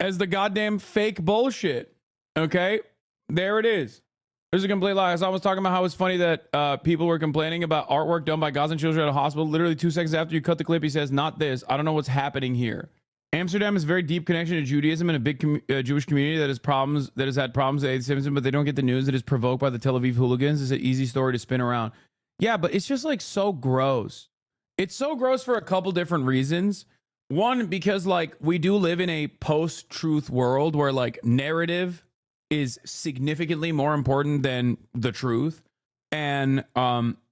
Speaker 1: as the goddamn fake bullshit. Okay? There it is. There's a complete lie. As I was talking about how it's funny that people were complaining about artwork done by Gazan children at a hospital. Literally 2 seconds after you cut the clip, he says, not this. I don't know what's happening here. Amsterdam has a very deep connection to Judaism and a big Jewish community that has had problems with anti-Semitism, but they don't get the news that is provoked by the Tel Aviv hooligans. It's an easy story to spin around. Yeah, but it's just like so gross. It's so gross for a couple different reasons. One, because like we do live in a post-truth world where like narrative is significantly more important than the truth. And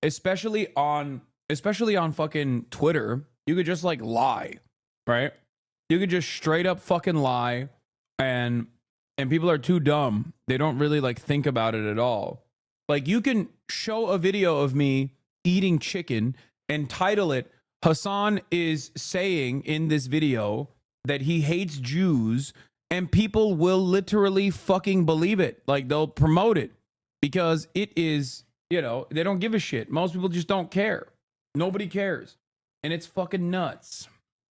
Speaker 1: especially on fucking Twitter, you could just like lie, right? You could just straight up fucking lie, and people are too dumb. They don't really like think about it at all. Like you can show a video of me eating chicken and title it, Hasan is saying in this video that he hates Jews, and people will literally fucking believe it. Like they'll promote it because it is, you know, they don't give a shit. Most people just don't care. Nobody cares. And it's fucking nuts.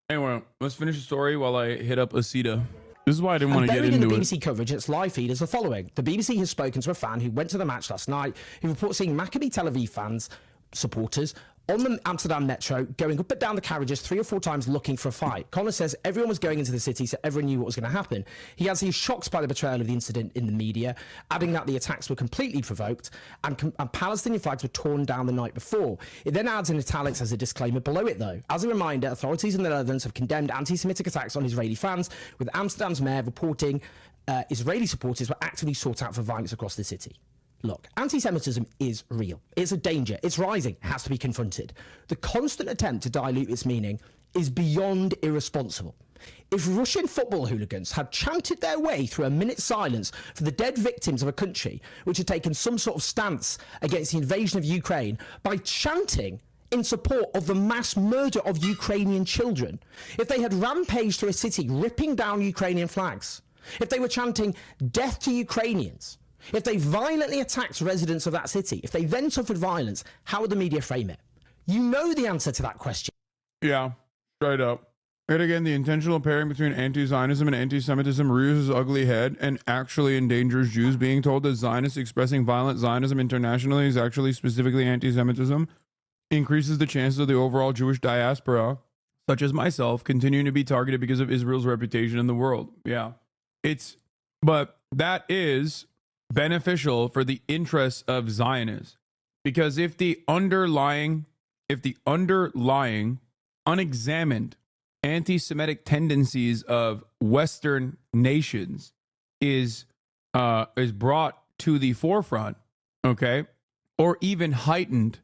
Speaker 1: Anyway, let's finish the story while I hit up Osita. This is why I didn't want to get into
Speaker 17: the
Speaker 1: it.
Speaker 17: BBC coverage, its live feed is the following. The BBC has spoken to a fan who went to the match last night, who reports seeing Maccabi Tel Aviv fans, supporters, on the Amsterdam metro, going up and down the carriages 3 or 4 times looking for a fight. Connor says everyone was going into the city, so everyone knew what was going to happen. He adds he's shocked by the betrayal of the incident in the media, adding that the attacks were completely provoked and Palestinian flags were torn down the night before. It then adds in italics as a disclaimer below it, though. As a reminder, authorities in the Netherlands have condemned anti-Semitic attacks on Israeli fans, with Amsterdam's mayor reporting Israeli supporters were actively sought out for violence across the city. Look, anti-Semitism is real. It's a danger. It's rising. It has to be confronted. The constant attempt to dilute its meaning is beyond irresponsible. If Russian football hooligans had chanted their way through a minute's silence for the dead victims of a country which had taken some sort of stance against the invasion of Ukraine by chanting in support of the mass murder of Ukrainian children, if they had rampaged through a city ripping down Ukrainian flags, if they were chanting death to Ukrainians, if they violently attacked residents of that city, if they then suffered violence, how would the media frame it? You know the answer to that question.
Speaker 1: Yeah, straight up. Yet again, the intentional pairing between anti-Zionism and anti-Semitism rears its ugly head and actually endangers Jews. Being told that Zionists expressing violent Zionism internationally is actually specifically anti-Semitism increases the chances of the overall Jewish diaspora, such as myself, continuing to be targeted because of Israel's reputation in the world. Yeah, but that is beneficial for the interests of Zionists, because if the underlying unexamined anti-Semitic tendencies of Western nations is brought to the forefront, okay, or even heightened,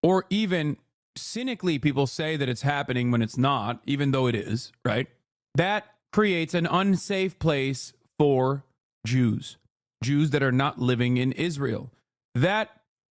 Speaker 1: or even cynically people say that it's happening when it's not, even though it is, right? That creates an unsafe place for Jews that are not living in Israel. That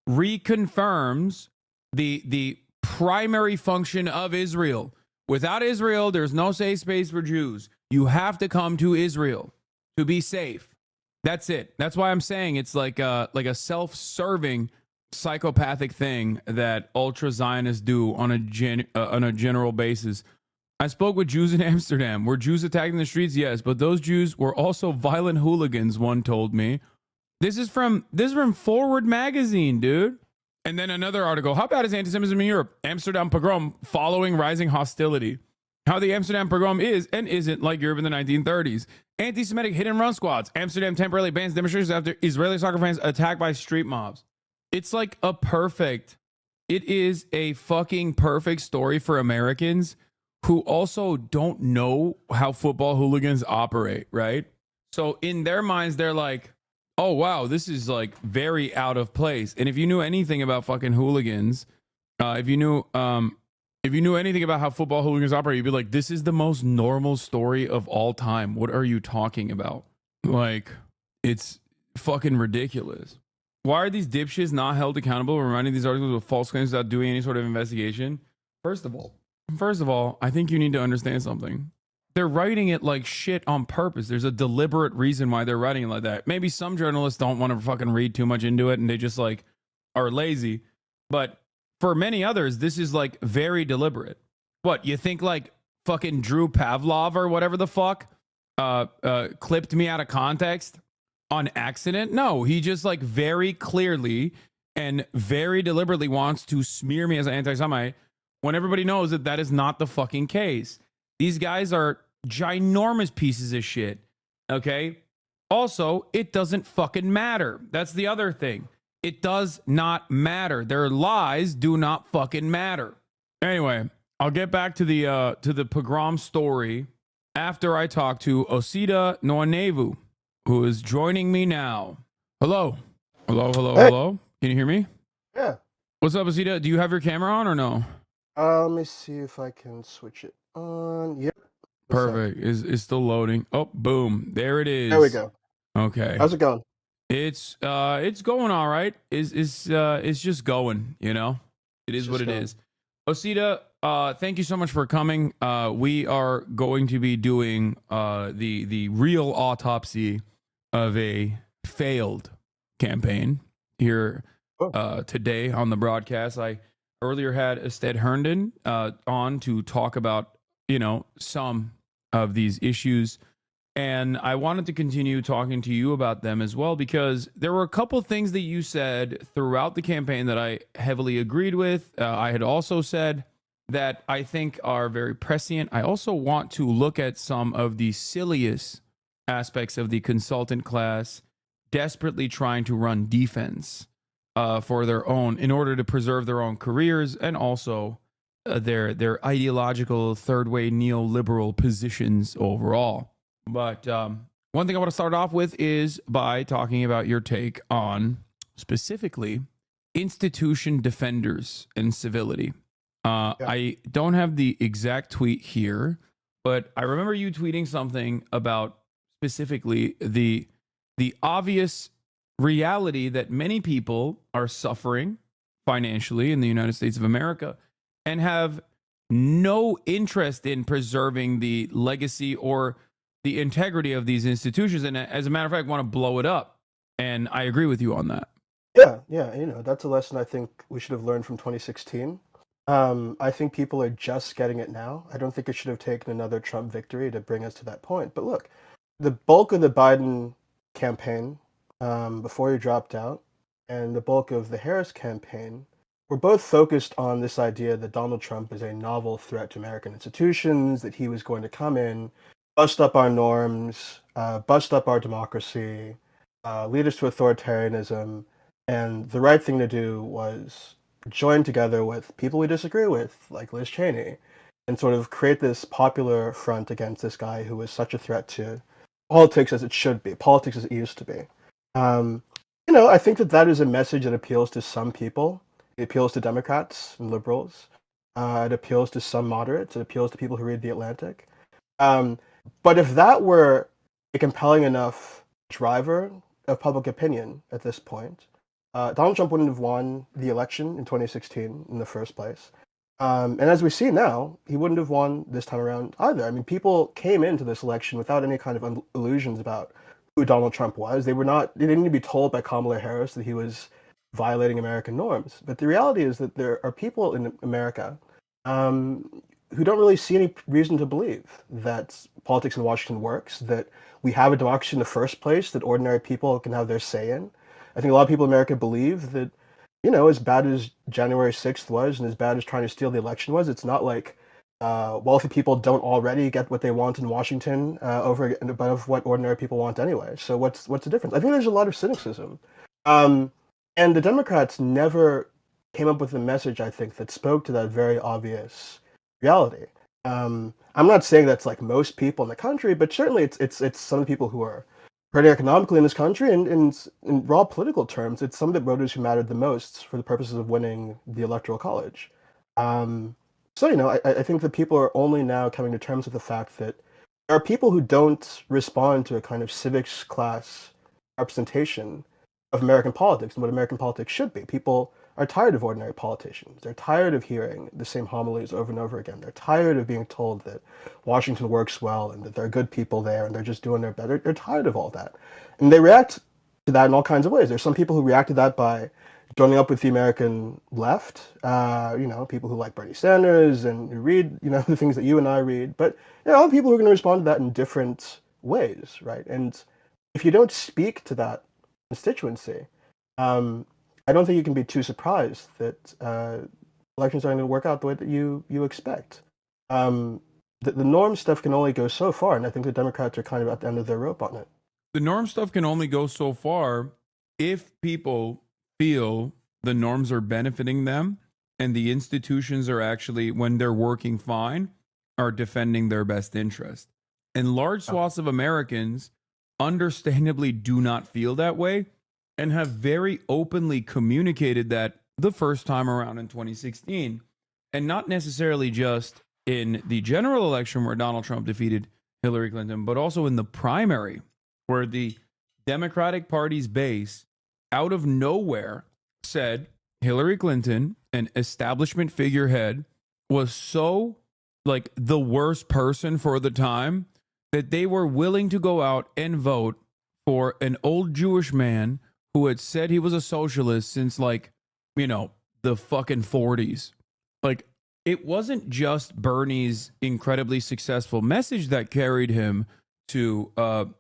Speaker 1: reconfirms the primary function of Israel. Without Israel, there's no safe space for Jews. You have to come to Israel to be safe. That's it. That's why I'm saying it's like a self-serving psychopathic thing that ultra-Zionists do on a general basis. I spoke with Jews in Amsterdam. Were Jews attacked in the streets? Yes, but those Jews were also violent hooligans, one told me. This is from Forward magazine, dude. And then another article. How bad is anti-Semitism in Europe? Amsterdam pogrom following rising hostility. How the Amsterdam pogrom is and isn't like Europe in the 1930s. Anti-Semitic hit and run squads. Amsterdam temporarily bans demonstrations after Israeli soccer fans attacked by street mobs. It's like it is a fucking perfect story for Americans who also don't know how football hooligans operate, right? So in their minds, they're like, oh, wow, this is like very out of place. And if you knew anything about fucking hooligans, if you knew anything about how football hooligans operate, you'd be like, this is the most normal story of all time. What are you talking about? Like, it's fucking ridiculous. Why are these dipshits not held accountable for writing these articles with false claims without doing any sort of investigation? First of all, I think you need to understand something. They're writing it like shit on purpose. There's a deliberate reason why they're writing it like that. Maybe some journalists don't want to fucking read too much into it and they just like are lazy. But for many others, this is like very deliberate. What, you think like fucking Drew Pavlov or whatever the fuck clipped me out of context on accident? No, he just like very clearly and very deliberately wants to smear me as an anti-Semite when everybody knows that that is not the fucking case. These guys are ginormous pieces of shit, okay? Also, it doesn't fucking matter. That's the other thing. It does not matter. Their lies do not fucking matter. Anyway, I'll get back to the pogrom story after I talk to OSITA NWANEWU, who is joining me now. Hello. Hello, hello,
Speaker 5: Hey.
Speaker 1: hello. Can you hear me?
Speaker 5: Yeah.
Speaker 1: What's up, OSITA? Do you have your camera on or no?
Speaker 5: Let me see if I can switch it on. Yep. What's up?
Speaker 1: Perfect. Is still loading. Oh, boom. There it is.
Speaker 5: There we go.
Speaker 1: Okay.
Speaker 5: How's it going?
Speaker 1: It's going all right. It's just going, you know? It is what it is. OSITA, thank you so much for coming. We are going to be doing the real autopsy of a failed campaign here today on the broadcast. I earlier had ASTEAD HERNDON on to talk about, you know, some of these issues. And I wanted to continue talking to you about them as well, because there were a couple things that you said throughout the campaign that I heavily agreed with. I had also said that I think are very prescient. I also want to look at some of the silliest aspects of the consultant class desperately trying to run defense for their own, in order to preserve their own careers and also their ideological third-way neoliberal positions overall. But one thing I want to start off with is by talking about your take on specifically institution defenders and civility. I don't have the exact tweet here, but I remember you tweeting something about specifically the obvious reality that many people are suffering financially in the United States of America and have no interest in preserving the legacy or the integrity of these institutions, and as a matter of fact, want to blow it up. And I agree with you on that.
Speaker 5: Yeah, you know, that's a lesson I think we should have learned from 2016. I think people are just getting it now. I don't think it should have taken another Trump victory to bring us to that point. But look, the bulk of the Biden campaign before he dropped out and the bulk of the Harris campaign were both focused on this idea that Donald Trump is a novel threat to American institutions, that he was going to come in, bust up our norms, bust up our democracy, lead us to authoritarianism, and the right thing to do was join together with people we disagree with, like Liz Cheney, and sort of create this popular front against this guy who was such a threat to politics as it should be, politics as it used to be. You know, I think that is a message that appeals to some people. It appeals to Democrats and liberals. It appeals to some moderates. It appeals to people who read The Atlantic. But if that were a compelling enough driver of public opinion at this point, Donald Trump wouldn't have won the election in 2016 in the first place. And as we see now, he wouldn't have won this time around either. I mean, people came into this election without any kind of illusions about who Donald Trump was. They didn't need to be told by Kamala Harris that he was violating American norms. But the reality is that there are people in America who don't really see any reason to believe that politics in Washington works, that we have a democracy in the first place, that ordinary people can have their say in. I think a lot of people in America believe that, you know, as bad as January 6th was and as bad as trying to steal the election was, it's not like wealthy people don't already get what they want in Washington over and above what ordinary people want anyway. So what's the difference? I think there's a lot of cynicism. And the Democrats never came up with a message, I think, that spoke to that very obvious reality. I'm not saying that's like most people in the country, but certainly it's some of the people who are hurting economically in this country, and in raw political terms, it's some of the voters who mattered the most for the purposes of winning the Electoral College. So, you know, I think that people are only now coming to terms with the fact that there are people who don't respond to a kind of civics class representation of American politics and what American politics should be. People are tired of ordinary politicians. They're tired of hearing the same homilies over and over again. They're tired of being told that Washington works well and that there are good people there and they're just doing their better. They're tired of all that. And they react to that in all kinds of ways. There's some people who react to that by joining up with the American left, you know, people who like Bernie Sanders and who read, you know, the things that you and I read. But there are a lot of people who are going to respond to that in different ways, right? And if you don't speak to that constituency, I don't think you can be too surprised that elections aren't going to work out the way that you expect. The norm stuff can only go so far, and I think the Democrats are kind of at the end of their rope on it.
Speaker 1: The norm stuff can only go so far if people feel the norms are benefiting them and the institutions are actually, when they're working fine, are defending their best interest. And large swaths of Americans understandably do not feel that way and have very openly communicated that the first time around in 2016, and not necessarily just in the general election where Donald Trump defeated Hillary Clinton, but also in the primary where the Democratic Party's base out of nowhere said Hillary Clinton, an establishment figurehead, was so like the worst person for the time that they were willing to go out and vote for an old Jewish man who had said he was a socialist since, like, you know, the fucking 40s. Like, it wasn't just Bernie's incredibly successful message that carried him to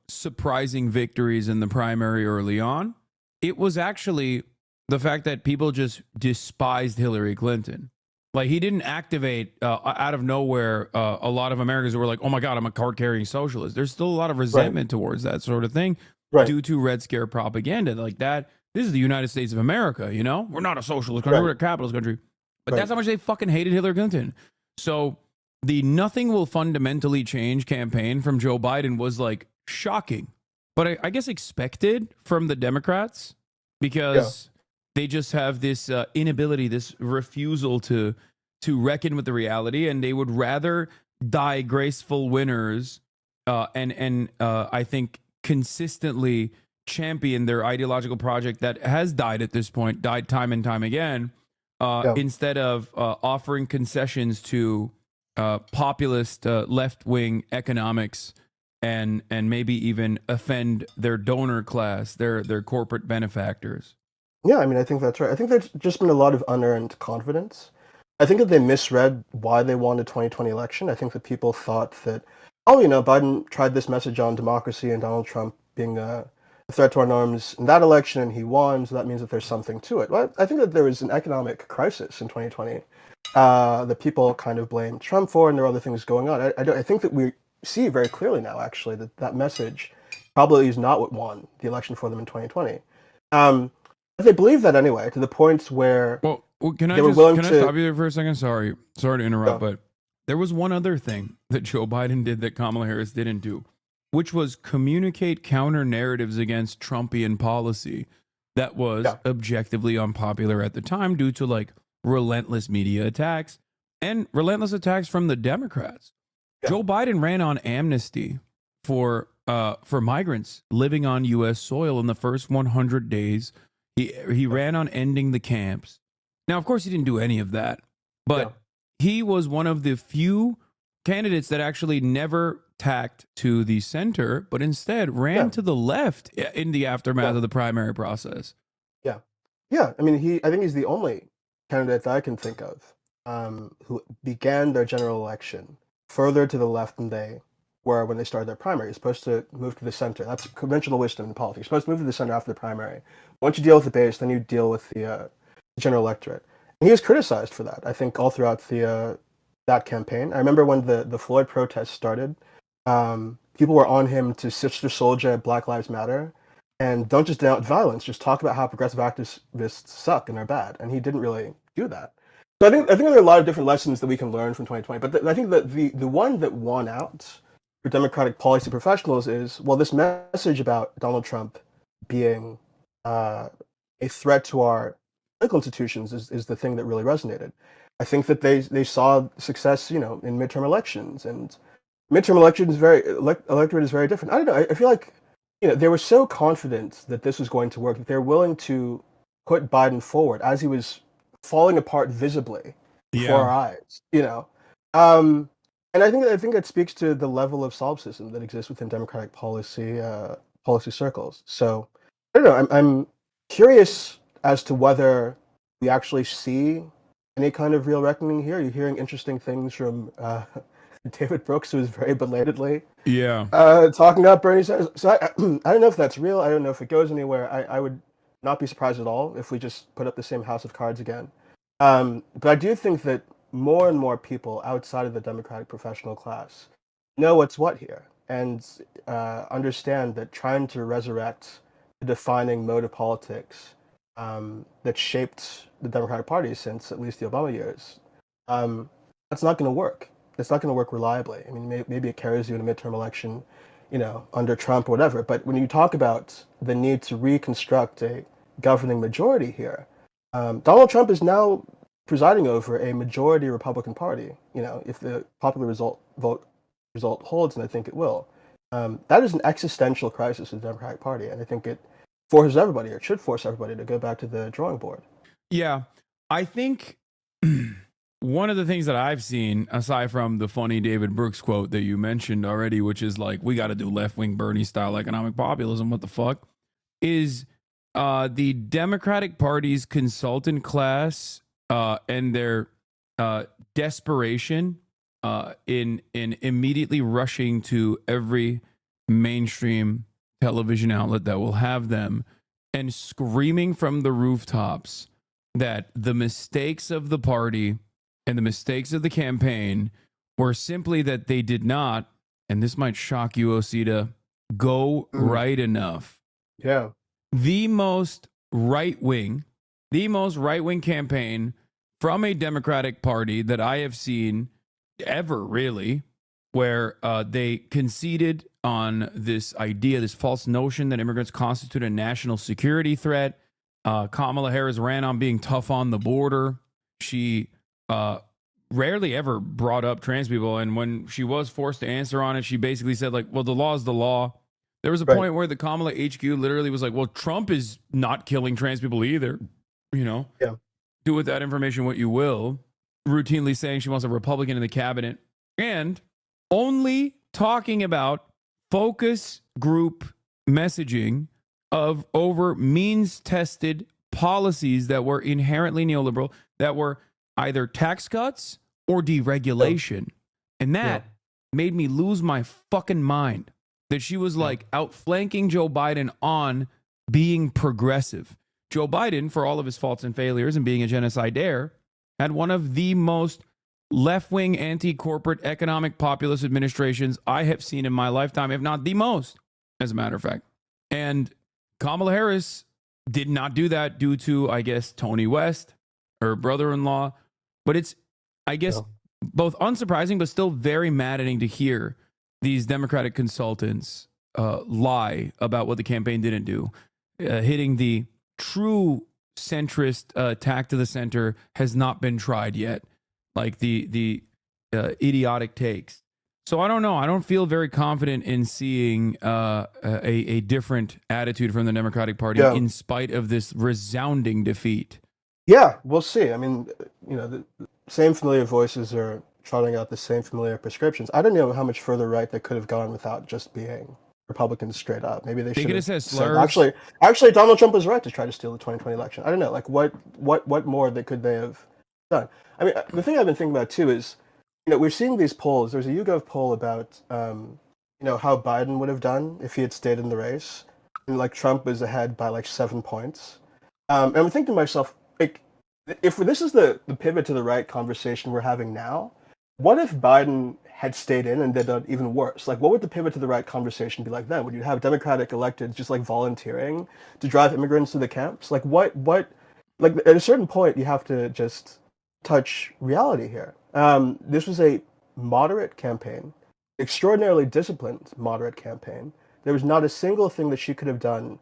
Speaker 1: surprising victories in the primary early on. It was actually the fact that people just despised Hillary Clinton. Like, he didn't activate out of nowhere a lot of Americans who were like, oh my God, I'm a card-carrying socialist. There's still a lot of resentment towards that sort of thing due to Red Scare propaganda like that. This is the United States of America, you know? We're not a socialist country, we're a capitalist country. But that's how much they fucking hated Hillary Clinton. So the nothing will fundamentally change campaign from Joe Biden was like shocking. But I guess expected from the Democrats because they just have this inability, this refusal to reckon with the reality, and they would rather die graceful winners and I think consistently champion their ideological project that has died at this point, died time and time again, instead of offering concessions to populist left-wing economics and maybe even offend their donor class, their corporate benefactors.
Speaker 5: Yeah, I mean, I think that's right. I think there's just been a lot of unearned confidence. I think that they misread why they won the 2020 election. I think that people thought that, oh, you know, Biden tried this message on democracy and Donald Trump being a threat to our norms in that election, and he won, so that means that there's something to it. Well, I think that there was an economic crisis in 2020 that people kind of blame Trump for, and there are other things going on. I think that we see very clearly now, actually, that that message probably is not what won the election for them in 2020. They believe that anyway, to the point where
Speaker 1: can I
Speaker 5: stop you
Speaker 1: there for a second? Sorry to interrupt, but there was one other thing that Joe Biden did that Kamala Harris didn't do, which was communicate counter narratives against Trumpian policy that was objectively unpopular at the time due to like relentless media attacks and relentless attacks from the Democrats. Joe Biden ran on amnesty for migrants living on U.S. soil in the first 100 days. He ran on ending the camps. Now, of course, he didn't do any of that, but he was one of the few candidates that actually never tacked to the center, but instead ran to the left in the aftermath of the primary process.
Speaker 5: Yeah. I mean, I think he's the only candidate that I can think of who began their general election further to the left than they were when they started their primary. You're supposed to move to the center. That's conventional wisdom in politics. You're supposed to move to the center after the primary. Once you deal with the base, then you deal with the general electorate. And he was criticized for that, I think, all throughout that campaign. I remember when the Floyd protests started, people were on him to Sister Souljah, Black Lives Matter, and don't just denounce violence, just talk about how progressive activists suck and are bad. And he didn't really do that. So I think there are a lot of different lessons that we can learn from 2020. But I think that the one that won out for Democratic policy professionals is, well, this message about Donald Trump being a threat to our political institutions is the thing that really resonated. I think that they saw success, in midterm elections, and midterm elections electorate is very different. I don't know. I feel like they were so confident that this was going to work that they're willing to put Biden forward as he was falling apart visibly before our eyes. And I think that speaks to the level of solipsism that exists within Democratic policy circles. So I don't know. I'm curious as to whether we actually see any kind of real reckoning here. You're hearing interesting things from David Brooks, who is very belatedly talking about Bernie Sanders. So I don't know if that's real. I don't know if it goes anywhere. I would not be surprised at all if we just put up the same house of cards again. But I do think that more and more people outside of the Democratic professional class know what's what here and understand that trying to resurrect the defining mode of politics that shaped the Democratic Party since at least the Obama years, that's not going to work. It's not going to work reliably. I mean, maybe it carries you in a midterm election, under Trump or whatever. But when you talk about the need to reconstruct a governing majority here, Donald Trump is now presiding over a majority Republican Party. If the popular vote result holds, and I think it will, that is an existential crisis for the Democratic Party, and I think it forces everybody, or it should force everybody, to go back to the drawing board.
Speaker 1: Yeah, I think one of the things that I've seen, aside from the funny David Brooks quote that you mentioned already, which is like, we got to do left-wing Bernie style economic populism, what the fuck, is the Democratic Party's consultant class and their desperation in immediately rushing to every mainstream television outlet that will have them and screaming from the rooftops that the mistakes of the party and the mistakes of the campaign were simply that they did not, and this might shock you, Osita, go right enough.
Speaker 5: Yeah.
Speaker 1: The most right-wing campaign from a Democratic Party that I have seen ever, really, where they conceded on this idea, this false notion that immigrants constitute a national security threat. Kamala Harris ran on being tough on the border. She rarely ever brought up trans people, and when she was forced to answer on it, she basically said, like, well, the law is the law. There was a point where the Kamala HQ literally was like, well, Trump is not killing trans people either. Yeah. Do with that information what you will. Routinely saying she wants a Republican in the cabinet, and only talking about focus group messaging of over means-tested policies that were inherently neoliberal, that were either tax cuts or deregulation. And that made me lose my fucking mind, that she was like outflanking Joe Biden on being progressive. Joe Biden, for all of his faults and failures and being a genocidaire, had one of the most left-wing, anti-corporate, economic populist administrations I have seen in my lifetime, if not the most, as a matter of fact. And Kamala Harris did not do that due to, I guess, Tony West, her brother-in-law. But it's, I guess, both unsurprising but still very maddening to hear these Democratic consultants lie about what the campaign didn't do. Hitting the true centrist attack to the center has not been tried yet. Like the idiotic takes. So I don't know. I don't feel very confident in seeing a different attitude from the Democratic Party in spite of this resounding defeat.
Speaker 5: Yeah, we'll see. I mean, the same familiar voices are trotting out the same familiar prescriptions. I don't know how much further right they could have gone without just being Republicans straight up. Maybe they should have said, actually, Donald Trump was right to try to steal the 2020 election. I don't know. Like, what more could they have done? I mean, the thing I've been thinking about too is, we're seeing these polls. There's a YouGov poll about, how Biden would have done if he had stayed in the race, and like Trump was ahead by like 7 points. And I'm thinking to myself, like, if this is the pivot to the right conversation we're having now, what if Biden had stayed in and did even worse? Like, what would the pivot to the right conversation be like then? Would you have Democratic electeds just like volunteering to drive immigrants to the camps? Like, what, like at a certain point, you have to just touch reality here. This was a moderate campaign, extraordinarily disciplined moderate campaign. There was not a single thing that she could have done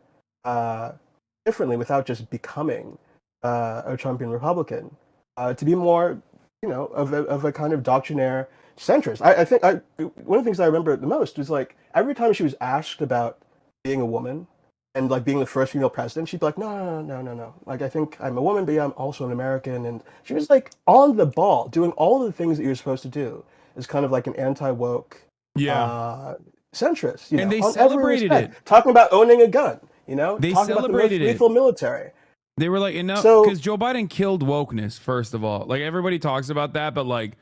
Speaker 5: differently without just becoming a Trumpian Republican, to be more, of a kind of doctrinaire centrist. I think one of the things I remember the most was like every time she was asked about being a woman and like being the first female president, she'd be like, no. Like, I think I'm a woman, but yeah, I'm also an American. And she was like on the ball, doing all of the things that you're supposed to do as kind of like an anti-woke centrist.
Speaker 1: And they celebrated it.
Speaker 5: Talking about owning a gun,
Speaker 1: They
Speaker 5: talking
Speaker 1: celebrated
Speaker 5: about the most lethal military.
Speaker 1: They were like, because Joe Biden killed wokeness, first of all. Like, everybody talks about that, but like,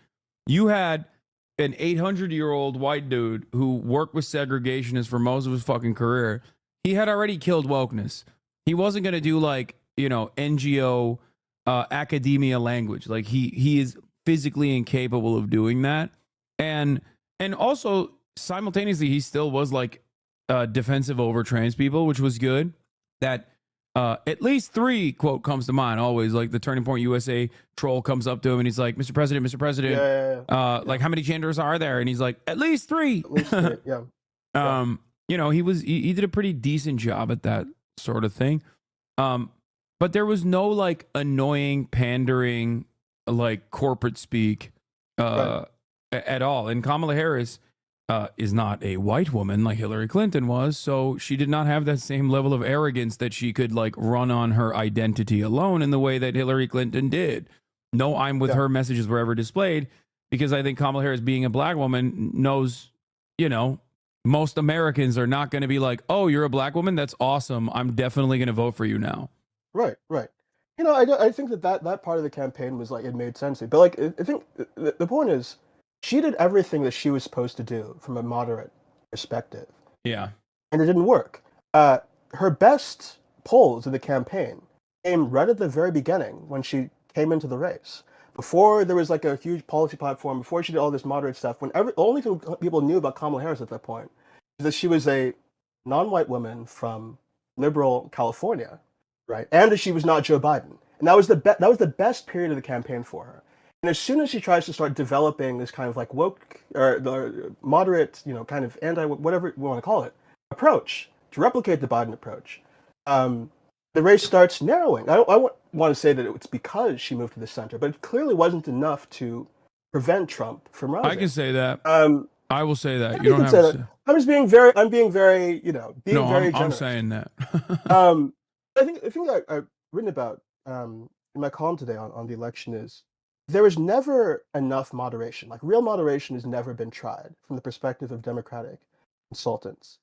Speaker 1: you had an 800-year-old white dude who worked with segregationists for most of his fucking career. He had already killed wokeness. He wasn't going to do like, NGO academia language. Like, he is physically incapable of doing that. And also simultaneously, he still was like defensive over trans people, which was good. That At least 3 quote comes to mind always. Like the Turning Point USA troll comes up to him and he's like, Mr. President, Mr. President, like how many genders are there? And he's like, at least 3.
Speaker 5: At least 3. Yeah.
Speaker 1: You know, he did a pretty decent job at that sort of thing. But there was no like annoying pandering, like corporate speak at all. And Kamala Harris is not a white woman like Hillary Clinton was, so she did not have that same level of arrogance that she could like run on her identity alone in the way that Hillary Clinton did. No, I'm with her messages were ever displayed, because I think Kamala Harris, being a black woman, knows, you know, most Americans are not going to be like, oh, you're a black woman? That's awesome. I'm definitely going to vote for you now.
Speaker 5: Right. You know, I think that part of the campaign was like, it made sense. But like, I think the point is, she did everything that she was supposed to do from a moderate perspective.
Speaker 1: Yeah.
Speaker 5: And it didn't work. Her best polls in the campaign came right at the very beginning when she came into the race. Before there was like a huge policy platform, before she did all this moderate stuff, the only thing people knew about Kamala Harris at that point is that she was a non-white woman from liberal California, right? And that she was not Joe Biden. And that was the best period of the campaign for her. And as soon as she tries to start developing this kind of like woke or the moderate, you know, kind of whatever you want to call it, approach to replicate the Biden approach, the race starts narrowing. I want to say that it's because she moved to the center, but it clearly wasn't enough to prevent Trump from rising.
Speaker 1: I can say that. I will say that.
Speaker 5: Yeah,
Speaker 1: You don't have to say.
Speaker 5: I'm being very, you know, being very
Speaker 1: I'm
Speaker 5: generous.
Speaker 1: saying that.
Speaker 5: I think I've written about in my column today on the election is there was never enough moderation. Like real moderation has never been tried from the perspective of Democratic consultants.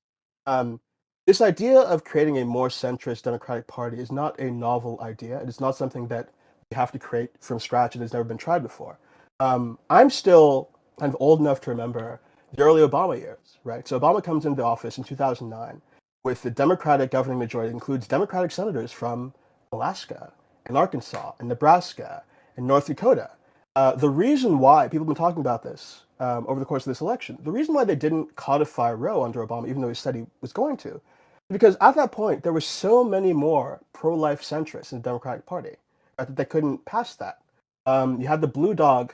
Speaker 5: This idea of creating a more centrist Democratic Party is not a novel idea. It is not something that you have to create from scratch and has never been tried before. I'm still kind of old enough to remember the early Obama years, right? So Obama comes into office in 2009 with the Democratic governing majority that includes Democratic senators from Alaska and Arkansas and Nebraska and North Dakota. The reason why people have been talking about this over the course of this election, the reason why they didn't codify Roe under Obama, even though he said he was going to, because at that point there were so many more pro-life centrists in the Democratic Party, right, that they couldn't pass that. You had the Blue Dog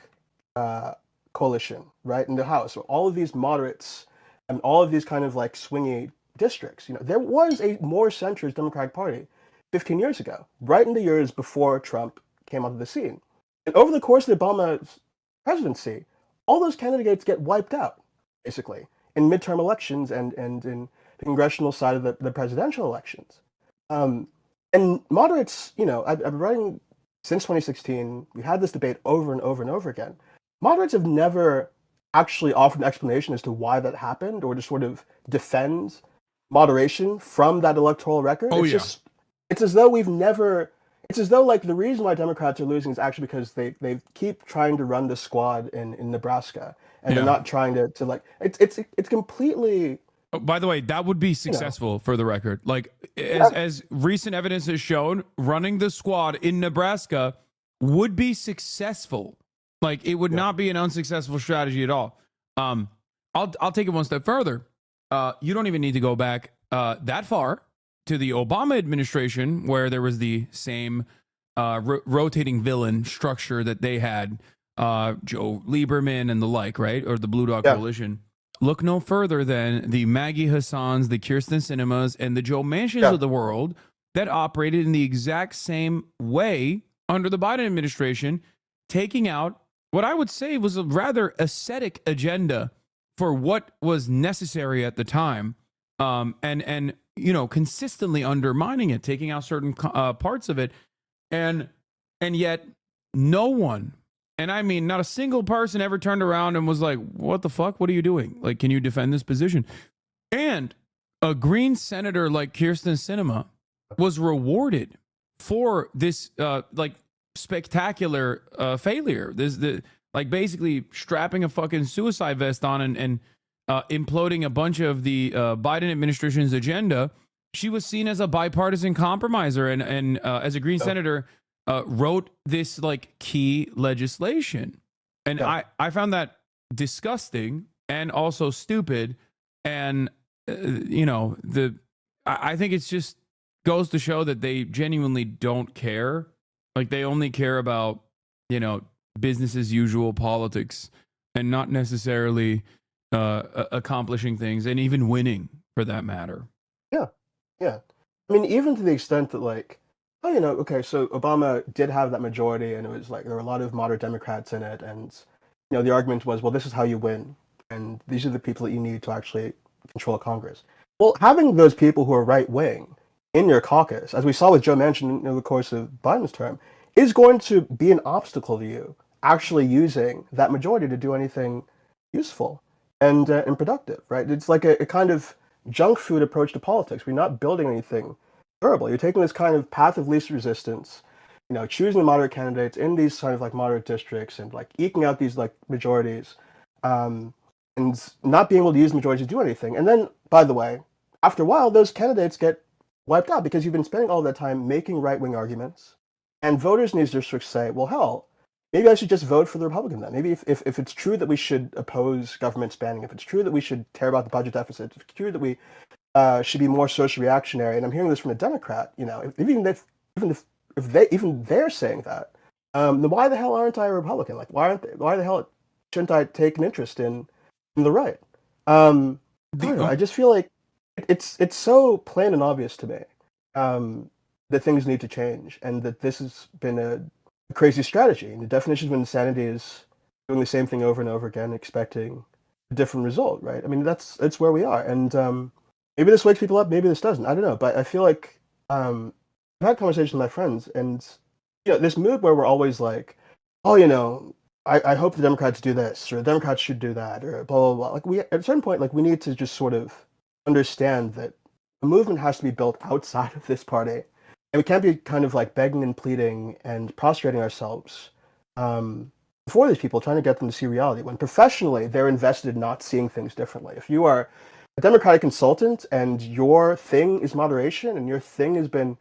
Speaker 5: coalition, right, in the House, so all of these moderates and all of these kind of like swingy districts. You know, there was a more centrist Democratic Party 15 years ago, right in the years before Trump came onto the scene. And over the course of Obama's presidency, all those candidates get wiped out, basically, in midterm elections and in the congressional side of the presidential elections. And moderates, you know, I've been writing since 2016. We had this debate over and over and over again. Moderates have never actually offered an explanation as to why that happened or to sort of defend moderation from that electoral record. It's as though it's as though like the reason why Democrats are losing is actually because they keep trying to run the squad in Nebraska and they're not trying to like it's completely.
Speaker 1: Oh, by the way, that would be successful for the record. Like as recent evidence has shown, running the squad in Nebraska would be successful. Like it would not be an unsuccessful strategy at all. I'll take it one step further. You don't even need to go back that far to the Obama administration, where there was the same rotating villain structure that they had, Joe Lieberman and the like, right? Or the Blue Dog Coalition. Look no further than the Maggie Hassans, the Kirsten Sinemas, and the Joe Manchins of the world that operated in the exact same way under the Biden administration, taking out what I would say was a rather ascetic agenda for what was necessary at the time, and you know, consistently undermining it, taking out certain parts of it, and yet no one, and I mean not a single person, ever turned around and was like, "What the fuck? What are you doing? Like, can you defend this position?" And a Green senator like Kirsten Sinema was rewarded for this like spectacular failure. Like basically strapping a fucking suicide vest on and imploding a bunch of the Biden administration's agenda. She was seen as a bipartisan compromiser and as a Green senator wrote this like key legislation. And I found that disgusting and also stupid. And, you know, I think it's just goes to show that they genuinely don't care. Like they only care about, business as usual politics and not necessarily accomplishing things and even winning for that matter.
Speaker 5: Yeah, yeah. I mean, even to the extent that okay, so Obama did have that majority, and it was like there were a lot of moderate Democrats in it, and the argument was, well, this is how you win, and these are the people that you need to actually control Congress. Well, having those people who are right wing in your caucus, as we saw with Joe Manchin in the course of Biden's term, is going to be an obstacle to you actually using that majority to do anything useful and productive, right? It's like a kind of junk food approach to politics. We're not building anything durable. You're taking this kind of path of least resistance, choosing the moderate candidates in these kind of like moderate districts and like eking out these like majorities, and not being able to use majorities to do anything. And then, by the way, after a while, those candidates get wiped out because you've been spending all that time making right-wing arguments, and voters in these districts say, well, hell, maybe I should just vote for the Republican then. Maybe if it's true that we should oppose government spending, if it's true that we should tear about the budget deficit, if it's true that we should be more social reactionary, and I'm hearing this from a Democrat, if they're saying that, then why the hell aren't I a Republican? Like, why the hell shouldn't I take an interest in the right? I don't know, I just feel like it's so plain and obvious to me that things need to change, and that this has been a crazy strategy. And the definition of insanity is doing the same thing over and over again, expecting a different result, right? I mean, it's where we are, and maybe this wakes people up, maybe this doesn't. I don't know, but I feel like I've had conversations with my friends, and this mood where we're always like, oh, I hope the Democrats do this, or the Democrats should do that, or blah blah blah. Like at a certain point, like we need to just sort of understand that a movement has to be built outside of this party, and we can't be kind of like begging and pleading and prostrating ourselves before these people, trying to get them to see reality, when professionally they're invested in not seeing things differently. If you are a Democratic consultant and your thing is moderation, and your thing has been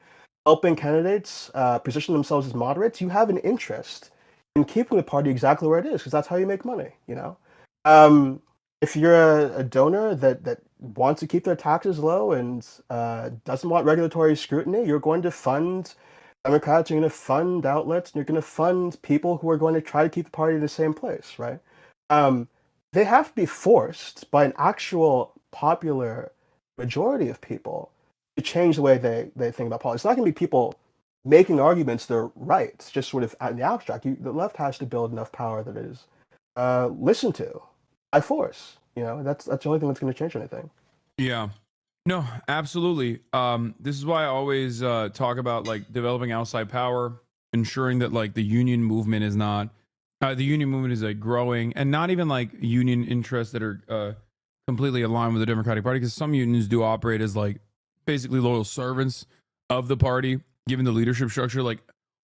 Speaker 5: helping candidates position themselves as moderates, you have an interest in keeping the party exactly where it is, because that's how you make money, If you're a donor that wants to keep their taxes low and doesn't want regulatory scrutiny, you're going to fund Democrats, you're going to fund outlets, and you're going to fund people who are going to try to keep the party in the same place, right? They have to be forced by an actual popular majority of people to change the way they think about politics. It's not going to be people making arguments that are right. It's just sort of in the abstract. The left has to build enough power that it is listened to by force. That's the only thing that's going to change anything.
Speaker 1: Yeah. No, absolutely. This is why I always talk about like developing outside power, ensuring that like the union movement is not like growing, and not even like union interests that are completely aligned with the Democratic Party, because some unions do operate as like basically loyal servants of the party, given the leadership structure. Like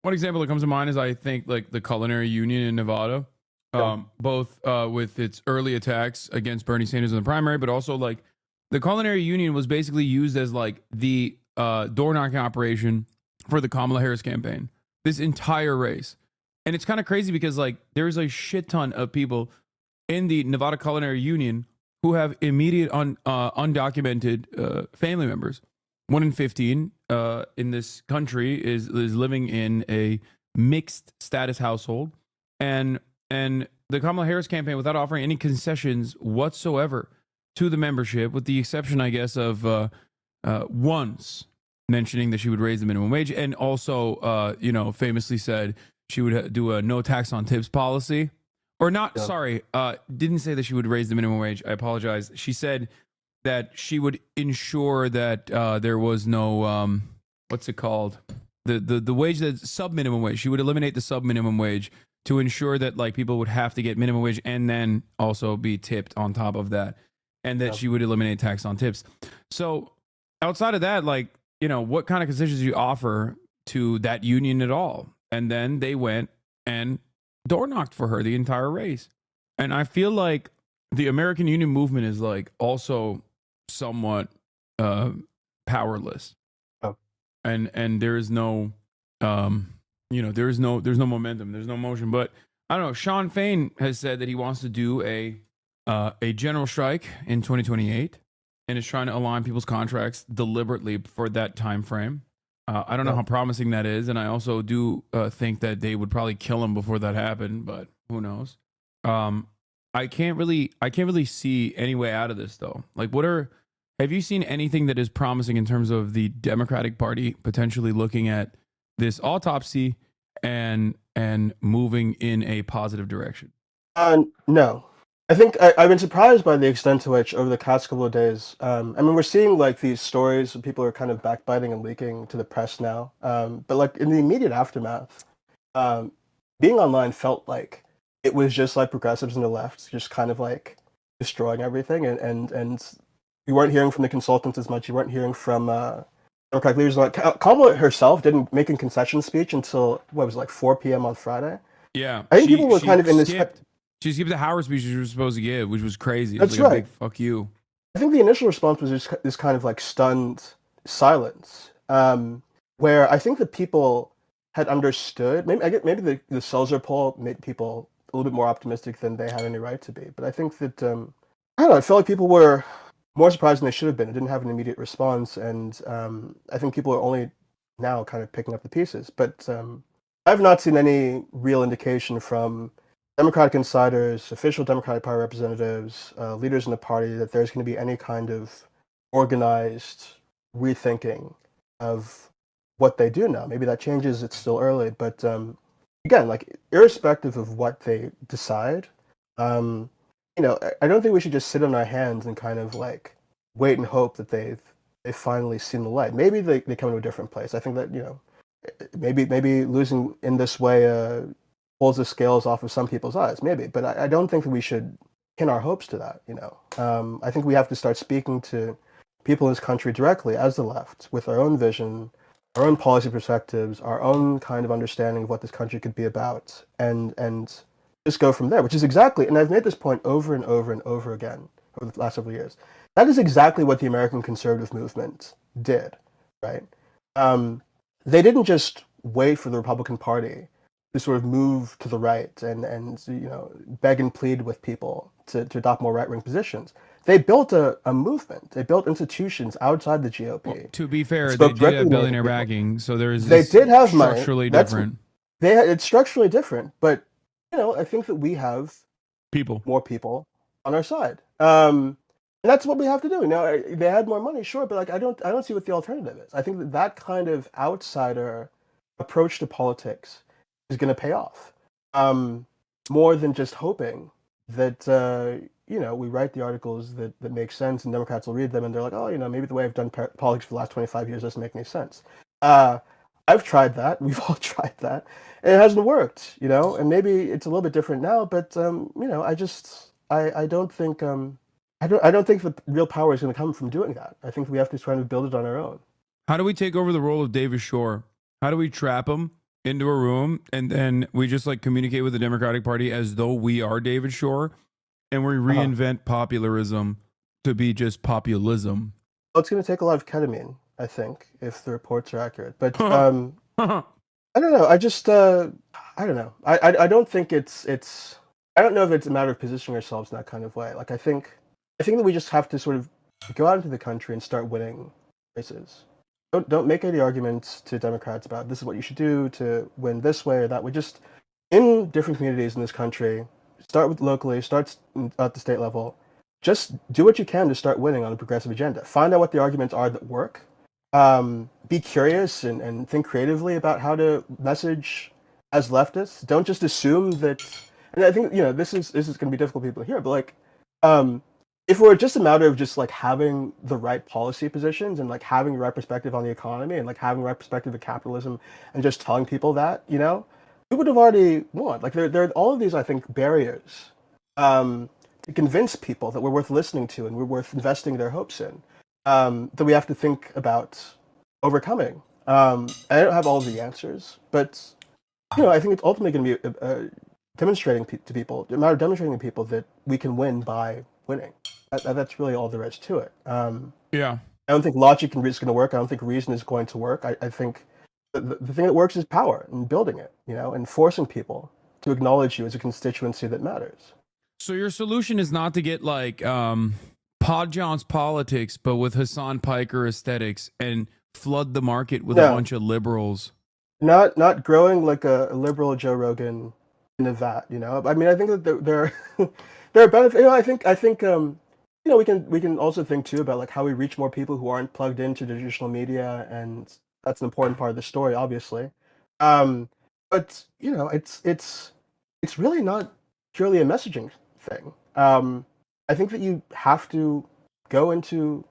Speaker 1: one example that comes to mind is I think like the Culinary Union in Nevada, both with its early attacks against Bernie Sanders in the primary, but also like the Culinary Union was basically used as like the door knocking operation for the Kamala Harris campaign, this entire race. And it's kind of crazy because like there's a shit ton of people in the Nevada Culinary Union who have immediate undocumented family members. 1 in 15 in this country is living in a mixed status household, and the Kamala Harris campaign, without offering any concessions whatsoever to the membership, with the exception, I guess, of once mentioning that she would raise the minimum wage, and also, famously said she would do a no tax on tips policy. Or not, sorry, didn't say that she would raise the minimum wage. I apologize. She said that she would ensure that there was no, what's it called? The wage, that sub minimum wage. She would eliminate the sub minimum wage to ensure that like people would have to get minimum wage and then also be tipped on top of that. And that she would eliminate tax on tips. So outside of that, like, what kind of concessions do you offer to that union at all? And then they went and door knocked for her the entire race. And I feel like the American Union movement is like also somewhat powerless. And there is no there's no momentum, there's no motion. But I don't know, Sean Fain has said that he wants to do a general strike in 2028. and is trying to align people's contracts deliberately for that time frame. I don't know how promising that is, and I also do think that they would probably kill him before that happened, but who knows? I can't really see any way out of this though. Like, have you seen anything that is promising in terms of the Democratic Party potentially looking at this autopsy and moving in a positive direction?
Speaker 5: No. I think I've been surprised by the extent to which over the past couple of days, I mean, we're seeing like these stories of people are kind of backbiting and leaking to the press now. But like in the immediate aftermath, being online felt like it was just like progressives and the left just kind of like destroying everything. And you weren't hearing from the consultants as much. You weren't hearing from Democratic leaders. Like Kamala herself didn't make a concession speech until, what was it, like 4 p.m. on Friday?
Speaker 1: Yeah.
Speaker 5: I think people were kind of in this...
Speaker 1: She skipped the Howard speech she was supposed to give, which was crazy. It
Speaker 5: That's
Speaker 1: was like
Speaker 5: right.
Speaker 1: a big fuck you.
Speaker 5: I think the initial response was just this kind of like stunned silence, where I think that people had understood. Maybe the Selzer poll made people a little bit more optimistic than they had any right to be. But I think that I don't know. I felt like people were more surprised than they should have been. It didn't have an immediate response, and I think people are only now kind of picking up the pieces. But I've not seen any real indication from Democratic insiders, official Democratic Party representatives, leaders in the party that there's going to be any kind of organized rethinking of what they do now. Maybe that changes. It's still early, but again, like irrespective of what they decide, I don't think we should just sit on our hands and kind of like wait and hope that they've finally seen the light. Maybe they come to a different place. I think that maybe losing in this way pulls the scales off of some people's eyes, maybe. But I don't think that we should pin our hopes to that, I think we have to start speaking to people in this country directly as the left with our own vision, our own policy perspectives, our own kind of understanding of what this country could be about, and just go from there, which is exactly, and I've made this point over and over and over again over the last several years, that is exactly what the American conservative movement did, right? They didn't just wait for the Republican Party to sort of move to the right and beg and plead with people to adopt more right-wing positions. They built a movement. They built institutions outside the GOP.
Speaker 1: Well, to be fair, they did have billionaire backing, so
Speaker 5: they did have
Speaker 1: structurally
Speaker 5: money.
Speaker 1: different.
Speaker 5: It's structurally different, but I think that we have more people on our side. And that's what we have to do. Now, they had more money, sure, but like I don't see what the alternative is. I think that kind of outsider approach to politics is going to pay off, more than just hoping that we write the articles that make sense and Democrats will read them and they're like, oh, maybe the way I've done politics for the last 25 years doesn't make any sense. I've tried that. We've all tried that, and it hasn't worked. And maybe it's a little bit different now, but I don't think the real power is going to come from doing that. I think we have to try to build it on our own.
Speaker 1: How do we take over the role of David Shore? How do we trap him into a room and then we just like communicate with the Democratic Party as though we are David Shore, and we reinvent popularism to be just populism?
Speaker 5: Well, it's going to take a lot of ketamine, I think, if the reports are accurate. But I don't know. I don't know. I don't think it's. I don't know if it's a matter of positioning ourselves in that kind of way. Like I think that we just have to sort of go out into the country and start winning races. Don't make any arguments to Democrats about this is what you should do to win this way or that way. Just in different communities in this country, start with locally, start at the state level. Just do what you can to start winning on a progressive agenda. Find out what the arguments are that work. Be curious and think creatively about how to message as leftists. Don't just assume that. And I think this is going to be difficult for people to hear, but like, if it were just a matter of just like having the right policy positions and like having the right perspective on the economy and like having the right perspective of capitalism and just telling people that, we would have already won. Like there are all of these, I think, barriers to convince people that we're worth listening to and we're worth investing their hopes in, that we have to think about overcoming. I don't have all of the answers, but I think it's ultimately going to be demonstrating to people that we can win by winning. That's really all there is to it.
Speaker 1: Yeah.
Speaker 5: I don't think logic is going to work. I don't think reason is going to work. I think the thing that works is power and building it, and forcing people to acknowledge you as a constituency that matters.
Speaker 1: So your solution is not to get like Podjohn's politics, but with Hassan Piker aesthetics, and flood the market with a bunch of liberals.
Speaker 5: Not growing like a liberal Joe Rogan in a vat, you know. I mean, I think that there there are benefits. You know, I think you know, we can also think too about like how we reach more people who aren't plugged into traditional media, and that's an important part of the story, obviously. But you know, it's really not purely a messaging thing. I think that you have to go into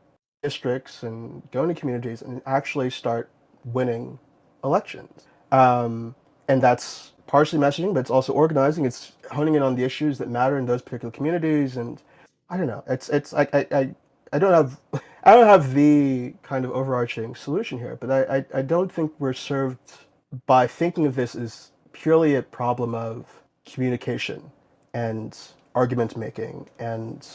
Speaker 5: districts and go into communities and actually start winning elections. And that's partially messaging, but it's also organizing. It's honing in on the issues that matter in those particular communities. And I don't know. I don't have the kind of overarching solution here, but I don't think we're served by thinking of this as purely a problem of communication and argument making, and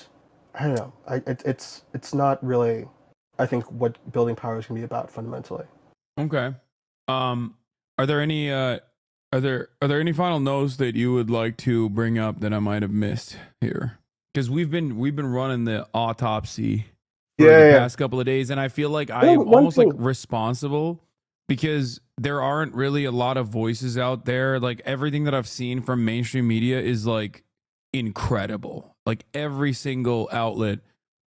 Speaker 5: I don't know. It's not really, I think, what building power is going to be about fundamentally.
Speaker 1: Okay. Are there any final notes that you would like to bring up that I might have missed here? Because we've been running the autopsy for the past couple of days, and I feel like I am almost like responsible, because there aren't really a lot of voices out there. Like everything that I've seen from mainstream media is like incredible. Like every single outlet,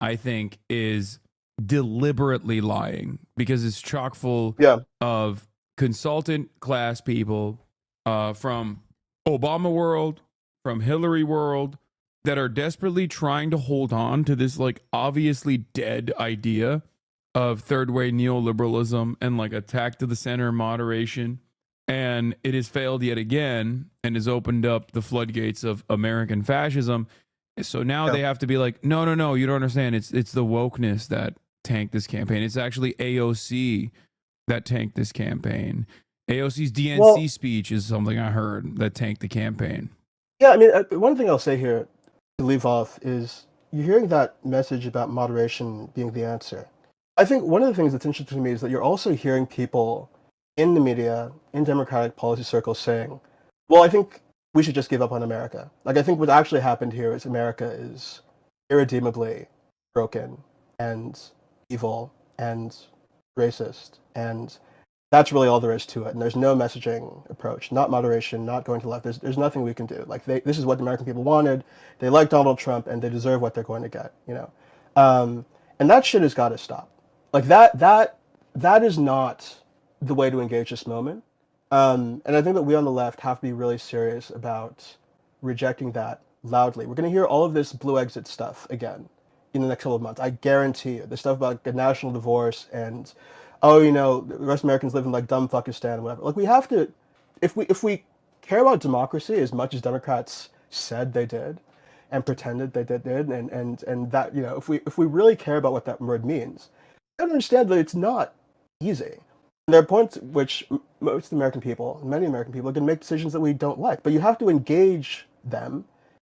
Speaker 1: I think, is deliberately lying because it's chock full of consultant class people from Obama world, from Hillary world, that are desperately trying to hold on to this like obviously dead idea of third way neoliberalism and like attack to the center moderation. And it has failed yet again and has opened up the floodgates of American fascism. So now they have to be like, no, you don't understand. It's the wokeness that tanked this campaign. It's actually AOC that tanked this campaign. AOC's DNC speech is something I heard that tanked the campaign.
Speaker 5: Yeah, I mean, one thing I'll say here to leave off is you're hearing that message about moderation being the answer. I think one of the things that's interesting to me is that you're also hearing people in the media, in Democratic policy circles saying, well, I think we should just give up on America. Like, I think what actually happened here is America is irredeemably broken and evil and racist. And that's really all there is to it. And there's no messaging approach, not moderation, not going to the left. There's nothing we can do. Like, this is what the American people wanted. They like Donald Trump, and they deserve what they're going to get, you know? And that shit has got to stop. Like, that is not the way to engage this moment. And I think that we on the left have to be really serious about rejecting that loudly. We're going to hear all of this blue exit stuff again in the next couple of months. I guarantee you. The stuff about the national divorce and, oh, you know, the rest of Americans live in like dumb Fuckistan and whatever. Like, we have to, if we care about democracy as much as Democrats said they did and pretended they did, and that, you know, if we really care about what that word means, I understand that it's not easy. There are points at which most American people, many American people, are going to make decisions that we don't like. But you have to engage them,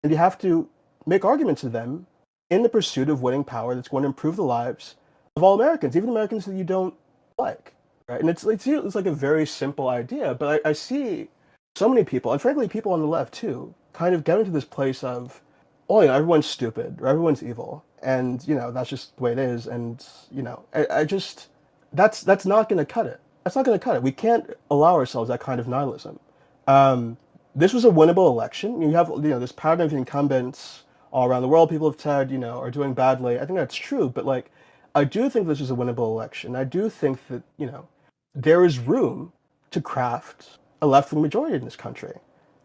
Speaker 5: and you have to make arguments to them in the pursuit of winning power that's going to improve the lives of all Americans, even Americans that you don't like. Right? And it's like a very simple idea, but I see so many people, and frankly people on the left too, kind of getting to this place of, oh, you know, everyone's stupid or everyone's evil, and you know that's just the way it is, and you know, I just that's not going to cut it. That's not going to cut it. We can't allow ourselves that kind of nihilism. This was a winnable election. You have, you know, this pattern of incumbents all around the world. People have said, you know, are doing badly. I think that's true, but like, I do think this is a winnable election. I do think that, you know, there is room to craft a left-wing majority in this country.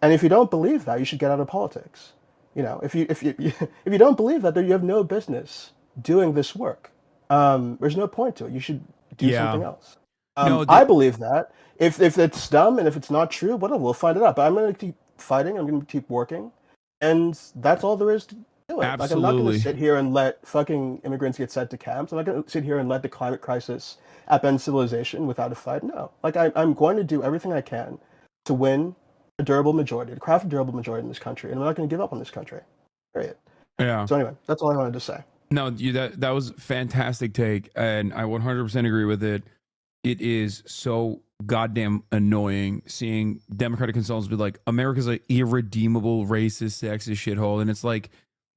Speaker 5: And if you don't believe that, you should get out of politics. You know, if you don't believe that, then you have no business doing this work. There's no point to it. You should do something else. I believe that. If it's dumb and if it's not true, whatever, we'll find it out. But I'm going to keep fighting. I'm going to keep working. And that's all there is to do it.
Speaker 1: Absolutely.
Speaker 5: Like, I'm not going to sit here and let fucking immigrants get sent to camps. I'm not going to sit here and let the climate crisis upend civilization without a fight. No. Like, I'm going to do everything I can to win a durable majority, to craft a durable majority in this country. And I'm not going to give up on this country. Period.
Speaker 1: Yeah.
Speaker 5: So anyway, that's all I wanted to say.
Speaker 1: No, that was a fantastic take, and I 100% agree with it. It is so goddamn annoying seeing Democratic consultants be like, America's an irredeemable, racist, sexist shithole. And it's like,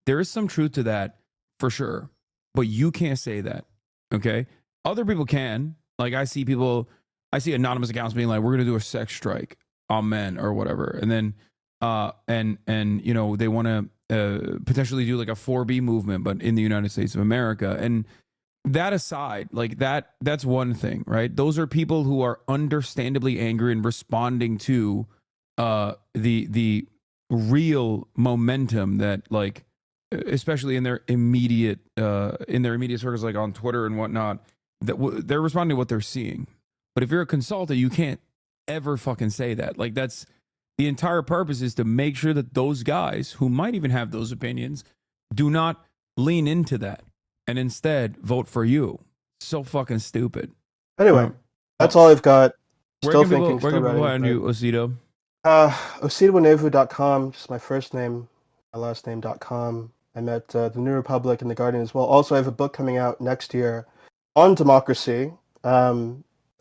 Speaker 1: there is some truth to that for sure. but you can't say that. Okay. Other people can. Like I see anonymous accounts being like, we're going to do a sex strike on men or whatever. And then, and you know, they want to potentially do like a 4B movement, but in the United States of America. And that aside, like that's one thing, right? Those are people who are understandably angry and responding to the real momentum that, like, especially in their immediate circles, like on Twitter and whatnot, that they're responding to what they're seeing. But if you're a consultant, you can't ever fucking say that. Like, that's the entire purpose, is to make sure that those guys who might even have those opinions do not lean into that and instead vote for you. So fucking stupid.
Speaker 5: Anyway, that's all I've got.
Speaker 1: Where
Speaker 5: Still
Speaker 1: can people,
Speaker 5: thinking,
Speaker 1: where
Speaker 5: still
Speaker 1: can people
Speaker 5: writing.
Speaker 1: find you, Osito?
Speaker 5: OsitaWanewu.com, just my first name, my last name.com. I'm at the New Republic and the Guardian as well. Also, I have a book coming out next year on democracy.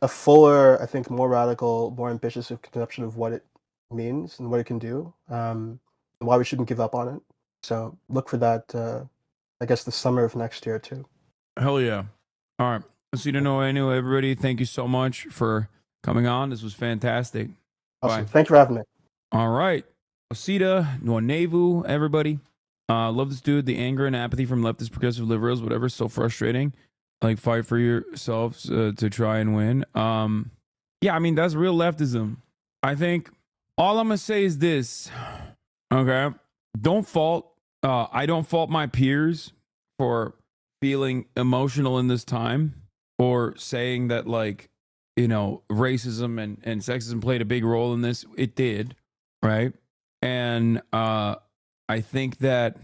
Speaker 5: A fuller, I think, more radical, more ambitious conception of what it means and what it can do, and why we shouldn't give up on it. So look for that, I guess, the summer of next year, too.
Speaker 1: Hell yeah. All right. Osito NWANEWU, everybody, thank you so much for coming on. This was fantastic.
Speaker 5: Awesome.
Speaker 1: Bye.
Speaker 5: Thank you for having me.
Speaker 1: All right. Osito NWANEWU, everybody. Love this dude. The anger and apathy from leftist progressive liberals, whatever, so frustrating. Like, fight for yourselves to try and win. Yeah, I mean, that's real leftism. I think all I'm going to say is this. Okay. I don't fault my peers for feeling emotional in this time, or saying that, like, you know, racism and sexism played a big role in this. It did. Right. And I think that,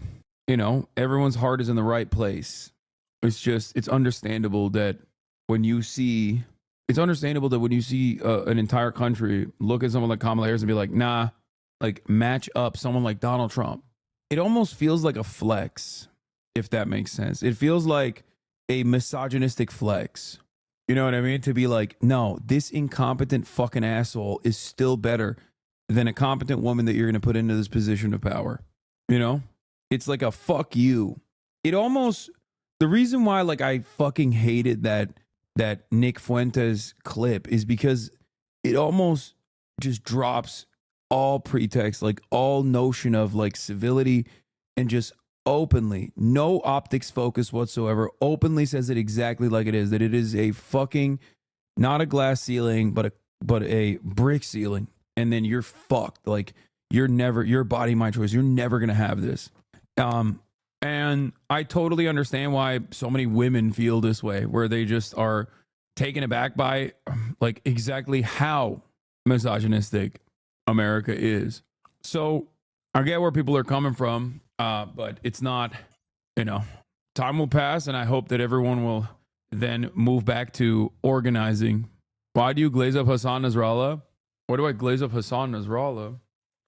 Speaker 1: you know, everyone's heart is in the right place. It's understandable that when you see an entire country look at someone like Kamala Harris and be like, nah, like, match up someone like Donald Trump. It almost feels like a flex, if that makes sense. It feels like a misogynistic flex. You know what I mean? To be like, no, this incompetent fucking asshole is still better than a competent woman that you're going to put into this position of power. You know? It's like a fuck you. It almost, the reason why, like, I fucking hated that Nick Fuentes clip is because it almost just drops all pretext, like all notion of, like, civility, and just openly, no optics focus whatsoever, openly says it exactly like it is, that it is a fucking, not a glass ceiling, but a brick ceiling. And then you're fucked. Like, your body, my choice. You're never going to have this. And I totally understand why so many women feel this way, where they just are taken aback by, like, exactly how misogynistic America is. So I get where people are coming from, but it's not, you know, time will pass, and I hope that everyone will then move back to organizing. Why do you glaze up Hasan Nasrallah? Why do I glaze up Hasan Nasrallah?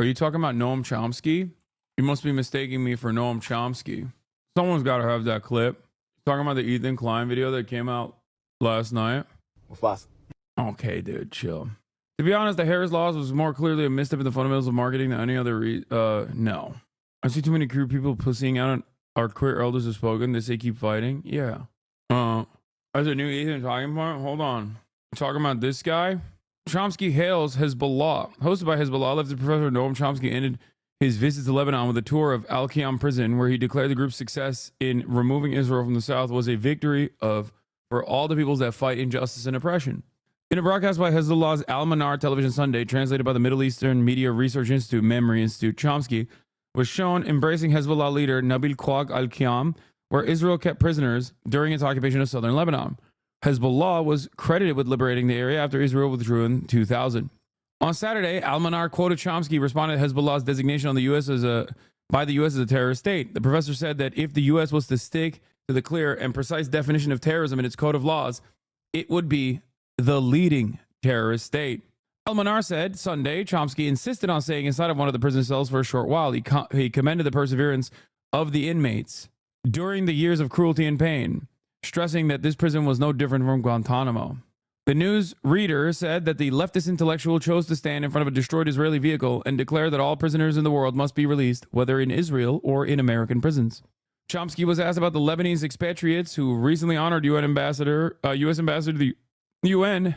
Speaker 1: Are you talking about Noam Chomsky? You must be mistaking me for Noam Chomsky. Someone's got to have that clip. Talking about the Ethan Klein video that came out last night. Okay, dude, chill. To be honest, the Harris laws was more clearly a misstep in the fundamentals of marketing than any other no. I see too many queer people pussying out on our queer elders have spoken. They say keep fighting. Yeah. As a new Ethan talking point, hold on. Talking about this guy. Chomsky hails Hezbollah. Hosted by Hezbollah, leftist professor Noam Chomsky ended his visit to Lebanon with a tour of Al-Qiyam prison, where he declared the group's success in removing Israel from the south was a victory for all the peoples that fight injustice and oppression. In a broadcast by Hezbollah's Al-Manar Television Sunday, translated by the Middle Eastern Media Research Institute, Memory Institute, Chomsky was shown embracing Hezbollah leader Nabil Quag al-Qiyam, where Israel kept prisoners during its occupation of southern Lebanon. Hezbollah was credited with liberating the area after Israel withdrew in 2000. On Saturday, Al-Manar quoted Chomsky responded to Hezbollah's designation on the U.S. by the U.S. as a terrorist state. The professor said that if the U.S. was to stick to the clear and precise definition of terrorism in its code of laws, it would be the leading terrorist state. Al-Manar said Sunday Chomsky insisted on staying inside of one of the prison cells for a short while. He commended the perseverance of the inmates during the years of cruelty and pain, stressing that this prison was no different from Guantanamo. The news reader said that the leftist intellectual chose to stand in front of a destroyed Israeli vehicle and declare that all prisoners in the world must be released, whether in Israel or in American prisons. Chomsky was asked about the Lebanese expatriates who recently honored U.S. ambassador to the UN,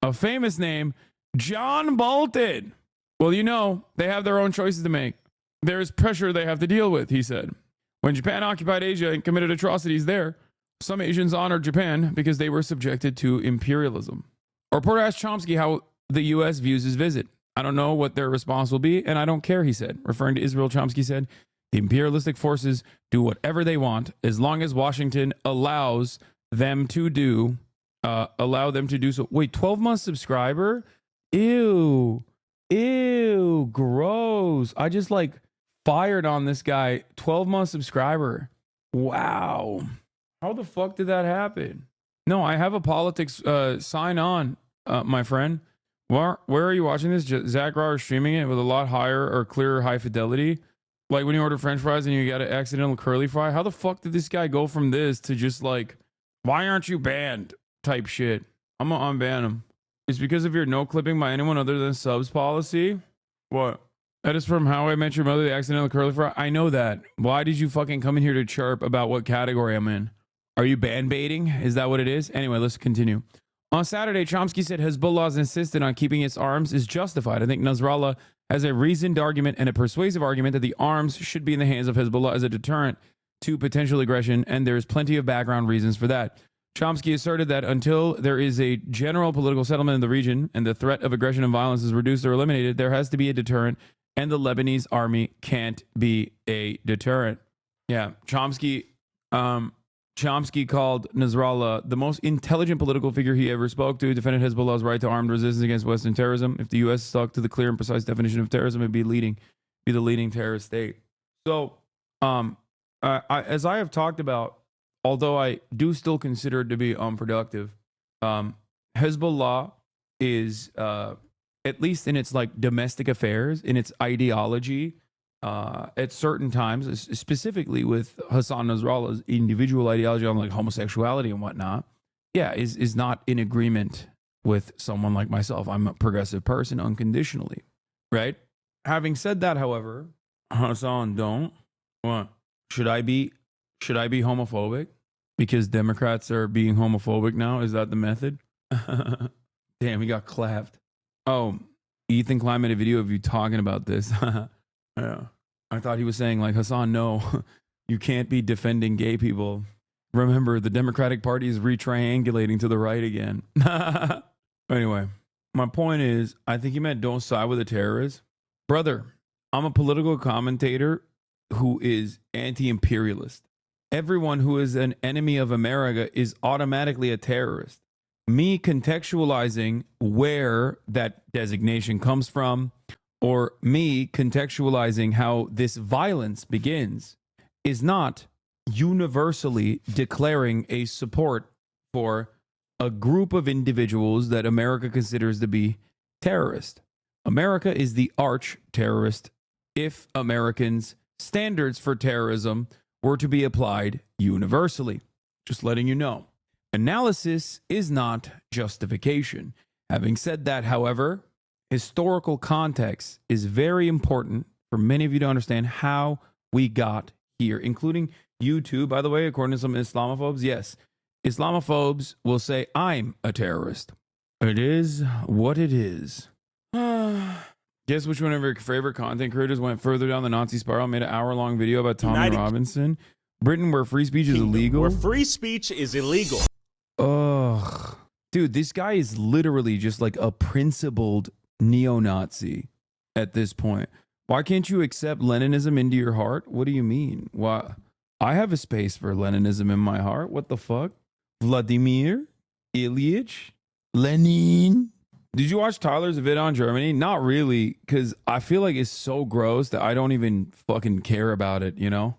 Speaker 1: a famous name, John Bolton. Well, you know, they have their own choices to make. There is pressure they have to deal with, he said. When Japan occupied Asia and committed atrocities there, some Asians honored Japan because they were subjected to imperialism. A reporter asked Chomsky how the U.S. views his visit. I don't know what their response will be, and I don't care, he said. Referring to Israel, Chomsky said, the imperialistic forces do whatever they want as long as Washington allows them to do so. Wait, 12-month subscriber? Ew, gross. I just like fired on this guy. 12-month subscriber. Wow. How the fuck did that happen? No, I have a politics sign on, my friend. Where are you watching this? Zach Raw is streaming it with a lot higher or clearer high fidelity. Like when you order French fries and you got an accidental curly fry. How the fuck did this guy go from this to just like, why aren't you banned type shit? I'm gonna unban him. It's because of your no clipping by anyone other than subs policy. What? That is from How I Met Your Mother, the accidental curly fry. I know that. Why did you fucking come in here to chirp about what category I'm in? Are you ban baiting? Is that what it is? Anyway, let's continue. On Saturday, Chomsky said Hezbollah's insistence on keeping its arms is justified. I think Nasrallah has a reasoned argument and a persuasive argument that the arms should be in the hands of Hezbollah as a deterrent to potential aggression, and there is plenty of background reasons for that. Chomsky asserted that until there is a general political settlement in the region and the threat of aggression and violence is reduced or eliminated, there has to be a deterrent, and the Lebanese army can't be a deterrent. Yeah, Chomsky called Nasrallah the most intelligent political figure he ever spoke to, defended Hezbollah's right to armed resistance against Western terrorism. If the U.S. stuck to the clear and precise definition of terrorism, it'd be the leading terrorist state. So, as I have talked about, although I do still consider it to be unproductive, Hezbollah is, at least in its like domestic affairs, in its ideology, at certain times, specifically with Hassan Nasrallah's individual ideology on like homosexuality and whatnot, is not in agreement with someone like myself. I'm a progressive person unconditionally, right? Having said that, however, Hassan, don't. What? Should I be homophobic because Democrats are being homophobic now? Is that the method? Damn, he got clapped. Oh, Ethan Klein made a video of you talking about this. Yeah. I thought he was saying like, Hassan, no, you can't be defending gay people. Remember, the Democratic Party is retriangulating to the right again. Anyway, my point is, I think he meant don't side with the terrorists. Brother, I'm a political commentator who is anti-imperialist. Everyone who is an enemy of America is automatically a terrorist. Me contextualizing where that designation comes from, or me contextualizing how this violence begins, is not universally declaring a support for a group of individuals that America considers to be terrorist. America is the arch terrorist if Americans' standards for terrorism were to be applied universally. Just letting you know. Analysis is not justification. Having said that, however, historical context is very important for many of you to understand how we got here, including you too, by the way, according to some Islamophobes. Yes, Islamophobes will say, I'm a terrorist. It is what it is. Guess which one of your favorite content creators went further down the Nazi spiral and made an hour-long video about Tommy Robinson? Britain, where free speech is illegal?
Speaker 2: Where free speech is illegal.
Speaker 1: Ugh. Dude, this guy is literally just like a principled neo-Nazi at this point. Why can't you accept Leninism into your heart? What do you mean? Why? I have a space for Leninism in my heart. What the fuck? Vladimir Ilyich Lenin. Did you watch Tyler's vid on Germany? Not really, because I feel like it's so gross that I don't even fucking care about it, you know?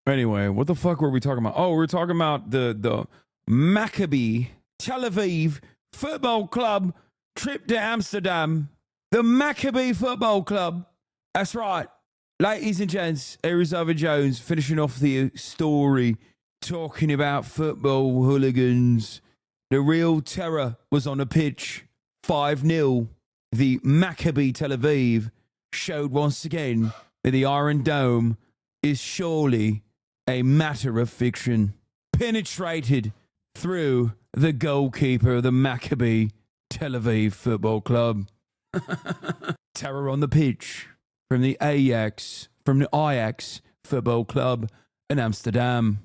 Speaker 1: Anyway, what the fuck were we talking about? Oh, we're talking about the Maccabi Tel Aviv Football Club trip to Amsterdam. The Maccabi Football Club. That's right. Ladies and gents, Arizona Jones finishing off the story talking about football hooligans. The real terror was on the pitch. 5-0. The Maccabi Tel Aviv showed once again that the Iron Dome is surely a matter of fiction penetrated through the goalkeeper of the Maccabi Tel Aviv Football Club. Terror on the pitch from the Ajax Football Club in Amsterdam.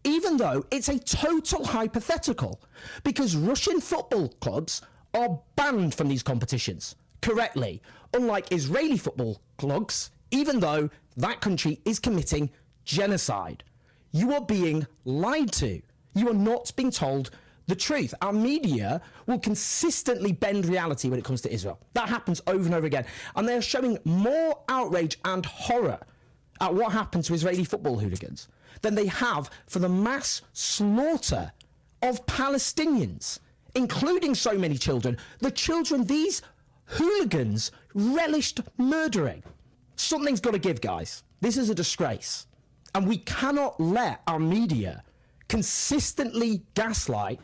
Speaker 17: Even though it's a total hypothetical, because Russian football clubs are banned from these competitions, correctly, unlike Israeli football clubs, even though that country is committing genocide. You are being lied to. You are not being told the truth. Our media will consistently bend reality when it comes to Israel. That happens over and over again. And they're showing more outrage and horror at what happened to Israeli football hooligans than they have for the mass slaughter of Palestinians, including so many children. The children these hooligans relished murdering. Something's got to give, guys. This is a disgrace. And we cannot let our media consistently gaslight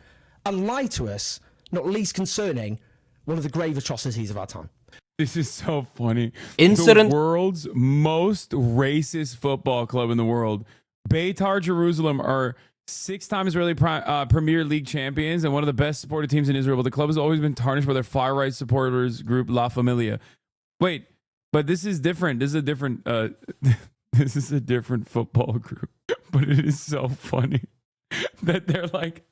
Speaker 17: and lie to us, not least concerning one of the grave atrocities of our time.
Speaker 1: This is so funny.
Speaker 4: Incident.
Speaker 1: The world's most racist football club in the world, Beitar Jerusalem, are 6-time Israeli Premier League champions and one of the best supported teams in Israel. But the club has always been tarnished by their far-right supporters group La Familia. Wait, but this is different. This is a different. This is a different football group. But it is so funny that they're like,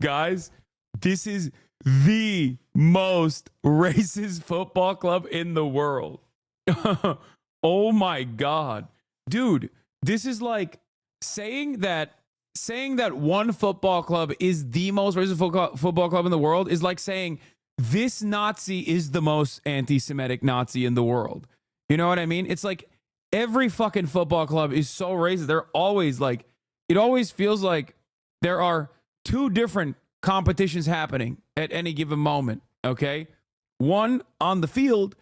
Speaker 1: guys, this is the most racist football club in the world. Oh my God. Dude, this is like saying that one football club is the most racist football club in the world is like saying this Nazi is the most anti-Semitic Nazi in the world. You know what I mean? It's like every fucking football club is so racist. They're always like, it always feels like there are two different competitions happening at any given moment, okay? One on the field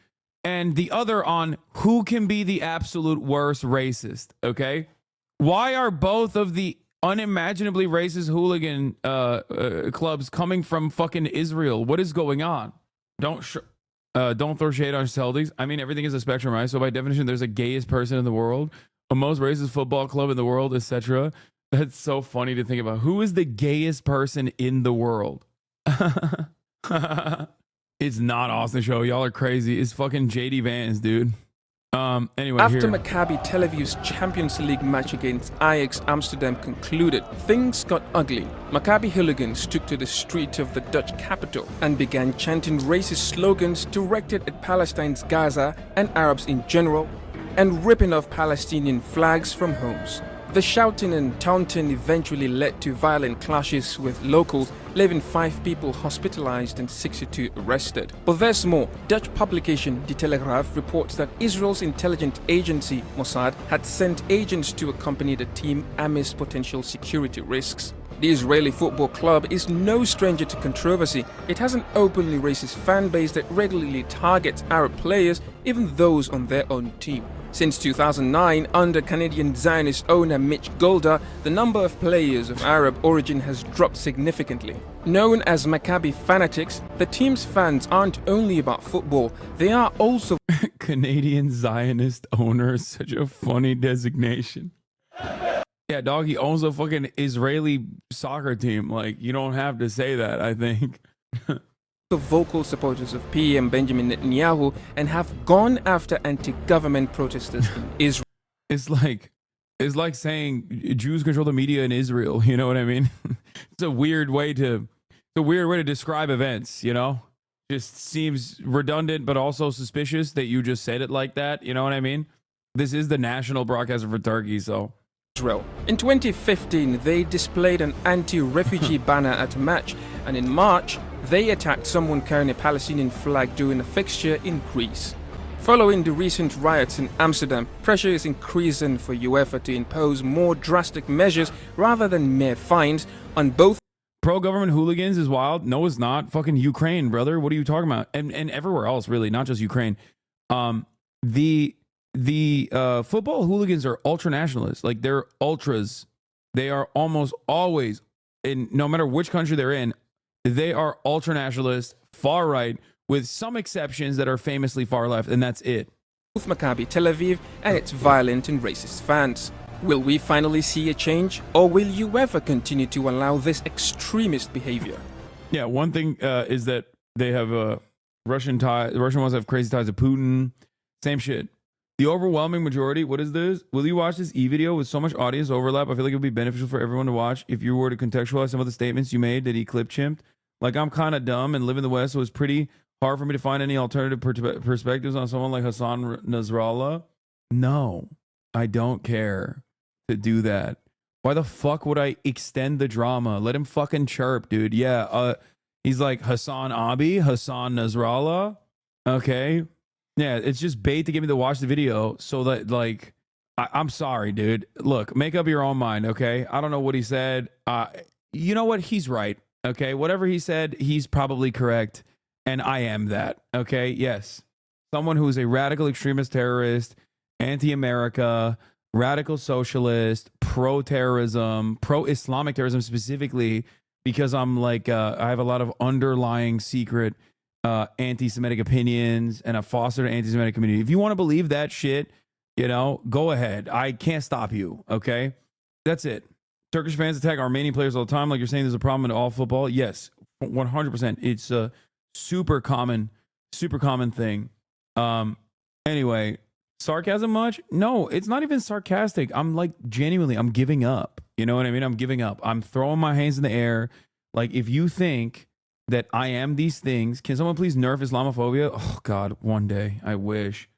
Speaker 1: and the other on who can be the absolute worst racist, okay? Why are both of the unimaginably racist hooligan clubs coming from fucking Israel? What is going on? Don't throw shade on Celtics. I mean, everything is a spectrum, right? So by definition, there's a gayest person in the world, a most racist football club in the world, etc. That's so funny to think about. Who is the gayest person in the world? It's not Austin Show. Y'all are crazy. It's fucking JD Vance, dude. Anyway,
Speaker 6: after
Speaker 1: here.
Speaker 6: Maccabi Tel Aviv's Champions League match against Ajax Amsterdam concluded, things got ugly. Maccabi hooligans took to the street of the Dutch capital and began chanting racist slogans directed at Palestine's Gaza and Arabs in general, and ripping off Palestinian flags from homes. The shouting and taunting eventually led to violent clashes with locals, leaving 5 people hospitalized and 62 arrested. But there's more. Dutch publication Die Telegraaf reports that Israel's intelligence agency, Mossad, had sent agents to accompany the team amidst potential security risks. The Israeli football club is no stranger to controversy. It has an openly racist fan base that regularly targets Arab players, even those on their own team. Since 2009, under Canadian Zionist owner Mitch Golder, the number of players of Arab origin has dropped significantly. Known as Maccabi fanatics, the team's fans aren't only about football, they are also
Speaker 1: Canadian Zionist owner is such a funny designation. Yeah, dog, he owns a fucking Israeli soccer team. Like, you don't have to say that, I think.
Speaker 6: vocal supporters of PM Benjamin Netanyahu and have gone after anti-government protesters in Israel.
Speaker 1: It's like saying Jews control the media in Israel. You know what I mean? It's a weird way to describe events. You know, just seems redundant, but also suspicious that you just said it like that. You know what I mean? This is the national broadcaster for Turkey, so.
Speaker 6: Israel. In 2015, they displayed an anti-refugee banner at a match, and in March, they attacked someone carrying a Palestinian flag during a fixture in Greece. Following the recent riots in Amsterdam, pressure is increasing for UEFA to impose more drastic measures rather than mere fines on both.
Speaker 1: Pro-government hooligans is wild. No, it's not. Fucking Ukraine, brother. What are you talking about? And everywhere else, really, not just Ukraine. The football hooligans are ultra nationalists. Like, they're ultras. They are almost always, in no matter which country they're in, they are ultra nationalist, far right, with some exceptions that are famously far left, and that's it.
Speaker 6: Maccabi Tel Aviv and its violent and racist fans. Will we finally see a change, or will you ever continue to allow this extremist behavior?
Speaker 1: Yeah, one thing is that they have Russian ones have crazy ties to Putin. Same shit. The overwhelming majority, what is this? Will you watch this e-video with so much audience overlap? I feel like it would be beneficial for everyone to watch if you were to contextualize some of the statements you made that he clip chimped. Like, I'm kind of dumb and live in the West, so it's pretty hard for me to find any alternative perspectives on someone like Hassan Nasrallah. No, I don't care to do that. Why the fuck would I extend the drama? Let him fucking chirp, dude. Yeah, he's like HasanAbi, Hassan Nasrallah. Okay. Yeah, it's just bait to get me to watch the video so that, like, I'm sorry, dude. Look, make up your own mind, okay? I don't know what he said. You know what? He's right, okay? Whatever he said, he's probably correct, and I am that, okay? Yes. Someone who is a radical extremist terrorist, anti-America, radical socialist, pro-terrorism, pro-Islamic terrorism specifically, because I'm like, I have a lot of underlying secret anti-Semitic opinions, and I fostered an anti-Semitic community. If you want to believe that shit, you know, go ahead. I can't stop you, okay? That's it. Turkish fans attack Armenian players all the time. Like you're saying there's a problem in all football. Yes, 100%. It's a super common thing. Anyway, sarcasm much? No, it's not even sarcastic. I'm like, genuinely, I'm giving up. You know what I mean? I'm giving up. I'm throwing my hands in the air. Like, if you think that I am these things, can someone please nerf Islamophobia? Oh God, one day, I wish.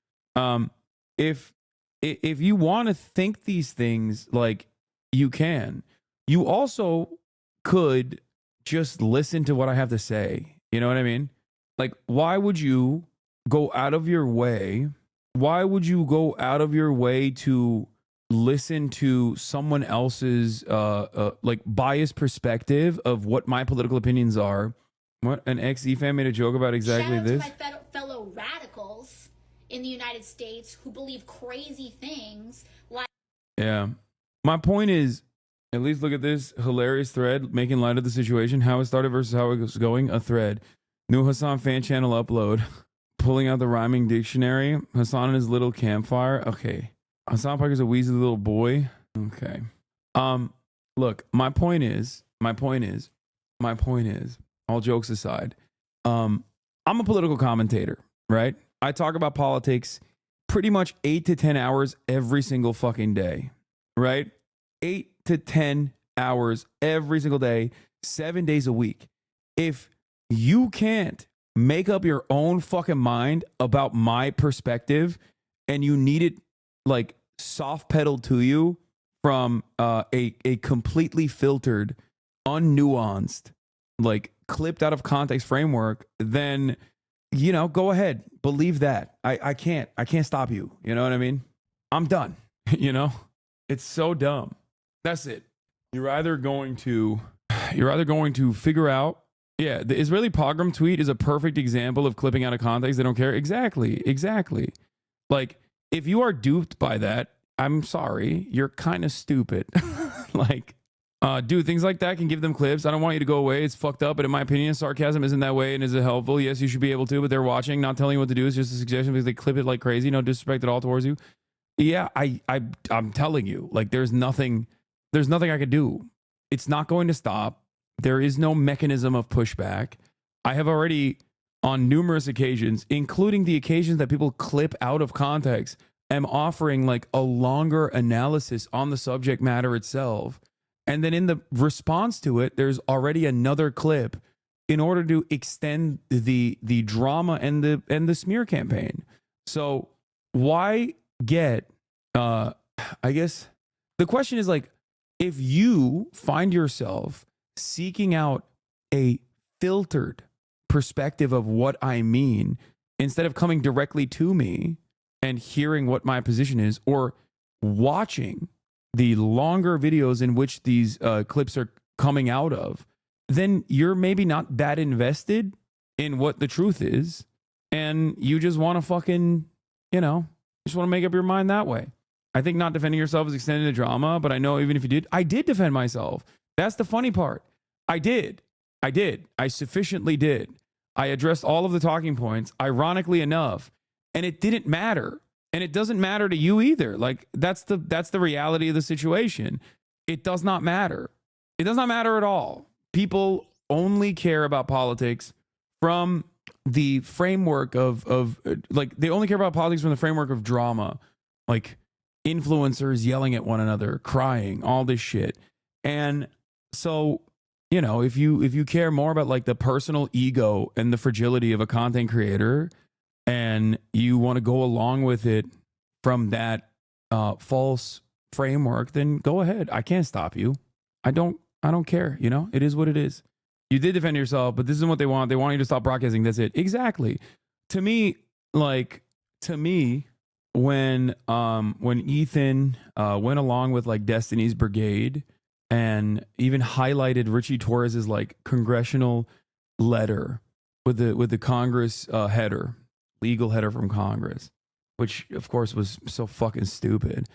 Speaker 1: If you want to think these things, like, you can. You also could just listen to what I have to say. You know what I mean? Like, why would you go out of your way? Why would you go out of your way to listen to someone else's like biased perspective of what my political opinions are? What, an XE fan made a joke about exactly this?
Speaker 4: Shout out to my fellow radicals in the United States who believe crazy things like...
Speaker 1: Yeah. My point is, at least look at this hilarious thread making light of the situation. How it started versus how it was going. A thread. New Hassan fan channel upload. Pulling out the rhyming dictionary. Hassan and his little campfire. Okay. Hassan Parker's a wheezy little boy. Okay. Look, my point is, all jokes aside, I'm a political commentator, right? I talk about politics pretty much 8 to 10 hours every single fucking day, right? 8 to 10 hours every single day, 7 days a week. If you can't make up your own fucking mind about my perspective and you need it like soft pedaled to you from a completely filtered, unnuanced, like clipped out of context framework, then, you know, go ahead, believe that. I can't stop you. You know what I mean? I'm done. You know, it's so dumb. That's it. You're either going to figure out. Yeah, the Israeli pogrom tweet is a perfect example of clipping out of context. They don't care. Exactly. Like, if you are duped by that, I'm sorry, you're kind of stupid. Like, dude, things like that can give them clips. I don't want you to go away. It's fucked up, but in my opinion, sarcasm isn't that way. And is it helpful? Yes, you should be able to, but they're watching, not telling you what to do. It's just a suggestion because they clip it like crazy. No disrespect at all towards you. Yeah, I'm telling you, like, there's nothing I could do. It's not going to stop. There is no mechanism of pushback. I have already, on numerous occasions, including the occasions that people clip out of context, am offering like a longer analysis on the subject matter itself. And then in the response to it, there's already another clip in order to extend the drama and the smear campaign. So why get, I guess the question is, like, if you find yourself seeking out a filtered perspective of what I mean, instead of coming directly to me and hearing what my position is, or watching the longer videos in which these clips are coming out of, then you're maybe not that invested in what the truth is. And you just want to fucking, you know, just want to make up your mind that way. I think not defending yourself is extending the drama, but I know even if you did, I did defend myself. That's the funny part. I did. I sufficiently did. I addressed all of the talking points, ironically enough, and it didn't matter And it doesn't matter to you either. Like that's the reality of the situation. It does not matter. It does not matter at all. People only care about politics from the framework of like they only care about politics from the framework of drama, like influencers yelling at one another, crying, all this shit. And so, you know, if you care more about like the personal ego and the fragility of a content creator, and you want to go along with it from that false framework, then go ahead. I can't stop you. I don't care. You know, it is what it is. You did defend yourself, but this isn't what they want. They want you to stop broadcasting. That's it. Exactly. To me, when Ethan went along with like Destiny's Brigade and even highlighted Richie Torres's like congressional letter with the Congress header, legal header from Congress, which of course was so fucking stupid.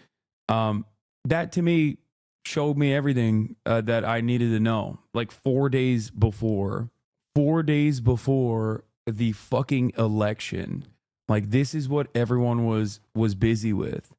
Speaker 1: That to me showed me everything that I needed to know. Like 4 days before the fucking election. Like this is what everyone was busy with.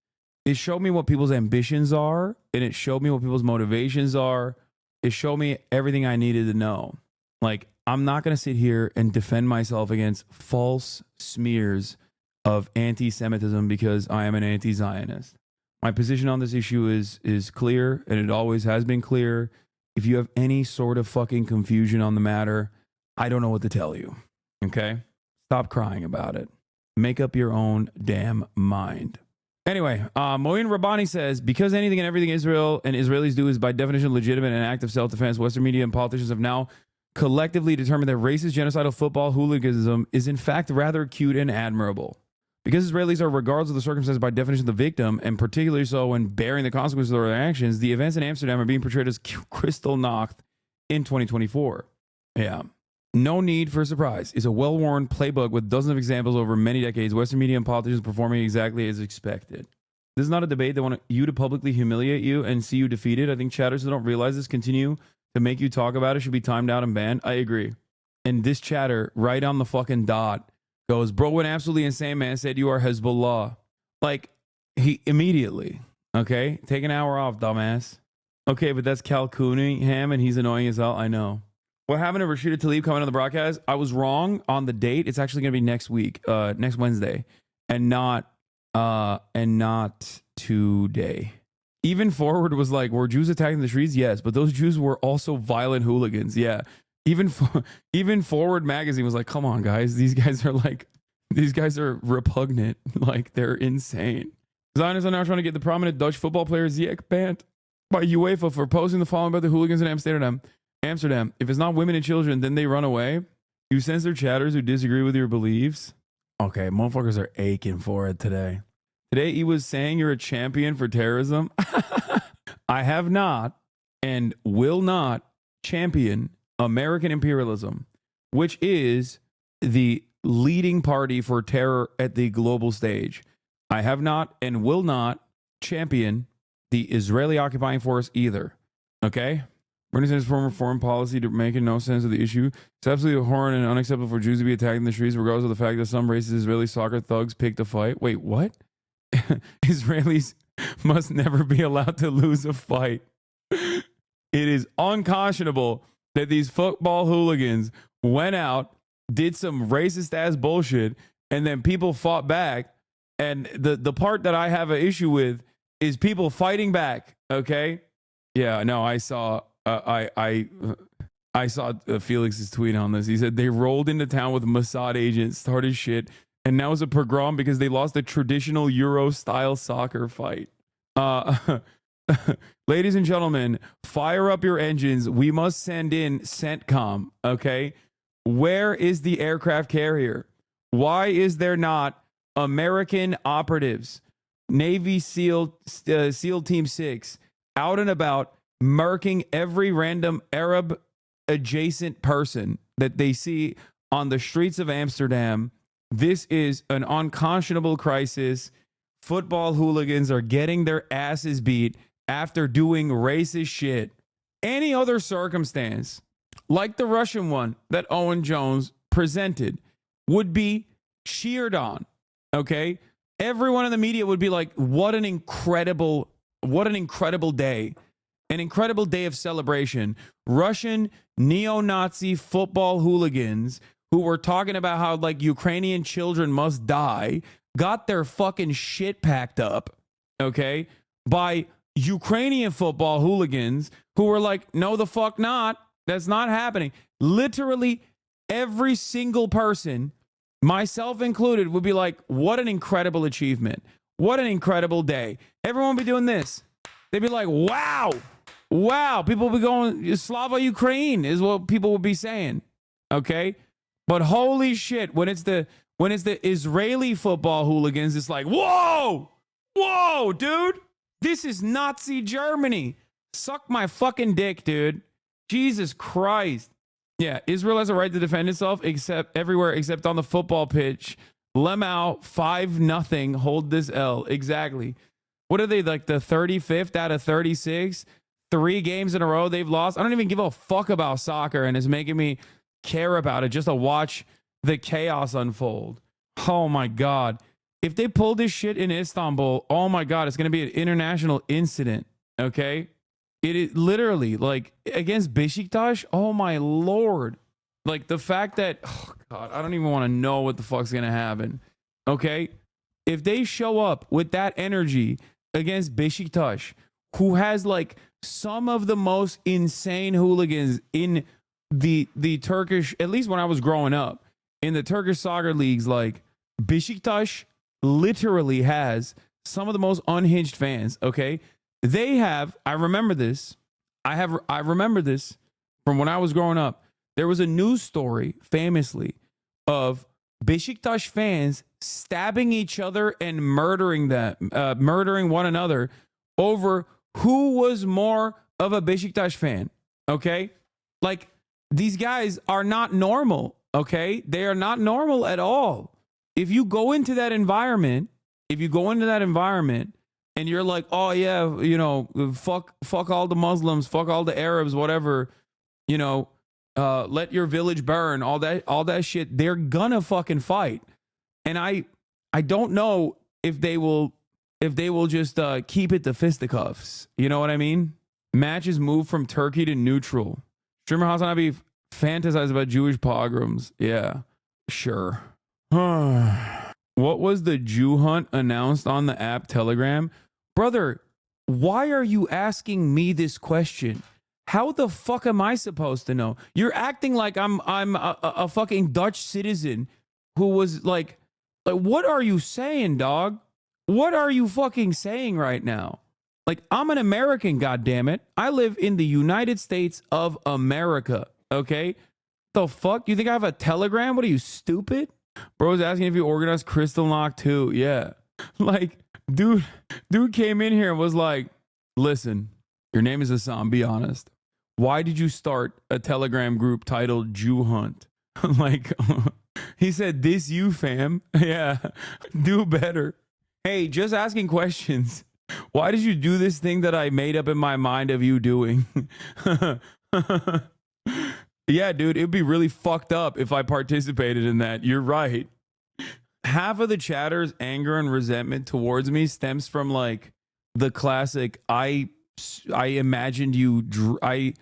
Speaker 1: It showed me what people's ambitions are, and it showed me what people's motivations are. It showed me everything I needed to know. Like I'm not going to sit here and defend myself against false smears of anti-Semitism because I am an anti-Zionist. My position on this issue is clear, and it always has been clear. If you have any sort of fucking confusion on the matter, I don't know what to tell you. Okay? Stop crying about it. Make up your own damn mind. Anyway, Moin Rabbani says, because anything and everything Israel and Israelis do is by definition legitimate and an act of self-defense, Western media and politicians have now collectively determined that racist, genocidal football hooliganism is in fact rather cute and admirable. Because Israelis are, regardless of the circumstances, by definition the victim, and particularly so when bearing the consequences of their actions, the events in Amsterdam are being portrayed as crystal nacht in 2024. Yeah. No need for surprise. It's a well-worn playbook with dozens of examples over many decades. Western media and politicians performing exactly as expected. This is not a debate. They want you to publicly humiliate you and see you defeated. I think chatters who don't realize this continue to make you talk about it should be timed out and banned. I agree. And this chatter, right on the fucking dot, goes, bro went absolutely insane, man. Said you are Hezbollah. Like, he immediately, okay? Take an hour off, dumbass. Okay, but that's Cal Cunningham, and he's annoying as hell. I know. What happened to Rashida Tlaib coming on the broadcast? I was wrong on the date. It's actually going to be next week, next Wednesday, and not today. Even Forward was like, were Jews attacking the streets? Yes, but those Jews were also violent hooligans. Yeah. Even Forward magazine was like, come on, guys. These guys are repugnant. Like, they're insane. Zionists are now trying to get the prominent Dutch football player Ziyech banned by UEFA for posting the following about the hooligans in Amsterdam. If it's not women and children, then they run away. You censor chatters who disagree with your beliefs. Okay, motherfuckers are aching for it today. Today he was saying you're a champion for terrorism. I have not and will not champion American imperialism, which is the leading party for terror at the global stage. I have not and will not champion the Israeli occupying force either. Okay? Bernie Sanders' former foreign policy to making no sense of the issue. It's absolutely abhorrent and unacceptable for Jews to be attacked in the streets, regardless of the fact that some racist Israeli soccer thugs picked a fight. Wait, what? Israelis must never be allowed to lose a fight. It is unconscionable that these football hooligans went out, did some racist ass bullshit, and then people fought back. And the part that I have an issue with is people fighting back. Okay? Yeah, no, I saw Felix's tweet on this. He said they rolled into town with Mossad agents, started shit, and now it's a pogrom because they lost a traditional Euro-style soccer fight. Ladies and gentlemen, fire up your engines. We must send in CENTCOM, okay? Where is the aircraft carrier? Why is there not American operatives, Navy SEAL Team 6, out and about, murking every random Arab adjacent person that they see on the streets of Amsterdam? This is an unconscionable crisis. Football hooligans are getting their asses beat after doing racist shit. Any other circumstance, like the Russian one that Owen Jones presented, would be cheered on. Okay? everyone in the media would be like, what an incredible day. An incredible day of celebration. Russian neo-Nazi football hooligans who were talking about how like Ukrainian children must die got their fucking shit packed up, okay, by Ukrainian football hooligans who were like, no, the fuck not. That's not happening. Literally every single person, myself included, would be like, what an incredible achievement. What an incredible day. Everyone would be doing this. They'd be like, wow. Wow. People would be going, Slava Ukraine is what people would be saying. Okay. But holy shit, when it's the Israeli football hooligans, it's like, whoa, whoa, dude. This is Nazi Germany. Suck my fucking dick, dude. Jesus Christ. Yeah, Israel has a right to defend itself except everywhere except on the football pitch. Lemau 5-0. Hold this L. Exactly. What are they, like the 35th out of 36? 3 games in a row they've lost. I don't even give a fuck about soccer, and it's making me care about it just to watch the chaos unfold. Oh my God. If they pull this shit in Istanbul, oh my God, it's going to be an international incident. Okay. It is literally like against Beşiktaş. Oh my Lord. Like the fact that, oh God, I don't even want to know what the fuck's going to happen. Okay. If they show up with that energy against Beşiktaş, who has like some of the most insane hooligans in the Turkish, at least when I was growing up, in the Turkish soccer leagues, like Beşiktaş literally has some of the most unhinged fans. Okay. They have, I remember this. I remember this from when I was growing up. There was a news story famously of Beşiktaş fans stabbing each other and murdering one another over who was more of a Beşiktaş fan. Okay. Like these guys are not normal. Okay. They are not normal at all. If you go into that environment, and you're like, oh yeah, you know, fuck all the Muslims, fuck all the Arabs, whatever, you know, let your village burn, all that shit, they're gonna fucking fight. And I don't know if they will just keep it to fisticuffs. You know what I mean? Matches move from Turkey to neutral. Streamer HasanAbi fantasizes about Jewish pogroms. Yeah, sure. What was the Jew hunt announced on the app Telegram? Brother, why are you asking me this question? How the fuck am I supposed to know? You're acting like I'm a fucking Dutch citizen who was like, what are you saying, dog? What are you fucking saying right now? Like, I'm an American, goddammit. I live in the United States of America, okay? The fuck? You think I have a Telegram? What are you, stupid? Bro's asking if you organized Crystal Knock too. Yeah. Like, dude came in here and was like, listen, your name is Hasan, be honest. Why did you start a Telegram group titled Jew Hunt? Like, he said, this you, fam. Yeah, do better. Hey, just asking questions. Why did you do this thing that I made up in my mind of you doing? Yeah, dude, it'd be really fucked up if I participated in that. You're right. Half of the chatter's anger and resentment towards me stems from like the classic, I imagined you, I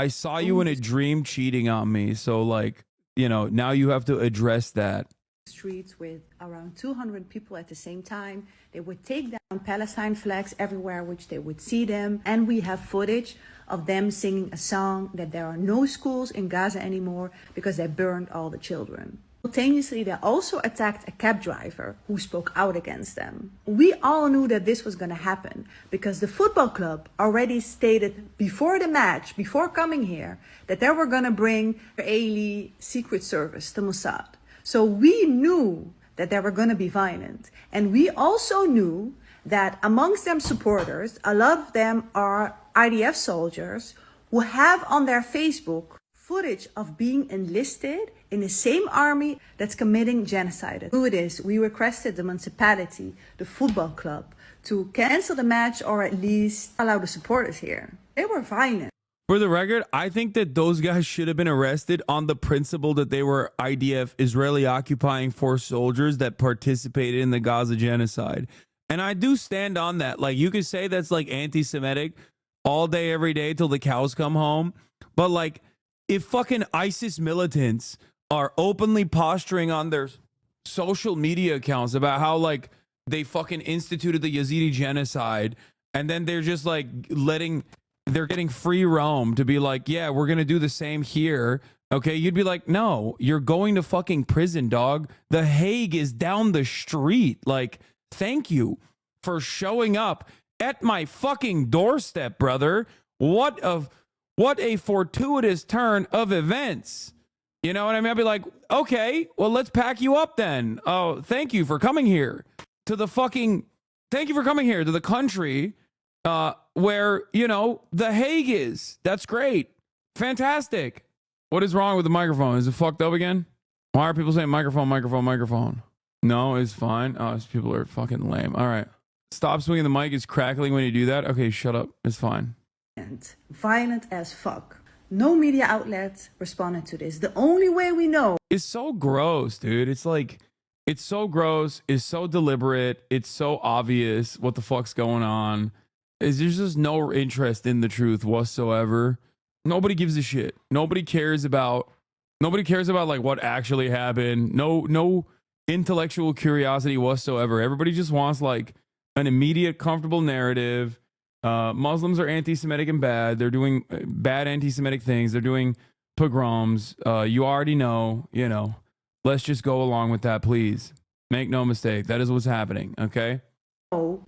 Speaker 1: saw you in a dream cheating on me. So like, you know, now you have to address that.
Speaker 8: Streets with around 200 people at the same time. They would take down Palestine flags everywhere, which they would see them. And we have footage of them singing a song that there are no schools in Gaza anymore because they burned all the children. Simultaneously, they also attacked a cab driver who spoke out against them. We all knew that this was going to happen because the football club already stated before the match, before coming here, that they were going to bring Israeli Secret Service, the Mossad. So we knew that they were going to be violent. And we also knew that amongst them supporters, a lot of them are IDF soldiers who have on their Facebook footage of being enlisted in the same army that's committing genocide. Who it is, we requested the municipality, the football club, to cancel the match or at least allow the supporters here. They were violent.
Speaker 1: For the record, I think that those guys should have been arrested on the principle that they were IDF, Israeli occupying force soldiers that participated in the Gaza genocide. And I do stand on that. Like, you could say that's like anti-Semitic all day, every day till the cows come home. But like, if fucking ISIS militants are openly posturing on their social media accounts about how like they fucking instituted the Yazidi genocide, and then they're just like they're getting free roam to be like, yeah, we're going to do the same here. Okay. You'd be like, no, you're going to fucking prison, dog. The Hague is down the street. Like, thank you for showing up at my fucking doorstep, brother. What a fortuitous turn of events. You know what I mean? I'd be like, okay, well, let's pack you up then. Oh, thank you for coming here to the country where, you know, the Hague is. That's great. Fantastic. What is wrong with the microphone? Is it fucked up again? Why are people saying microphone? No, it's fine. Oh, these people are fucking lame. All right. Stop swinging the mic. It's crackling when you do that. Okay, shut up. It's fine.
Speaker 8: Violent as fuck. No media outlet responded to this. The only way we know.
Speaker 1: It's so gross, dude. It's like, it's so gross. It's so deliberate. It's so obvious what the fuck's going on. There's just no interest in the truth whatsoever. Nobody gives a shit. Nobody cares about like what actually happened. No intellectual curiosity whatsoever. Everybody just wants like an immediate, comfortable narrative. Muslims are anti-Semitic and bad. They're doing bad anti-Semitic things. They're doing pogroms. You already know, you know. Let's just go along with that, please. Make no mistake. That is what's happening, okay?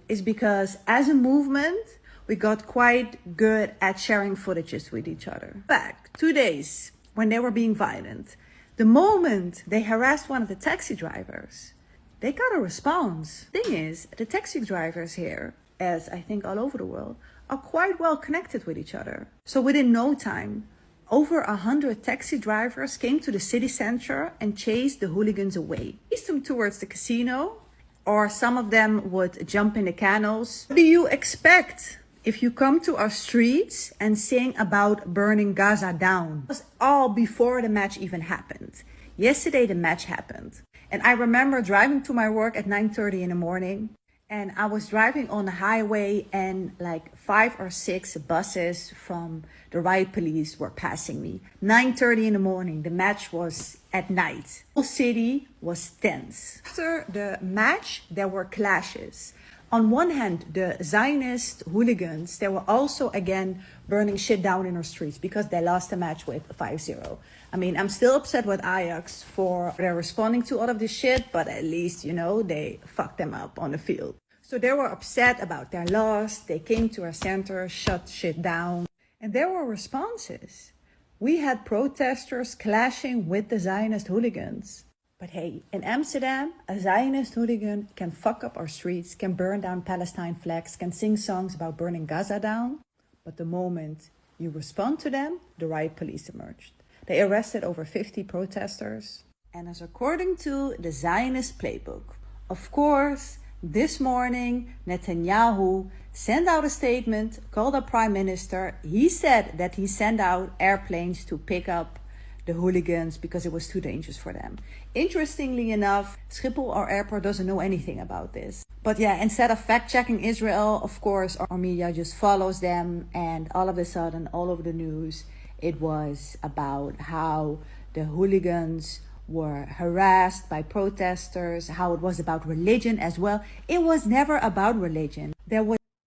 Speaker 8: Is because as a movement, we got quite good at sharing footages with each other. Back 2 days when they were being violent, the moment they harassed one of the taxi drivers, they got a response. Thing is, the taxi drivers here, as I think all over the world, are quite well connected with each other. So within no time, over 100 taxi drivers came to the city center and chased the hooligans away. Chased them towards the casino, or some of them would jump in the canals. What do you expect if you come to our streets and sing about burning Gaza down? It was all before the match even happened. Yesterday, the match happened. And I remember driving to my work at 9:30 in the morning. And I was driving on the highway and like 5 or 6 buses from the riot police were passing me. 9:30 in the morning, the match was at night. The whole city was tense. After the match, there were clashes. On one hand, the Zionist hooligans, they were also again burning shit down in our streets because they lost the match with 5-0. I mean, I'm still upset with Ajax for their responding to all of this shit, but at least, you know, they fucked them up on the field. So they were upset about their loss. They came to our center, shut shit down. And there were responses. We had protesters clashing with the Zionist hooligans. But hey, in Amsterdam, a Zionist hooligan can fuck up our streets, can burn down Palestine flags, can sing songs about burning Gaza down. But the moment you respond to them, the riot police emerged. They arrested over 50 protesters. And as according to the Zionist playbook, of course, this morning, Netanyahu sent out a statement, called up Prime Minister. He said that he sent out airplanes to pick up the hooligans because it was too dangerous for them. Interestingly enough, Schiphol, our airport, doesn't know anything about this. But yeah, instead of fact-checking Israel, of course, our media just follows them. And all of a sudden, all over the news, it was about how the hooligans were harassed by protesters, how it was about religion as well. It was never about religion.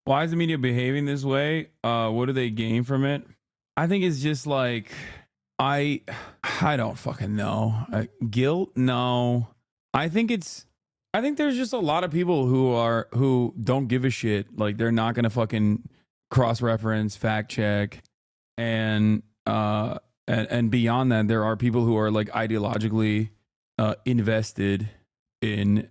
Speaker 1: Why is the media behaving this way? What do they gain from it? I think it's just like, I don't fucking know. Guilt? No. I think there's just a lot of people who don't give a shit. Like, they're not gonna fucking cross-reference, fact check, and beyond that, there are people who are like ideologically invested in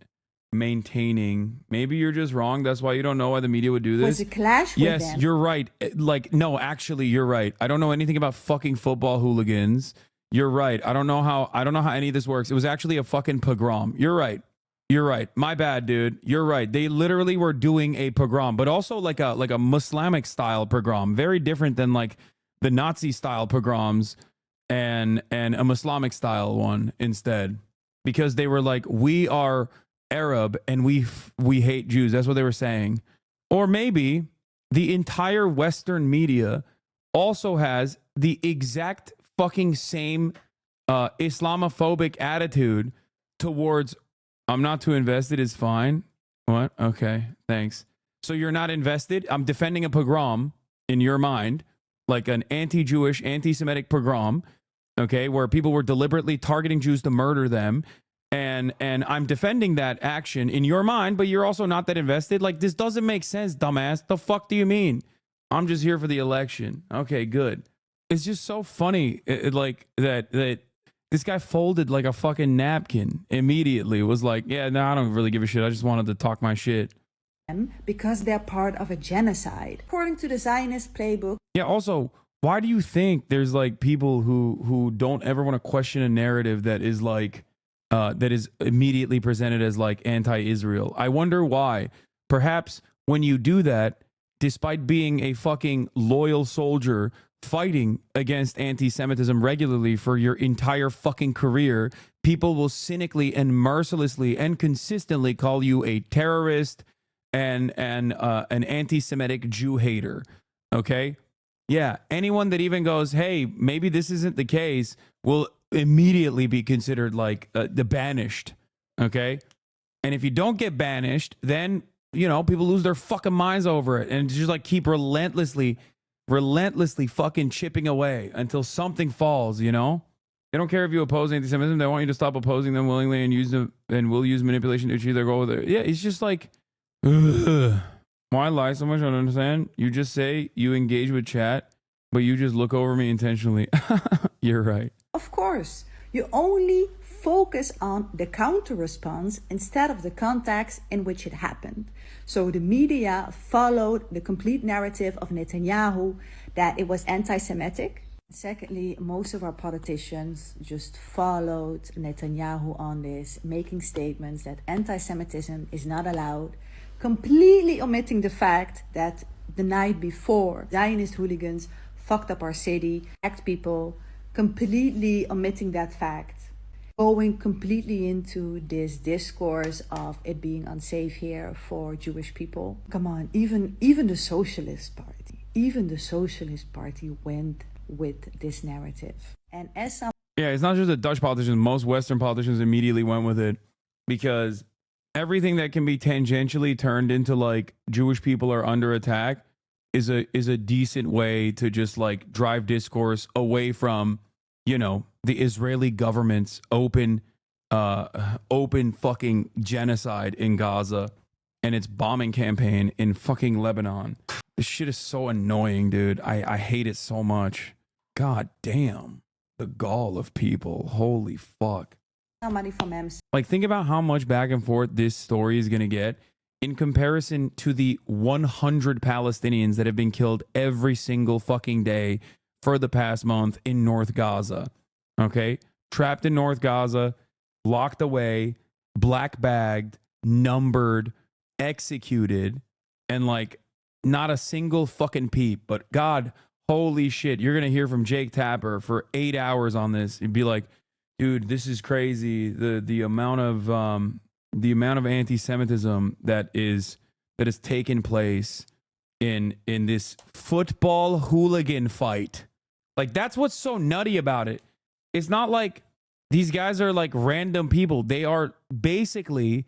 Speaker 1: maintaining. Maybe you're just wrong. That's why you don't know why the media would do this.
Speaker 8: Was a clash with
Speaker 1: yes,
Speaker 8: them.
Speaker 1: You're right. Like, no, actually, you're right. I don't know anything about fucking football hooligans. You're right. I don't know how any of this works. It was actually a fucking pogrom. You're right. You're right. My bad, dude. You're right. They literally were doing a pogrom, but also like a Muslimic style pogrom. Very different than like the Nazi style pogroms and a Islamic style one instead, because they were like, we are Arab and we hate Jews. That's what they were saying. Or maybe the entire Western media also has the exact fucking same Islamophobic attitude towards, I'm not too invested, it's fine. What? Okay, thanks. So you're not invested? I'm defending a pogrom in your mind, like an anti-Jewish, anti-Semitic pogrom, okay, where people were deliberately targeting Jews to murder them. And I'm defending that action in your mind, but you're also not that invested. Like, this doesn't make sense, dumbass. The fuck do you mean? I'm just here for the election. Okay, good. It's just so funny, like that this guy folded like a fucking napkin immediately. Was like, yeah, no, I don't really give a shit. I just wanted to talk my shit.
Speaker 8: Because they're part of a genocide, according to the Zionist playbook.
Speaker 1: Yeah. Also, why do you think there's like people who don't ever want to question a narrative that is like that is immediately presented as like anti-Israel? I wonder why. Perhaps when you do that, despite being a fucking loyal soldier fighting against anti-Semitism regularly for your entire fucking career, people will cynically and mercilessly and consistently call you a terrorist and an anti-Semitic Jew hater. Okay? Yeah, anyone that even goes, hey, maybe this isn't the case, will immediately be considered like the banished. Okay? And if you don't get banished, then, you know, people lose their fucking minds over it and just like keep relentlessly fucking chipping away until something falls, you know? They don't care if you oppose anti-Semitism. They want you to stop opposing them willingly and use them and will use manipulation to achieve their goal. Yeah, it's just like, ugh. Why lie so much? I don't understand. You just say you engage with chat, but you just look over me intentionally. You're right.
Speaker 8: Of course, you only focus on the counter response instead of the context in which it happened. So the media followed the complete narrative of Netanyahu that it was anti-Semitic. Secondly, most of our politicians just followed Netanyahu on this, making statements that anti-Semitism is not allowed, completely omitting the fact that the night before, Zionist hooligans fucked up our city, attacked people, completely omitting that fact, going completely into this discourse of it being unsafe here for Jewish people. Come on, even the Socialist Party went with this narrative. And as some...
Speaker 1: Yeah, it's not just the Dutch politicians. Most Western politicians immediately went with it because everything that can be tangentially turned into like Jewish people are under attack is a decent way to just like drive discourse away from, you know, the Israeli government's open fucking genocide in Gaza and its bombing campaign in fucking Lebanon. This shit is so annoying, dude. I hate it so much. God damn. The gall of people. Holy fuck.
Speaker 8: Somebody from MC.
Speaker 1: Like, think about how much back and forth this story is going to get in comparison to the 100 Palestinians that have been killed every single fucking day for the past month in North Gaza. Okay? Trapped in North Gaza, locked away, black bagged, numbered, executed, and like not a single fucking peep. But God, holy shit, you're going to hear from Jake Tapper for 8 hours on this. You'd be like, dude, this is crazy. The amount of anti-Semitism that has taken place in this football hooligan fight. Like, that's what's so nutty about it. It's not like these guys are like random people. They are basically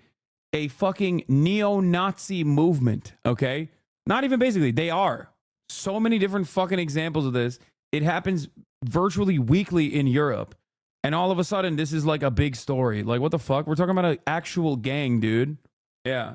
Speaker 1: a fucking neo-Nazi movement, okay? Not even basically, they are. So many different fucking examples of this. It happens virtually weekly in Europe. And all of a sudden, this is like a big story. Like, what the fuck? We're talking about an actual gang, dude. Yeah.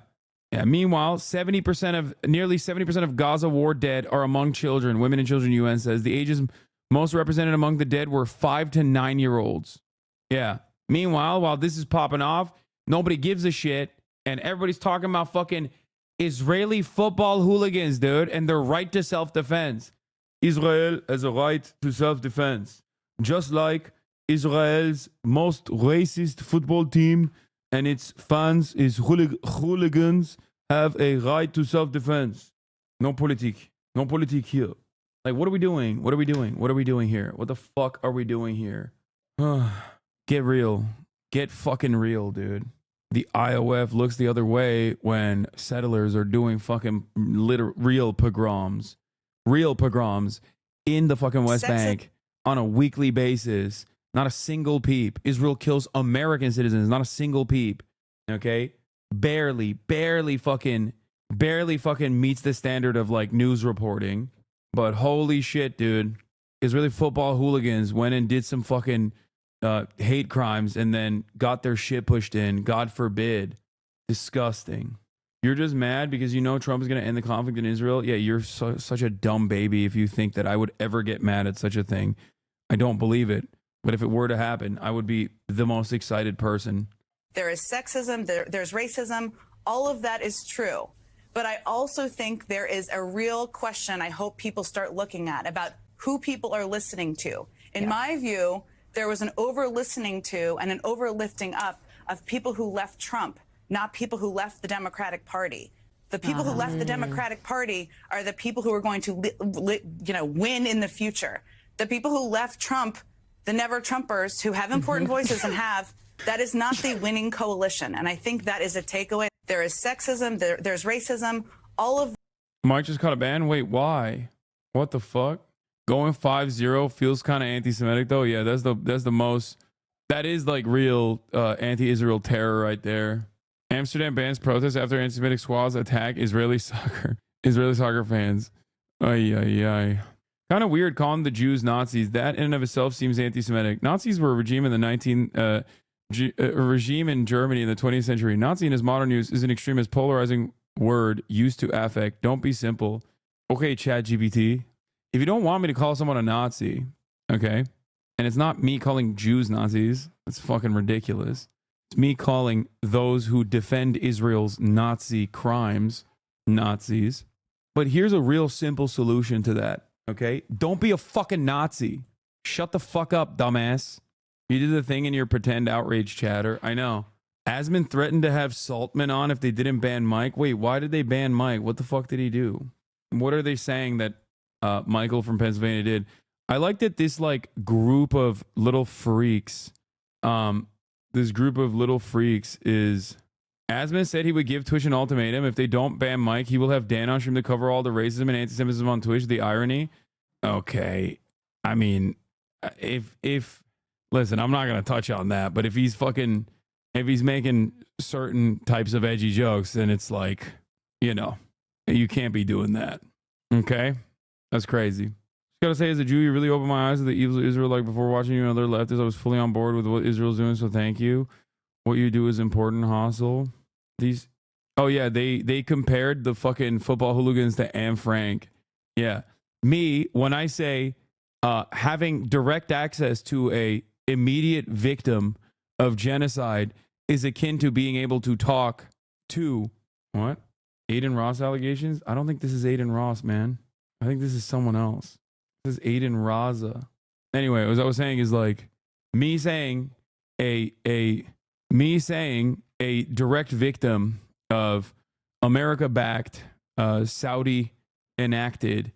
Speaker 1: Yeah. Meanwhile, nearly 70% of Gaza war dead are among children. Women and children, UN says. The ages most represented among the dead were 5 to 9 year olds. Yeah. Meanwhile, while this is popping off, nobody gives a shit. And everybody's talking about fucking Israeli football hooligans, dude, and their right to self-defense. Israel has a right to self-defense. Just like Israel's most racist football team and its fans, its hooligans, have a right to self-defense. No politique. No politique here. Like, what are we doing? What are we doing? What are we doing here? What the fuck are we doing here? Get real. Get fucking real, dude. The IOF looks the other way when settlers are doing fucking real pogroms. Real pogroms in the fucking West Bank on a weekly basis. Not a single peep. Israel kills American citizens. Not a single peep. Okay? Barely fucking meets the standard of like news reporting. But holy shit, dude. Israeli football hooligans went and did some fucking hate crimes and then got their shit pushed in. God forbid. Disgusting. You're just mad because you know Trump is going to end the conflict in Israel? Yeah, you're such a dumb baby if you think that I would ever get mad at such a thing. I don't believe it. But if it were to happen, I would be the most excited person.
Speaker 9: There is sexism, there's racism. All of that is true. But I also think there is a real question I hope people start looking at about who people are listening to. In my view, there was an over-listening to and an over-lifting up of people who left Trump, not people who left the Democratic Party. The people who left the Democratic Party are the people who are going to win in the future. The people who left Trump, the never-Trumpers who have important voices and that is not the winning coalition. And I think that is a takeaway. There is sexism, there's racism, all of.
Speaker 1: Mike just caught a ban? Wait, why? What the fuck? Going 5-0 feels kind of anti-Semitic though. Yeah, that's the most. That is like real anti-Israel terror right there. Amsterdam bans protests after anti-Semitic squads attack Israeli soccer fans. Ay. Kind of weird calling the Jews Nazis. That in and of itself seems anti-Semitic. Nazis were a regime in the regime in Germany in the 20th century. Nazi in his modern use is an extremist, polarizing word used to affect. Don't be simple. Okay, ChatGPT. If you don't want me to call someone a Nazi, okay, and it's not me calling Jews Nazis, it's fucking ridiculous. It's me calling those who defend Israel's Nazi crimes Nazis. But here's a real simple solution to that, okay? Don't be a fucking Nazi. Shut the fuck up, dumbass. You did the thing in your pretend outrage chatter. I know. Asman threatened to have Saltman on if they didn't ban Mike. Wait, why did they ban Mike? What the fuck did he do? What are they saying that Michael from Pennsylvania did? I like that this like group of little freaks, is Asman said he would give Twitch an ultimatum. If they don't ban Mike, he will have Dan on stream to cover all the racism and anti-Semitism on Twitch. The irony. Okay. I mean, if listen, I'm not going to touch on that, but if he's making certain types of edgy jokes, then it's like, you can't be doing that. Okay? That's crazy. Just got to say, as a Jew, you really opened my eyes to the evils of Israel. Like before watching you and other leftists, I was fully on board with what Israel's doing, so thank you. What you do is important, Hassel. They compared the fucking football hooligans to Anne Frank. Yeah. Me, when I say having direct access to a immediate victim of genocide is akin to being able to talk to what? Aiden Ross allegations? I don't think this is Aiden Ross, man. I think this is someone else. This is Aiden Raza. Anyway, what I was saying is like me saying a direct victim of America-backed, Saudi-enacted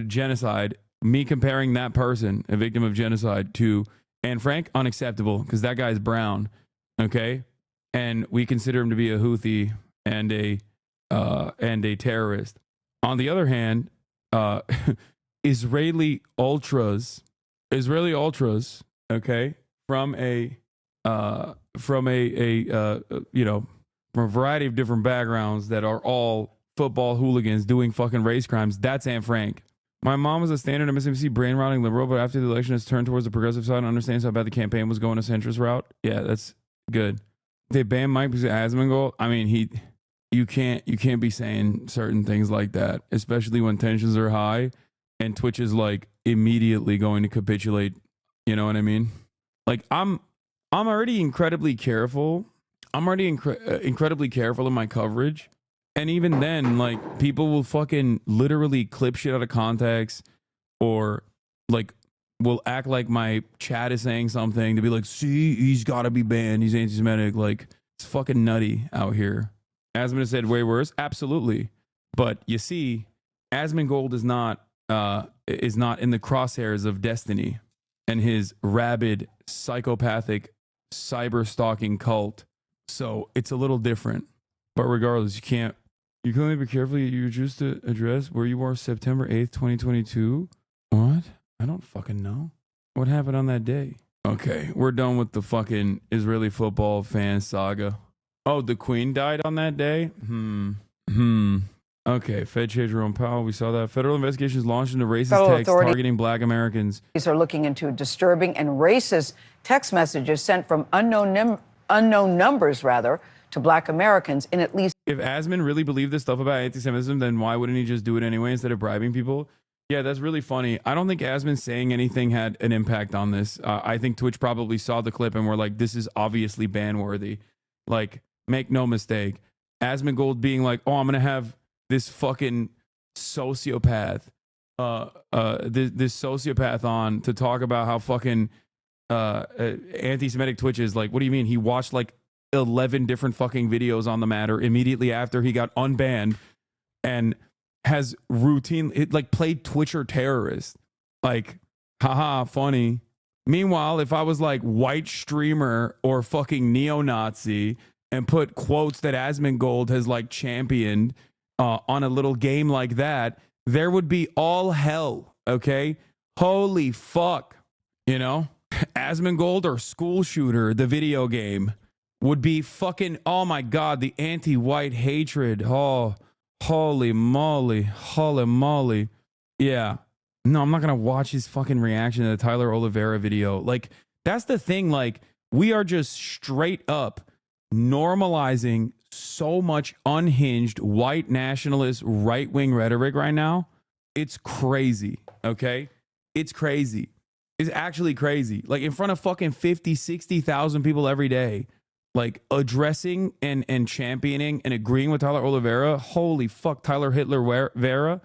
Speaker 1: genocide, me comparing that person, a victim of genocide, to Anne Frank, unacceptable, because that guy's brown, okay? And we consider him to be a Houthi and a terrorist. On the other hand, Israeli ultras, okay, from a variety of different backgrounds that are all football hooligans doing fucking race crimes. That's Anne Frank. My mom was a standard MSNBC brain rotting liberal, but after the election has turned towards the progressive side and understands how bad the campaign was going a centrist route. Yeah, that's good. They banned Mike because of Asmongold. I mean, you can't be saying certain things like that, especially when tensions are high and Twitch is like immediately going to capitulate. You know what I mean? Like I'm already incredibly careful. I'm already incredibly careful in my coverage. And even then, like, people will fucking literally clip shit out of context or, like, will act like my chat is saying something to be like, see, he's got to be banned. He's anti-Semitic. Like, it's fucking nutty out here. Asman said way worse. Absolutely. But you see, Asmongold is not is not in the crosshairs of destiny and his rabid psychopathic cyber stalking cult. So it's a little different. But regardless, you can only be careful. You choose to address where you were September 8th, 2022. What? I don't fucking know. What happened on that day? Okay, we're done with the fucking Israeli football fan saga. Oh, the Queen died on that day? Okay, Fed Chair Jerome Powell, we saw that. Federal investigations launched into racist texts targeting black Americans.
Speaker 14: These are looking into disturbing and racist text messages sent from unknown numbers, to black Americans in at least...
Speaker 1: If Asman really believed this stuff about anti-Semitism, then why wouldn't he just do it anyway instead of bribing people? Yeah, that's really funny. I don't think Asman saying anything had an impact on this. I think Twitch probably saw the clip and were like, this is obviously ban-worthy. Like, make no mistake. Asmongold being like, oh, I'm going to have this fucking sociopath, this sociopath on to talk about how fucking anti-Semitic Twitch is. Like, what do you mean? He watched like 11 different fucking videos on the matter immediately after he got unbanned and has played Twitcher terrorist. Like, haha, funny. Meanwhile, if I was like white streamer or fucking neo-Nazi and put quotes that Asmongold has like championed on a little game like that, there would be all hell, okay? Holy fuck. You know? Asmongold or School Shooter, the video game, would be fucking, oh my God, the anti-white hatred. Oh, holy moly. Yeah. No, I'm not going to watch his fucking reaction to the Tyler Oliveira video. Like, that's the thing. Like, we are just straight up normalizing so much unhinged white nationalist right-wing rhetoric right now. It's crazy, okay? It's crazy. It's actually crazy. Like, in front of fucking 50, 60,000 people every day, like, addressing and championing and agreeing with Tyler Oliveira. Holy fuck, Tyler Hitler Vera.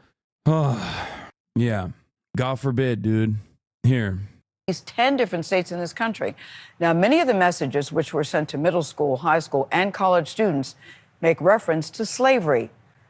Speaker 1: Yeah. God forbid, dude. Here.
Speaker 14: These 10 different states in this country. Now, many of the messages which were sent to middle school, high school, and college students make reference to slavery.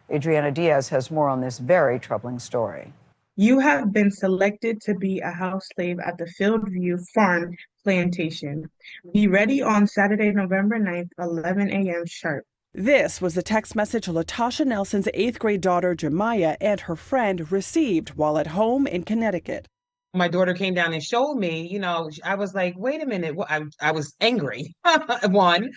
Speaker 14: Adriana Diaz has more on this very troubling story.
Speaker 15: You have been selected to be a house slave at the Fieldview Farm Plantation. Be ready on Saturday, November 9th, 11 a.m. sharp.
Speaker 21: This was the text message Latasha Nelson's 8th grade daughter, Jemiah, and her friend received while at home in Connecticut.
Speaker 22: My daughter came down and showed me, you know, I was like, wait a minute. I was angry. One,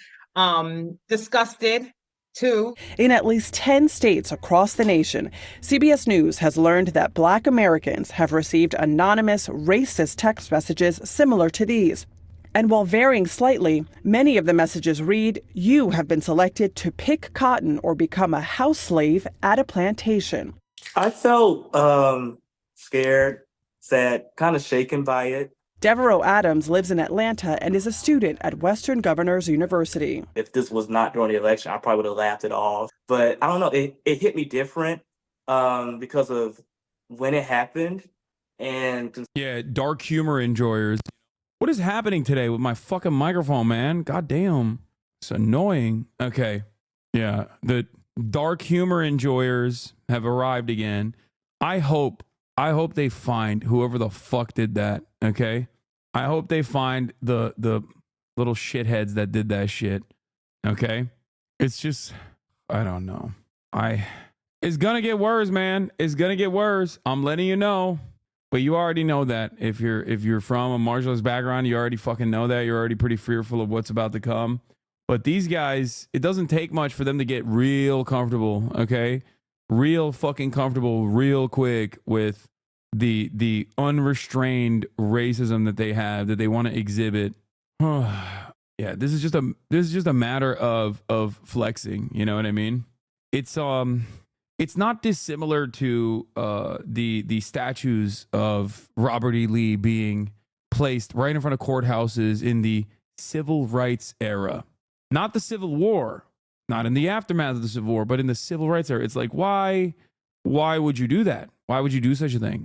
Speaker 22: disgusted. Two.
Speaker 21: In at least 10 states across the nation, CBS News has learned that Black Americans have received anonymous, racist text messages similar to these. And while varying slightly, many of the messages read, you have been selected to pick cotton or become a house slave at a plantation.
Speaker 23: I felt scared, sad, kind of shaken by it.
Speaker 21: Devereaux Adams lives in Atlanta and is a student at Western Governors University.
Speaker 23: If this was not during the election, I probably would have laughed it off. But I don't know, it hit me different because of when it happened. And
Speaker 1: yeah, dark humor enjoyers. What is happening today with my fucking microphone, man? God damn. It's annoying. Okay. Yeah, the dark humor enjoyers have arrived again. I hope they find whoever the fuck did that, okay? I hope they find the little shitheads that did that shit, okay? It's just, I don't know. It's gonna get worse, man. It's gonna get worse. I'm letting you know. But you already know that. If you're from a marginalized background, you already fucking know that. You're already pretty fearful of what's about to come. But these guys, it doesn't take much for them to get real comfortable, okay? Real fucking comfortable real quick with the unrestrained racism that they have, that they want to exhibit. Yeah, this is just a matter of flexing, you know what I mean? It's not dissimilar to the statues of Robert E. Lee being placed right in front of courthouses in the civil rights era. Not the Civil War, not in the aftermath of the Civil War, but in the civil rights era. It's like, why would you do that? Why would you do such a thing?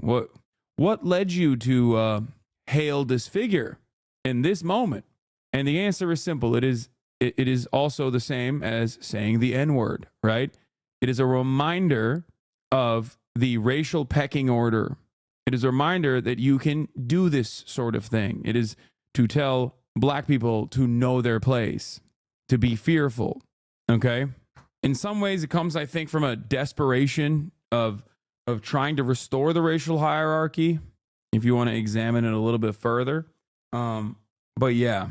Speaker 1: What led you to hail this figure in this moment? And the answer is simple. It is also the same as saying the N-word, right? It is a reminder of the racial pecking order. It is a reminder that you can do this sort of thing. It is to tell black people to know their place, to be fearful. Okay? In some ways, it comes, I think, from a desperation of trying to restore the racial hierarchy, if you want to examine it a little bit further. But yeah.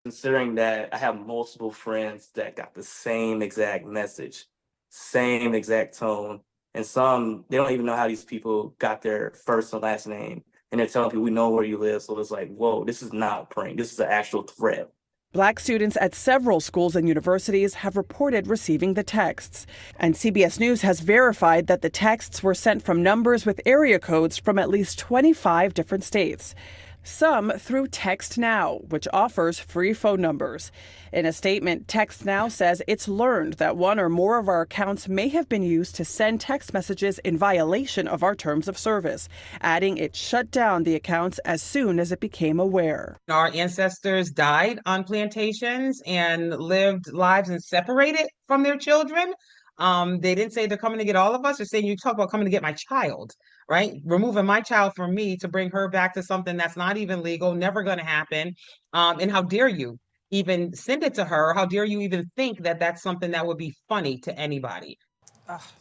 Speaker 23: Considering that I have multiple friends that got the same exact message, same exact tone, and some, they don't even know how these people got their first and last name. And they're telling people, we know where you live. So it's like, whoa, this is not a prank. This is an actual threat.
Speaker 21: Black students at several schools and universities have reported receiving the texts. And CBS News has verified that the texts were sent from numbers with area codes from at least 25 different states. Some through Text Now, which offers free phone numbers. In a statement, Text Now says it's learned that one or more of our accounts may have been used to send text messages in violation of our terms of service, adding it shut down the accounts as soon as it became aware.
Speaker 22: Our ancestors died on plantations and lived lives and separated from their children. They didn't say they're coming to get all of us. They're saying you talk about coming to get my child, right? Removing my child from me to bring her back to something that's not even legal, never going to happen. And how dare you even send it to her? How dare you even think that that's something that would be funny to anybody?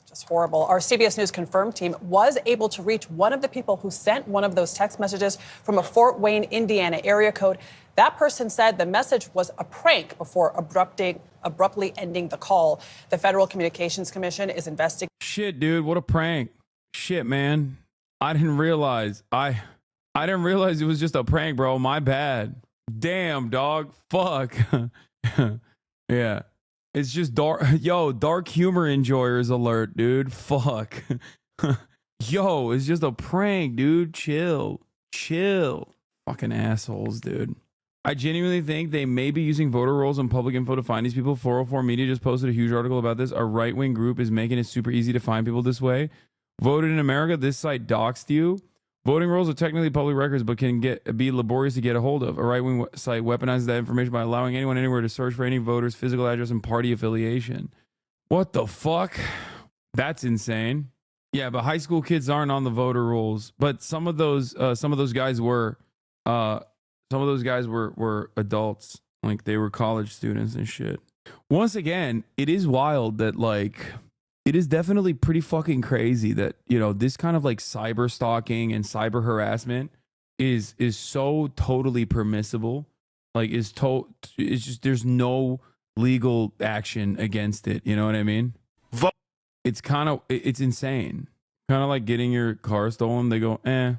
Speaker 3: Just horrible. Our CBS News Confirmed team was able to reach one of the people who sent one of those text messages from a Fort Wayne, Indiana area code. That person said the message was a prank before abruptly ending the call. The Federal Communications Commission is investigating.
Speaker 1: Shit, dude, what a prank. Shit, man. I didn't realize. I didn't realize it was just a prank, bro. My bad. Damn, dog. Fuck. Yeah. It's just dark. Yo, dark humor enjoyers alert, dude. Fuck. Yo, it's just a prank, dude. Chill. Fucking assholes, dude. I genuinely think they may be using voter rolls and public info to find these people. 404 Media just posted a huge article about this. A right-wing group is making it super easy to find people this way. Voted in America, this site doxed you. Voting rolls are technically public records, but can be laborious to get a hold of. A right-wing site weaponizes that information by allowing anyone anywhere to search for any voter's physical address and party affiliation. What the fuck? That's insane. Yeah, but high school kids aren't on the voter rolls. But some of those guys were. Some of those guys were adults, like they were college students and shit. Once again, it is wild that like. It is definitely pretty fucking crazy that, you know, this kind of like cyber stalking and cyber harassment is so totally permissible. Like it's just, there's no legal action against it. You know what I mean? It's it's insane. Kind of like getting your car stolen. They go, eh.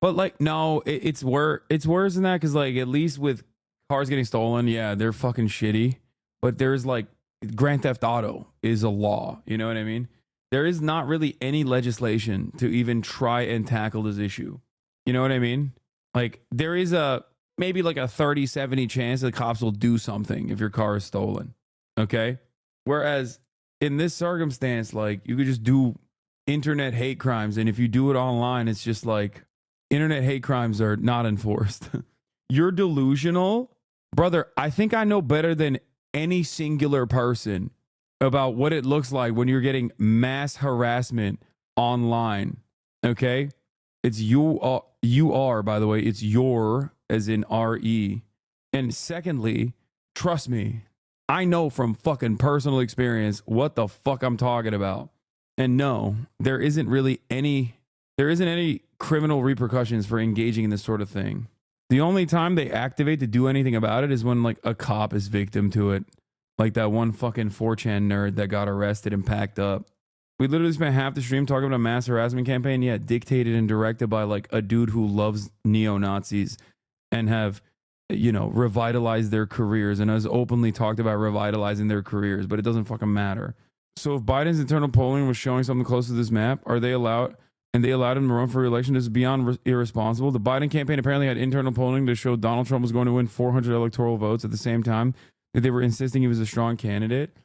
Speaker 1: But like, no, it's worse than that. Cause like, at least with cars getting stolen, yeah, they're fucking shitty. But there's like, Grand Theft Auto is a law. You know what I mean? There is not really any legislation to even try and tackle this issue. You know what I mean? Like there is maybe like a 30-70 chance that cops will do something if your car is stolen. Okay. Whereas in this circumstance, like you could just do internet hate crimes. And if you do it online, it's just like internet hate crimes are not enforced. You're delusional, brother. I think I know better than any singular person about what it looks like when you're getting mass harassment online. Okay? It's you are, by the way, it's your as in RE. And secondly, trust me, I know from fucking personal experience what the fuck I'm talking about. And no, there isn't any criminal repercussions for engaging in this sort of thing. The only time they activate to do anything about it is when like a cop is victim to it. Like that one fucking 4chan nerd that got arrested and packed up. We literally spent half the stream talking about a mass harassment campaign. Yeah, dictated and directed by like a dude who loves neo-Nazis and have, you know, revitalized their careers and has openly talked about revitalizing their careers, but it doesn't fucking matter. So if Biden's internal polling was showing something close to this map, are they allowed? And they allowed him to run for re-election. This is beyond irresponsible. The Biden campaign apparently had internal polling to show Donald Trump was going to win 400 electoral votes at the same time that they were insisting he was a strong candidate.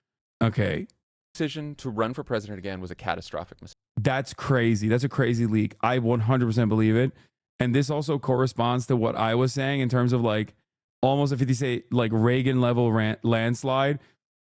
Speaker 1: Okay.
Speaker 7: Decision to run for president again was a catastrophic mistake.
Speaker 1: That's crazy. That's a crazy leak. I 100% believe it. And this also corresponds to what I was saying in terms of like almost, if you say like Reagan level landslide,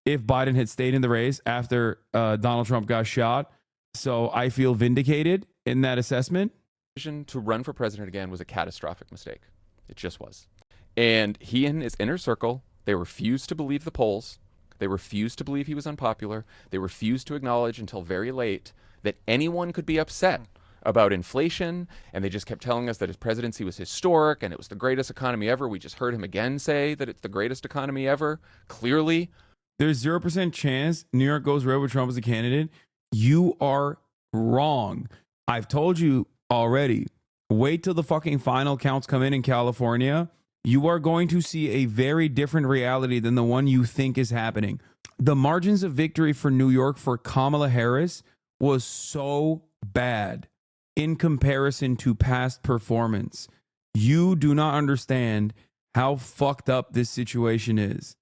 Speaker 1: if Biden had stayed in the race after Donald Trump got shot. So I feel vindicated. in that assessment?
Speaker 7: To run for president again was a catastrophic mistake. It just was. And he and his inner circle, they refused to believe the polls. They refused to believe he was unpopular. They refused to acknowledge until very late that anyone could be upset about inflation. And they just kept telling us that his presidency was historic and it was the greatest economy ever. We just heard him again say that it's the greatest economy ever. Clearly.
Speaker 1: There's 0% chance New York goes red with Trump as a candidate. You are wrong. I've told you already. Wait till the fucking final counts come in California. You are going to see a very different reality than the one you think is happening. The margins of victory for New York for Kamala Harris was so bad in comparison to past performance. You do not understand how fucked up this situation is.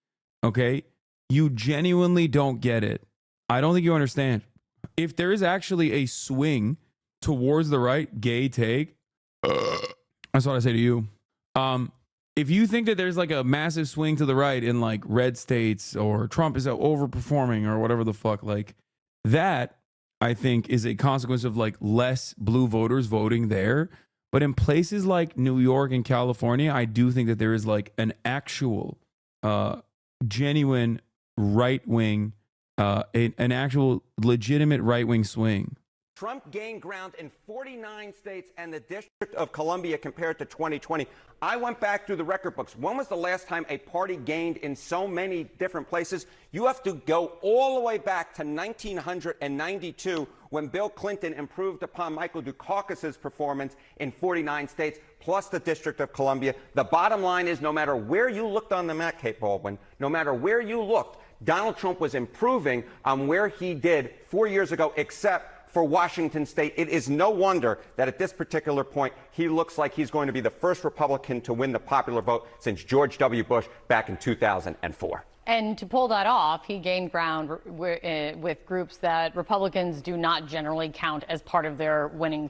Speaker 1: Okay? You genuinely don't get it. I don't think you understand. If there is actually a swing towards the right, gay take, that's what I say to you. If you think that there's like a massive swing to the right in like red states or Trump is overperforming or whatever the fuck, like that, I think is a consequence of like less blue voters voting there. But in places like New York and California, I do think that there is like an actual, genuine right wing, an actual legitimate right wing swing.
Speaker 10: Trump gained ground in 49 states and the District of Columbia compared to 2020. I went back through the record books. When was the last time a party gained in so many different places? You have to go all the way back to 1992 when Bill Clinton improved upon Michael Dukakis's performance in 49 states, plus the District of Columbia. The bottom line is no matter where you looked on the map, Kate Baldwin, no matter where you looked, Donald Trump was improving on where he did 4 years ago, except for Washington State. It is no wonder that at this particular point, he looks like he's going to be the first Republican to win the popular vote since George W. Bush back in 2004.
Speaker 12: And to pull that off, he gained ground with groups that Republicans do not generally count as part of their winning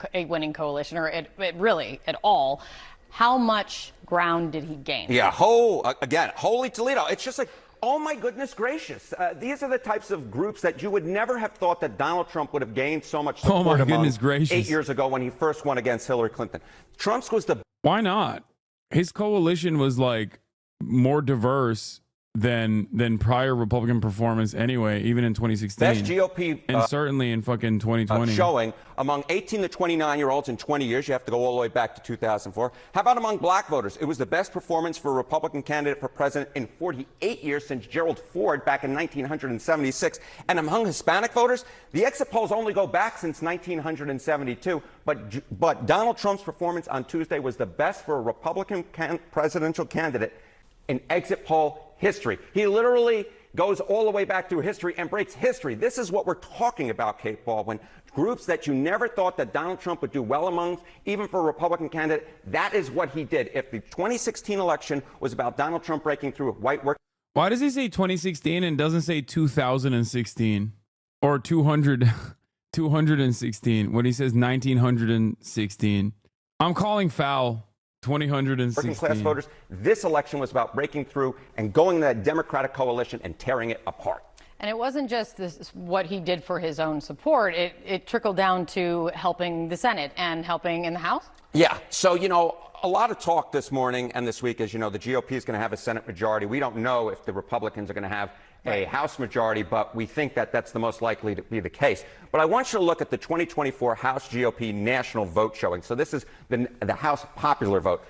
Speaker 12: coalition, or really at all. How much ground did he gain?
Speaker 10: Yeah, again, holy Toledo. It's just like, oh my goodness gracious. These are the types of groups that you would never have thought that Donald Trump would have gained so much support
Speaker 1: Oh my
Speaker 10: among
Speaker 1: goodness gracious.
Speaker 10: 8 years ago when he first won against Hillary Clinton. Trump's was the...
Speaker 1: Why not? His coalition was like more diverse than prior Republican performance anyway, even in 2016.
Speaker 10: Best GOP...
Speaker 1: and certainly in fucking 2020.
Speaker 10: Showing among 18 to 29-year-olds in 20 years. You have to go all the way back to 2004. How about among black voters? It was the best performance for a Republican candidate for president in 48 years since Gerald Ford back in 1976. And among Hispanic voters, the exit polls only go back since 1972. But Donald Trump's performance on Tuesday was the best for a Republican presidential candidate in exit poll history. He literally goes all the way back through history and breaks history. This is what we're talking about, Kate Baldwin. Groups that you never thought that Donald Trump would do well among, even for a Republican candidate, that is what he did. If the 2016 election was about Donald Trump breaking through white work...
Speaker 1: Why does he say 2016 and doesn't say 2016 or 216 when he says 1916? I'm calling foul. 2016.
Speaker 10: Working class voters, this election was about breaking through and going to that Democratic coalition and tearing it apart.
Speaker 12: And it wasn't just what he did for his own support. It trickled down to helping the Senate and helping in the House.
Speaker 10: Yeah. So, a lot of talk this morning and this week is, the GOP is going to have a Senate majority. We don't know if the Republicans are going to have a House majority, but we think that that's the most likely to be the case. But I want you to look at the 2024 House GOP national vote showing. So this is the House popular vote.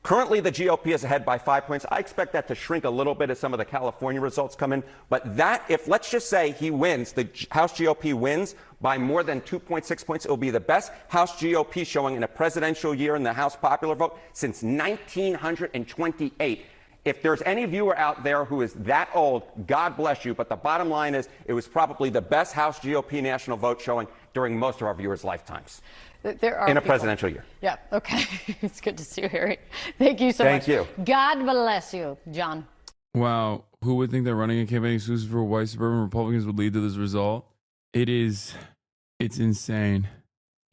Speaker 10: Currently, the GOP is ahead by 5 points. I expect that to shrink a little bit as some of the California results come in. But if let's just say he wins, the House GOP wins by more than 2.6 points, it will be the best House GOP showing in a presidential year in the House popular vote since 1928. If there's any viewer out there who is that old, God bless you. But the bottom line is it was probably the best House GOP national vote showing during most of our viewers' lifetimes.
Speaker 12: There are
Speaker 10: in a presidential year.
Speaker 12: Yeah, okay. It's good to see you, Harry. Thank you so much.
Speaker 10: Thank you.
Speaker 12: God bless you, John.
Speaker 1: Wow. Who would think that running a campaign exclusive for white suburban Republicans would lead to this result? It's insane.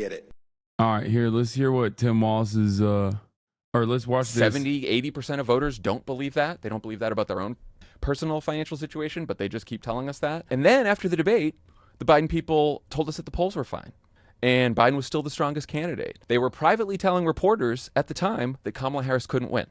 Speaker 10: Get it.
Speaker 1: All right, let's hear what Tim Walz is, or let's watch this.
Speaker 7: 70-80% of voters don't believe that. They don't believe that about their own personal financial situation, but they just keep telling us that. And then after the debate, the Biden people told us that the polls were fine. and Biden was still the strongest candidate. They were privately telling reporters at the time that Kamala Harris couldn't win.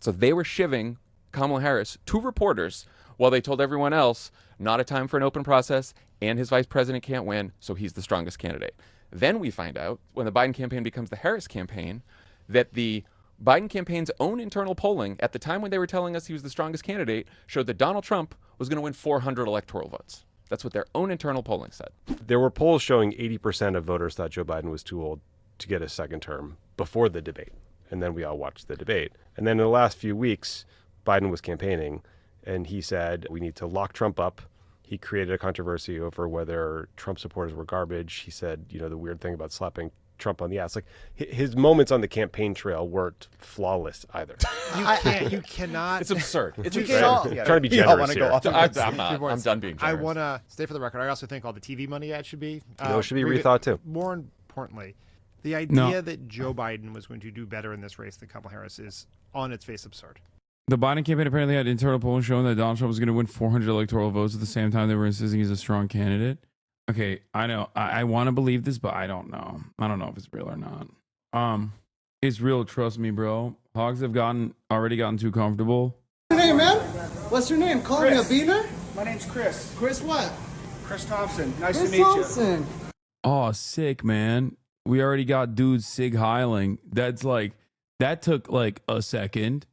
Speaker 7: So they were shivving Kamala Harris to reporters while they told everyone else, not a time for an open process, and his vice president can't win, so he's the strongest candidate. Then we find out, when the Biden campaign becomes the Harris campaign, that the Biden campaign's own internal polling at the time when they were telling us he was the strongest candidate showed that Donald Trump was going to win 400 electoral votes. That's what their own internal polling said.
Speaker 11: There were polls showing 80% of voters thought Joe Biden was too old to get a second term before the debate. And then we all watched the debate. And then in the last few weeks, Biden was campaigning, and he said, we need to lock Trump up. He created a controversy over whether Trump supporters were garbage. He said, the weird thing about slapping Trump on the ass. Like, his moments on the campaign trail weren't flawless either.
Speaker 16: You cannot.
Speaker 11: It's absurd.
Speaker 16: It's
Speaker 11: absurd. Trying to be generous here.
Speaker 7: I'm done being generous.
Speaker 16: I want to stay for the record. I also think all the TV money ad should be.
Speaker 11: It should be rethought too.
Speaker 16: More importantly, the idea that Joe Biden was going to do better in this race than Kamala Harris is on its face absurd.
Speaker 1: The Biden campaign apparently had internal polls showing that Donald Trump was going to win 400 electoral votes at the same time they were insisting he's a strong candidate. Okay, I know. I want to believe this, but I don't know. I don't know if it's real or not. It's real. Trust me, bro. Hogs have already gotten too comfortable.
Speaker 18: What's your name, man? What's your name? Call me a beaner?
Speaker 24: My name's Chris.
Speaker 18: Chris what?
Speaker 24: Chris Thompson. Nice
Speaker 18: Chris
Speaker 24: to meet
Speaker 18: Thompson.
Speaker 1: Oh, sick, man. We already got dudes sig heiling. That took like a second.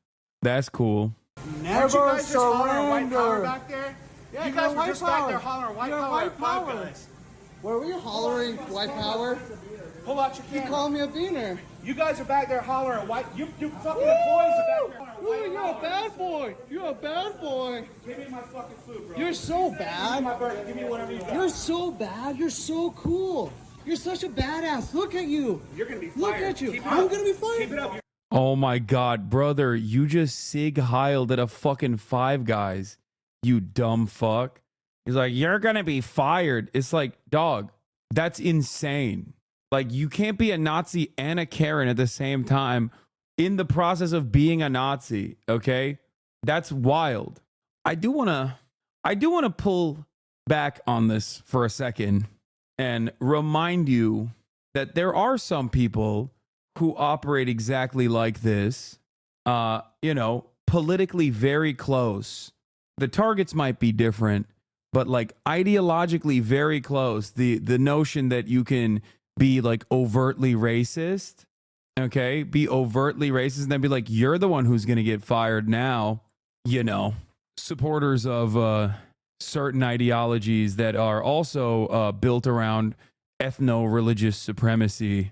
Speaker 1: That's cool.
Speaker 24: Aren't you guys just hollering white power
Speaker 18: surrender.
Speaker 24: back there?
Speaker 18: Yeah,
Speaker 24: you guys were
Speaker 18: white
Speaker 24: just back
Speaker 18: power.
Speaker 24: there hollering white
Speaker 18: You're
Speaker 24: power
Speaker 18: white
Speaker 24: at Five
Speaker 18: power.
Speaker 24: Guys.
Speaker 18: Were we hollering white power?
Speaker 24: Pull out your
Speaker 18: You
Speaker 24: camera.
Speaker 18: call me a beaner.
Speaker 24: You guys are back there hollering white. You fucking employees are back there hollering white
Speaker 18: You're a bad boy. You're a bad boy.
Speaker 24: Give me my fucking food, bro.
Speaker 18: You're so
Speaker 24: Give
Speaker 18: bad.
Speaker 24: me my burger. Give me whatever you got.
Speaker 18: You're so bad. You're so cool. You're such a badass. Look at you.
Speaker 24: You're gonna be fired.
Speaker 18: Look at you.
Speaker 24: Keep it
Speaker 18: I'm
Speaker 24: up.
Speaker 18: gonna be fired.
Speaker 24: Keep it up.
Speaker 1: Oh my God, brother. You just sig heiled at a fucking Five Guys. You dumb fuck. He's like, you're going to be fired. It's like, dog, that's insane. Like, you can't be a Nazi and a Karen at the same time in the process of being a Nazi. Okay. That's wild. I do want to pull back on this for a second and remind you that there are some people who operate exactly like this, politically very close. The targets might be different, but like ideologically very close. The notion that you can be like overtly racist, okay? Be overtly racist and then be like, you're the one who's going to get fired now, supporters of certain ideologies that are also built around ethno-religious supremacy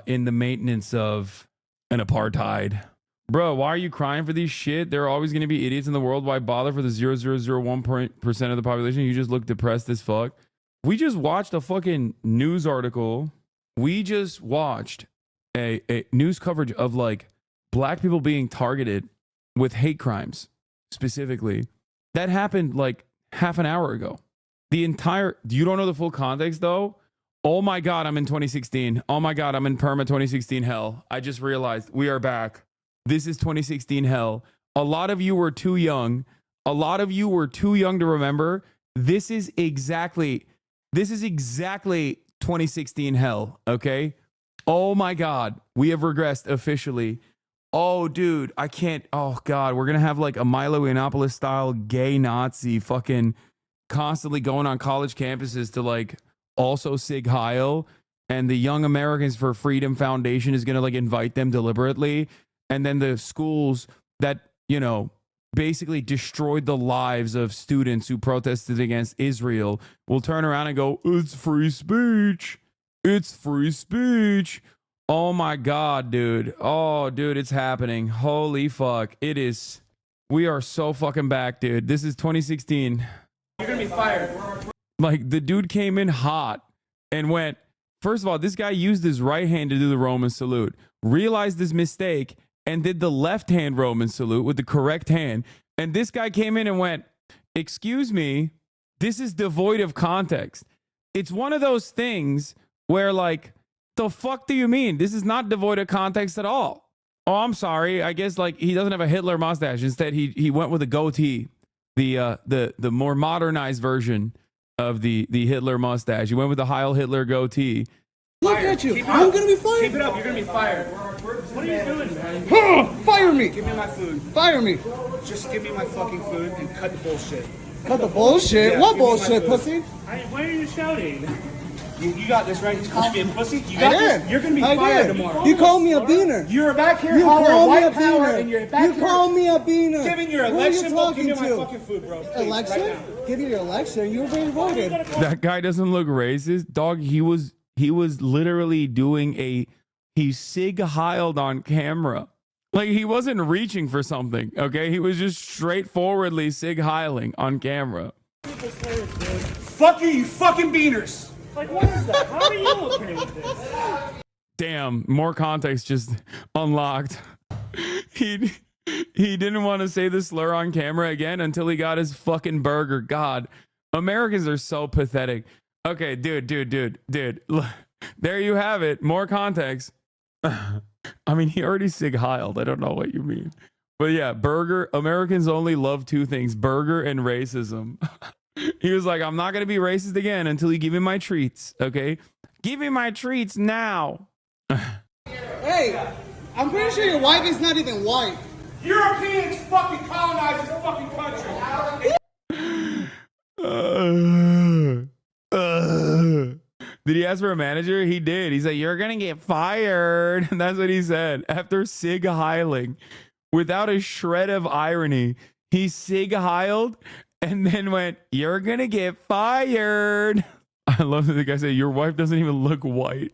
Speaker 1: in the maintenance of an apartheid. Bro, why are you crying for these shit? There are always going to be idiots in the world. Why bother for the 0.001% of the population? You just look depressed as fuck. We just watched a fucking news article. We just watched a news coverage of like black people being targeted with hate crimes specifically. That happened like half an hour ago. You don't know the full context though? Oh my God, I'm in 2016. Oh my God, I'm in perma 2016 hell. I just realized we are back. This is 2016 hell. A lot of you were too young. A lot of you were too young to remember. This is exactly 2016 hell, okay? Oh my God, we have regressed officially. Oh, dude, I can't. Oh God, we're going to have like a Milo Yiannopoulos style gay Nazi fucking constantly going on college campuses to like also sig heil, and the Young Americans for Freedom Foundation is going to like invite them deliberately. And then the schools that, basically destroyed the lives of students who protested against Israel will turn around and go, it's free speech. It's free speech. Oh my God, dude. Oh, dude, it's happening. Holy fuck. It is. We are so fucking back, dude. This is 2016.
Speaker 24: You're gonna be fired.
Speaker 1: Like, the dude came in hot and went, first of all, this guy used his right hand to do the Roman salute, realized his mistake, and did the left hand Roman salute with the correct hand. And this guy came in and went, excuse me, this is devoid of context. It's one of those things where like, the fuck do you mean? This is not devoid of context at all. Oh, I'm sorry. I guess like he doesn't have a Hitler mustache. Instead, he went with a goatee, the more modernized version of the Hitler mustache. He went with the Heil Hitler goatee.
Speaker 18: Look at you. I'm gonna be fired.
Speaker 24: Keep it up. You're gonna be fired. What are you doing, man?
Speaker 18: Fire me.
Speaker 24: Give me my food.
Speaker 18: Fire me.
Speaker 24: Just give me my fucking food and cut the bullshit.
Speaker 18: Cut the bullshit?
Speaker 24: Yeah,
Speaker 18: What
Speaker 24: give me my
Speaker 18: bullshit,
Speaker 24: food.
Speaker 18: pussy?
Speaker 24: Why are you shouting? You got this, right? You called me a pussy? You
Speaker 18: I
Speaker 24: got
Speaker 18: did.
Speaker 24: this? You're gonna be
Speaker 18: I
Speaker 24: fired
Speaker 18: did.
Speaker 24: tomorrow.
Speaker 18: You called me a beaner.
Speaker 24: You're back here
Speaker 18: You
Speaker 24: hollering
Speaker 18: called me
Speaker 24: white
Speaker 18: a
Speaker 24: power
Speaker 18: beaner.
Speaker 24: and you're back
Speaker 18: You
Speaker 24: here
Speaker 18: called me a beaner.
Speaker 24: giving your
Speaker 18: Who are you
Speaker 24: election vote. Give me
Speaker 18: talking
Speaker 24: my
Speaker 18: to?
Speaker 24: fucking food, bro. Please,
Speaker 18: Election?
Speaker 24: right now.
Speaker 18: Give you your election. You were being voted.
Speaker 1: That guy doesn't look racist, dog. He was literally doing he sig heiled on camera. Like he wasn't reaching for something. Okay, he was just straightforwardly sig heiling on camera.
Speaker 24: Fuck you fucking beaners. Like, what is that? How are you okay with this?
Speaker 1: Damn, more context just unlocked. He didn't want to say the slur on camera again until he got his fucking burger. God, Americans are so pathetic. Okay, dude. Look, there you have it. More context. I mean, he already sig heiled. I don't know what you mean. But yeah, burger. Americans only love two things, burger and racism. He was like, I'm not going to be racist again until you give me my treats. Okay? Give me my treats now.
Speaker 18: Hey, I'm pretty sure your wife is not even white.
Speaker 24: Europeans fucking colonized this fucking country.
Speaker 1: Did he ask for a manager? He did. He said, you're going to get fired. And that's what he said. After sig heiling, without a shred of irony, he sig heiled and then went, you're going to get fired. I love that the guy said, your wife doesn't even look white.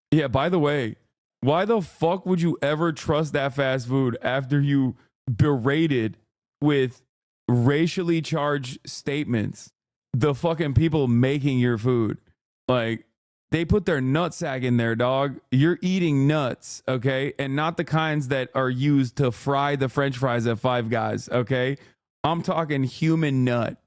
Speaker 1: Yeah, by the way, why the fuck would you ever trust that fast food after you berated with racially charged statements the fucking people making your food? Like, they put their nutsack in there, dog. You're eating nuts, okay? And not the kinds that are used to fry the french fries at Five Guys, okay? I'm talking human nut.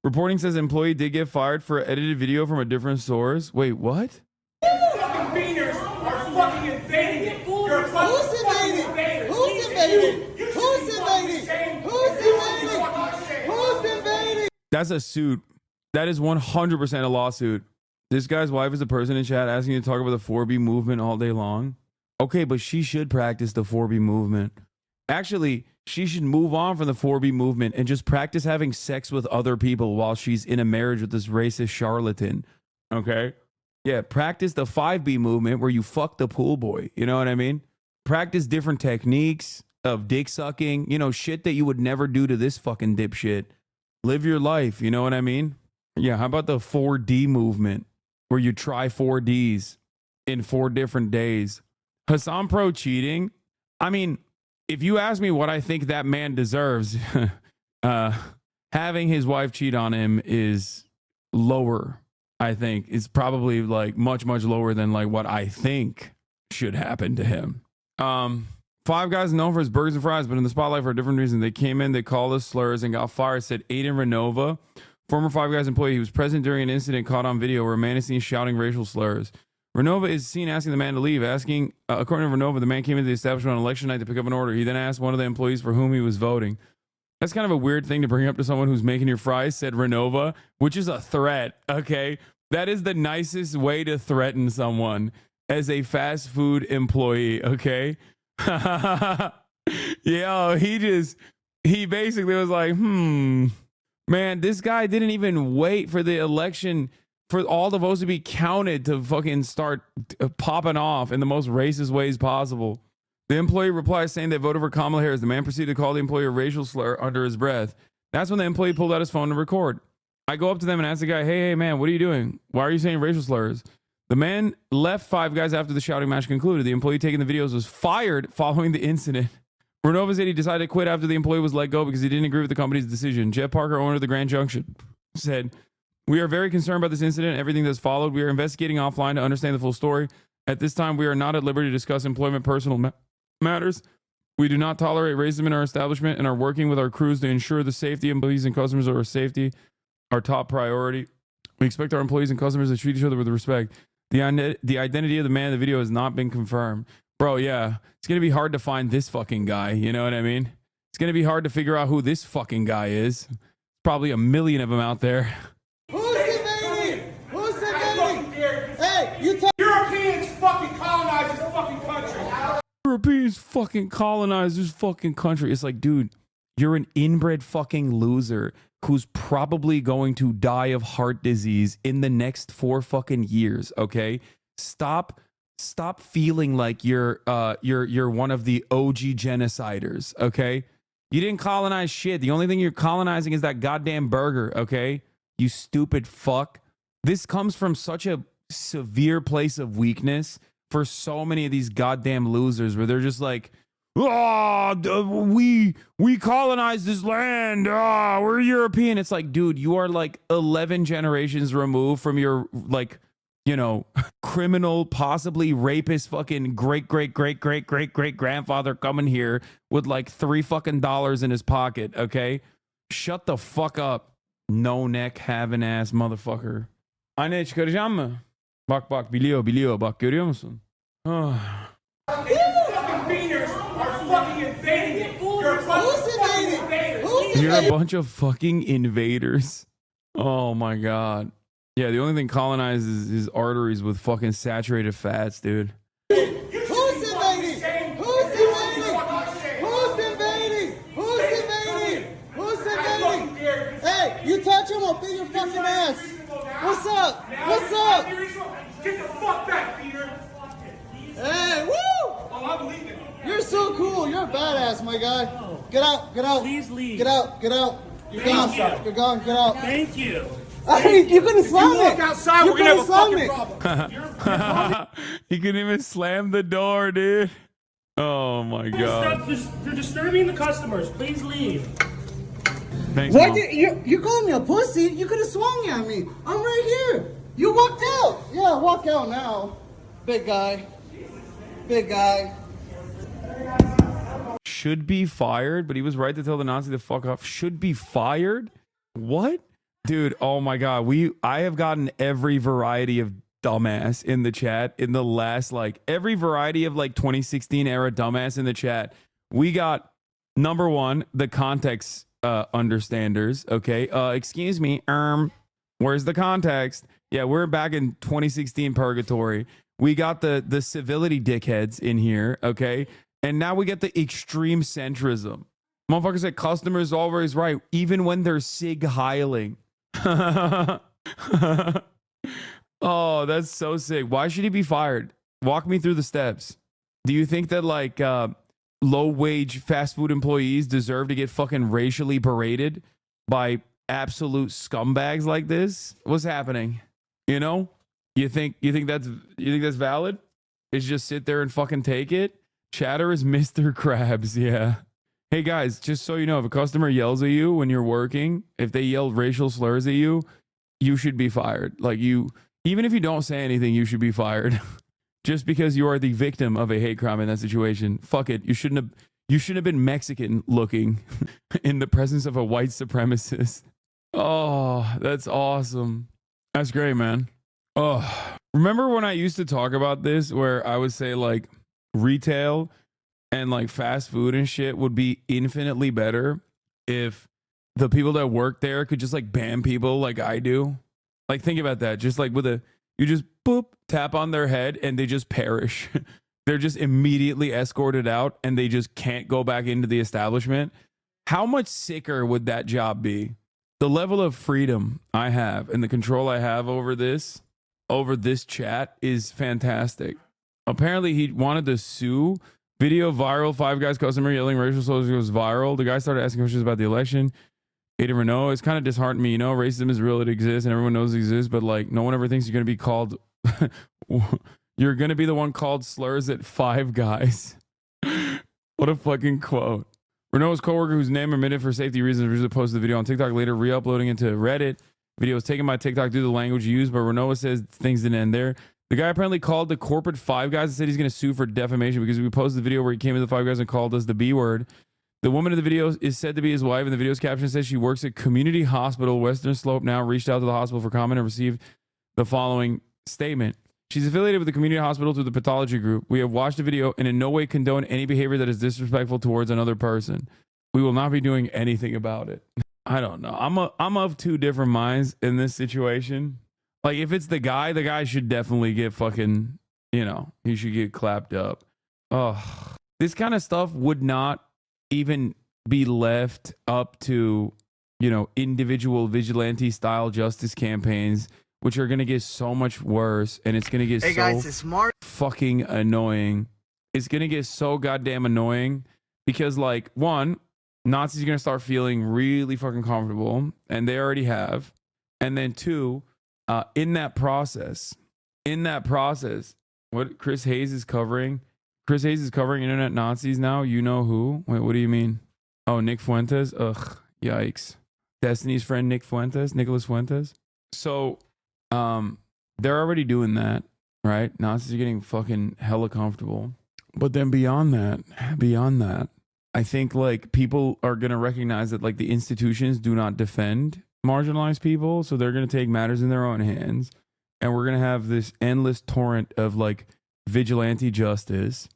Speaker 1: Reporting says employee did get fired for edited video from a different source. Wait, what?
Speaker 24: Fucking beaners are fucking invading it. You're
Speaker 18: Who's invading? Who's invading? Who's invading? Who's invading? Who's invading?
Speaker 1: That's a suit. That is 100% a lawsuit. This guy's wife is a person in chat asking you to talk about the 4B movement all day long. Okay, but she should practice the 4B movement. Actually, she should move on from the 4B movement and just practice having sex with other people while she's in a marriage with this racist charlatan. Okay? Yeah, practice the 5B movement where you fuck the pool boy. You know what I mean? Practice different techniques of dick sucking. You know, shit that you would never do to this fucking dipshit. Live your life. You know what I mean? Yeah, how about the 4D movement where you try 4Ds in 4 different days? Hassan Pro cheating? I mean, if you ask me what I think that man deserves, having his wife cheat on him is lower. I think it's probably like much lower than like what I think should happen to him. Five Guys known for his burgers and fries, but in the spotlight for a different reason. They came in, they called us slurs and got fired, said Aiden Renova, former Five Guys employee. He was present during an incident caught on video where a man is seen shouting racial slurs. Renova is seen asking the man to leave. According to Renova, the man came into the establishment on election night to pick up an order. He then asked one of the employees for whom he was voting. That's kind of a weird thing to bring up to someone who's making your fries, said Renova, which is a threat, okay? That is the nicest way to threaten someone as a fast food employee, okay? Yo, he basically was like, man, this guy didn't even wait for the election for all the votes to be counted to fucking start popping off in the most racist ways possible. The employee replies saying they voted for Kamala Harris. The man proceeded to call the employee a racial slur under his breath. That's when the employee pulled out his phone to record. I go up to them and ask the guy, hey, man, what are you doing? Why are you saying racial slurs? The man left Five Guys after the shouting match concluded. The employee taking the videos was fired following the incident. Renova said he decided to quit after the employee was let go because he didn't agree with the company's decision. Jeff Parker, owner of the Grand Junction, said, we are very concerned about this incident and everything that's followed. We are investigating offline to understand the full story. At this time, we are not at liberty to discuss employment personal matters. We do not tolerate racism in our establishment and are working with our crews to ensure the safety of employees and customers are safety, our top priority. We expect our employees and customers to treat each other with respect. The identity of the man in the video has not been confirmed. Bro, yeah, it's going to be hard to find this fucking guy. You know what I mean? It's going to be hard to figure out who this fucking guy is. Probably a million of them out there.
Speaker 18: Who's invading? Who's invading?
Speaker 1: Europeans fucking colonized this fucking country. It's like, dude, you're an inbred fucking loser who's probably going to die of heart disease in the next 4 fucking years, okay? Stop feeling like you're one of the OG genociders, okay? You didn't colonize shit. The only thing you're colonizing is that goddamn burger, okay? You stupid fuck. This comes from such a severe place of weakness for so many of these goddamn losers where they're just like, we colonized this land. We're European. It's like, dude, you are like 11 generations removed from your, like, you know, criminal, possibly rapist fucking great grandfather coming here with like $3 fucking in his pocket, okay? Shut the fuck up, no neck having ass motherfucker. Anne çıkaracağım mı? Bak biliyor bak görüyor musun? You're a bunch of fucking invaders. Oh my god. Yeah, the only thing colonized is his arteries with fucking saturated fats, dude.
Speaker 18: Who's invading? Who's invading? Who's invading? Who's invading? Who's invading? Hey, you touch him, I'll beat your fucking ass. What's up? What's up?
Speaker 24: Get the fuck back, Peter.
Speaker 18: Hey, woo!
Speaker 24: Oh, I'm leaving.
Speaker 18: You're so cool. You're a badass, my guy. Get out. Get out.
Speaker 24: Please leave.
Speaker 18: Get out. Get out. You're
Speaker 24: Thank
Speaker 18: gone.
Speaker 24: you.
Speaker 18: You're gone. Get out.
Speaker 24: Thank you.
Speaker 18: Hey, you couldn't slam
Speaker 24: you walk
Speaker 18: it.
Speaker 24: outside,
Speaker 18: You
Speaker 24: we're gonna have a
Speaker 18: couldn't
Speaker 24: fucking
Speaker 18: slam
Speaker 24: problem.
Speaker 1: He couldn't even slam the door, dude. Oh my god.
Speaker 24: You're disturbing the customers. Please leave.
Speaker 1: Thanks,
Speaker 18: What?
Speaker 1: Mom.
Speaker 18: You called me a pussy? You could have swung at me. I'm right here. You walked out. Yeah, walk out now. Big guy. Big guy.
Speaker 1: Should be fired, but he was right to tell the Nazi to fuck off. Should be fired? What? Dude, oh my god. I have gotten every variety of dumbass in the chat in the last, like, every variety of like 2016 era dumbass in the chat. We got number one, the context understanders. Okay. Excuse me. Where's the context? Yeah, we're back in 2016 purgatory. We got the civility dickheads in here, okay? And now we get the extreme centrism. Motherfuckers say customers always right, even when they're sig heiling. Oh, that's so sick. Why should he be fired? Walk me through the steps. Do you think that like low-wage fast food employees deserve to get fucking racially berated by absolute scumbags like this? What's happening? You know? You think that's valid? Is just sit there and fucking take it? Chatter is Mr. Krabs, yeah. Hey guys, just so you know, if a customer yells at you when you're working, if they yell racial slurs at you, you should be fired. Like even if you don't say anything, you should be fired. Just because you are the victim of a hate crime in that situation. Fuck it. You shouldn't have been Mexican looking in the presence of a white supremacist. Oh, that's awesome. That's great, man. Oh, remember when I used to talk about this where I would say like retail and like fast food and shit would be infinitely better if the people that work there could just like ban people like I do? Like think about that. Just like you just boop, tap on their head and they just perish. They're just immediately escorted out and they just can't go back into the establishment. How much sicker would that job be? The level of freedom I have and the control I have over this chat is fantastic. Apparently he wanted to sue. Video viral, Five Guys customer yelling racial slurs goes viral. The guy started asking questions about the election. Aiden Renault, it's kind of disheartening me, you know, racism is real, it exists, and everyone knows it exists, but like no one ever thinks you're going to be called, you're going to be the one called slurs at Five Guys. What a fucking quote. Renault's coworker, whose name omitted for safety reasons, originally posted the video on TikTok, later re-uploading it to Reddit. Video was taken by TikTok due to the language used, but Renault says things didn't end there. The guy apparently called the corporate Five Guys and said he's going to sue for defamation because we posted the video where he came to the Five Guys and called us the B word. The woman in the video is said to be his wife, and the video's caption says she works at Community Hospital, Western Slope now, reached out to the hospital for comment and received the following statement. She's affiliated with the community hospital through the pathology group. We have watched the video and in no way condone any behavior that is disrespectful towards another person. We will not be doing anything about it. I don't know. I'm of two different minds in this situation. Like, if it's the guy should definitely get fucking, you know, he should get clapped up. Oh, This kind of stuff would not even be left up to, you know, individual vigilante style justice campaigns, which are going to get so much worse, and it's going to get
Speaker 5: Hey
Speaker 1: so
Speaker 5: guys, it's Mark.
Speaker 1: fucking annoying. It's going to get so goddamn annoying because, like, one, Nazis are going to start feeling really fucking comfortable, and they already have. And then two, in that process, what Chris Hayes is covering internet Nazis now. You know who? Wait, what do you mean? Oh, Nick Fuentes. Ugh, yikes. Destiny's friend Nicholas Fuentes. So, they're already doing that, right? Nazis are getting fucking hella comfortable. But then beyond that, I think like people are gonna recognize that like the institutions do not defend marginalized people, so they're gonna take matters in their own hands, and we're gonna have this endless torrent of like vigilante justice.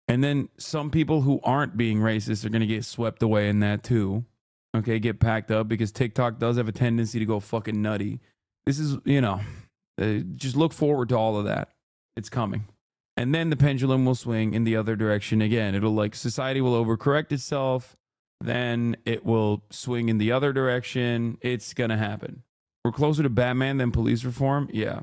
Speaker 1: And then some people who aren't being racist are going to get swept away in that too. Okay, get packed up because TikTok does have a tendency to go fucking nutty. This is, you know, just look forward to all of that. It's coming. And then the pendulum will swing in the other direction again. It'll like society will overcorrect itself. Then it will swing in the other direction. It's going to happen. We're closer to Batman than police reform. Yeah.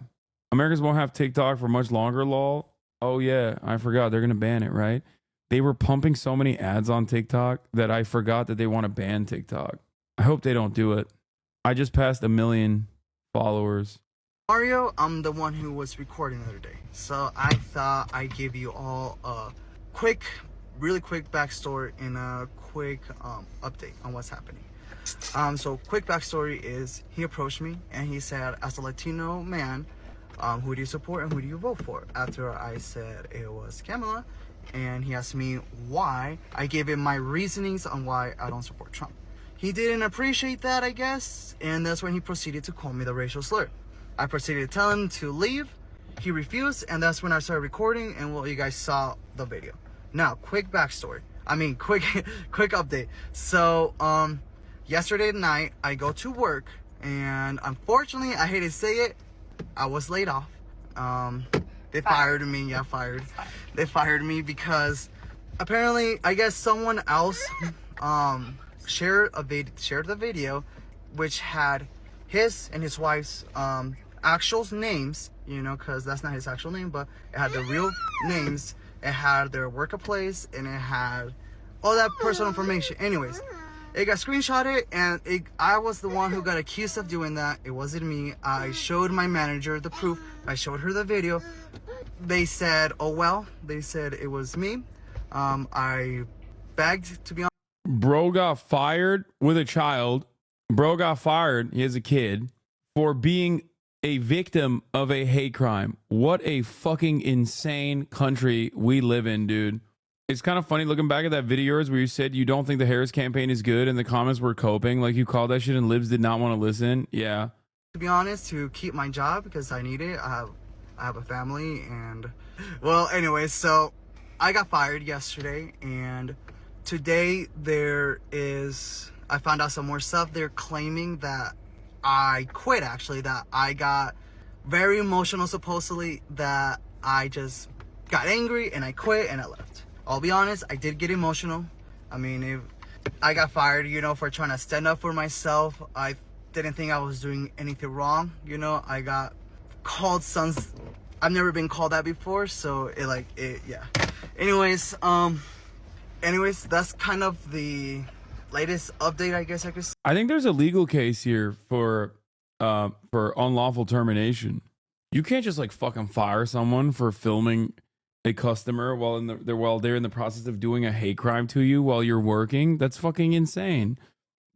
Speaker 1: Americans won't have TikTok for much longer, lol. Oh, yeah, I forgot. They're going to ban it, right? They were pumping so many ads on TikTok that I forgot that they want to ban TikTok. I hope they don't do it. I just passed 1 million followers.
Speaker 5: Mario, I'm the one who was recording the other day. So I thought I'd give you all a really quick backstory and a quick update on what's happening. So quick backstory is he approached me and he said, as a Latino man, who do you support and who do you vote for? After I said it was Kamala, and he asked me why, I gave him my reasonings on why I don't support Trump. He didn't appreciate that, I guess, and that's when he proceeded to call me the racial slur. I proceeded to tell him to leave. He refused, and that's when I started recording, and well, you guys saw the video. Now, quick backstory. Quick update. So, yesterday night, I go to work, and unfortunately, I hate to say it, I was laid off. They fired me. Yeah, fired. They fired me because apparently, I guess someone else shared the video, which had his and his wife's actual names. You know, because that's not his actual name, but it had the real names. It had their workplace, and it had all that personal information. Anyways. It got screenshotted, and I was the one who got accused of doing that. It wasn't me. I showed my manager the proof. I showed her the video. They said, oh, well. They said it was me. I begged to be on.
Speaker 1: Bro got fired with a child. Bro got fired. He has a kid for being a victim of a hate crime. What a fucking insane country we live in, dude. It's kind of funny looking back at that video where you said you don't think the Harris campaign is good and the comments were coping. Like you called that shit and Libs did not want to listen. Yeah.
Speaker 5: To be honest, to keep my job because I need it. I have a family and well, anyway, so I got fired yesterday and today I found out some more stuff. They're claiming that I quit actually, that I got very emotional supposedly, that I just got angry and I quit and I left. I'll be honest, I did get emotional. I mean, if I got fired, you know, for trying to stand up for myself. I didn't think I was doing anything wrong. You know, I got called sons. I've never been called that before, so yeah. Anyways, that's kind of the latest update, I guess I could say.
Speaker 1: I think there's a legal case here for unlawful termination. You can't just like fucking fire someone for filming a customer while they're in the process of doing a hate crime to you while you're working. That's fucking insane.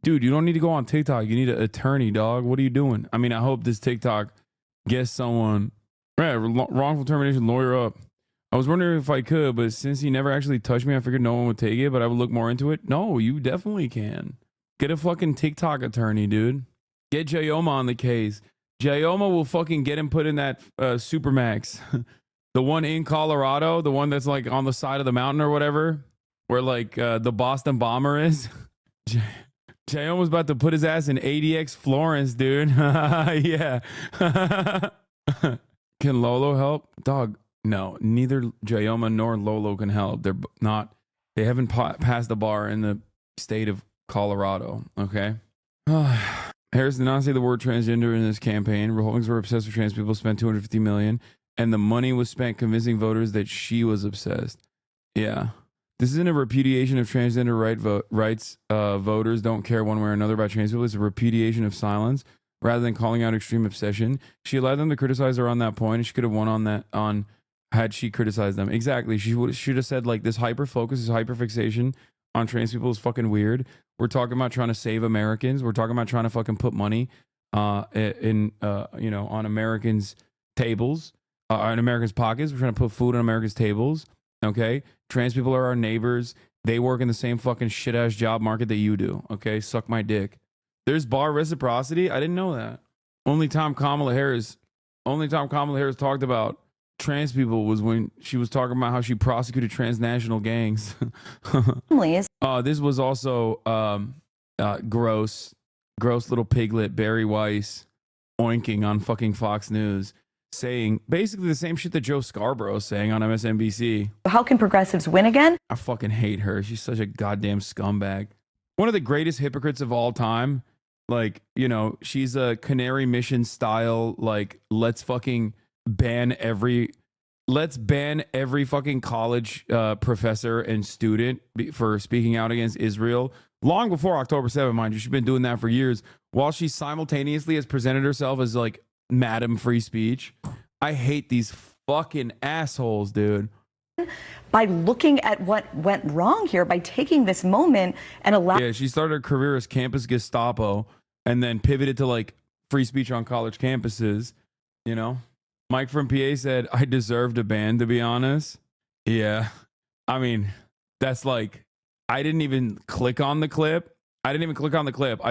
Speaker 1: Dude, you don't need to go on TikTok. You need an attorney, dog. What are you doing? I mean, I hope this TikTok gets someone, right, wrongful termination lawyer up. I was wondering if I could, but since he never actually touched me, I figured no one would take it, but I would look more into it. No, you definitely can. Get a fucking TikTok attorney, dude. Get Jayoma on the case. Jayoma will fucking get him put in that Supermax. The one in Colorado, the one that's like on the side of the mountain or whatever, where like the Boston bomber is. Jayoma was about to put his ass in ADX Florence, dude. Yeah. Can Lolo help? Dog, no. Neither Jayoma nor Lolo can help. They're not They haven't passed the bar in the state of Colorado. Okay. Harris did not say the word transgender in this campaign. Republicans were obsessed with trans people, spent $250 million, and the money was spent convincing voters that she was obsessed. Yeah. This isn't a repudiation of transgender rights. Voters don't care one way or another about trans people. It's a repudiation of silence rather than calling out extreme obsession. She allowed them to criticize her on that point, and she could have won on that had she criticized them. Exactly. She should have said, like, this hyper focus, this hyper fixation on trans people is fucking weird. We're talking about trying to save Americans. We're talking about trying to fucking put money on Americans' tables, in Americans' pockets. We're trying to put food on Americans' tables. Okay, trans people are our neighbors. They work in the same fucking shit ass job market that you do. Okay, suck my dick. There's bar reciprocity. I didn't know that. Only time Kamala Harris talked about trans people was when she was talking about how she prosecuted transnational gangs. This was also gross little piglet Barry Weiss oinking on fucking Fox News, saying basically the same shit that Joe Scarborough is saying on MSNBC.
Speaker 2: How can progressives win again?
Speaker 1: I fucking hate her. She's such a goddamn scumbag. One of the greatest hypocrites of all time. Like, she's a Canary Mission style, like, let's ban every fucking college professor and student for speaking out against Israel. Long before October 7th, mind you. She's been doing that for years, while she simultaneously has presented herself as, like, Madam Free Speech. I hate these fucking assholes, dude.
Speaker 2: By looking at what went wrong here, by taking this moment and allowing...
Speaker 1: Yeah, she started her career as campus Gestapo and then pivoted to, like, free speech on college campuses, Mike from PA said, I deserved a ban, to be honest. Yeah. I mean, that's like, I didn't even click on the clip. I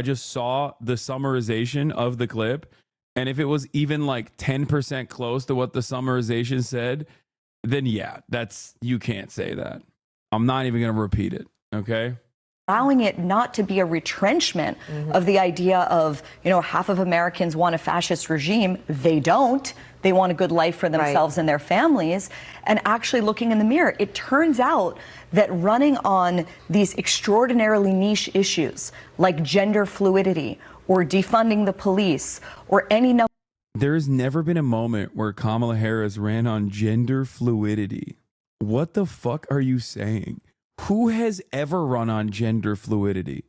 Speaker 1: just saw the summarization of the clip. And if it was even like 10% close to what the summarization said, then yeah, you can't say that. I'm not even going to repeat it. Okay.
Speaker 2: Allowing it not to be a retrenchment of the idea of, half of Americans want a fascist regime. They don't. They want a good life for themselves and their families, and actually looking in the mirror. It turns out that running on these extraordinarily niche issues like gender fluidity or defunding the police or any number.
Speaker 1: There has never been a moment where Kamala Harris ran on gender fluidity. What the fuck are you saying? Who has ever run on gender fluidity?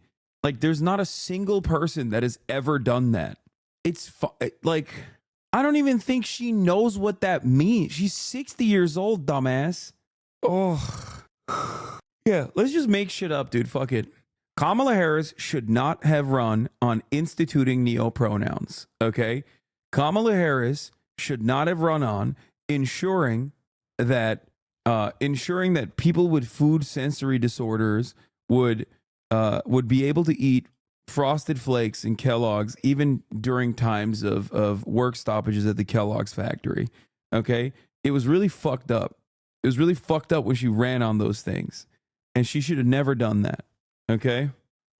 Speaker 1: Like, there's not a single person that has ever done that. It's like, I don't even think she knows what that means. She's 60 years old, dumbass. Oh, yeah, let's just make shit up, dude. Fuck it. Kamala Harris should not have run on instituting neopronouns, okay? Kamala Harris should not have run on ensuring that people with food sensory disorders would be able to eat Frosted Flakes and Kellogg's even during times of work stoppages at the Kellogg's factory. Okay? It was really fucked up. It was really fucked up when she ran on those things. And she should have never done that. Okay?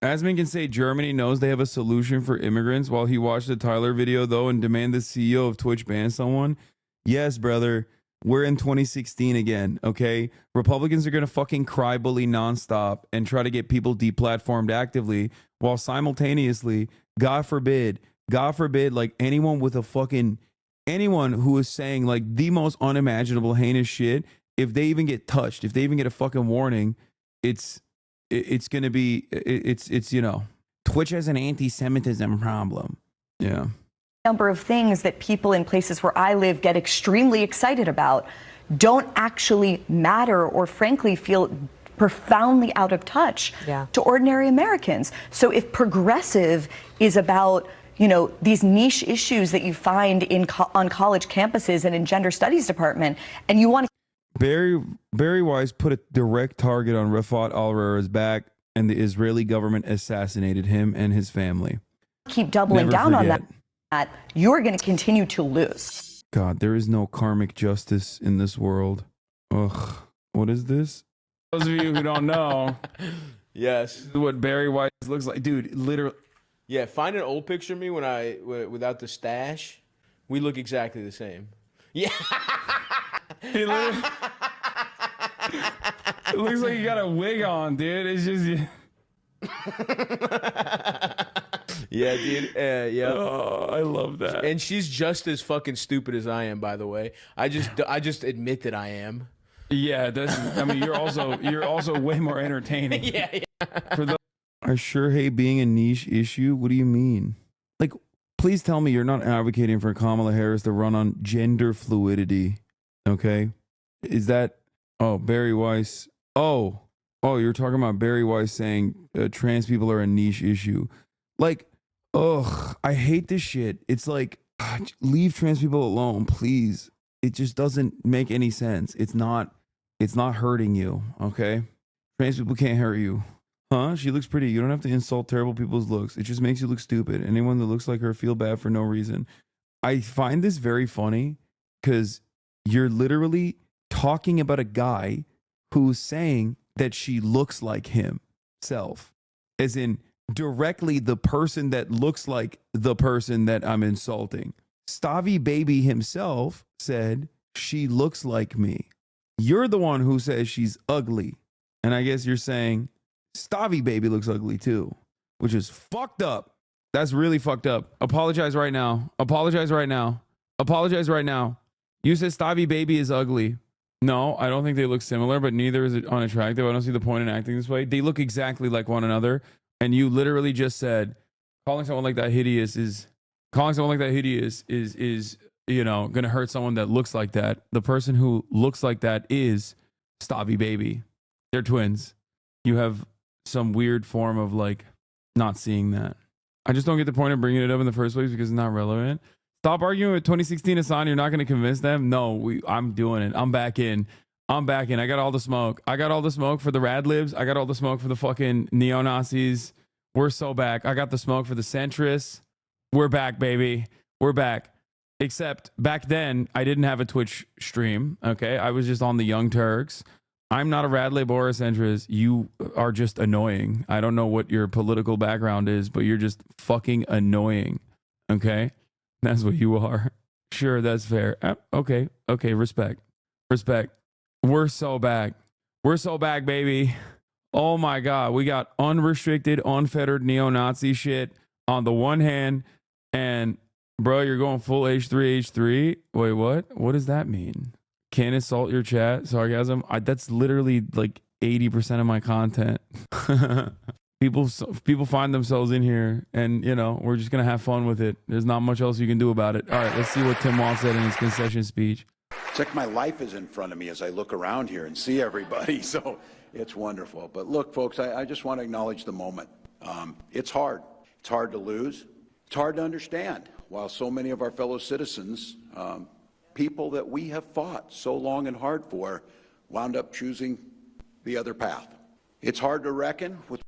Speaker 1: Asman can say Germany knows they have a solution for immigrants while he watched the Tyler video, though, and demand the CEO of Twitch ban someone. Yes, brother. We're in 2016 again, okay? Republicans are going to fucking cry bully nonstop and try to get people deplatformed actively while simultaneously, God forbid, like anyone who is saying like the most unimaginable heinous shit, if they even get touched, if they even get a fucking warning, it's going to be, Twitch has an anti-Semitism problem. Yeah.
Speaker 2: Number of things that people in places where I live get extremely excited about don't actually matter or frankly feel profoundly out of touch to ordinary Americans. So if progressive is about, these niche issues that you find on college campuses and in gender studies department, and you want to...
Speaker 1: Barry Weiss put a direct target on Rafat al-Rara's back, and the Israeli government assassinated him and his family.
Speaker 2: Keep doubling down on that. You're going to continue to lose.
Speaker 1: God, there is no karmic justice in this world. Ugh. What is this? Those of you who don't know,
Speaker 13: yes,
Speaker 1: this is what Barry Weiss looks like. Dude, literally.
Speaker 13: Yeah, find an old picture of me without the stash. We look exactly the same. Yeah.
Speaker 1: It looks like you got a wig on, dude. It's just.
Speaker 13: Yeah, dude. Yeah.
Speaker 1: Oh, I love that.
Speaker 13: And she's just as fucking stupid as I am, by the way. I just admit that I am.
Speaker 1: Yeah, that's. I mean, you're also way more entertaining.
Speaker 13: Yeah.
Speaker 1: For the, I sure hate being a niche issue. What do you mean? Like, please tell me you're not advocating for Kamala Harris to run on gender fluidity. Okay, is that? Oh, Barry Weiss. Oh, you're talking about Barry Weiss saying trans people are a niche issue. Like, ugh, I hate this shit. It's like, leave trans people alone, please. It just doesn't make any sense. It's not hurting you, okay? Trans people can't hurt you. Huh? She looks pretty. You don't have to insult terrible people's looks. It just makes you look stupid. Anyone that looks like her feel bad for no reason. I find this very funny because you're literally talking about a guy who's saying that she looks like himself. As in, directly the person that looks like the person that I'm insulting. Stavi Baby himself said, she looks like me. You're the one who says she's ugly. And I guess you're saying Stavi Baby looks ugly too, which is fucked up. That's really fucked up. Apologize right now. Apologize right now. Apologize right now. You said Stavi Baby is ugly. No, I don't think they look similar, but neither is it unattractive. I don't see the point in acting this way. They look exactly like one another. And you literally just said calling someone like that hideous is you know, gonna hurt someone that looks like that. The person who looks like that is Stavi Baby. They're twins. You have some weird form of like not seeing that. I just don't get the point of bringing it up in the first place because it's not relevant. Stop arguing with 2016 Hasan. You're not going to convince them. No, I'm doing it. I'm back in. I got all the smoke. I got all the smoke for the rad libs. I got all the smoke for the fucking neo-Nazis. We're so back. I got the smoke for the centrists. We're back, baby. We're back. Except back then, I didn't have a Twitch stream. Okay. I was just on the Young Turks. I'm not a rad lib or a centrist. You are just annoying. I don't know what your political background is, but you're just fucking annoying. Okay. That's what you are. Sure, that's fair. Okay. Respect. We're so back. We're so back, baby. Oh my God. We got unrestricted, unfettered neo-Nazi shit on the one hand. And bro, you're going full H3. Wait, what? What does that mean? Can't insult your chat. Sarcasm. That's literally like 80% of my content. People find themselves in here, and you know we're just gonna have fun with it. There's not much else you can do about it. All right, let's see what Tim Wall said in his concession speech.
Speaker 6: It's like my life is in front of me as I look around here and see everybody. So it's wonderful. But look, folks, I just want to acknowledge the moment. It's hard. It's hard to lose. It's hard to understand. While so many of our fellow citizens, people that we have fought so long and hard for, wound up choosing the other path. It's hard to reckon with.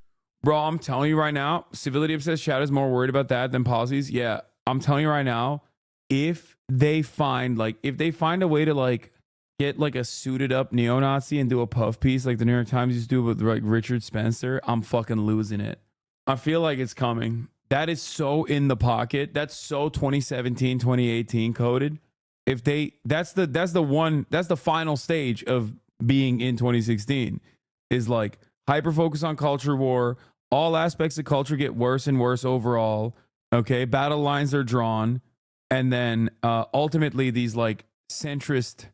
Speaker 1: Bro, I'm telling you right now, civility obsessed chat is more worried about that than policies. Yeah, I'm telling you right now, if they find a way to like get like a suited up neo-Nazi and do a puff piece like the New York Times used to do with like Richard Spencer, I'm fucking losing it. I feel like it's coming. That is so in the pocket. That's so 2017, 2018 coded. That's the final stage of being in 2016 is like hyper focus on culture war. All aspects of culture get worse and worse overall. Okay. Battle lines are drawn. And then ultimately these like centrist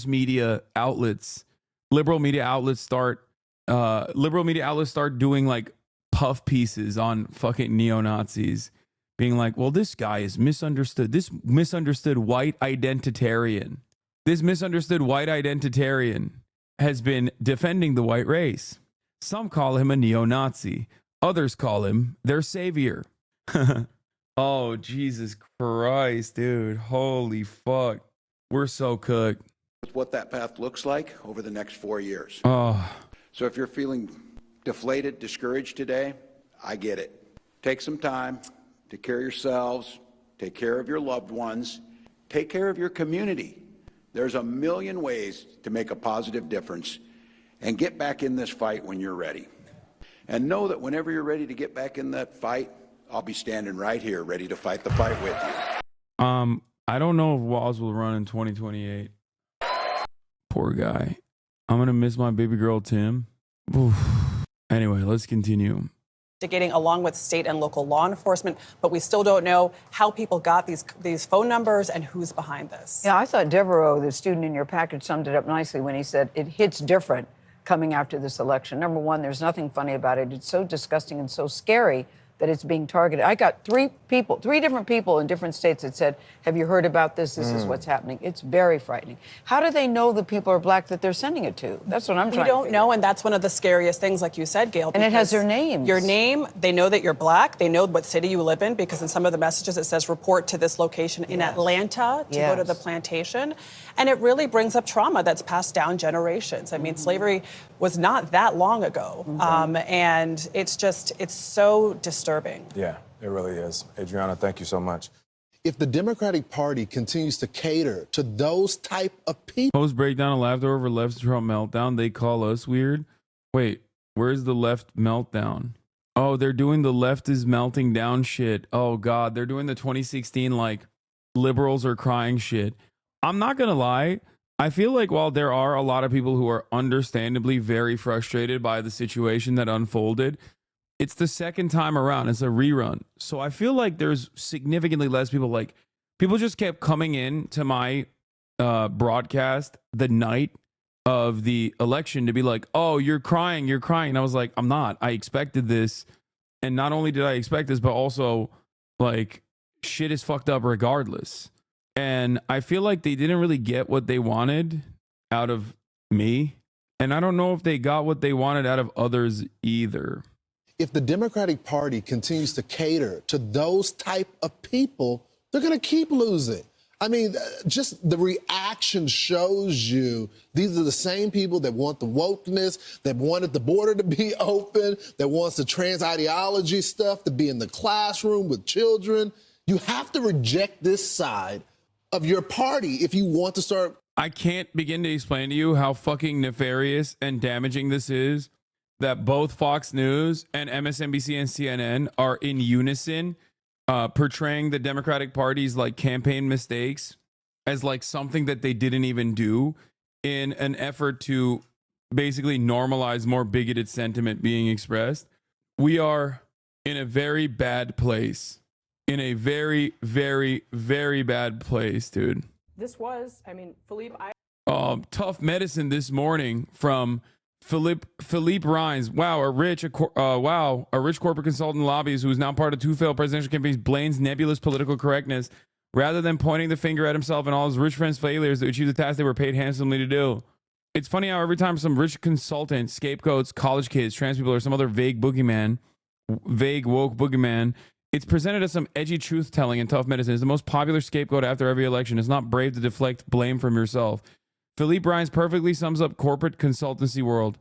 Speaker 1: media outlets, liberal media outlets start doing like puff pieces on fucking neo-Nazis, being like, well, this guy is misunderstood. This misunderstood white identitarian has been defending the white race. Some call him a neo-Nazi. Others call him their savior. Oh, Jesus Christ, dude. Holy fuck. We're so cooked.
Speaker 6: With what that path looks like over the next 4 years.
Speaker 1: Oh.
Speaker 6: So if you're feeling deflated, discouraged today, I get it. Take some time, take care of yourselves, take care of your loved ones, take care of your community. There's a million ways to make a positive difference, and get back in this fight when you're ready. And know that whenever you're ready to get back in that fight, I'll be standing right here ready to fight the fight with you.
Speaker 1: I don't know if Walz will run in 2028. Poor guy. I'm going to miss my baby girl, Tim. Oof. Anyway, let's continue.
Speaker 3: Investigating along with state and local law enforcement, but we still don't know how people got these phone numbers and who's behind this.
Speaker 14: Yeah, I thought Devereaux, the student in your package, summed it up nicely when he said it hits different coming after this election. Number one, there's nothing funny about it. It's so disgusting and so scary that it's being targeted. I got three different people in different states that said, have you heard about this? This is what's happening. It's very frightening. How do they know the people are black that they're sending it to? That's what I'm trying to
Speaker 3: We don't know, and that's one of the scariest things, like you said, Gail.
Speaker 14: And it has their names.
Speaker 3: Your name, they know that you're black, they know what city you live in, because in some of the messages it says report to this location in Atlanta to go to the plantation. And it really brings up trauma that's passed down generations. I mean, slavery was not that long ago. And it's so disturbing.
Speaker 4: Yeah, it really is. Adriana, thank you so much.
Speaker 17: If the Democratic Party continues to cater to those type of people.
Speaker 1: Post breakdown of laughter over left Trump meltdown. They call us weird. Wait, where's the left meltdown? Oh, they're doing the left is melting down shit. Oh, God. They're doing the 2016, like, liberals are crying shit. I'm not going to lie. I feel like while there are a lot of people who are understandably very frustrated by the situation that unfolded, it's the second time around. It's a rerun. So I feel like there's significantly less people. Like, people just kept coming in to my broadcast the night of the election to be like, oh, you're crying, you're crying. And I was like, I'm not. I expected this. And not only did I expect this, but also, like, shit is fucked up regardless. And I feel like they didn't really get what they wanted out of me. And I don't know if they got what they wanted out of others either.
Speaker 17: If the Democratic Party continues to cater to those type of people, they're going to keep losing. I mean, just the reaction shows you these are the same people that want the wokeness, that wanted the border to be open, that wants the trans ideology stuff to be in the classroom with children. You have to reject this side of your party if you want to start.
Speaker 1: I can't begin to explain to you how fucking nefarious and damaging this is, that both Fox News and MSNBC and CNN are in unison portraying the Democratic Party's like campaign mistakes as like something that they didn't even do in an effort to basically normalize more bigoted sentiment being expressed. We are in a very bad place. In a very, very, very bad place, dude.
Speaker 3: This was, I mean, Philippe,
Speaker 1: tough medicine this morning from Philippe Rines. Wow, a rich corporate consultant lobbyist who is now part of two failed presidential campaigns blames nebulous political correctness rather than pointing the finger at himself and all his rich friends' failures to achieve the task they were paid handsomely to do. It's funny how every time some rich consultant scapegoats college kids, trans people, or some other vague woke boogeyman, it's presented as some edgy truth-telling in tough medicine. It's the most popular scapegoat after every election. It's not brave to deflect blame from yourself. Philippe Rines perfectly sums up corporate consultancy world.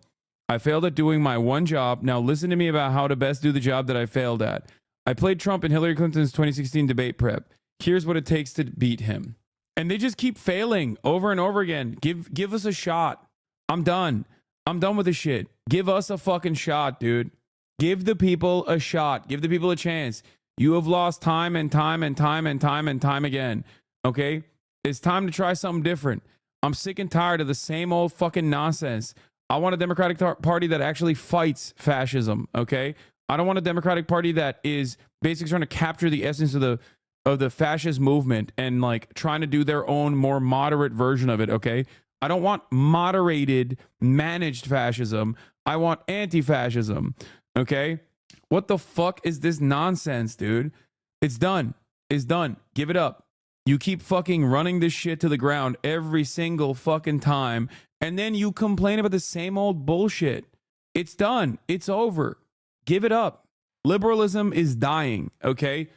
Speaker 1: I failed at doing my one job. Now listen to me about how to best do the job that I failed at. I played Trump in Hillary Clinton's 2016 debate prep. Here's what it takes to beat him. And they just keep failing over and over again. Give us a shot. I'm done. I'm done with this shit. Give us a fucking shot, dude. Give the people a shot. Give the people a chance. You have lost time and time and time and time and time again. Okay? It's time to try something different. I'm sick and tired of the same old fucking nonsense. I want a Democratic Party that actually fights fascism. Okay? I don't want a Democratic Party that is basically trying to capture the essence of the fascist movement and like trying to do their own more moderate version of it. Okay? I don't want moderated, managed fascism. I want anti-fascism. Okay? What the fuck is this nonsense, dude? It's done. It's done. Give it up. You keep fucking running this shit to the ground every single fucking time, and then you complain about the same old bullshit. It's done. It's over. Give it up. Liberalism is dying, okay?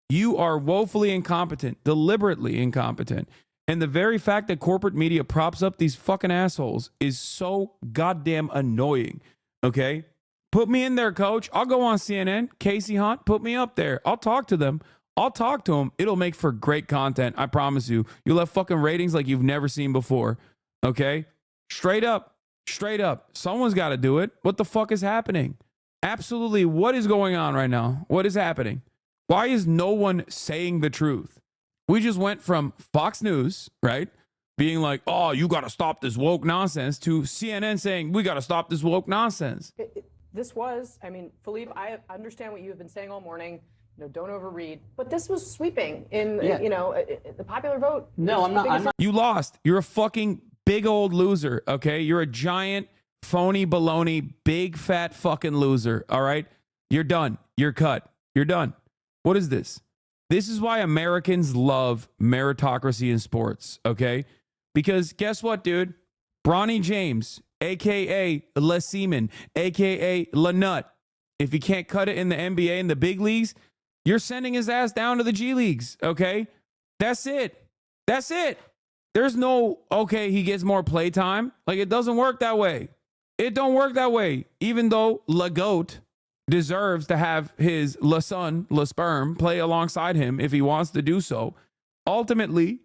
Speaker 1: You are woefully incompetent, deliberately incompetent. And the very fact that corporate media props up these fucking assholes is so goddamn annoying, okay? Put me in there, coach. I'll go on CNN. Casey Hunt, put me up there. I'll talk to them. It'll make for great content. I promise you. You'll have fucking ratings like you've never seen before. Okay? Straight up. Someone's got to do it. What the fuck is happening? Absolutely. What is going on right now? What is happening? Why is no one saying the truth? We just went from Fox News, right? being like, oh, you got to stop this woke nonsense, to CNN saying, we got to stop this woke nonsense.
Speaker 8: This was, I mean, Philippe, I understand what you've been saying all morning. You know, don't overread. But this was sweeping in, you know, the popular vote.
Speaker 9: No, I'm not.
Speaker 1: You lost. You're a fucking big old loser, okay? You're a giant, phony, baloney, big, fat fucking loser, all right? You're done. You're cut. You're done. What is this? This is why Americans love meritocracy in sports, okay? Because guess what, dude? Bronny James, a.k.a. Le Seaman, a.k.a. Le Nut. If he can't cut it in the NBA and the big leagues, you're sending his ass down to the G Leagues, okay? That's it. That's it. There's no, okay, he gets more playtime. Like, it doesn't work that way. It don't work that way. Even though Le Goat deserves to have his Le Son, Le Sperm, play alongside him if he wants to do so. Ultimately,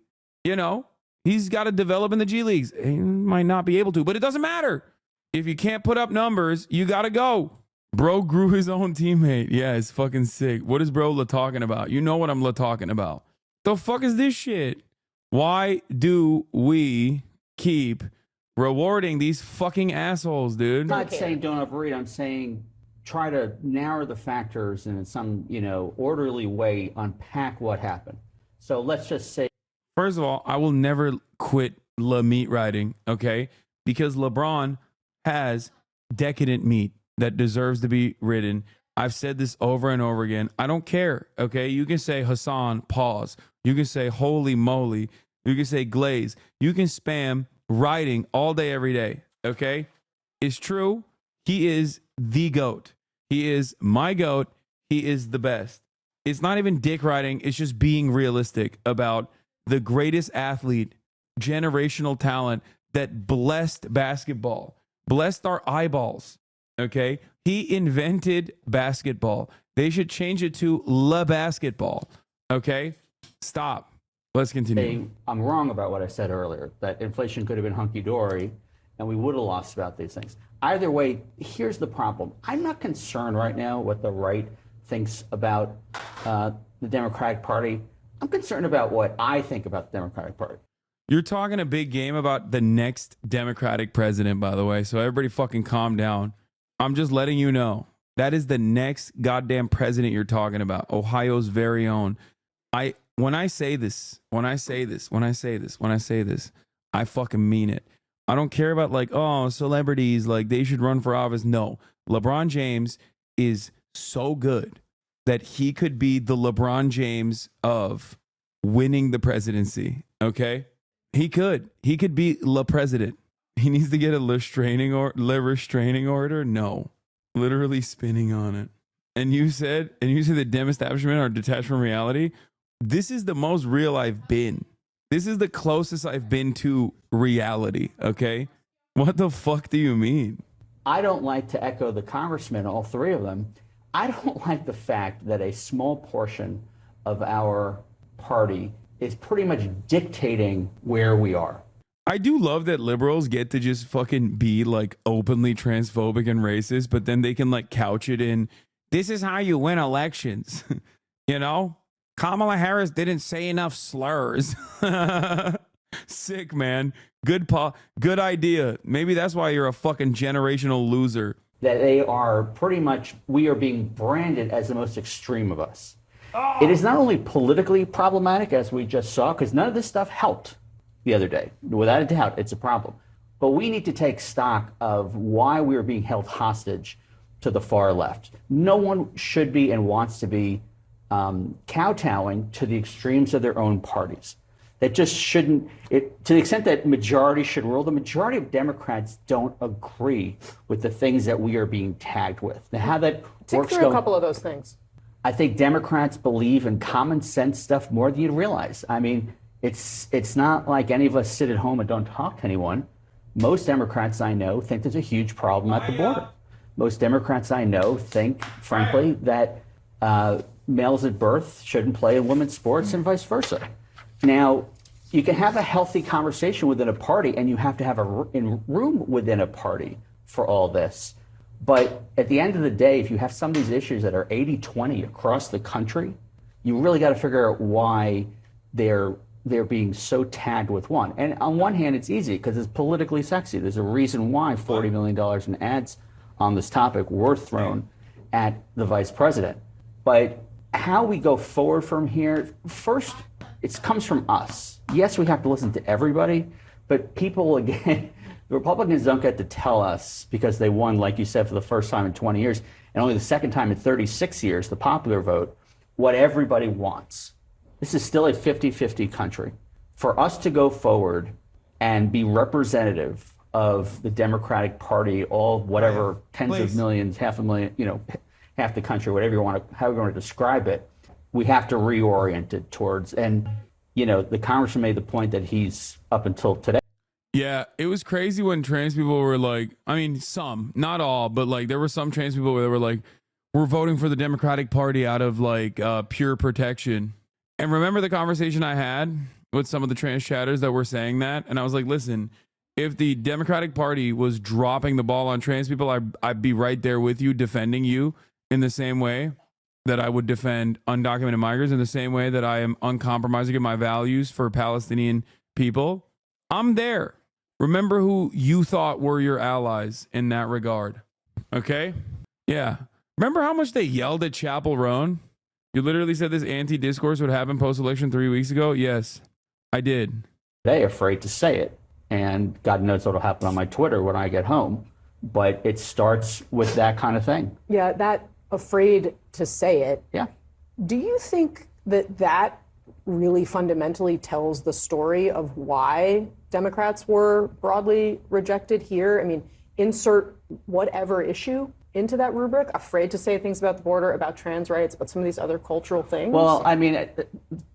Speaker 1: you know, he's got to develop in the G Leagues. He might not be able to, but it doesn't matter. If you can't put up numbers, you got to go. Bro grew his own teammate. Yeah, it's fucking sick. What is bro talking about? You know what I'm talking about. The fuck is this shit? Why do we keep rewarding these fucking assholes, dude?
Speaker 9: I'm not saying don't overread. I'm saying try to narrow the factors and in some, you know, orderly way unpack what happened. So let's just say.
Speaker 1: First of all, I will never quit meat riding, okay? Because LeBron has decadent meat that deserves to be ridden. I've said this over and over again. I don't care, okay? You can say Hassan, pause. You can say holy moly. You can say glaze. You can spam riding all day, every day, okay? It's true. He is the GOAT. He is my GOAT. He is the best. It's not even dick riding. It's just being realistic about the greatest athlete, generational talent that blessed basketball, blessed our eyeballs. Okay, he invented basketball. They should change it to Le Basketball. Okay, stop. Let's continue.
Speaker 9: I'm wrong about what I said earlier, that inflation could have been hunky-dory and we would have lost about these things. Either way, here's the problem. I'm not concerned right now what the right thinks about the Democratic Party. I'm concerned about what I think about the Democratic Party.
Speaker 1: You're talking a big game about the next Democratic president, by the way, so everybody fucking calm down. I'm just letting you know that is the next goddamn president you're talking about. Ohio's very own. When I say this, I fucking mean it. I don't care about like, oh, celebrities, like they should run for office. No, LeBron James is so good that he could be the LeBron James of winning the presidency. Okay. He could be Le President. He needs to get a restraining order. No, literally spinning on it. And you said the Dem establishment are detached from reality. This is the most real I've been. This is the closest I've been to reality. Okay, what the fuck do you mean?
Speaker 9: I don't like to echo the congressmen, all three of them. I don't like the fact that a small portion of our party is pretty much dictating where we are.
Speaker 1: I do love that liberals get to just fucking be like openly transphobic and racist, but then they can like couch it in, this is how you win elections. You know, Kamala Harris didn't say enough slurs. Sick, man. Good idea. Maybe that's why you're a fucking generational loser.
Speaker 9: That they are pretty much, we are being branded as the most extreme of us. It is not only politically problematic, as we just saw, because none of this stuff helped the other day. Without a doubt, it's a problem. But we need to take stock of why we are being held hostage to the far left. No one should be and wants to be kowtowing to the extremes of their own parties. That just shouldn't, to the extent that majority should rule, the majority of Democrats don't agree with the things that we are being tagged with. Now, how that works.
Speaker 8: Tick through a couple of those things.
Speaker 9: I think Democrats believe in common sense stuff more than you'd realize. I mean, it's not like any of us sit at home and don't talk to anyone. Most Democrats I know think there's a huge problem at the border. Most Democrats I know think, frankly, that males at birth shouldn't play in women's sports and vice versa. Now, you can have a healthy conversation within a party, and you have to have a room within a party for all this. But at the end of the day, if you have some of these issues that are 80-20 across the country, you really got to figure out why they're they're being so tagged with one. And on one hand, it's easy because it's politically sexy. There's a reason why $40 million in ads on this topic were thrown at the vice president. But how we go forward from here, first, it comes from us. Yes, we have to listen to everybody, but people, again, the Republicans don't get to tell us because they won, like you said, for the first time in 20 years, and only the second time in 36 years, the popular vote, what everybody wants. This is still a 50-50 country. For us to go forward and be representative of the Democratic Party, all whatever tens of millions, 500,000, you know, half the country, whatever you want to, however you want to describe it, we have to reorient it towards. And, you know, the congressman made the point that he's up until today.
Speaker 1: Yeah, it was crazy when trans people were like, I mean, some, not all, but like there were some trans people that were like, we're voting for the Democratic Party out of like pure protection. And remember the conversation I had with some of the trans chatters that were saying that? And I was like, listen, if the Democratic Party was dropping the ball on trans people, I'd be right there with you, defending you in the same way that I would defend undocumented migrants, in the same way that I am uncompromising in my values for Palestinian people. I'm there. Remember who you thought were your allies in that regard. Okay? Yeah. Remember how much they yelled at Chapel Roan? You literally said this anti-discourse would happen post-election 3 weeks ago? Yes, I did.
Speaker 9: They afraid to say it. And God knows what'll happen on my Twitter when I get home. But it starts with that kind of thing.
Speaker 8: Yeah, that afraid to say it.
Speaker 9: Yeah.
Speaker 8: Do you think that that really fundamentally tells the story of why Democrats were broadly rejected here? I mean, insert whatever issue into that rubric, afraid to say things about the border, about trans rights, about some of these other cultural things?
Speaker 9: Well, I mean,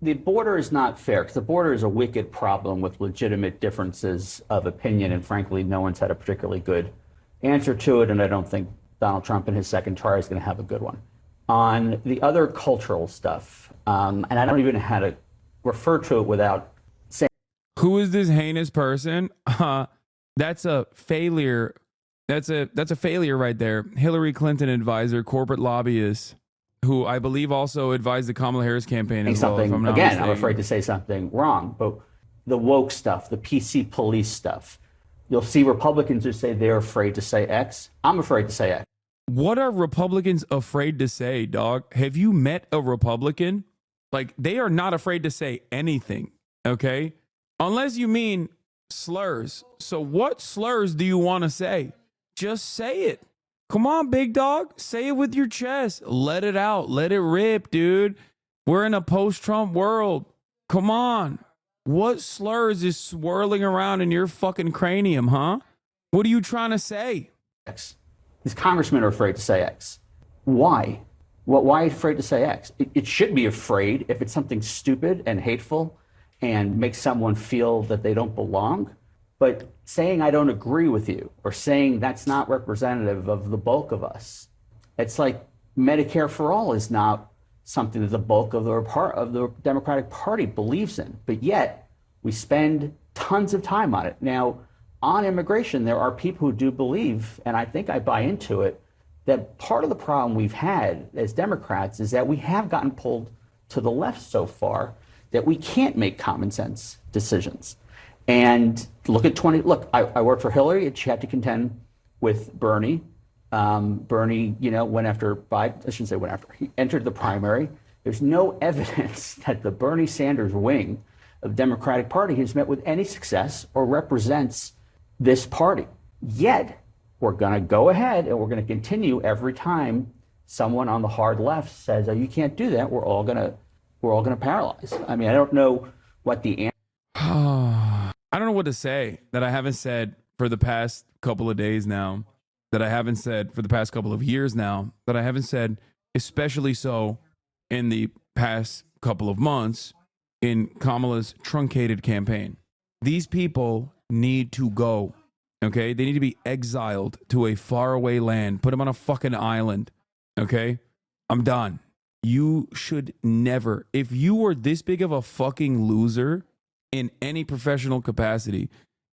Speaker 9: the border is not fair because the border is a wicked problem with legitimate differences of opinion. And frankly, no one's had a particularly good answer to it. And I don't think Donald Trump in his second try is going to have a good one. On the other cultural stuff, and I don't even know how to refer to it without saying.
Speaker 1: Who is this heinous person? That's a failure. That's a failure right there. Hillary Clinton advisor, corporate lobbyist, who I believe also advised the Kamala Harris campaign as well. If I'm not
Speaker 9: Again,
Speaker 1: mistaken.
Speaker 9: I'm afraid to say something wrong, but the woke stuff, the PC police stuff, you'll see Republicans who say they're afraid to say X. I'm afraid to say X.
Speaker 1: What are Republicans afraid to say, dog? Have you met a Republican? Like, they are not afraid to say anything, okay? Unless you mean slurs. So what slurs do you want to say? Just say it. Come on, big dog. Say it with your chest. Let it out. Let it rip, dude. We're in a post-Trump world. Come on. What slurs is swirling around in your fucking cranium, huh? What are you trying to say?
Speaker 9: X. These congressmen are afraid to say X. Why? Why are you afraid to say X? It should be afraid if it's something stupid and hateful and makes someone feel that they don't belong. But saying I don't agree with you or saying that's not representative of the bulk of us, it's like Medicare for all is not something that the bulk of the Democratic Party believes in. But yet we spend tons of time on it. Now, on immigration, there are people who do believe, and I think I buy into it, that part of the problem we've had as Democrats is that we have gotten pulled to the left so far that we can't make common sense decisions. And look at I worked for Hillary, and she had to contend with Bernie. Bernie, went after Biden. I shouldn't say went after. He entered the primary. There's no evidence that the Bernie Sanders wing of the Democratic Party has met with any success or represents this party. Yet, we're going to go ahead and we're going to continue every time someone on the hard left says, "Oh, you can't do that." We're all going to paralyze. I mean, I don't know what the
Speaker 1: I don't know what to say that I haven't said for the past couple of days now, that I haven't said for the past couple of years now, that I haven't said, especially so in the past couple of months in Kamala's truncated campaign. These people need to go, okay? They need to be exiled to a faraway land. Put them on a fucking island, okay? I'm done. You should never, if you were this big of a fucking loser in any professional capacity,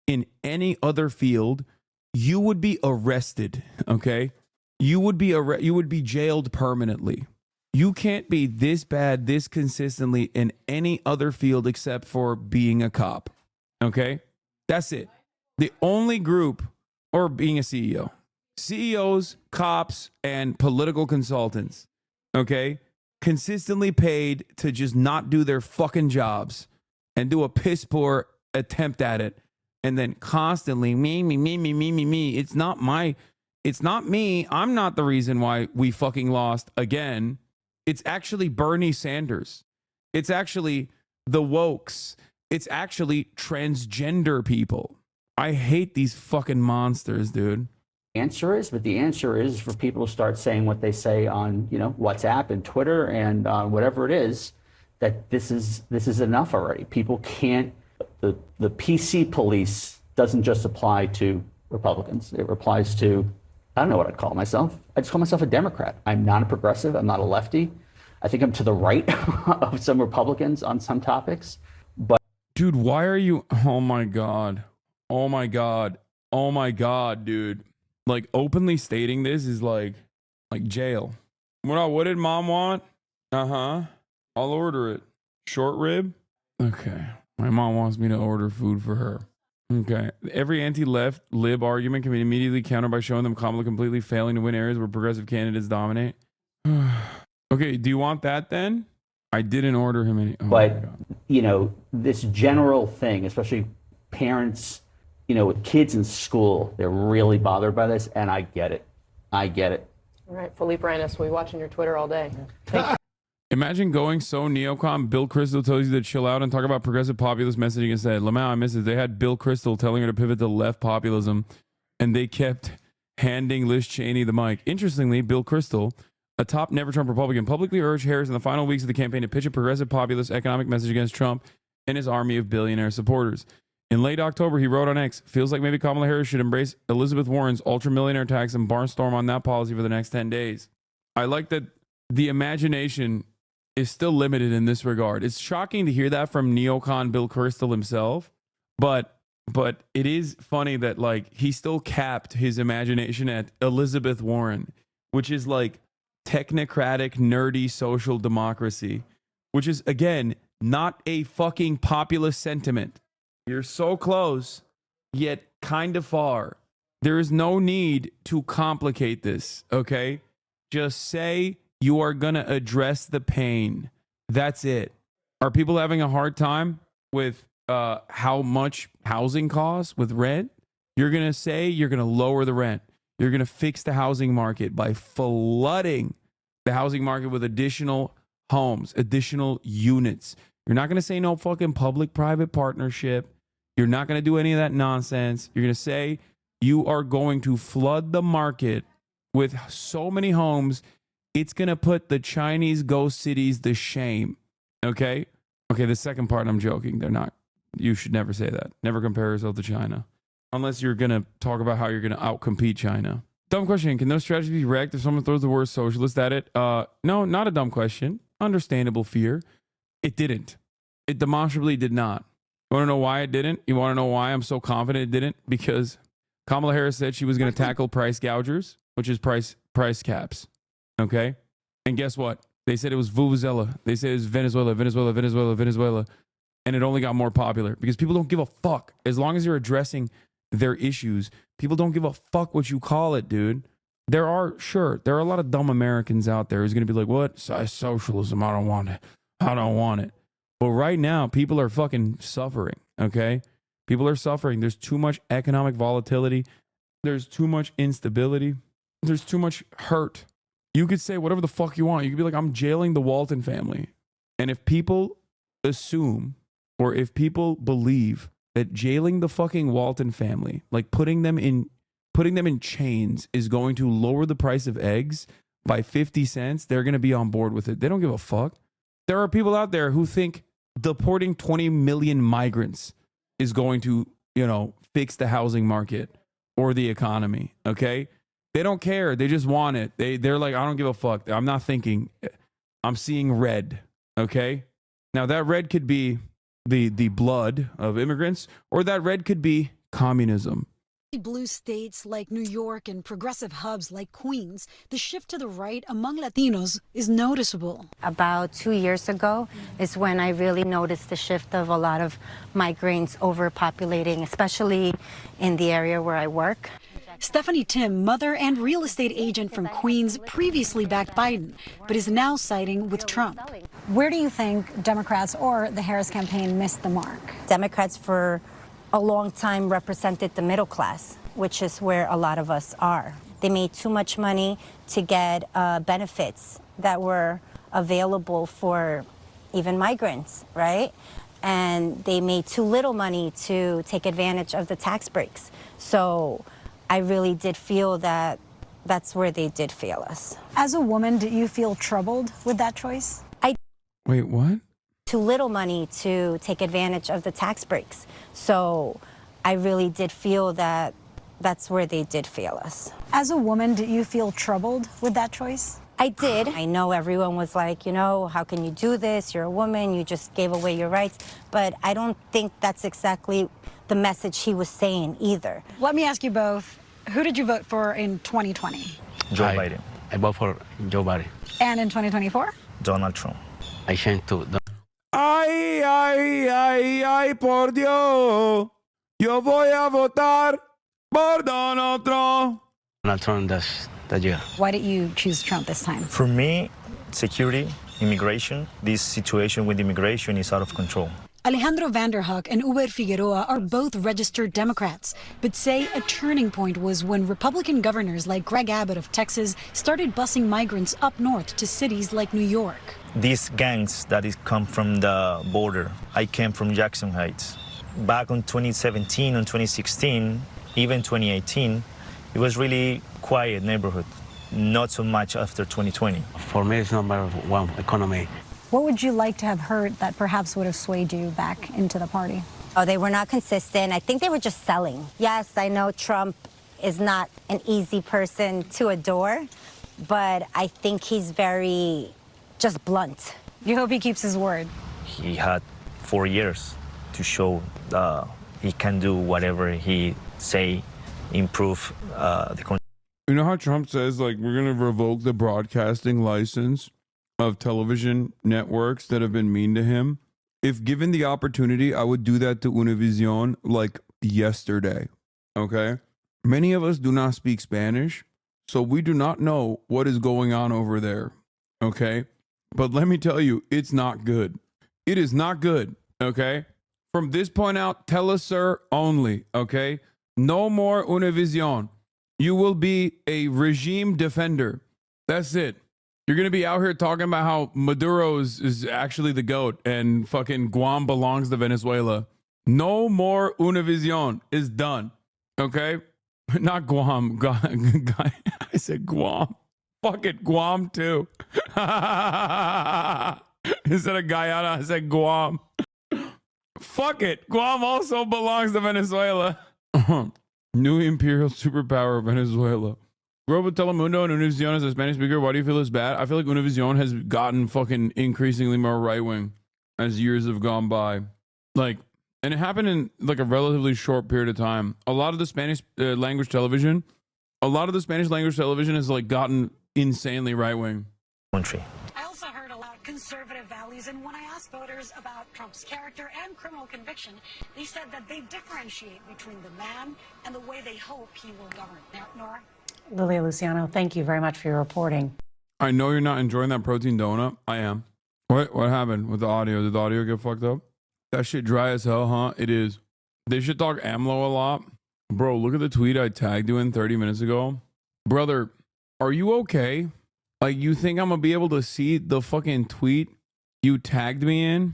Speaker 1: in any other field, you would be arrested, okay? You would be jailed permanently. You can't be this bad, this consistently in any other field except for being a cop. Okay? That's it. The only group, or being a CEO. CEOs, cops, and political consultants. Okay? Consistently paid to just not do their fucking jobs and do a piss poor attempt at it. And then constantly, me. It's not me. I'm not the reason why we fucking lost again. It's actually Bernie Sanders. It's actually the wokes. It's actually transgender people. I hate these fucking monsters, dude.
Speaker 9: The answer is for people to start saying what they say on, WhatsApp and Twitter and whatever it is, that this is enough already. People can't. The PC police doesn't just apply to Republicans. It applies to, I don't know what I'd call myself. I just call myself a Democrat. I'm not a progressive. I'm not a lefty. I think I'm to the right of some Republicans on some topics. But
Speaker 1: dude, why are you? Oh my God, dude. Like openly stating this is like jail. What did mom want? I'll order it. Short rib? Okay. My mom wants me to order food for her. Okay. Every anti-left lib argument can be immediately countered by showing them Kamala completely failing to win areas where progressive candidates dominate. Okay, do you want that then? I didn't order him any.
Speaker 9: But, this general thing, especially parents, with kids in school, they're really bothered by this, and I get it.
Speaker 8: All right, Philippe Rannis, we'll be watching your Twitter all day.
Speaker 1: Imagine going so neocon, Bill Kristol tells you to chill out and talk about progressive populist messaging instead. Lamau, I miss it. They had Bill Kristol telling her to pivot to left populism, and they kept handing Liz Cheney the mic. Interestingly, Bill Kristol, a top never-Trump Republican, publicly urged Harris in the final weeks of the campaign to pitch a progressive populist economic message against Trump and his army of billionaire supporters. In late October, he wrote on X, feels like maybe Kamala Harris should embrace Elizabeth Warren's ultra-millionaire tax and barnstorm on that policy for the next 10 days. I like that the imagination is still limited in this regard. It's shocking to hear that from neocon Bill Kristol himself, but it is funny that he still capped his imagination at Elizabeth Warren, which is technocratic, nerdy social democracy, which is, again, not a fucking populist sentiment. You're so close, yet kind of far. There is no need to complicate this, okay? Just say you are going to address the pain. That's it. Are people having a hard time with how much housing costs with rent? You're going to say you're going to lower the rent. You're going to fix the housing market by flooding the housing market with additional homes, additional units. You're not going to say no fucking public-private partnership. You're not going to do any of that nonsense. You're going to say you are going to flood the market with so many homes, it's going to put the Chinese ghost cities to shame. Okay? Okay, the second part, I'm joking. They're not. You should never say that. Never compare yourself to China. Unless you're going to talk about how you're going to outcompete China. Dumb question. Can those strategies be wrecked if someone throws the word socialist at it? No, not a dumb question. Understandable fear. It didn't. It demonstrably did not. You want to know why it didn't? You want to know why I'm so confident it didn't? Because Kamala Harris said she was going to tackle price gougers, which is price caps. Okay? And guess what? They said it was Vuvuzela. They said it was Venezuela. And it only got more popular because people don't give a fuck. As long as you're addressing their issues, people don't give a fuck what you call it, dude. There are a lot of dumb Americans out there who's going to be like, what? Socialism, I don't want it. But right now, people are fucking suffering, okay? People are suffering. There's too much economic volatility. There's too much instability. There's too much hurt. You could say whatever the fuck you want. You could be like, I'm jailing the Walton family. And if people assume or if people believe that jailing the fucking Walton family, like putting them in chains is going to lower the price of eggs by 50 cents, they're going to be on board with it. They don't give a fuck. There are people out there who think deporting 20 million migrants is going to, fix the housing market or the economy, okay? They don't care. They just want it. They're like, I don't give a fuck. I'm not thinking. I'm seeing red, okay? Now, that red could be the blood of immigrants, or that red could be communism.
Speaker 15: Blue states like New York and progressive hubs like Queens, the shift to the right among Latinos is noticeable.
Speaker 19: About 2 years ago is when I really noticed the shift of a lot of migrants overpopulating, especially in the area where I work.
Speaker 15: Stephanie Tim, mother and real estate agent from Queens, previously backed Biden, but is now siding with Trump.
Speaker 20: Where do you think Democrats or the Harris campaign missed the mark?
Speaker 19: Democrats for a long time represented the middle class, which is where a lot of us are. They made too much money to get benefits that were available for even migrants, right? And they made too little money to take advantage of the tax breaks. So I really did feel that that's where they did fail us.
Speaker 20: As a woman, do you feel troubled with that choice?
Speaker 1: Wait, what?
Speaker 19: Too little money to take advantage of the tax breaks. So I really did feel that that's where they did fail us.
Speaker 20: As a woman, do you feel troubled with that choice?
Speaker 19: I did. I know everyone was like, you know, how can you do this? You're a woman, you just gave away your rights. But I don't think that's exactly the message he was saying either.
Speaker 20: Let me ask you both, who did you vote for in 2020?
Speaker 23: Joe Biden. I vote for Joe Biden.
Speaker 20: And in 2024?
Speaker 23: Donald Trump. I changed to
Speaker 1: Ay, ay, ay, ay, por Dios. Yo voy a votar por Donald Trump.
Speaker 23: Donald Trump that year.
Speaker 20: Why did you choose Trump this time?
Speaker 23: For me, security, immigration, this situation with immigration is out of control.
Speaker 20: Alejandro Vanderhoek and Uber Figueroa are both registered Democrats, but say a turning point was when Republican governors like Greg Abbott of Texas started busing migrants up north to cities like New York.
Speaker 23: These gangs that come from the border. I came from Jackson Heights. Back in 2017 and 2016, even 2018, it was really quiet neighborhood. Not so much after 2020. For me, it's number one, economy.
Speaker 20: What would you like to have heard that perhaps would have swayed you back into the party?
Speaker 19: Oh, they were not consistent. I think they were just selling. Yes, I know Trump is not an easy person to adore, but I think he's very just blunt.
Speaker 20: You hope he keeps his word.
Speaker 23: He had 4 years to show he can do whatever he say, improve the country.
Speaker 1: You know how Trump says, like, we're going to revoke the broadcasting license of television networks that have been mean to him? If given the opportunity, I would do that to Univision like yesterday, okay? Many of us do not speak Spanish, so we do not know what is going on over there, okay? But let me tell you, it's not good. It is not good, okay? From this point out, tell us, sir, only, okay? No more Univision. You will be a regime defender. That's it. You're going to be out here talking about how Maduro is actually the GOAT and fucking Guam belongs to Venezuela. No more Univision is done, okay? Not Guam. I said Guam. Fuck it, Guam too. Instead of Guyana, I said Guam. Fuck it. Guam also belongs to Venezuela. New imperial superpower of Venezuela. Grew up with Telemundo and Univision as a Spanish speaker. Why do you feel this bad? I feel like Univision has gotten fucking increasingly more right-wing as years have gone by. Like, and it happened in like a relatively short period of time. A lot of the Spanish language television has like gotten insanely right-wing.
Speaker 23: Country.
Speaker 20: I also heard about conservative values, and when I asked voters about Trump's character and criminal conviction, they said that they differentiate between the man and the way they hope he will govern. Nora?
Speaker 25: Lilia Luciano, thank you very much for your reporting.
Speaker 1: I know you're not enjoying that protein donut. I am. What happened with the audio? Did the audio get fucked up? That shit dry as hell, huh? It is. They should talk AMLO a lot. Bro, look at the tweet I tagged you in 30 minutes ago. Brother, are you okay? Like, you think I'm gonna be able to see the fucking tweet you tagged me in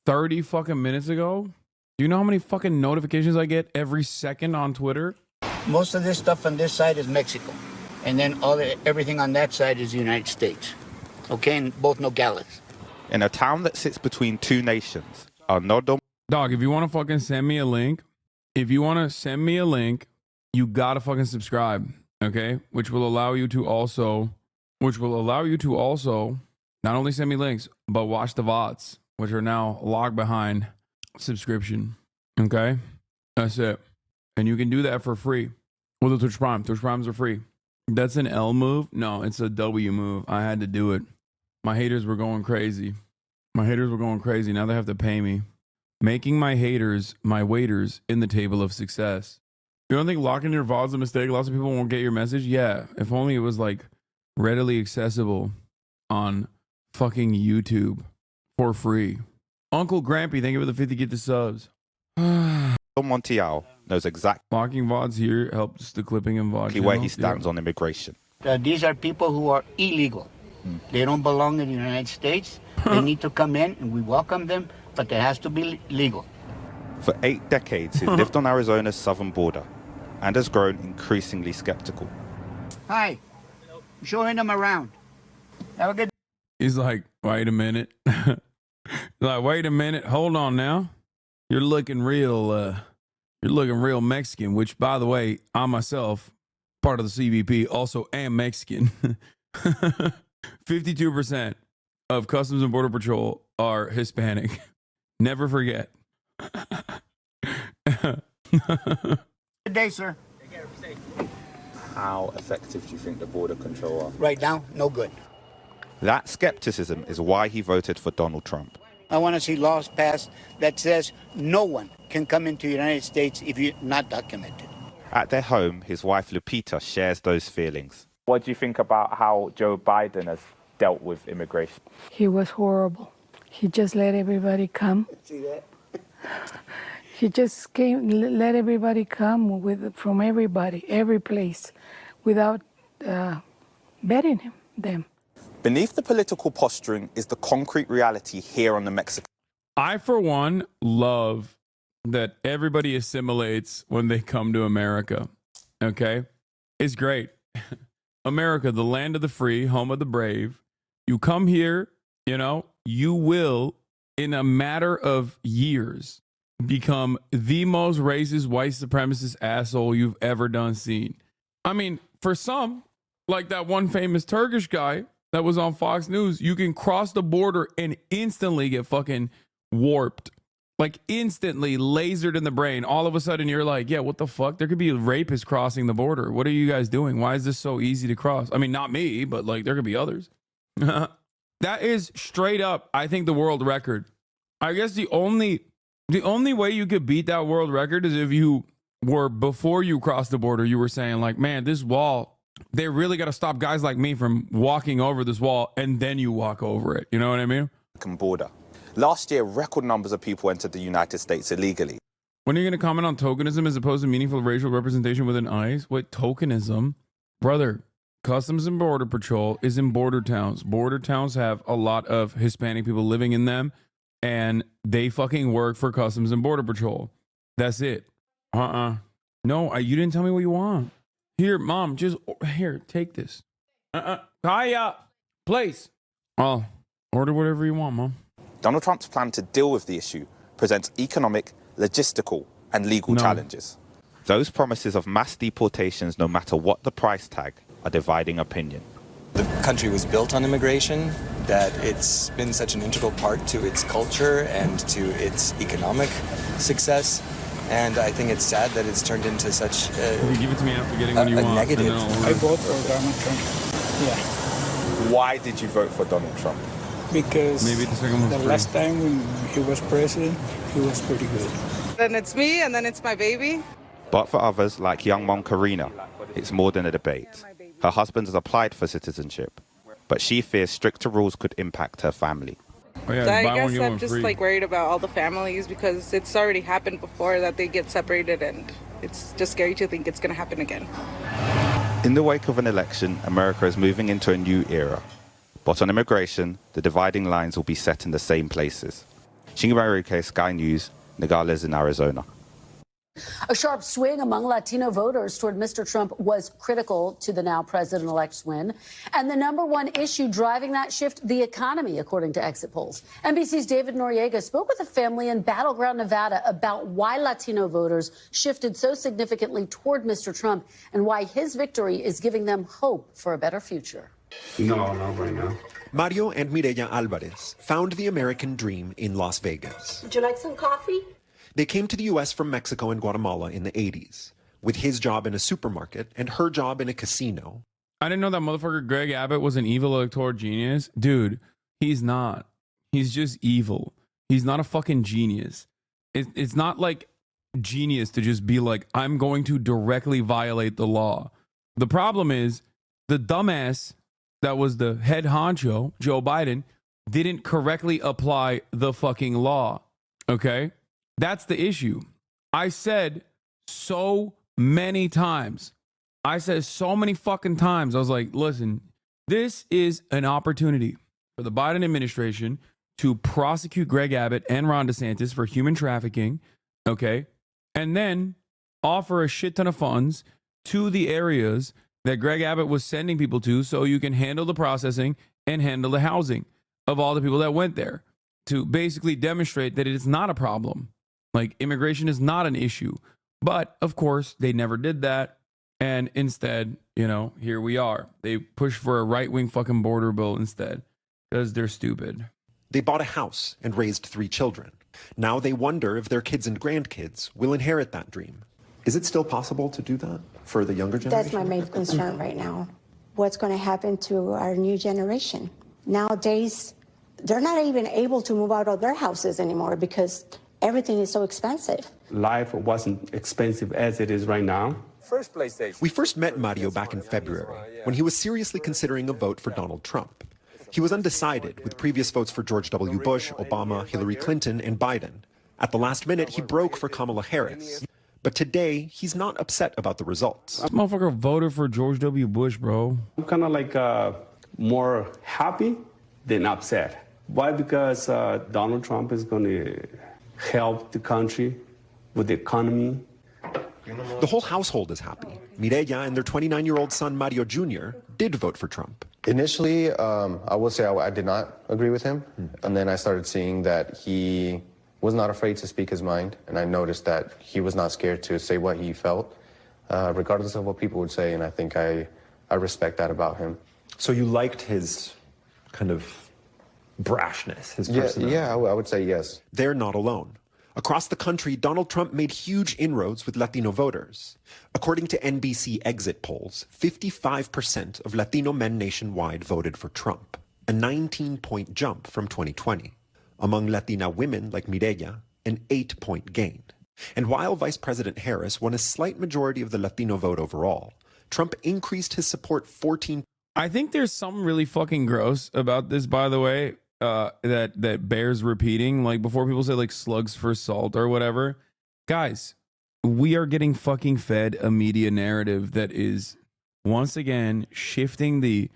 Speaker 1: 30 fucking minutes ago? Do you know how many fucking notifications I get every second on Twitter?
Speaker 26: Most of this stuff on this side is Mexico. And then everything on that side is the United States. Okay, and both Nogales.
Speaker 27: In a town that sits between two nations,
Speaker 1: Dog, if you want to fucking send me a link, you gotta fucking subscribe, okay? Which will allow you to also not only send me links, but watch the VODs, which are now logged behind subscription, okay? That's it. And you can do that for free with a Twitch Prime. Twitch Primes are free. That's an L move? No, it's a W move. I had to do it. My haters were going crazy. My haters were going crazy. Now they have to pay me. Making my haters my waiters in the table of success. You don't think locking your VOD's a mistake? Lots of people won't get your message? Yeah. If only it was like readily accessible on fucking YouTube for free. Uncle Grampy, thank you for the 50 get the subs.
Speaker 27: Montiel knows exactly
Speaker 1: locking VODs here helps the clipping and VOD
Speaker 27: where he stands on immigration.
Speaker 26: These are people who are illegal. They don't belong in the United States. They need to come in, and we welcome them, but they has to be legal.
Speaker 27: For 8 decades, he's lived on Arizona's southern border and has grown increasingly skeptical.
Speaker 26: Hi. Showing them around. Have a good day.
Speaker 1: He's like, wait a minute. Like, wait a minute. Hold on now. You're looking real Mexican, which, by the way, I myself, part of the CBP, also am Mexican. 52% of Customs and Border Patrol are Hispanic. Never forget.
Speaker 26: Good day, sir.
Speaker 27: How effective do you think the border control are?
Speaker 26: Right now, no good.
Speaker 27: That skepticism is why he voted for Donald Trump.
Speaker 26: I want to see laws passed that says no one can come into the United States if you're not documented.
Speaker 27: At their home, his wife Lupita shares those feelings.
Speaker 7: What do you think about how Joe Biden has dealt with immigration?
Speaker 10: He was horrible. He just let everybody come.
Speaker 26: See that?
Speaker 10: He just let everybody come from everybody, every place, without vetting them.
Speaker 27: Beneath the political posturing is the concrete reality here on the Mexican.
Speaker 1: I, for one, love that everybody assimilates when they come to America. Okay? It's great. America, the land of the free, home of the brave. You come here, you will, in a matter of years, become the most racist, white supremacist asshole you've ever seen. I mean, for some, like that one famous Turkish guy that was on Fox News, you can cross the border and instantly get fucking warped. Like instantly lasered in the brain. All of a sudden you're like, yeah, what the fuck? There could be a rapist crossing the border. What are you guys doing? Why is this so easy to cross? I mean, not me, but like there could be others. That is straight up, I think, the world record. I guess the only way you could beat that world record is if you were, before you crossed the border, you were saying like, man, this wall, they really got to stop guys like me from walking over this wall, and then you walk over it. You know what I mean?
Speaker 27: Border. Last year, record numbers of people entered the United States illegally.
Speaker 1: When are you going to comment on tokenism as opposed to meaningful racial representation within ICE? Wait, tokenism? Brother, Customs and Border Patrol is in border towns. Border towns have a lot of Hispanic people living in them, and they fucking work for Customs and Border Patrol. That's it. No, you didn't tell me what you want. Here, Mom, here, take this. Kaya, place. Oh, order whatever you want, Mom.
Speaker 27: Donald Trump's plan to deal with the issue presents economic, logistical, and legal challenges. Those promises of mass deportations, no matter what the price tag, are dividing opinion.
Speaker 11: The country was built on immigration, that it's been such an integral part to its culture and to its economic success. And I think it's sad that it's turned into such
Speaker 1: give it to me after getting what you want,
Speaker 11: negative. I
Speaker 12: vote for Donald Trump. Yeah.
Speaker 27: Why did you vote for Donald Trump?
Speaker 12: Because
Speaker 1: maybe the
Speaker 12: last time when he was president, he was pretty good.
Speaker 16: Then it's me, and then it's my baby.
Speaker 27: But for others, like young mom Karina, it's more than a debate. Her husband has applied for citizenship, but she fears stricter rules could impact her family.
Speaker 16: I guess I'm just like worried about all the families because it's already happened before that they get separated, and it's just scary to think it's going to happen again.
Speaker 27: In the wake of an election, America is moving into a new era. But on immigration, the dividing lines will be set in the same places. Shingamarike, Sky News, Nogales in Arizona.
Speaker 21: A sharp swing among Latino voters toward Mr. Trump was critical to the now president-elect's win. And the number one issue driving that shift, the economy, according to exit polls. NBC's David Noriega spoke with a family in Battleground, Nevada about why Latino voters shifted so significantly toward Mr. Trump and why his victory is giving them hope for a better future.
Speaker 22: No, not right now. Mario and Mireya Alvarez found the American dream in Las Vegas.
Speaker 21: Would you like some coffee?
Speaker 2: They came to the U.S. from Mexico and Guatemala in the 80s, with his job in a supermarket and her job in a casino.
Speaker 1: I didn't know that motherfucker Greg Abbott was an evil electoral genius. Dude, he's not. He's just evil. He's not a fucking genius. It's not like genius to just be like, I'm going to directly violate the law. The problem is the dumbass that was the head honcho, Joe Biden, didn't correctly apply the fucking law. Okay? That's the issue. I said so many times. I said so many fucking times. I was like, listen, this is an opportunity for the Biden administration to prosecute Greg Abbott and Ron DeSantis for human trafficking, okay? And then offer a shit ton of funds to the areas that Greg Abbott was sending people to so you can handle the processing and handle the housing of all the people that went there, to basically demonstrate that it is not a problem. Like, immigration is not an issue. But, of course, they never did that. And instead, you know, here we are. They pushed for a right-wing fucking border bill instead because they're stupid.
Speaker 2: They bought a house and raised 3 children. Now they wonder if their kids and grandkids will inherit that dream. Is it still possible to do that for the younger generation?
Speaker 5: That's my main concern right now. What's going to happen to our new generation? Nowadays, they're not even able to move out of their houses anymore because everything is so expensive.
Speaker 22: Life wasn't expensive as it is right now.
Speaker 2: We first met Mario back in February when he was seriously considering a vote for Donald Trump. He was undecided with previous votes for George W. Bush, Obama, Hillary Clinton, and Biden. At the last minute, he broke for Kamala Harris. But today, he's not upset about the results.
Speaker 1: This motherfucker voted for George W. Bush, bro.
Speaker 22: I'm kind of like more happy than upset. Why? Because Donald Trump is going to help the country with the economy.
Speaker 2: The whole household is happy. Mireya and their 29-year-old son, Mario Jr., did vote for Trump.
Speaker 6: Initially, I will say I did not agree with him. And then I started seeing that he was not afraid to speak his mind. And I noticed that he was not scared to say what he felt, regardless of what people would say. And I think I respect that about him.
Speaker 2: So you liked his kind of brashness, his personality?
Speaker 6: Yeah, I would say yes.
Speaker 2: They're not alone. Across the country, Donald Trump made huge inroads with Latino voters. According to NBC exit polls, 55% of Latino men nationwide voted for Trump, a 19-point jump from 2020. Among Latina women like Mireya, an 8-point gain. And while Vice President Harris won a slight majority of the Latino vote overall, Trump increased his support 14.
Speaker 1: I think there's something really fucking gross about this, by the way. That bears repeating, like before people say like slugs for salt or whatever. Guys, we are getting fucking fed a media narrative that is once again shifting the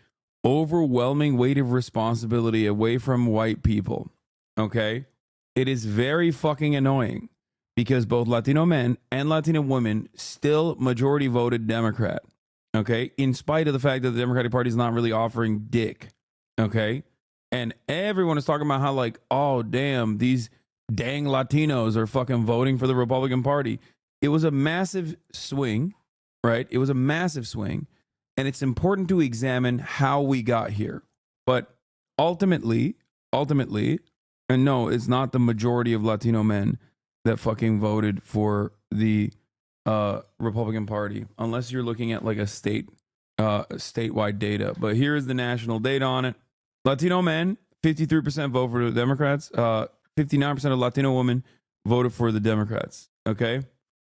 Speaker 1: overwhelming weight of responsibility away from white people. Okay? It is very fucking annoying because both Latino men and Latino women still majority voted Democrat. Okay? In spite of the fact that the Democratic Party is not really offering dick. Okay? And everyone is talking about how like, oh, damn, these dang Latinos are fucking voting for the Republican Party. It was a massive swing, right? It was a massive swing. And it's important to examine how we got here. But ultimately, and no, it's not the majority of Latino men that fucking voted for the Republican Party, unless you're looking at like a statewide data. But here is the national data on it. Latino men, 53% vote for the Democrats. 59% of Latino women voted for the Democrats. Okay?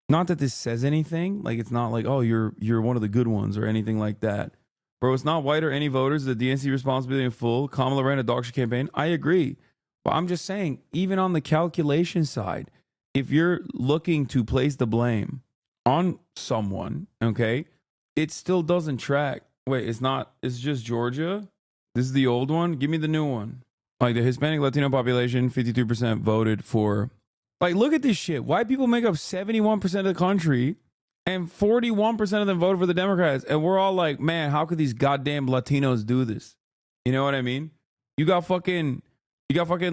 Speaker 1: Not that this says anything. Like, it's not like, oh, you're one of the good ones or anything like that. Bro, it's not white or any voters. The DNC responsibility in full. Kamala ran a dog shit campaign. I agree. But I'm just saying, even on the calculation side, if you're looking to place the blame on someone, okay, it still doesn't track. Wait, it's just Georgia? This is the old one? Give me the new one. Like the Hispanic Latino population, 52% voted for. Like, look at this shit. White people make up 71% of the country and 41% of them voted for the Democrats. And we're all like, man, how could these goddamn Latinos do this? You know what I mean? You got fucking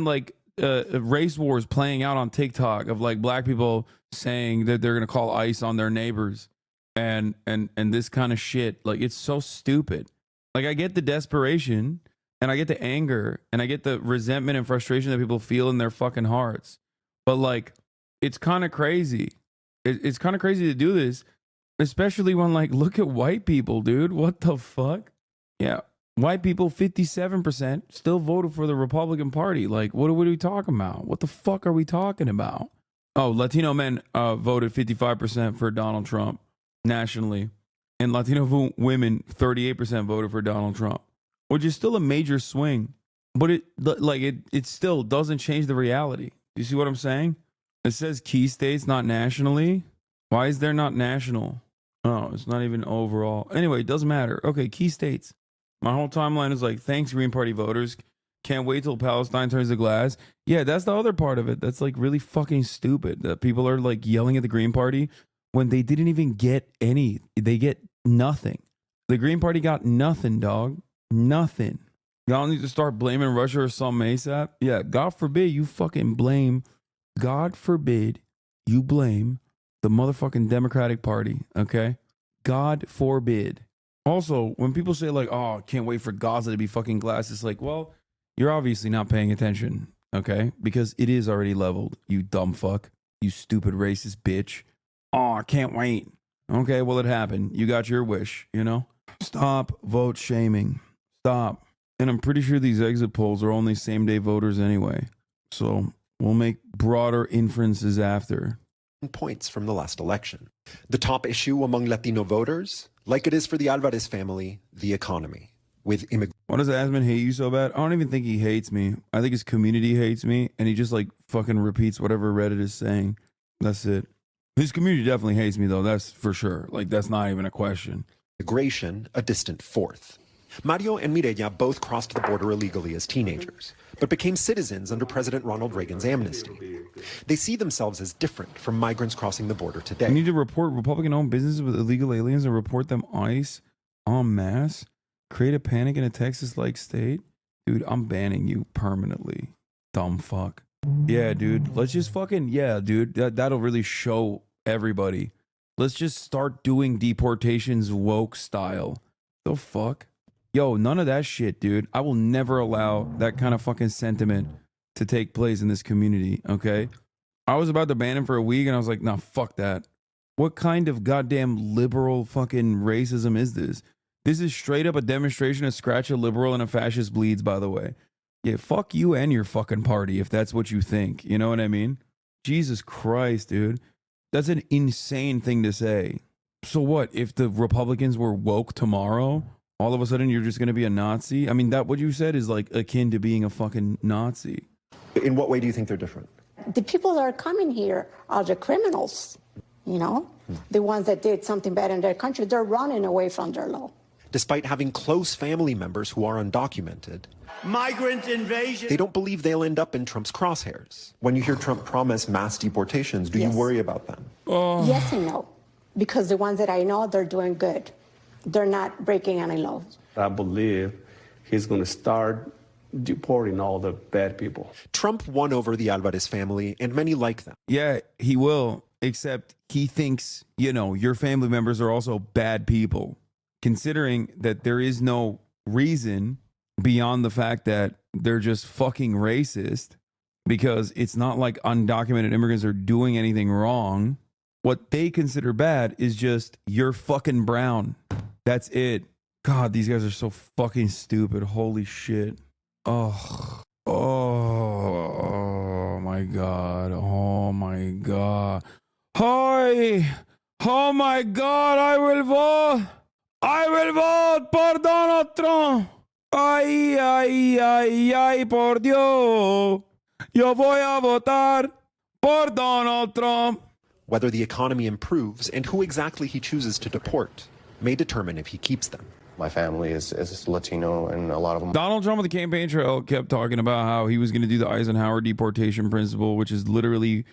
Speaker 1: like race wars playing out on TikTok of like black people saying that they're going to call ICE on their neighbors and this kind of shit. Like, it's so stupid. Like, I get the desperation and I get the anger and I get the resentment and frustration that people feel in their fucking hearts. But like, it's kind of crazy. It's kind of crazy to do this, especially when, like, look at white people, dude. What the fuck? Yeah. White people, 57% still voted for the Republican Party. Like, what are we talking about? What the fuck are we talking about? Oh, Latino men voted 55% for Donald Trump nationally. And Latino women, 38% voted for Donald Trump, which is still a major swing. But it still doesn't change the reality. You see what I'm saying? It says key states, not nationally. Why is there not national? Oh, it's not even overall. Anyway, it doesn't matter. Okay, key states. My whole timeline is like, thanks, Green Party voters. Can't wait till Palestine turns to glass. Yeah, that's the other part of it. That's like really fucking stupid. That people are like yelling at the Green Party when they didn't even get any. They get nothing. The Green Party got nothing, dog. Nothing. Y'all need to start blaming Russia or something ASAP. Yeah, God forbid you fucking blame. God forbid you blame the motherfucking Democratic Party, okay? God forbid. Also, when people say like, oh, can't wait for Gaza to be fucking glass, it's like, well, you're obviously not paying attention, okay? Because it is already leveled, you dumb fuck. You stupid racist bitch. Oh, I can't wait. Okay, well, it happened. You got your wish, you know? Stop vote shaming. Stop. And I'm pretty sure these exit polls are only same-day voters anyway. So we'll make broader inferences after.
Speaker 2: Points from the last election. The top issue among Latino voters, like it is for the Alvarez family, the economy. With
Speaker 1: Why does Asman hate you so bad? I don't even think he hates me. I think his community hates me, and he just like fucking repeats whatever Reddit is saying. That's it. His community definitely hates me though, that's for sure. Like, that's not even a question.
Speaker 2: Immigration, a distant fourth. Mario and Mireya both crossed the border illegally as teenagers, but became citizens under President Ronald Reagan's amnesty. They see themselves as different from migrants crossing the border today.
Speaker 1: We need to report Republican-owned businesses with illegal aliens and report them ICE en masse. Create a panic in a Texas-like state. Dude, I'm banning you permanently. Dumb fuck. Yeah, dude. Let's just fucking, yeah, dude. That'll really show everybody. Let's just start doing deportations woke style. The fuck? Yo, none of that shit, dude. I will never allow that kind of fucking sentiment to take place in this community, okay? I was about to ban him for a week, and I was like, nah, fuck that. What kind of goddamn liberal fucking racism is this? This is straight up a demonstration of scratch a liberal and a fascist bleeds, by the way. Yeah, fuck you and your fucking party if that's what you think. You know what I mean? Jesus Christ, dude. That's an insane thing to say. So what, if the Republicans were woke tomorrow, all of a sudden you're just going to be a Nazi? I mean, that what you said is like akin to being a fucking Nazi.
Speaker 2: In what way do you think they're different?
Speaker 5: The people that are coming here are the criminals, you know? The ones that did something bad in their country, they're running away from their law.
Speaker 2: Despite having close family members who are undocumented,
Speaker 3: migrant invasion.
Speaker 2: They don't believe they'll end up in Trump's crosshairs. When you hear Trump promise mass deportations, do you worry about them?
Speaker 5: Yes and no. Because the ones that I know, they're doing good. They're not breaking any laws.
Speaker 22: I believe he's going to start deporting all the bad people.
Speaker 2: Trump won over the Alvarez family and many like them.
Speaker 1: Yeah, he will, except he thinks, you know, your family members are also bad people, considering that there is no reason beyond the fact that they're just fucking racist, because it's not like undocumented immigrants are doing anything wrong. What they consider bad is just you're fucking brown. That's it. God, these guys are so fucking stupid. Holy shit. Oh my God. Oh my God. Hi. Oh my God. I will vote por Donald Trump. Ay, ay, ay, ay, por Dios. Yo voy a votar por Donald Trump.
Speaker 2: Whether the economy improves and who exactly he chooses to deport may determine if he keeps them.
Speaker 6: My family is Latino, and a lot of them.
Speaker 1: Donald Trump on the campaign trail kept talking about how he was going to do the Eisenhower deportation principle, which is literally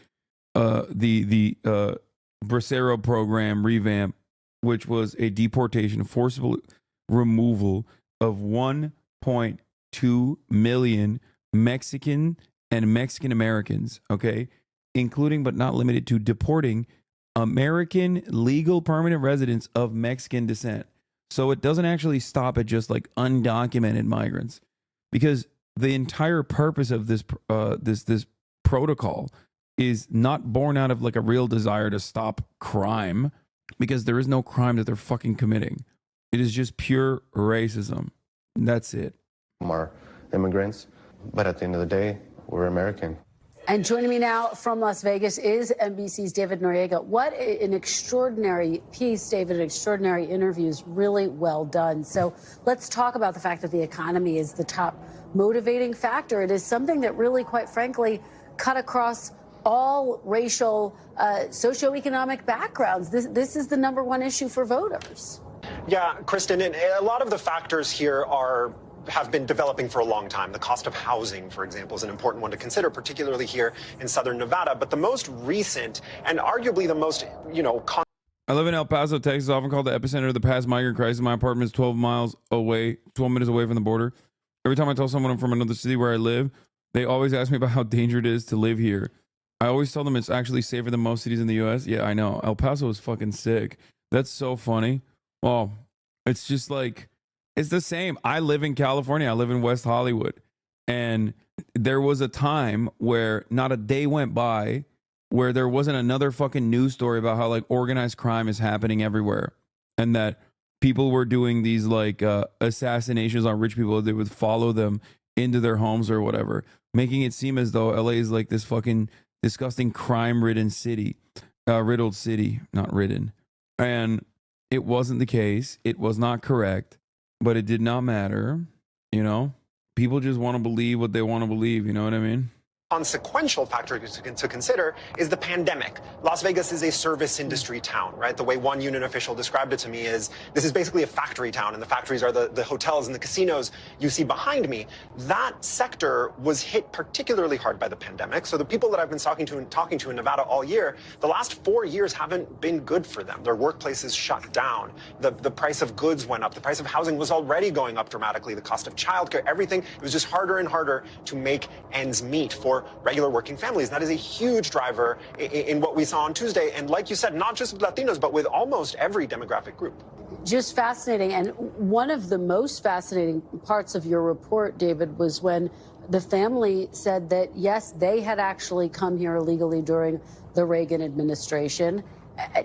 Speaker 1: the Bracero program revamp, which was a deportation, forcible removal of 1.2 million Mexican and Mexican Americans, okay, including but not limited to deporting American legal permanent residents of Mexican descent. So it doesn't actually stop at just like undocumented migrants, because the entire purpose of this this protocol is not born out of like a real desire to stop crime, because there is no crime that they're fucking committing. It is just pure racism. That's it.
Speaker 6: Are immigrants, but at the end of the day, we're American.
Speaker 21: And joining me now from Las Vegas is NBC's David Noriega. What an extraordinary piece, David, extraordinary interviews, really well done. So let's talk about the fact that the economy is the top motivating factor. It is something that really, quite frankly, cut across all racial, socioeconomic backgrounds. This is the number one issue for voters.
Speaker 2: Yeah, Kristen, and a lot of the factors here have been developing for a long time. The cost of housing, for example, is an important one to consider, particularly here in southern Nevada. But the most recent and arguably the most,
Speaker 1: I live in El Paso, Texas, often called the epicenter of the past migrant crisis. My apartment is 12 minutes away from the border. Every time I tell someone I'm from another city where I live, they always ask me about how dangerous it is to live here. I always tell them it's actually safer than most cities in the U.S. Yeah, I know. El Paso is fucking sick. That's so funny. Well, it's just like, it's the same. I live in California. I live in West Hollywood. And there was a time where not a day went by where there wasn't another fucking news story about how like organized crime is happening everywhere. And that people were doing these like assassinations on rich people. They would follow them into their homes or whatever, making it seem as though LA is like this fucking disgusting crime-ridden city, riddled city, not ridden. And it wasn't the case. It was not correct. But it did not matter, you know? People just want to believe what they want to believe, you know what I mean?
Speaker 2: consequential factor to consider is the pandemic. Las Vegas is a service industry town, right? The way one union official described it to me is, this is basically a factory town, and the factories are the hotels and the casinos you see behind me. That sector was hit particularly hard by the pandemic. So the people that I've been talking to in Nevada all year, the last 4 years haven't been good for them. Their workplaces shut down. The price of goods went up. The price of housing was already going up dramatically. The cost of childcare, everything. It was just harder and harder to make ends meet for regular working families. That is a huge driver in what we saw on Tuesday. And like you said, not just with Latinos, but with almost every demographic group.
Speaker 21: Just fascinating. And one of the most fascinating parts of your report, David, was when the family said that, yes, they had actually come here illegally during the Reagan administration.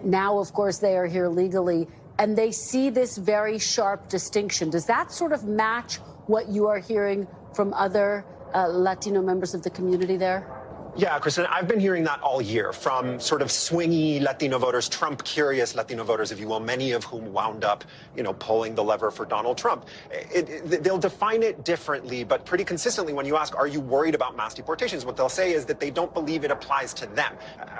Speaker 21: Now, of course, they are here legally, and they see this very sharp distinction. Does that sort of match what you are hearing from other Latino members of the community there?
Speaker 2: Yeah, Kristen, I've been hearing that all year from sort of swingy Latino voters, Trump-curious Latino voters, if you will, many of whom wound up, pulling the lever for Donald Trump. They'll define it differently, but pretty consistently when you ask, are you worried about mass deportations? What they'll say is that they don't believe it applies to them.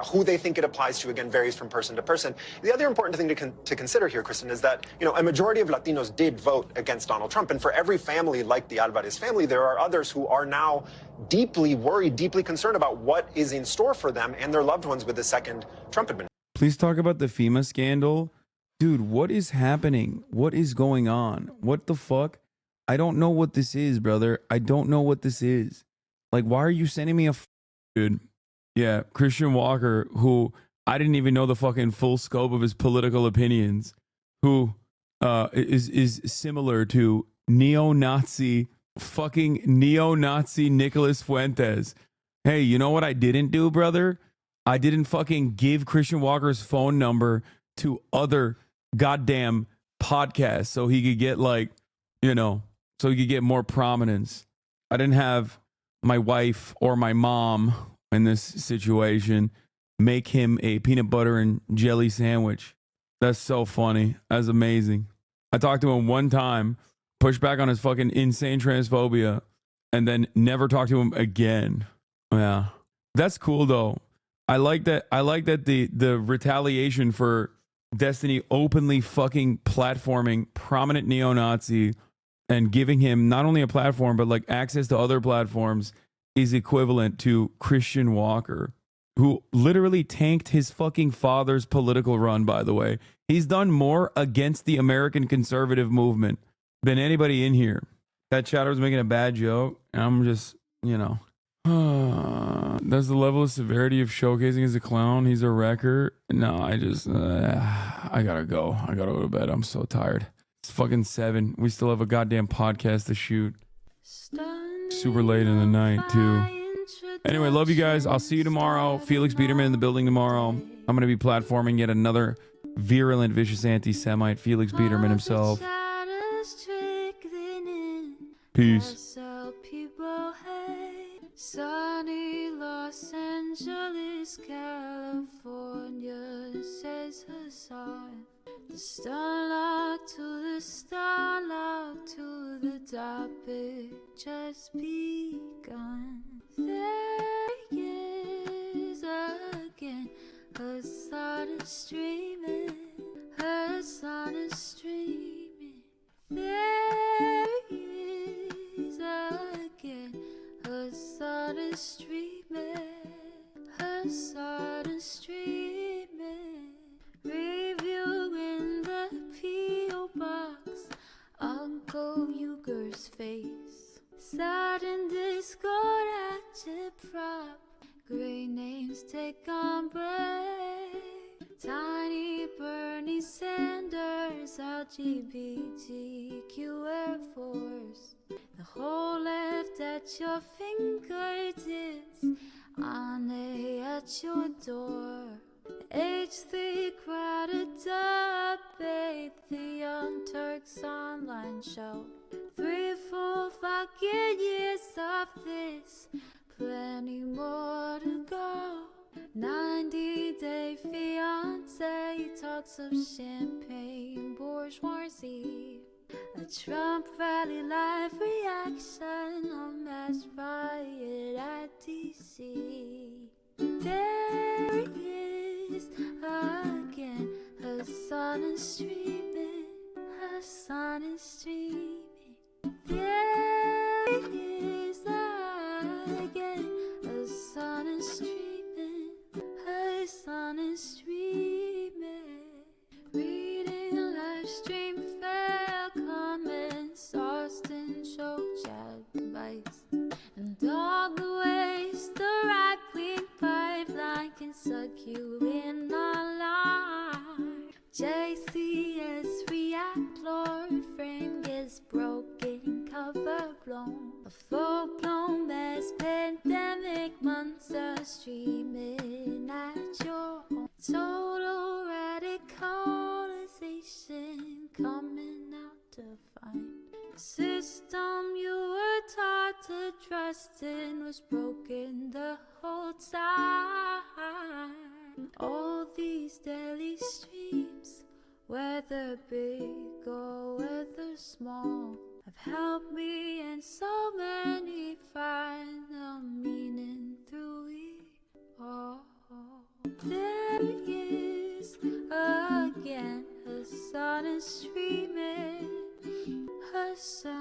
Speaker 2: Who they think it applies to, again, varies from person to person. The other important thing to consider here, Kristen, is that, a majority of Latinos did vote against Donald Trump. And for every family like the Alvarez family, there are others who are now deeply worried, deeply concerned about what is in store for them and their loved ones with the second Trump administration.
Speaker 1: Please talk about the FEMA scandal. Dude, what is happening? What is going on? What the fuck? I don't know what this is, brother. I don't know what this is. Like, why are you sending me dude? Yeah, Christian Walker, who I didn't even know the fucking full scope of his political opinions, who is similar to neo-Nazi Nicholas Fuentes. Hey, you know what I didn't do, brother? I didn't fucking give Christian Walker's phone number to other goddamn podcasts so he could get so he could get more prominence. I didn't have my wife or my mom in this situation make him a peanut butter and jelly sandwich. That's so funny. That's amazing. I talked to him one time, pushed back on his fucking insane transphobia, and then never talked to him again. Yeah. That's cool though. I like that the retaliation for Destiny openly fucking platforming prominent neo-Nazi and giving him not only a platform but like access to other platforms is equivalent to Christian Walker, who literally tanked his fucking father's political run, by the way. He's done more against the American conservative movement than anybody in here. That chatter was making a bad joke. And I'm just, that's the level of severity of showcasing as a clown. He's a wrecker. No, I gotta go. I gotta go to bed. I'm so tired. It's fucking 7. We still have a goddamn podcast to shoot. Super late in the night, too. Anyway, love you guys. I'll see you tomorrow. Felix Biederman in the building tomorrow. I'm going to be platforming yet another virulent, vicious anti-Semite, Felix Biederman himself. Peace.
Speaker 4: Sunny Los Angeles, California, says Hasan. The starlight to the starlight to the topic just begun. There he is again. Hasan is streaming. Hasan is streaming. There he is again. Hasan is streaming. Hasan is streaming. Reviewing the P.O. box. Uncle Uyghur's face. Sat in Discord at your prop. Great names take on break. Tiny Bernie Sanders, LGBTQ Air Force. The whole left at your fingertips, Ane at your door. H3 crowded debate, the Young Turks online show. 3 full fucking years of this, plenty more to go. 90-day fiance talks of champagne bourgeoisie. A Trump rally live reaction, a mass riot at DC. There he is again. Hasan is streaming. Hasan is streaming. There he is again. Hasan is streaming. Hasan is streaming. Reading live stream fair comments, Austin show chat advice, and all the ways the right-wing pipeline can suck you in online. JCS react, Lord frame gets broken, cover blown. A full-blown mass pandemic, monster streaming at your home. Total radicalization coming out to find. The system you were taught to trust in was broken the whole time. All these daily streams, whether big or whether small, have helped me and so many find the meaning through it all. There he is again. Hasan is streaming. Hasan